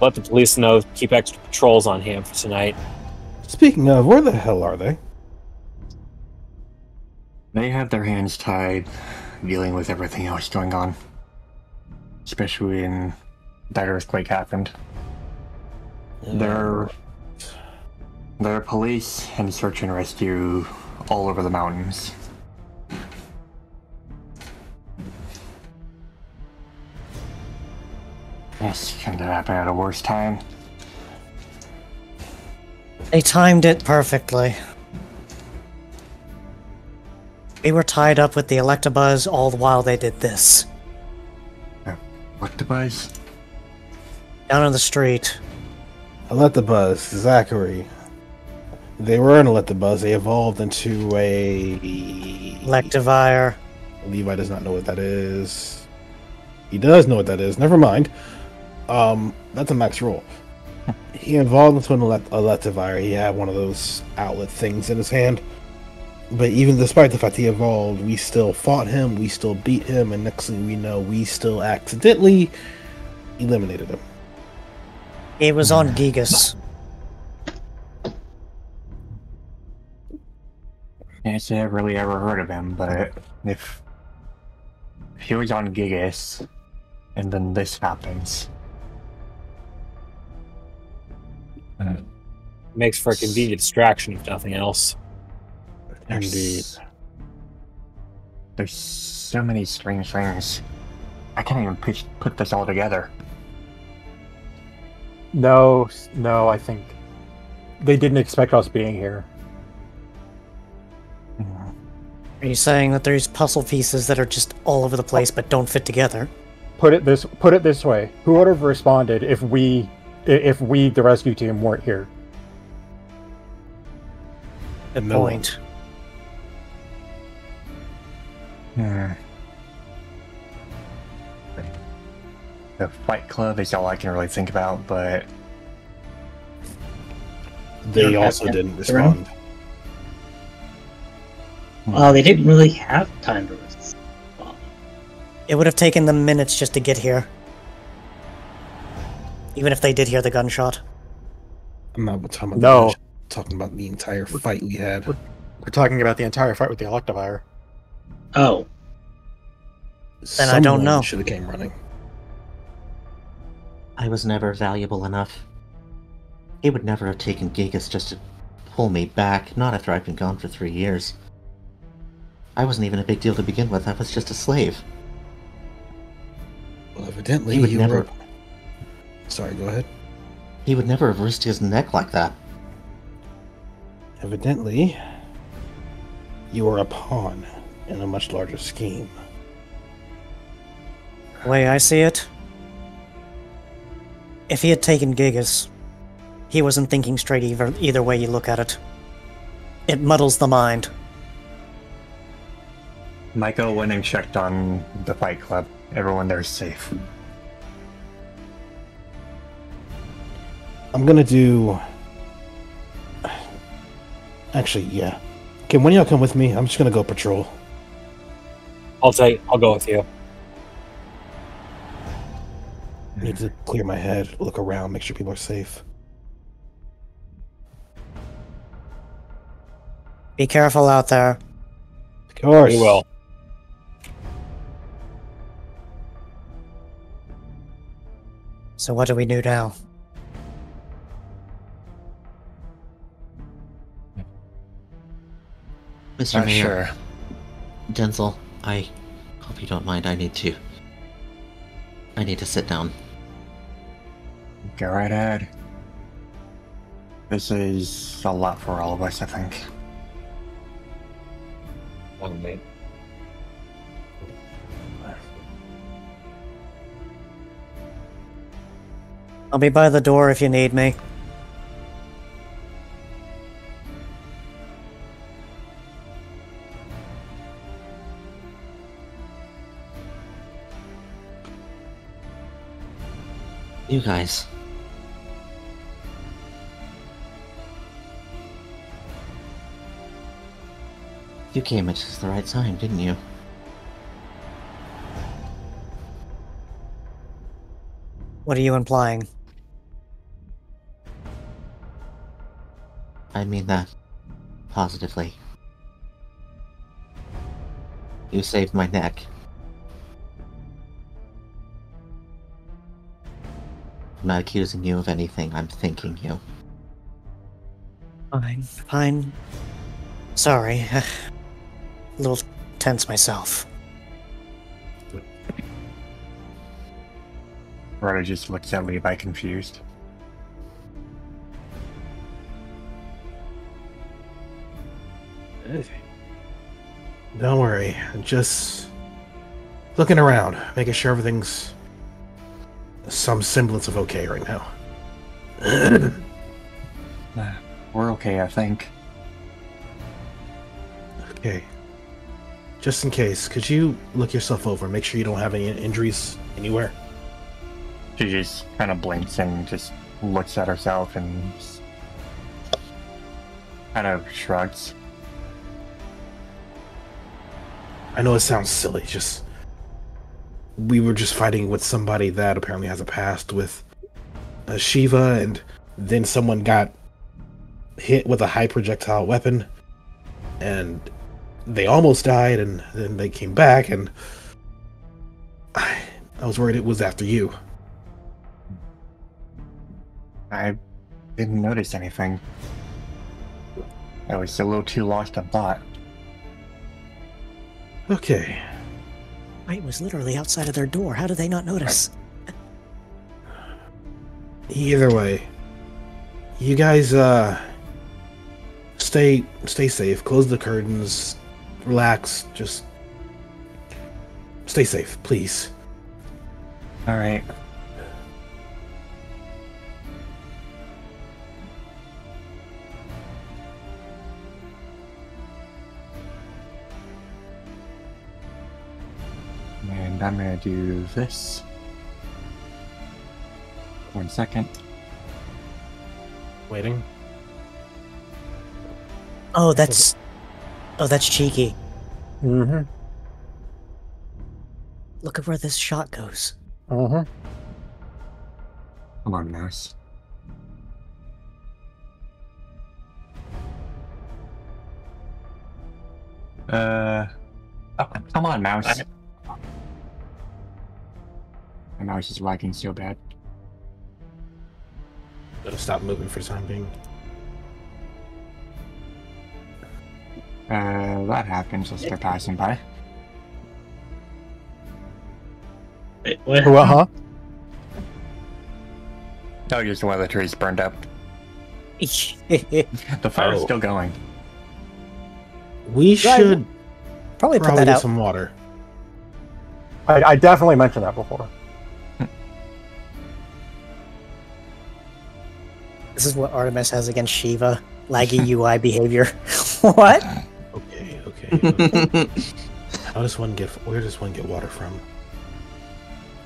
Speaker 4: let the police know. Keep extra patrols on hand for tonight.
Speaker 6: Speaking of, where the hell are they?
Speaker 2: They have their hands tied, dealing with everything else going on. Especially when that earthquake happened. There are police and search and rescue all over the mountains. This couldn't have happened at a worse time.
Speaker 3: They timed it perfectly. We were tied up with the Electabuzz all the while they did this.
Speaker 2: Electabuzz?
Speaker 3: Down on the street.
Speaker 6: Electabuzz, Zachary. They were an Electabuzz. They evolved into a...
Speaker 3: Electivire.
Speaker 6: Levi does not know what that is. He does know what that is. Never mind. That's a max roll. He evolved into an Electivire. He had one of those outlet things in his hand. But even despite the fact he evolved, we still fought him, we still beat him, and next thing we know, we still accidentally eliminated him.
Speaker 3: It was on Gigas.
Speaker 2: Can't say I've really ever heard of him, but if he was on Gigas, and then this happens...
Speaker 4: Makes for a convenient distraction, if nothing else.
Speaker 6: Indeed.
Speaker 2: There's so many strange things. I can't even put this all together.
Speaker 1: No, I think they didn't expect us being here.
Speaker 3: Are you saying that there's puzzle pieces that are just all over the place but don't fit together?
Speaker 1: Put it this way: who would have responded if we, the rescue team, weren't here?
Speaker 3: Good
Speaker 6: No one.
Speaker 3: point.
Speaker 2: The Fight Club is all I can really think about, but
Speaker 6: They also didn't respond.
Speaker 5: Well, they didn't really have time to respond.
Speaker 3: It would have taken them minutes just to get here. Even if they did hear the gunshot.
Speaker 6: I'm not talking about
Speaker 1: No.
Speaker 6: I'm talking about the entire fight we had.
Speaker 1: We're talking about the entire fight with the Electivire.
Speaker 5: Oh,
Speaker 3: Then I don't know.
Speaker 6: Should have came running.
Speaker 7: I was never valuable enough. He would never have taken Gigas just to pull me back, not after I'd been gone for 3 years. I wasn't even a big deal to begin with, I was just a slave.
Speaker 6: Well, evidently
Speaker 7: He would
Speaker 6: you
Speaker 7: never...
Speaker 6: were... Sorry, go ahead.
Speaker 7: He would never have risked his neck like that.
Speaker 6: Evidently, you are a pawn in a much larger scheme.
Speaker 3: The way I see it, if he had taken Gigas, he wasn't thinking straight either way you look at it. It muddles the mind.
Speaker 2: Michael went and checked on the Fight Club. Everyone there's safe.
Speaker 6: I'm gonna do... Actually, yeah. Can one of y'all come with me? I'm just gonna go patrol.
Speaker 4: I'll go with you.
Speaker 6: Need to clear my head, look around, make sure people are safe.
Speaker 3: Be careful out there.
Speaker 6: Of course.
Speaker 4: We will.
Speaker 3: So what do we do now?
Speaker 7: Mr.
Speaker 2: Not
Speaker 7: Mayor,
Speaker 2: sure.
Speaker 7: Denzel, I hope you don't mind, I need to sit down.
Speaker 2: Go right ahead. This is a lot for all of us, I think.
Speaker 3: I'll be by the door if you need me.
Speaker 7: You guys. You came at just the right time, didn't you?
Speaker 3: What are you implying?
Speaker 7: I mean that positively. You saved my neck. I'm not accusing you of anything, I'm thanking you.
Speaker 3: Fine. Sorry. A little tense myself.
Speaker 2: Rhoda just looks at Levi confused.
Speaker 6: Don't worry, just looking around, making sure everything's some semblance of okay right now.
Speaker 2: We're okay, I think.
Speaker 6: Okay. Just in case, could you look yourself over, make sure you don't have any injuries anywhere?
Speaker 2: She just kind of blinks and just looks at herself and kind of shrugs.
Speaker 6: I know it sounds silly, just... We were just fighting with somebody that apparently has a past with Shiva, and then someone got hit with a high projectile weapon, and they almost died, and then they came back, and I was worried it was after you.
Speaker 2: I didn't notice anything. I was a little too lost in thought.
Speaker 6: Okay.
Speaker 3: I was literally outside of their door. How did they not notice?
Speaker 6: Either way, you guys stay safe. Close the curtains. Relax. Just stay safe, please.
Speaker 2: All right. And I'm gonna do this. 1 second.
Speaker 6: Waiting.
Speaker 3: Oh, that's cheeky.
Speaker 1: Mm-hmm.
Speaker 3: Look at where this shot goes.
Speaker 1: Mm-hmm.
Speaker 2: Come on, mouse. Oh, come on, mouse. My mouse is lagging so bad.
Speaker 6: Gotta stop moving for the time being.
Speaker 2: That happens as they're passing by.
Speaker 5: Wait, what?
Speaker 1: Well, huh?
Speaker 2: Oh, just one of the trees burned up.
Speaker 3: Probably
Speaker 2: The fire's still going.
Speaker 6: We should
Speaker 3: put
Speaker 6: probably
Speaker 3: that
Speaker 6: get
Speaker 3: out.
Speaker 6: some water.
Speaker 1: I definitely mentioned that before.
Speaker 3: This is what Artemis has against Shiva. Laggy UI behavior. What?
Speaker 6: Okay. Where does one get water from?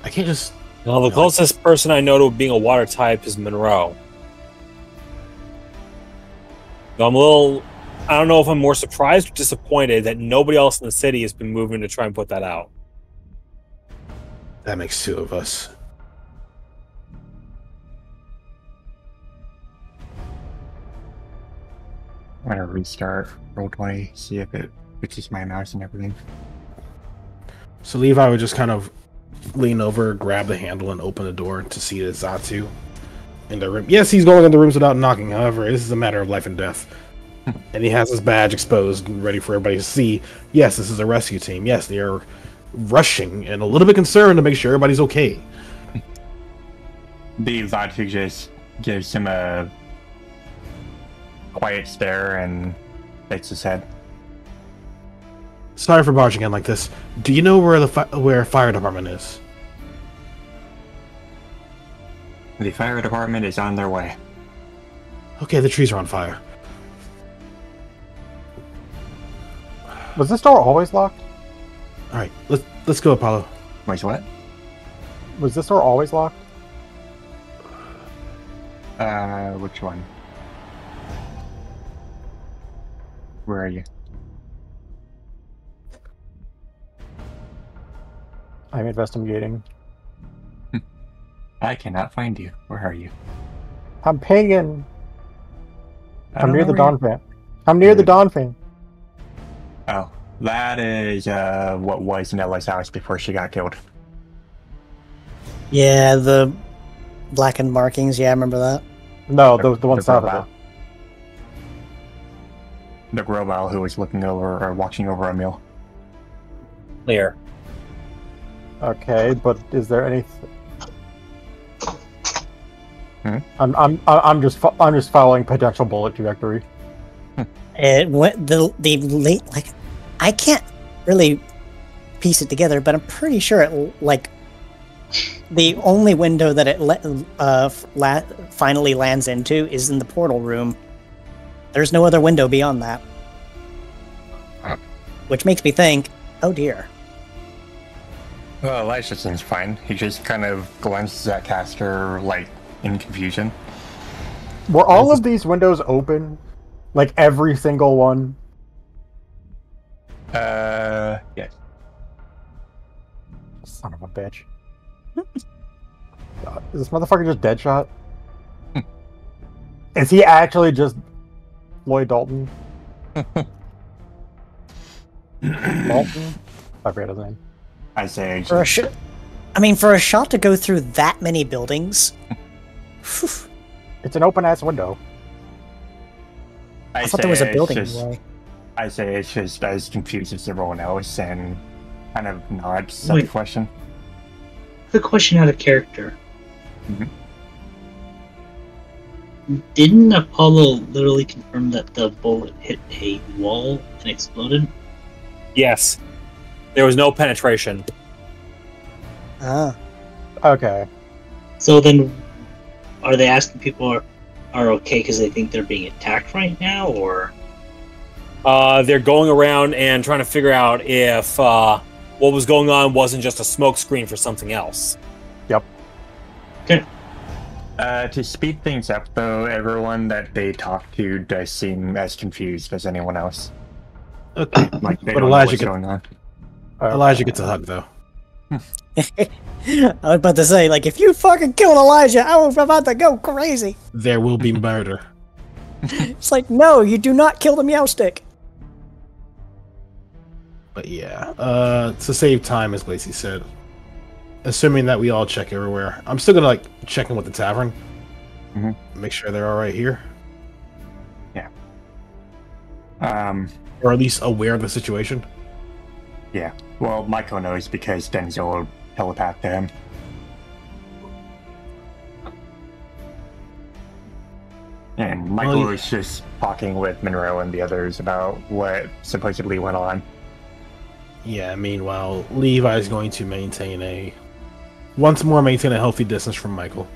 Speaker 6: I can't just...
Speaker 4: Well, the closest person I know to being a water type is Monroe. So I don't know if I'm more surprised or disappointed that nobody else in the city has been moving to try and put that out.
Speaker 6: That makes two of us.
Speaker 2: I'm gonna restart Roll20, see if it fixes my mouse and everything.
Speaker 6: So Levi would just kind of lean over, grab the handle, and open the door to see the Zatu in the room. Yes, he's going in the rooms without knocking. However, this is a matter of life and death. And he has his badge exposed and ready for everybody to see. Yes, this is a rescue team. Yes, they are rushing and a little bit concerned to make sure everybody's okay.
Speaker 2: The Zatu just gives him a quiet stare and shakes his head.
Speaker 6: Sorry for barging in like this. Do you know where where fire department is?
Speaker 2: The fire department is on their way.
Speaker 6: Okay, the trees are on fire.
Speaker 1: Was this door always locked?
Speaker 6: All right, let's go, Apollo.
Speaker 2: Wait, what?
Speaker 1: Was this door always locked?
Speaker 2: Which one? Where are you?
Speaker 1: I'm investigating.
Speaker 2: I cannot find you. Where are you?
Speaker 1: I'm pagan.
Speaker 2: I
Speaker 1: I'm
Speaker 2: don't
Speaker 1: near
Speaker 2: know
Speaker 1: the
Speaker 2: where
Speaker 1: Dawn Fan. I'm near the Dawn Fan.
Speaker 2: Oh, That is what was Nella's house before she got killed.
Speaker 3: Yeah, the blackened markings. Yeah, I remember that.
Speaker 1: No, the one south of it.
Speaker 2: The Grobel who was looking over or watching over a meal.
Speaker 4: Clear.
Speaker 1: Okay, but is there anything?
Speaker 2: Hmm?
Speaker 1: I'm just following potential bullet trajectory.
Speaker 3: It went the late like I can't really piece it together, but I'm pretty sure it like the only window that it finally lands into is in the portal room. There's no other window beyond that, which makes me think, oh dear.
Speaker 2: Well, Elijah seems fine. He just kind of glances at Castor, like, in confusion.
Speaker 1: Were all of these windows open? Like, every single one?
Speaker 2: Yes.
Speaker 1: Son of a bitch. God, is this motherfucker just Deadshot? Is he actually just Lloyd Dalton? Dalton? I forget his name.
Speaker 2: I say
Speaker 3: For a for a shot to go through that many buildings.
Speaker 1: It's an open-ass window.
Speaker 3: I thought there was a building in
Speaker 2: just,
Speaker 3: the way.
Speaker 2: I say it's just as confused as everyone else and kind of nods at the question.
Speaker 5: The question out of character.
Speaker 2: Mm-hmm.
Speaker 5: Didn't Apollo literally confirm that the bullet hit a wall and exploded?
Speaker 4: Yes. There was no penetration.
Speaker 3: Ah.
Speaker 1: Okay.
Speaker 5: So then, are they asking people are okay because they think they're being attacked right now, or?
Speaker 4: They're going around and trying to figure out if what was going on wasn't just a smoke screen for something else.
Speaker 1: Yep.
Speaker 5: Okay.
Speaker 2: To speed things up, though, everyone that they talk to does seem as confused as anyone else.
Speaker 6: Okay.
Speaker 2: Like they
Speaker 6: But
Speaker 2: don't know
Speaker 6: Elijah
Speaker 2: what's going on.
Speaker 6: Elijah gets a hug, though.
Speaker 3: I was about to say, like, if you fucking killed Elijah, I was about to go crazy.
Speaker 6: There will be murder.
Speaker 3: It's like, no, you do not kill the meow stick.
Speaker 6: But yeah, to save time, as Lacey said, assuming that we all check everywhere, I'm still gonna, like, check in with the tavern.
Speaker 2: Mm-hmm.
Speaker 6: Make sure they're alright here.
Speaker 2: Yeah.
Speaker 6: Or at least aware of the situation.
Speaker 2: Yeah. Well, Michael knows because Denzel telepathed to him. And Michael was just talking with Monroe and the others about what supposedly went on.
Speaker 6: Yeah, meanwhile, Levi's going to once more maintain a healthy distance from Michael.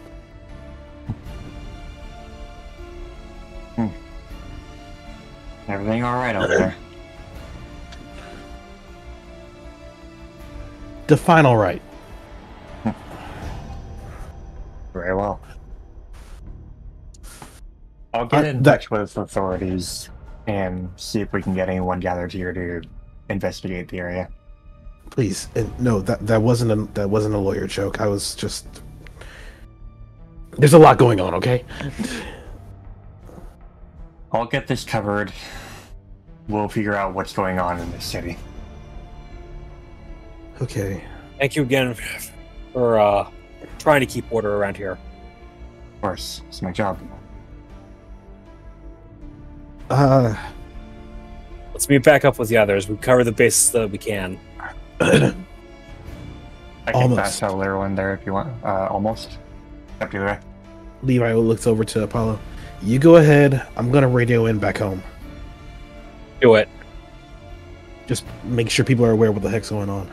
Speaker 2: Everything alright over there?
Speaker 6: Define alright.
Speaker 2: Very well. I'll get in touch with authorities and see if we can get anyone gathered here to investigate the area.
Speaker 6: Please, no, that wasn't a lawyer joke. I was just. There's a lot going on, okay?
Speaker 2: I'll get this covered. We'll figure out what's going on in this city.
Speaker 6: Okay.
Speaker 4: Thank you again for trying to keep order around here.
Speaker 2: Of course, it's my job.
Speaker 4: Let's meet back up with the others. We cover the bases that we can.
Speaker 2: I can
Speaker 6: Almost.
Speaker 2: fast travel everyone there if you want. Almost. Up to the way.
Speaker 6: Levi looks over to Apollo. You go ahead. I'm gonna radio in back home.
Speaker 4: Do it.
Speaker 6: Just make sure people are aware what the heck's going on.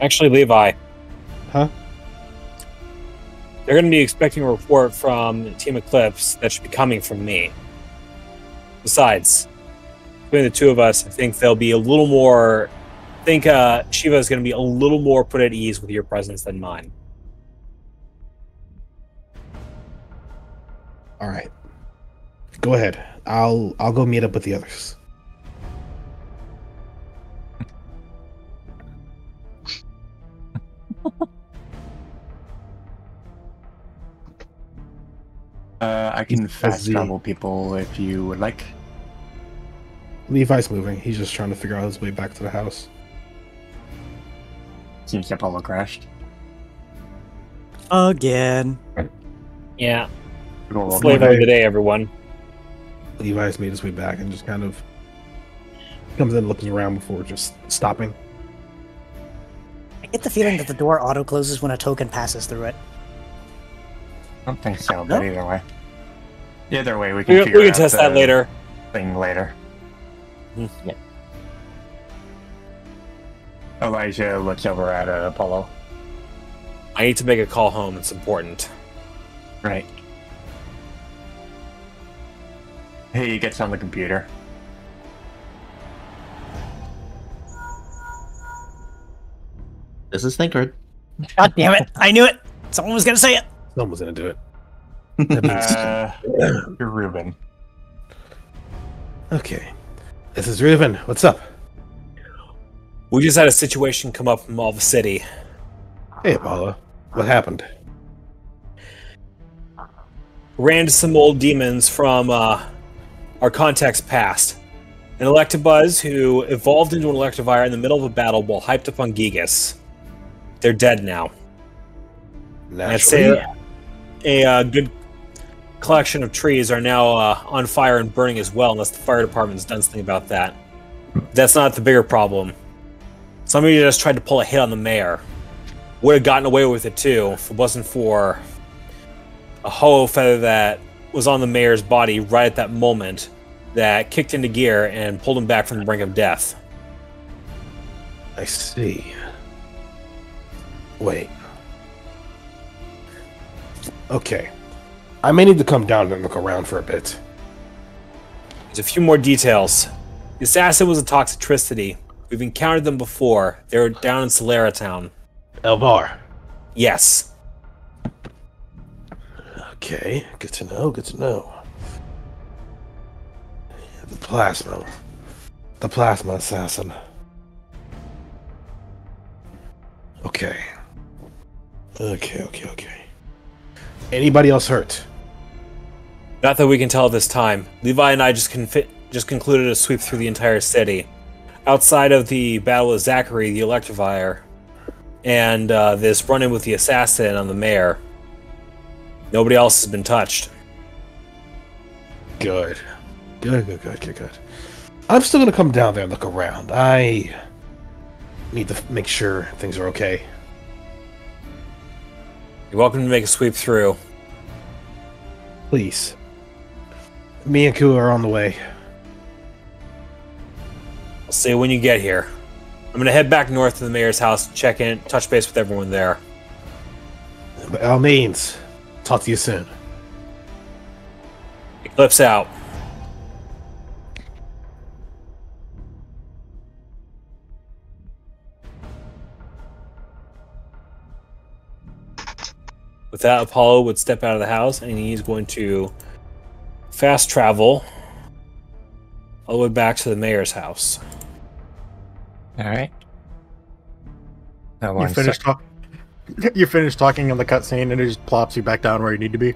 Speaker 4: Actually, Levi.
Speaker 6: Huh?
Speaker 4: They're going to be expecting a report from Team Eclipse that should be coming from me. Besides, between the two of us, I think they'll be a little more... I think Shiva is going to be a little more put at ease with your presence than mine.
Speaker 6: All right. Go ahead. I'll go meet up with the others.
Speaker 2: I can fast travel people if you would like.
Speaker 6: Levi's moving. He's just trying to figure out his way back to the house.
Speaker 2: Seems Apollo crashed.
Speaker 3: Again.
Speaker 4: Yeah.
Speaker 2: Roll
Speaker 4: Flavor of the day, everyone.
Speaker 6: Levi's made his way back and just kind of comes in looking around before just stopping.
Speaker 3: I get the feeling that the door auto closes when a token passes through it.
Speaker 2: I don't think so, but either way. Either way, we
Speaker 4: We
Speaker 2: can figure
Speaker 4: can
Speaker 2: out
Speaker 4: test
Speaker 2: the
Speaker 4: that later.
Speaker 2: thing later.
Speaker 4: Yeah.
Speaker 2: Elijah looks over at Apollo.
Speaker 4: I need to make a call home. It's important.
Speaker 2: Right. He gets on the computer.
Speaker 9: This is Thinkard.
Speaker 3: God damn it! I knew it. Someone was gonna say it.
Speaker 6: Someone's gonna do it.
Speaker 2: You're Ruben.
Speaker 6: Okay. This is Reuven. What's up?
Speaker 4: We just had a situation come up from Malva City.
Speaker 6: Hey, Apollo. What happened?
Speaker 4: Ran into some old demons from our contact's past. An Electabuzz who evolved into an Electivire in the middle of a battle while hyped up on Gigas. They're dead now. I'd say a good collection of trees are now on fire and burning as well, unless the fire department's done something about that. That's not the bigger problem. Somebody just tried to pull a hit on the mayor. Would have gotten away with it too if it wasn't for a ho feather that was on the mayor's body right at that moment that kicked into gear and pulled him back from the brink of death.
Speaker 6: I see. Wait. Okay. I may need to come down and look around for a bit.
Speaker 4: There's a few more details. The assassin was a Toxicity. We've encountered them before. They were down in Solera Town.
Speaker 6: Elvar.
Speaker 4: Yes.
Speaker 6: Okay, good to know, good to know. The plasma. The plasma assassin. Okay. Okay. Anybody else hurt?
Speaker 4: Not that we can tell at this time. Levi and I just concluded a sweep through the entire city. Outside of the battle with Zachary, the Electivire, and this run-in with the assassin on the mayor, nobody else has been touched.
Speaker 6: Good. I'm still gonna come down there and look around. I need to make sure things are okay.
Speaker 4: You're welcome to make a sweep through.
Speaker 6: Please. Me and Ku are on the way.
Speaker 4: I'll see you when you get here. I'm gonna head back north to the mayor's house, check in, touch base with everyone there.
Speaker 6: By all means. Talk to you soon.
Speaker 4: Eclipse out. With that, Apollo would step out of the house, and he's going to fast travel all the way back to the mayor's house.
Speaker 2: All right.
Speaker 1: You finish talking on the cutscene, and it just plops you back down where you need to be.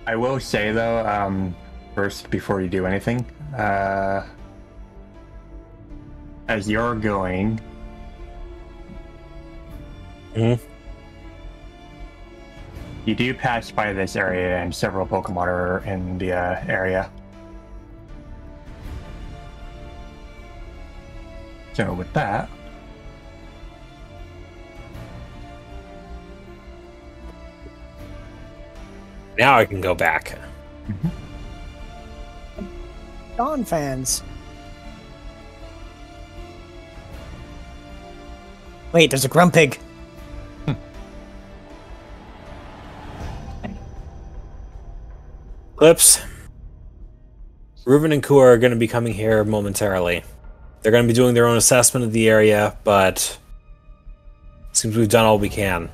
Speaker 2: I will say though, first before you do anything, as you're going, you do pass by this area, and several Pokemon are in the area. So with that,
Speaker 4: now I can go back.
Speaker 3: Dawn fans. Wait, there's a Grumpig.
Speaker 4: Eclipse. Reuven and Ku are going to be coming here momentarily. They're going to be doing their own assessment of the area, but it seems we've done all we can.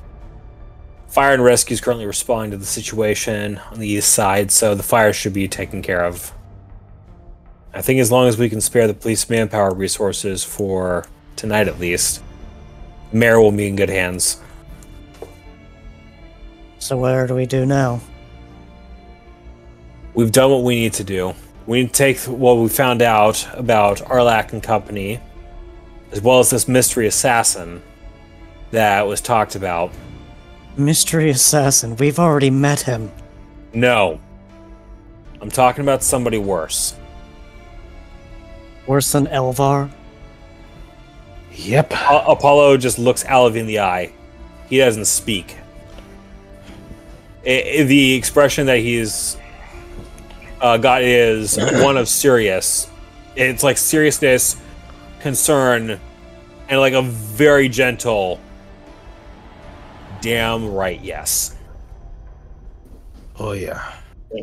Speaker 4: Fire and Rescue is currently responding to the situation on the east side, so the fire should be taken care of. I think as long as we can spare the police manpower resources for tonight at least, the mayor will be in good hands.
Speaker 3: So where do we do now?
Speaker 4: We've done what we need to do. We need to take what we found out about Arlak and company, as well as this mystery assassin that was talked about.
Speaker 3: Mystery assassin. We've already met him.
Speaker 4: No. I'm talking about somebody worse.
Speaker 3: Worse than Elvar?
Speaker 6: Yep.
Speaker 4: Apollo just looks Alavi in the eye. He doesn't speak. The expression that he's got is one of serious. It's like seriousness, concern, and like a very gentle, damn right, yes.
Speaker 6: Oh yeah.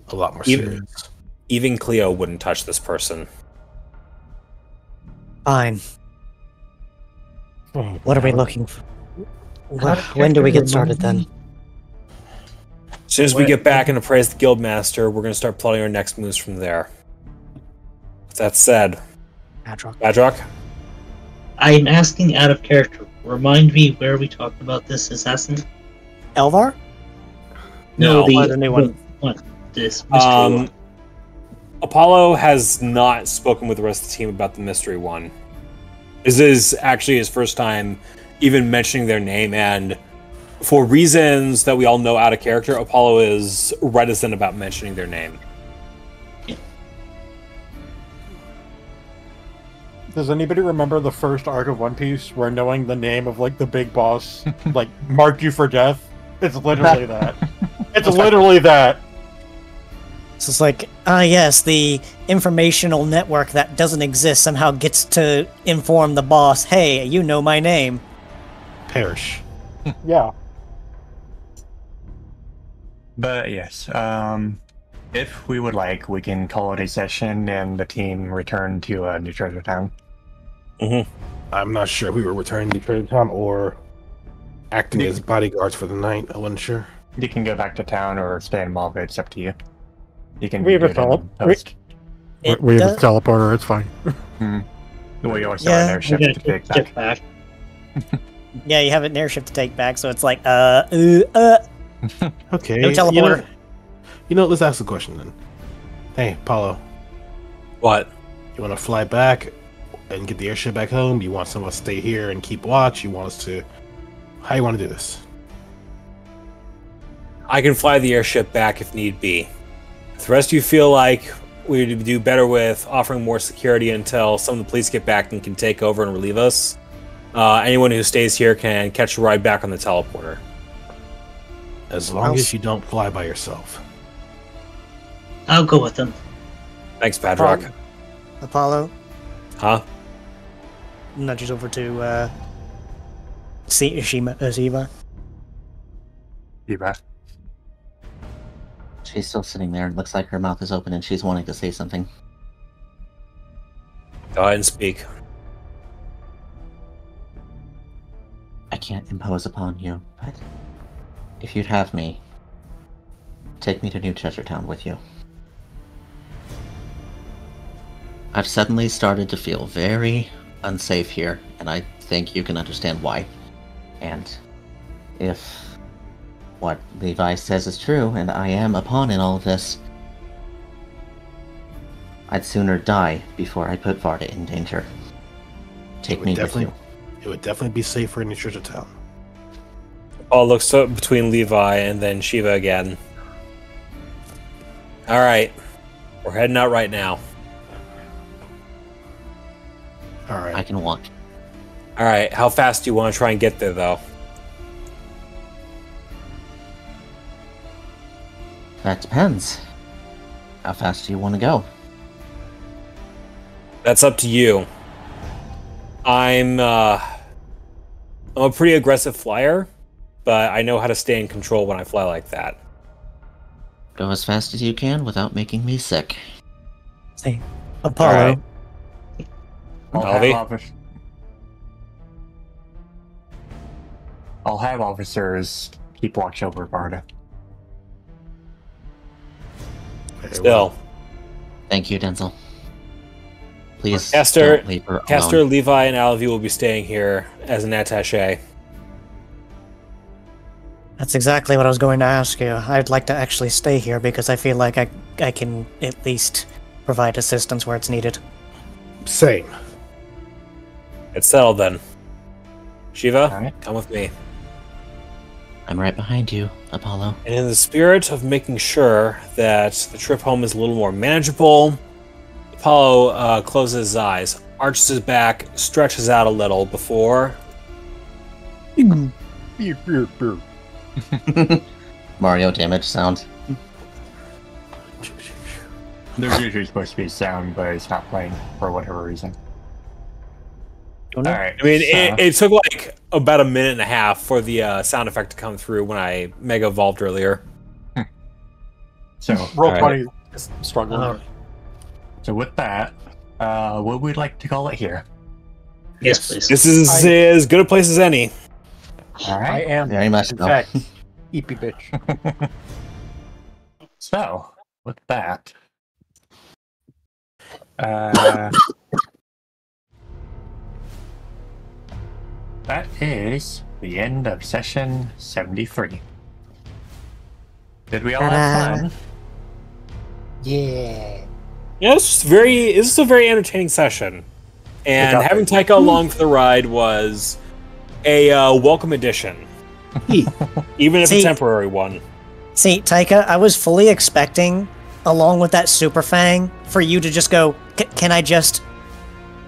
Speaker 6: A lot more
Speaker 4: Even-
Speaker 6: serious.
Speaker 4: Even Cleo wouldn't touch this person.
Speaker 3: Fine.
Speaker 1: Oh,
Speaker 3: What are we
Speaker 1: God.
Speaker 3: looking for? When do we get started then?
Speaker 4: As soon as we get back and appraise the Guildmaster, we're going to start plotting our next moves from there. With that said,
Speaker 3: Adrock.
Speaker 4: Badrock?
Speaker 5: I'm asking out of character. Remind me where we talked about this assassin?
Speaker 3: Elvar?
Speaker 4: No,
Speaker 3: the new one.
Speaker 5: This mystery one.
Speaker 4: Apollo has not spoken with the rest of the team about the mystery one. This is actually his first time even mentioning their name, and for reasons that we all know out of character, Apollo is reticent about mentioning their name.
Speaker 1: Does anybody remember the first arc of One Piece where knowing the name of like the big boss like marked you for death? It's literally that. It's literally that.
Speaker 3: So it's like, yes, the informational network that doesn't exist somehow gets to inform the boss, hey, you know my name.
Speaker 6: Perish.
Speaker 1: Yeah.
Speaker 2: But yes, if we would like, we can call it a session and the team return to New Treasure Town.
Speaker 6: I'm not sure if we were returning to Treasure Town or acting as bodyguards for the night. I wasn't sure.
Speaker 2: You can go back to town or stay in Malva. It's up to you. You can
Speaker 1: We have
Speaker 2: do
Speaker 1: a
Speaker 2: it in
Speaker 1: call.
Speaker 2: post.
Speaker 1: We have a teleporter, it's fine.
Speaker 2: Well, you also
Speaker 3: Yeah,
Speaker 2: have an airship
Speaker 5: We're
Speaker 2: to
Speaker 5: gonna
Speaker 2: take
Speaker 5: get
Speaker 2: back.
Speaker 5: back.
Speaker 3: Yeah, you have an airship to take back, so it's like,
Speaker 6: Okay.
Speaker 3: No teleporter.
Speaker 6: You know, let's ask the question then. Hey, Paulo,
Speaker 4: What?
Speaker 6: you want to fly back and get the airship back home? Do you want some of us to stay here and keep watch? You want us to... How you want to do this?
Speaker 4: I can fly the airship back if need be. If the rest of you feel like we would do better with offering more security until some of the police get back and can take over and relieve us, anyone who stays here can catch a ride back on the teleporter.
Speaker 6: As long as you don't fly by yourself.
Speaker 5: I'll go with them.
Speaker 4: Thanks, Badrock.
Speaker 3: Apollo
Speaker 4: Huh?
Speaker 3: nudges over to Ziva.
Speaker 2: You bet.
Speaker 7: She's still sitting there. It looks like her mouth is open and she's wanting to say something.
Speaker 4: Go ahead and speak.
Speaker 7: I can't impose upon you, but if you'd have me, take me to New Treasure Town with you. I've suddenly started to feel very unsafe here, and I think you can understand why. And if what Levi says is true, and I am a pawn in all of this, I'd sooner die before I put Varda in danger. Take me with you.
Speaker 6: It would definitely be safer in New Treasure Town.
Speaker 4: Paul looks up between Levi and then Shiva again. Alright. We're heading out right now.
Speaker 6: Alright.
Speaker 7: I can walk.
Speaker 4: Alright, how fast do you want to try and get there, though?
Speaker 7: That depends. How fast do you want to go?
Speaker 4: That's up to you. I'm a pretty aggressive flyer, but I know how to stay in control when I fly like that.
Speaker 7: Go as fast as you can without making me sick.
Speaker 3: Say, Apollo.
Speaker 4: Alright.
Speaker 2: I'll have officers keep watch over Varda.
Speaker 4: Still.
Speaker 7: Thank you, Denzel. Please
Speaker 4: Castor,
Speaker 7: don't leave her alone.
Speaker 4: Castor, Levi, and Alavi will be staying here as an attaché.
Speaker 3: That's exactly what I was going to ask you. I'd like to actually stay here because I feel like I can at least provide assistance where it's needed.
Speaker 6: Same.
Speaker 4: It's settled then. Shiva,
Speaker 2: Alright.
Speaker 4: come with me.
Speaker 7: I'm right behind you, Apollo.
Speaker 4: And in the spirit of making sure that the trip home is a little more manageable, Apollo closes his eyes, arches his back, stretches out a little before...
Speaker 7: Mario damage sound.
Speaker 2: There's usually supposed to be sound, but it's not playing for whatever reason. Alright.
Speaker 4: I mean, it took like about a minute and a half for the sound effect to come through when I Mega Evolved earlier.
Speaker 2: So,
Speaker 1: Roll
Speaker 2: alright.
Speaker 1: 20 is struggling.
Speaker 2: So with that, what would like to call it here?
Speaker 5: Yes, please.
Speaker 4: This is as good a place as any.
Speaker 2: All
Speaker 1: I
Speaker 2: right.
Speaker 1: am.
Speaker 7: Very much
Speaker 1: In
Speaker 7: so.
Speaker 1: fact, eepy bitch.
Speaker 2: So with that, that is the end of session 73. Did we all have fun?
Speaker 3: Yeah.
Speaker 4: Yeah, this is a very entertaining session. And
Speaker 1: got
Speaker 4: having Taika along for the ride was a welcome addition. Even if
Speaker 3: See-
Speaker 4: a temporary one.
Speaker 3: See, Taika, I was fully expecting, along with that Super Fang, for you to just go, can I just...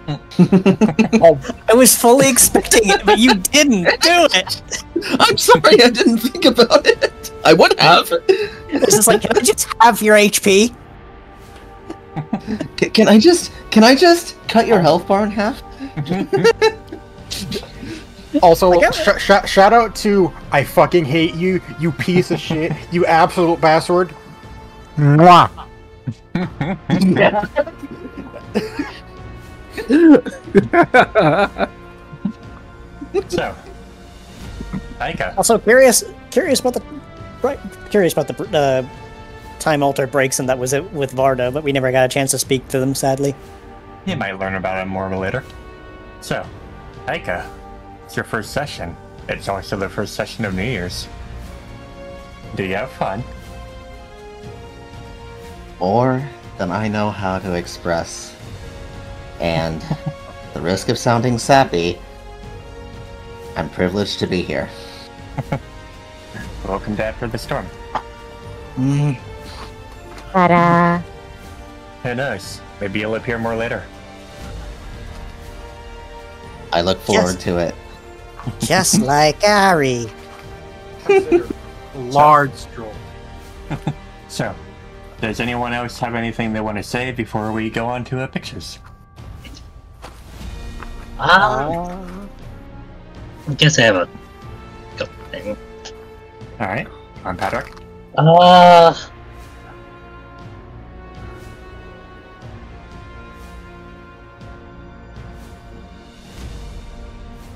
Speaker 1: Oh,
Speaker 3: I was fully expecting it, but you didn't do it.
Speaker 7: I'm sorry, I didn't think about it. I would have.
Speaker 3: It's just like, can I just have your HP?
Speaker 7: Can I just cut your health bar in half?
Speaker 1: also,
Speaker 3: Like,
Speaker 1: shout out to I fucking hate you, you piece of shit, you absolute bastard. Mwah.
Speaker 2: So, Taika.
Speaker 3: Also, curious about the time alter breaks, and that was it with Varda, but we never got a chance to speak to them, sadly.
Speaker 2: You might learn about it more later. So, Taika, it's your first session. It's also the first session of New Year's. Do you have fun?
Speaker 7: More than I know how to express. And the risk of sounding sappy, I'm privileged to be here.
Speaker 2: Welcome to After the Storm.
Speaker 10: Ta-da!
Speaker 2: Who knows? Maybe you'll appear more later.
Speaker 7: I look forward to it.
Speaker 3: Just like Ari.
Speaker 1: Large stroll.
Speaker 2: So, does anyone else have anything they want to say before we go on to pictures?
Speaker 5: I guess I have a couple things.
Speaker 2: Alright, I'm Patrick.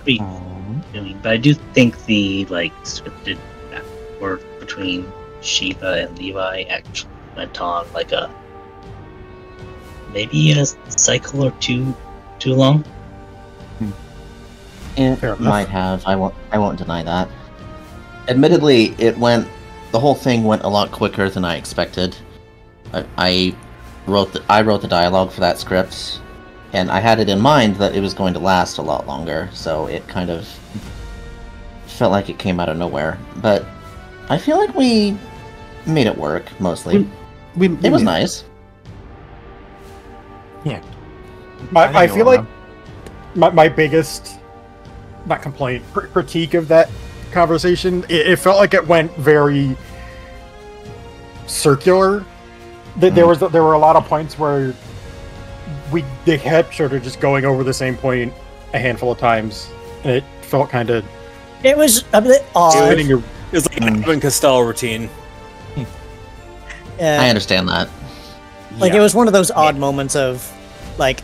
Speaker 5: Be doing, but I do think the scripted back and forth between Shiva and Levi actually went on like maybe a cycle or two too long.
Speaker 7: It might have. I won't deny that. Admittedly, the whole thing went a lot quicker than I expected. I wrote the dialogue for that script, and I had it in mind that it was going to last a lot longer, so it kind of felt like it came out of nowhere. But I feel like we made it work, mostly. It was nice.
Speaker 2: Yeah.
Speaker 1: I feel like my biggest, not complaint, critique of that conversation, it felt like it went very circular. There were a lot of points where they kept sort of just going over the same point a handful of times, and it felt kind of...
Speaker 3: It was a bit odd.
Speaker 4: It was like an Evan Costello routine.
Speaker 7: I understand that.
Speaker 3: Like, it was one of those odd moments of, like,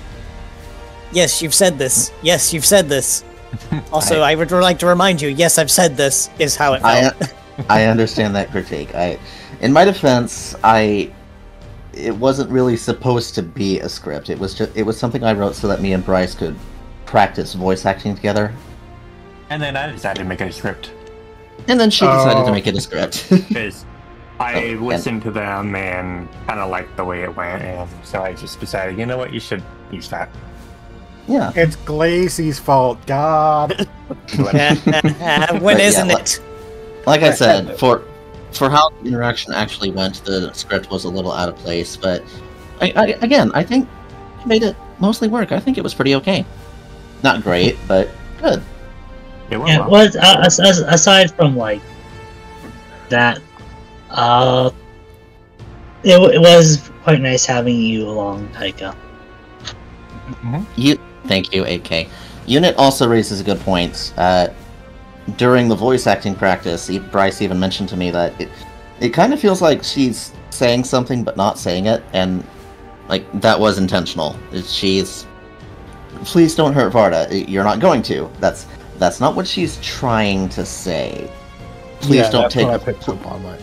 Speaker 3: yes, you've said this. Yes, you've said this. Also, I would like to remind you, yes, I've said this, is how it felt.
Speaker 7: I understand that critique. In my defense, it wasn't really supposed to be a script. It was something I wrote so that me and Bryce could practice voice acting together.
Speaker 2: And then I decided to make it a script.
Speaker 7: And then she decided to make it a script.
Speaker 2: Because I listened to them and kind of liked the way it went, and so I just decided, you know what, you should use that.
Speaker 7: Yeah.
Speaker 1: It's Glacey's fault, God.
Speaker 3: When isn't it?
Speaker 7: Like I said, for how the interaction actually went, the script was a little out of place, but I think it made it mostly work. I think it was pretty okay. Not great, but good.
Speaker 2: It went
Speaker 5: Yeah,
Speaker 2: well.
Speaker 5: well, aside from like that, it was quite nice having you along, Taika.
Speaker 7: Thank you, 8K. Unit also raises a good point. During the voice acting practice, Bryce even mentioned to me that it kind of feels like she's saying something but not saying it, and like that was intentional. She's, please don't hurt Varda. You're not going to. That's not what she's trying to say. Please don't take.
Speaker 6: What I picked up on. Like,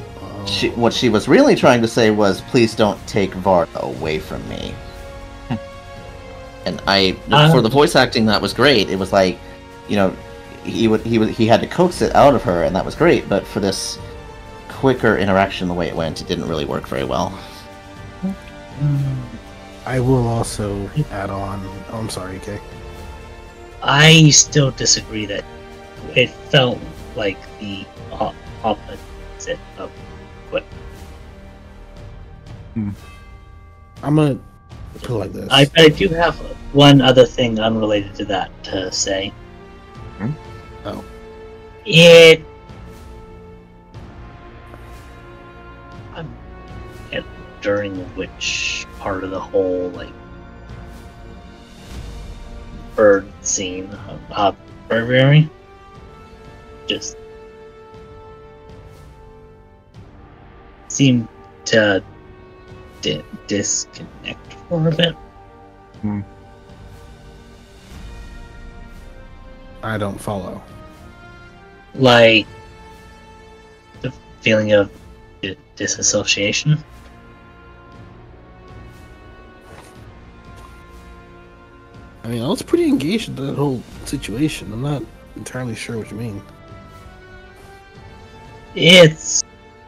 Speaker 7: what she was really trying to say was, please don't take Varda away from me. And for the voice acting, that was great. It was like, you know, he had to coax it out of her, and that was great. But for this quicker interaction, the way it went, it didn't really work very well.
Speaker 6: I will also add on. Oh, I'm sorry, Kay.
Speaker 5: I still disagree that it felt like the opposite of what.
Speaker 6: I'm gonna put it like this.
Speaker 5: I do have one other thing unrelated to that to say.
Speaker 6: Oh.
Speaker 5: I'm during which part of the whole like bird scene of Burberry just seemed to disconnect for a bit.
Speaker 6: I don't follow.
Speaker 5: Like the feeling of disassociation.
Speaker 6: I mean, I was pretty engaged in that whole situation. I'm not entirely sure what you mean.
Speaker 5: It's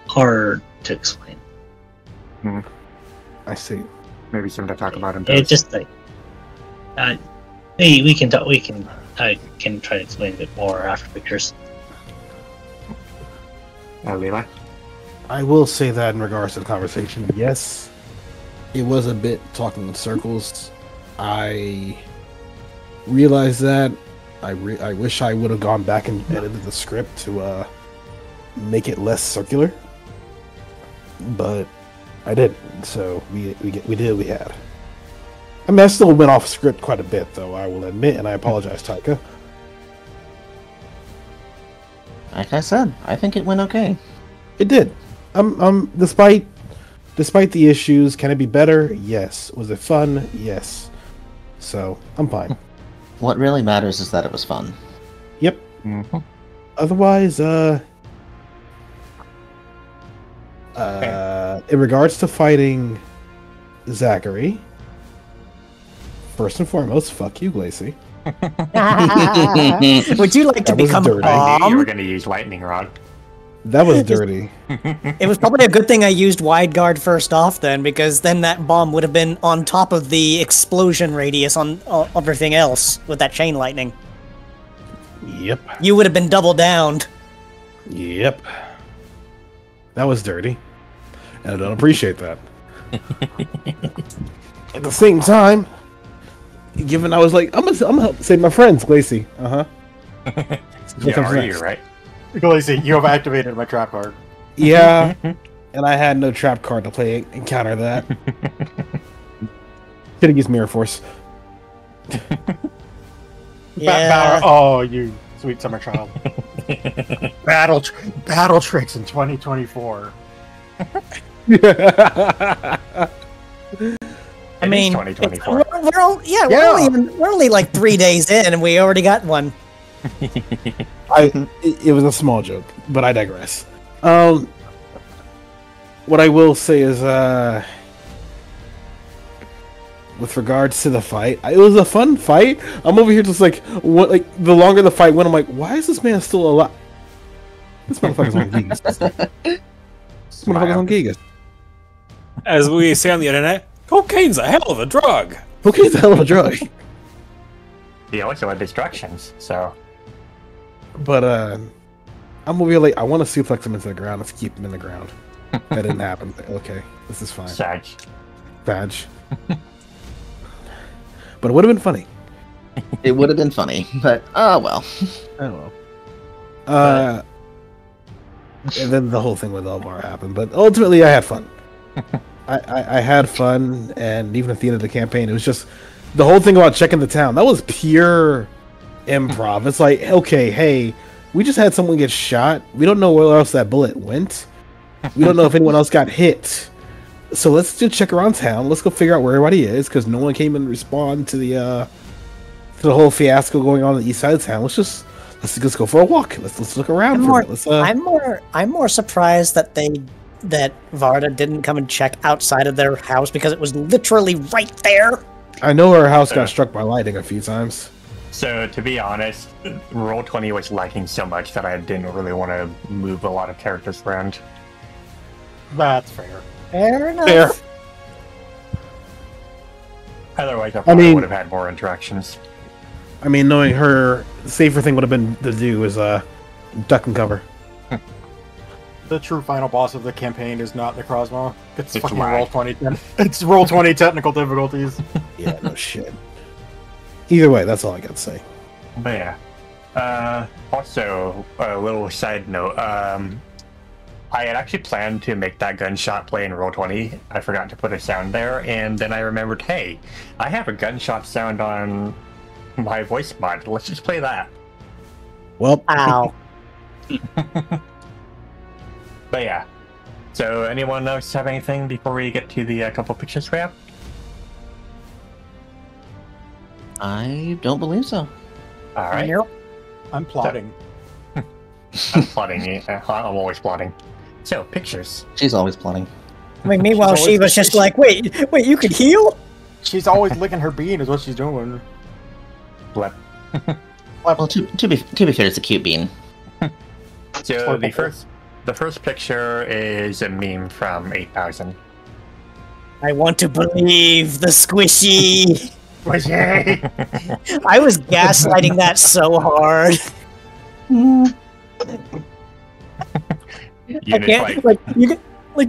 Speaker 5: hard to explain.
Speaker 6: I see.
Speaker 2: Maybe something to talk about in
Speaker 5: It's just like we can talk. I can try to explain a bit more after pictures.
Speaker 2: Levi?
Speaker 6: I will say that in regards to the conversation, yes, it was a bit talking in circles. I realized that. I wish I would have gone back and edited the script to make it less circular, but I didn't. So we did what we had. I mean, I still went off script quite a bit, though, I will admit, and I apologize, Taika.
Speaker 7: Like I said, I think it went okay.
Speaker 6: It did. Despite the issues, can it be better? Yes. Was it fun? Yes. So I'm fine.
Speaker 7: What really matters is that it was fun.
Speaker 6: Yep. Otherwise, in regards to fighting Zachary, first and foremost, fuck you, Glacy.
Speaker 3: Would you like to
Speaker 6: That was
Speaker 3: become
Speaker 6: dirty.
Speaker 2: I knew you were
Speaker 3: calm?
Speaker 2: going to use lightning rod.
Speaker 6: That was dirty.
Speaker 3: It was probably a good thing I used wide guard first off then, because then that bomb would have been on top of the explosion radius on everything else with that chain lightning.
Speaker 6: Yep.
Speaker 3: You would have been double downed.
Speaker 6: Yep. That was dirty. And I don't appreciate that. At the same time, given I was like, I'm gonna help save my friends, Glacy.
Speaker 2: Yeah, are you, right?
Speaker 1: Glacey, you have activated my trap card.
Speaker 6: Yeah. And I had no trap card to play and counter that. Should have used Mirror Force.
Speaker 3: Yeah.
Speaker 1: Oh, you sweet summer child. Battle tricks in 2024.
Speaker 3: I mean,
Speaker 2: 2024.
Speaker 3: we're only like 3 days in, and we already got one.
Speaker 6: It was a small joke, but I digress. What I will say is, with regards to the fight, it was a fun fight. I'm over here just like, what? Like the longer the fight went, I'm like, why is this man still alive? This motherfucker's on leave. Motherfucker's on Gigas.
Speaker 4: As we say on the internet, cocaine's a hell of a drug.
Speaker 6: Cocaine's a hell of a drug.
Speaker 2: He also had distractions, so.
Speaker 6: But I'm gonna be like, I want to suplex him into the ground. Let's keep him in the ground. That didn't happen. Okay, this is fine.
Speaker 2: Sag.
Speaker 6: Badge. But it would have been funny.
Speaker 7: It would have been funny, but well.
Speaker 6: Oh well. And then the whole thing with Elvar happened, but ultimately I had fun. I had fun, and even at the end of the campaign, it was just the whole thing about checking the town. That was pure improv. It's like, okay, hey, we just had someone get shot. We don't know where else that bullet went. We don't know if anyone else got hit. So let's just check around town. Let's go figure out where everybody is, because no one came and respond to the whole fiasco going on the east side of town. Let's just go for a walk. Let's look around for it.
Speaker 3: I'm more surprised that Varda didn't come and check outside of their house, because it was literally right there.
Speaker 6: I know our house got struck by lightning a few times.
Speaker 2: So, to be honest, Roll20 was lagging so much that I didn't really want to move a lot of characters around.
Speaker 1: That's fair.
Speaker 3: Fair enough.
Speaker 6: Fair.
Speaker 2: Otherwise, I probably would have had more interactions.
Speaker 6: I mean, knowing her, the safer thing would have been to do is duck and cover.
Speaker 1: The true final boss of the campaign is not Necrozma. It's fucking
Speaker 2: lag.
Speaker 1: Roll20. It's Roll20 technical difficulties.
Speaker 6: Yeah, no shit. Either way, that's all I got to say.
Speaker 2: But yeah. Also, a little side note. I had actually planned to make that gunshot play in Roll20. I forgot to put a sound there, and then I remembered, hey, I have a gunshot sound on my voice mod. Let's just play that.
Speaker 6: Well,
Speaker 3: ow.
Speaker 2: But yeah. So, anyone else have anything before we get to the couple pictures we have?
Speaker 7: I don't believe so.
Speaker 2: All right.
Speaker 1: I'm plotting.
Speaker 2: I'm plotting. Yeah, I'm always plotting. So, pictures.
Speaker 7: She's always plotting.
Speaker 3: I mean, meanwhile, she was just like, wait, you could heal?
Speaker 1: She's always licking her bean is what she's doing.
Speaker 2: Blep.
Speaker 7: Well, to be fair, it's a cute bean.
Speaker 2: So, the first picture is a meme from 8000.
Speaker 3: I want to believe the squishy.
Speaker 2: Squishy!
Speaker 3: I was gaslighting that so hard. I can't, like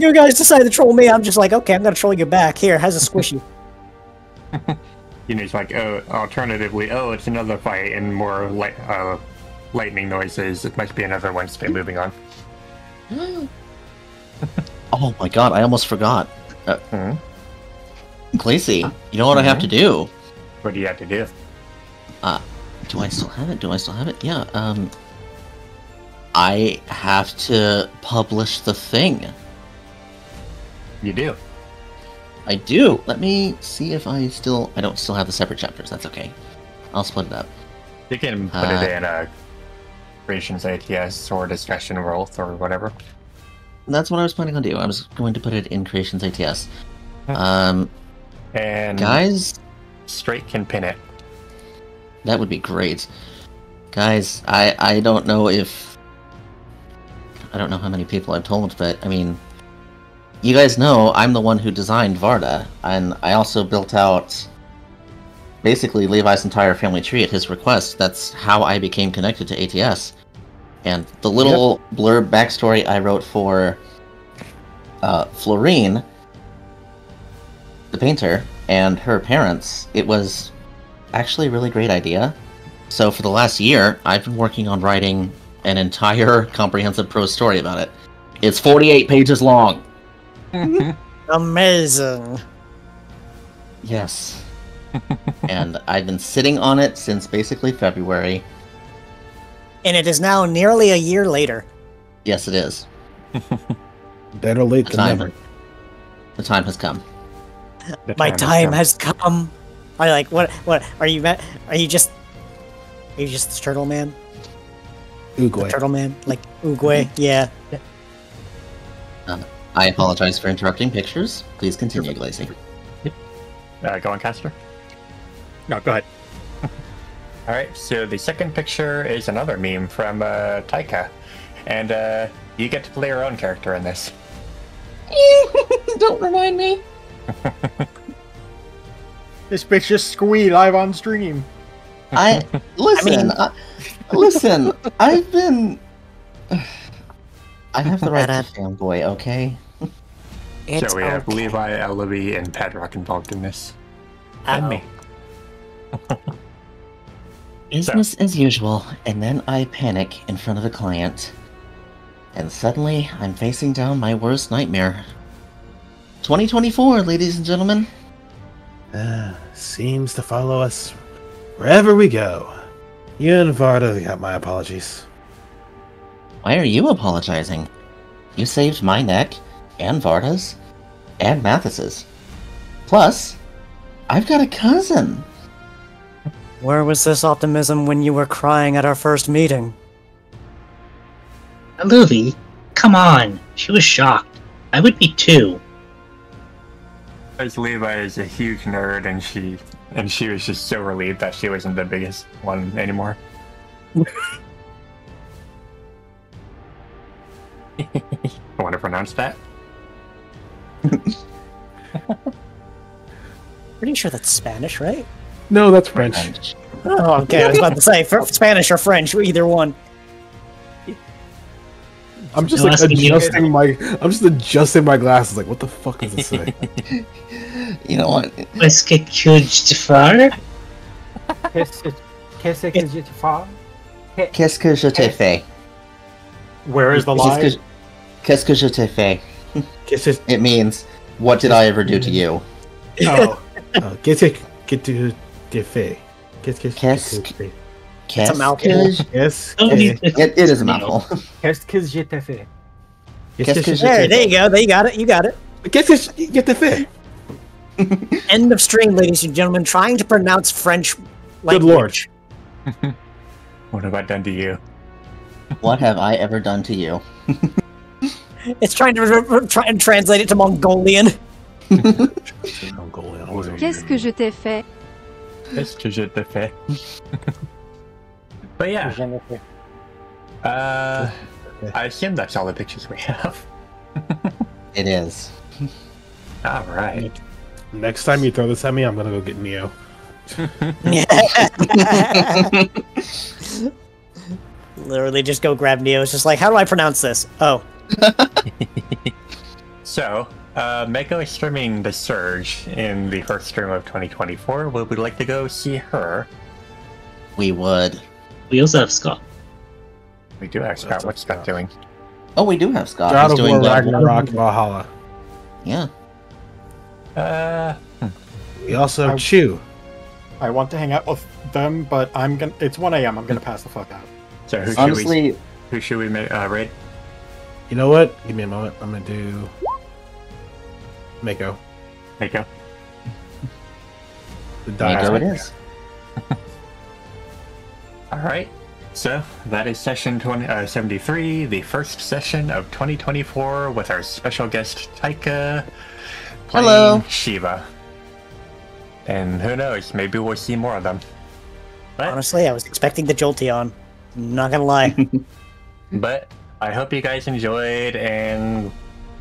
Speaker 3: you guys decide to troll me. I'm just like, okay, I'm gonna troll you back. Here, has a squishy.
Speaker 2: You know, it's like, alternatively, it's another fight and more lightning noises. It must be another Wednesday. Moving on.
Speaker 7: Oh my god, I almost forgot. Glacy, you know what I have to do?
Speaker 2: What do you have to do?
Speaker 7: Do I still have it? Yeah, I have to publish the thing.
Speaker 2: You do?
Speaker 7: I do. Let me see if I don't still have the separate chapters. That's okay. I'll split it up.
Speaker 2: You can put it in a Creations ATS or Discussion World or whatever.
Speaker 7: That's what I was planning on doing. I was going to put it in Creations ATS.
Speaker 2: And
Speaker 7: guys,
Speaker 2: Straight can pin it.
Speaker 7: That would be great. Guys, I don't know how many people I've told, but I mean, you guys know I'm the one who designed Varda, and I also built out basically Levi's entire family tree at his request. That's how I became connected to ATS. And the little blurb backstory I wrote for Florine, the painter, and her parents, it was actually a really great idea. So for the last year, I've been working on writing an entire comprehensive prose story about it. It's 48 pages long.
Speaker 3: Amazing.
Speaker 7: Yes. And I've been sitting on it since basically February.
Speaker 3: And it is now nearly a year later.
Speaker 7: Yes, it is.
Speaker 6: Better late than never.
Speaker 7: The time has come.
Speaker 3: My time has come. I like what are you? Are you just the turtle man?
Speaker 6: Oogway.
Speaker 3: The turtle man, like Oogway. Yeah.
Speaker 7: I apologize for interrupting pictures. Please continue, Glacy.
Speaker 2: Go on, Caster.
Speaker 1: No, go ahead.
Speaker 2: Alright, so the second picture is another meme from Taika. And you get to play your own character in this.
Speaker 7: Don't remind me.
Speaker 1: This bitch just squeed live on stream.
Speaker 7: Listen. I've been. I have the right to fanboy, okay?
Speaker 2: So we have Levi, Ellaby, and Padrock involved in this. And me.
Speaker 7: Business as usual, and then I panic in front of a client. And suddenly, I'm facing down my worst nightmare. 2024, ladies and gentlemen.
Speaker 6: Seems to follow us wherever we go. You and Varda got my apologies.
Speaker 7: Why are you apologizing? You saved my neck, and Varda's, and Mathis's. Plus, I've got a cousin.
Speaker 3: Where was this optimism when you were crying at our first meeting?
Speaker 5: Luvi, come on. She was shocked. I would be too.
Speaker 2: Because Levi is a huge nerd, and she was just so relieved that she wasn't the biggest one anymore. I want to pronounce that.
Speaker 3: Pretty sure that's Spanish, right?
Speaker 6: No, that's French.
Speaker 3: Oh, okay. I was about to say Spanish or French, either one.
Speaker 6: I'm just adjusting my glasses. Like, what the fuck does it say?
Speaker 7: You know what?
Speaker 5: Est-ce que tu fais?
Speaker 1: Qu'est-ce que je te fais?
Speaker 7: Qu'est-ce que je t'ai fait?
Speaker 1: Where is the lie?
Speaker 7: Qu'est-ce que je t'ai fait? It means, what did I ever do to you?
Speaker 6: Oh. Qu'est-ce que tu fait?
Speaker 7: Qu'est-ce que...
Speaker 3: It's a mouthful.
Speaker 6: Yes.
Speaker 7: It is a mouthful.
Speaker 1: Qu'est-ce que je te fais?
Speaker 3: There you go. You got it. You got it.
Speaker 6: Qu'est-ce que je te fait?
Speaker 3: End of stream, ladies and gentlemen. Trying to pronounce French language.
Speaker 6: Good lord.
Speaker 2: What have I done to you?
Speaker 7: What have I ever done to you?
Speaker 3: It's trying to try and translate it to Mongolian.
Speaker 10: Qu'est-ce que je t'ai fait?
Speaker 2: Qu'est-ce que je te fais? But yeah. I assume that's all the pictures we have.
Speaker 7: It is.
Speaker 2: Alright.
Speaker 6: Next time you throw this at me, I'm gonna go get Neo.
Speaker 3: Literally just go grab Neo. It's just like, how do I pronounce this? Oh.
Speaker 2: So, Mako is streaming The Surge in the first stream of 2024. Would we like to go see her?
Speaker 7: We would.
Speaker 5: We also have Scott.
Speaker 2: We do have Scott. What's Scott doing?
Speaker 7: Oh, we do have Scott.
Speaker 6: God
Speaker 7: He's
Speaker 6: of
Speaker 7: doing
Speaker 6: War Ragnarok Valhalla.
Speaker 7: Yeah.
Speaker 6: We also have Chew.
Speaker 1: I want to hang out with them, but it's 1 a.m. I'm gonna pass the fuck out.
Speaker 2: So who should we raid?
Speaker 6: You know what? Give me a moment. I'm gonna do Mako.
Speaker 2: Mako.
Speaker 7: Mako it is.
Speaker 2: Alright. So, that is session 73, the first session of 2024 with our special guest Taika playing
Speaker 7: Hello.
Speaker 2: Shiva. And who knows, maybe we'll see more of them. But,
Speaker 3: honestly, I was expecting the Jolteon. I'm not gonna lie.
Speaker 2: But I hope you guys enjoyed and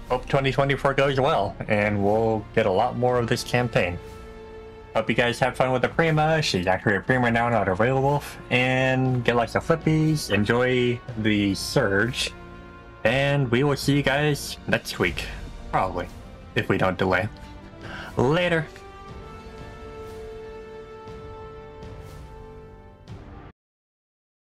Speaker 2: hope 2024 goes well and we'll get a lot more of this campaign. Hope you guys have fun with the Prima. She's actually a Prima now, not a werewolf. And get lots of flippies. Enjoy the Surge. And we will see you guys next week. Probably. If we don't delay. Later.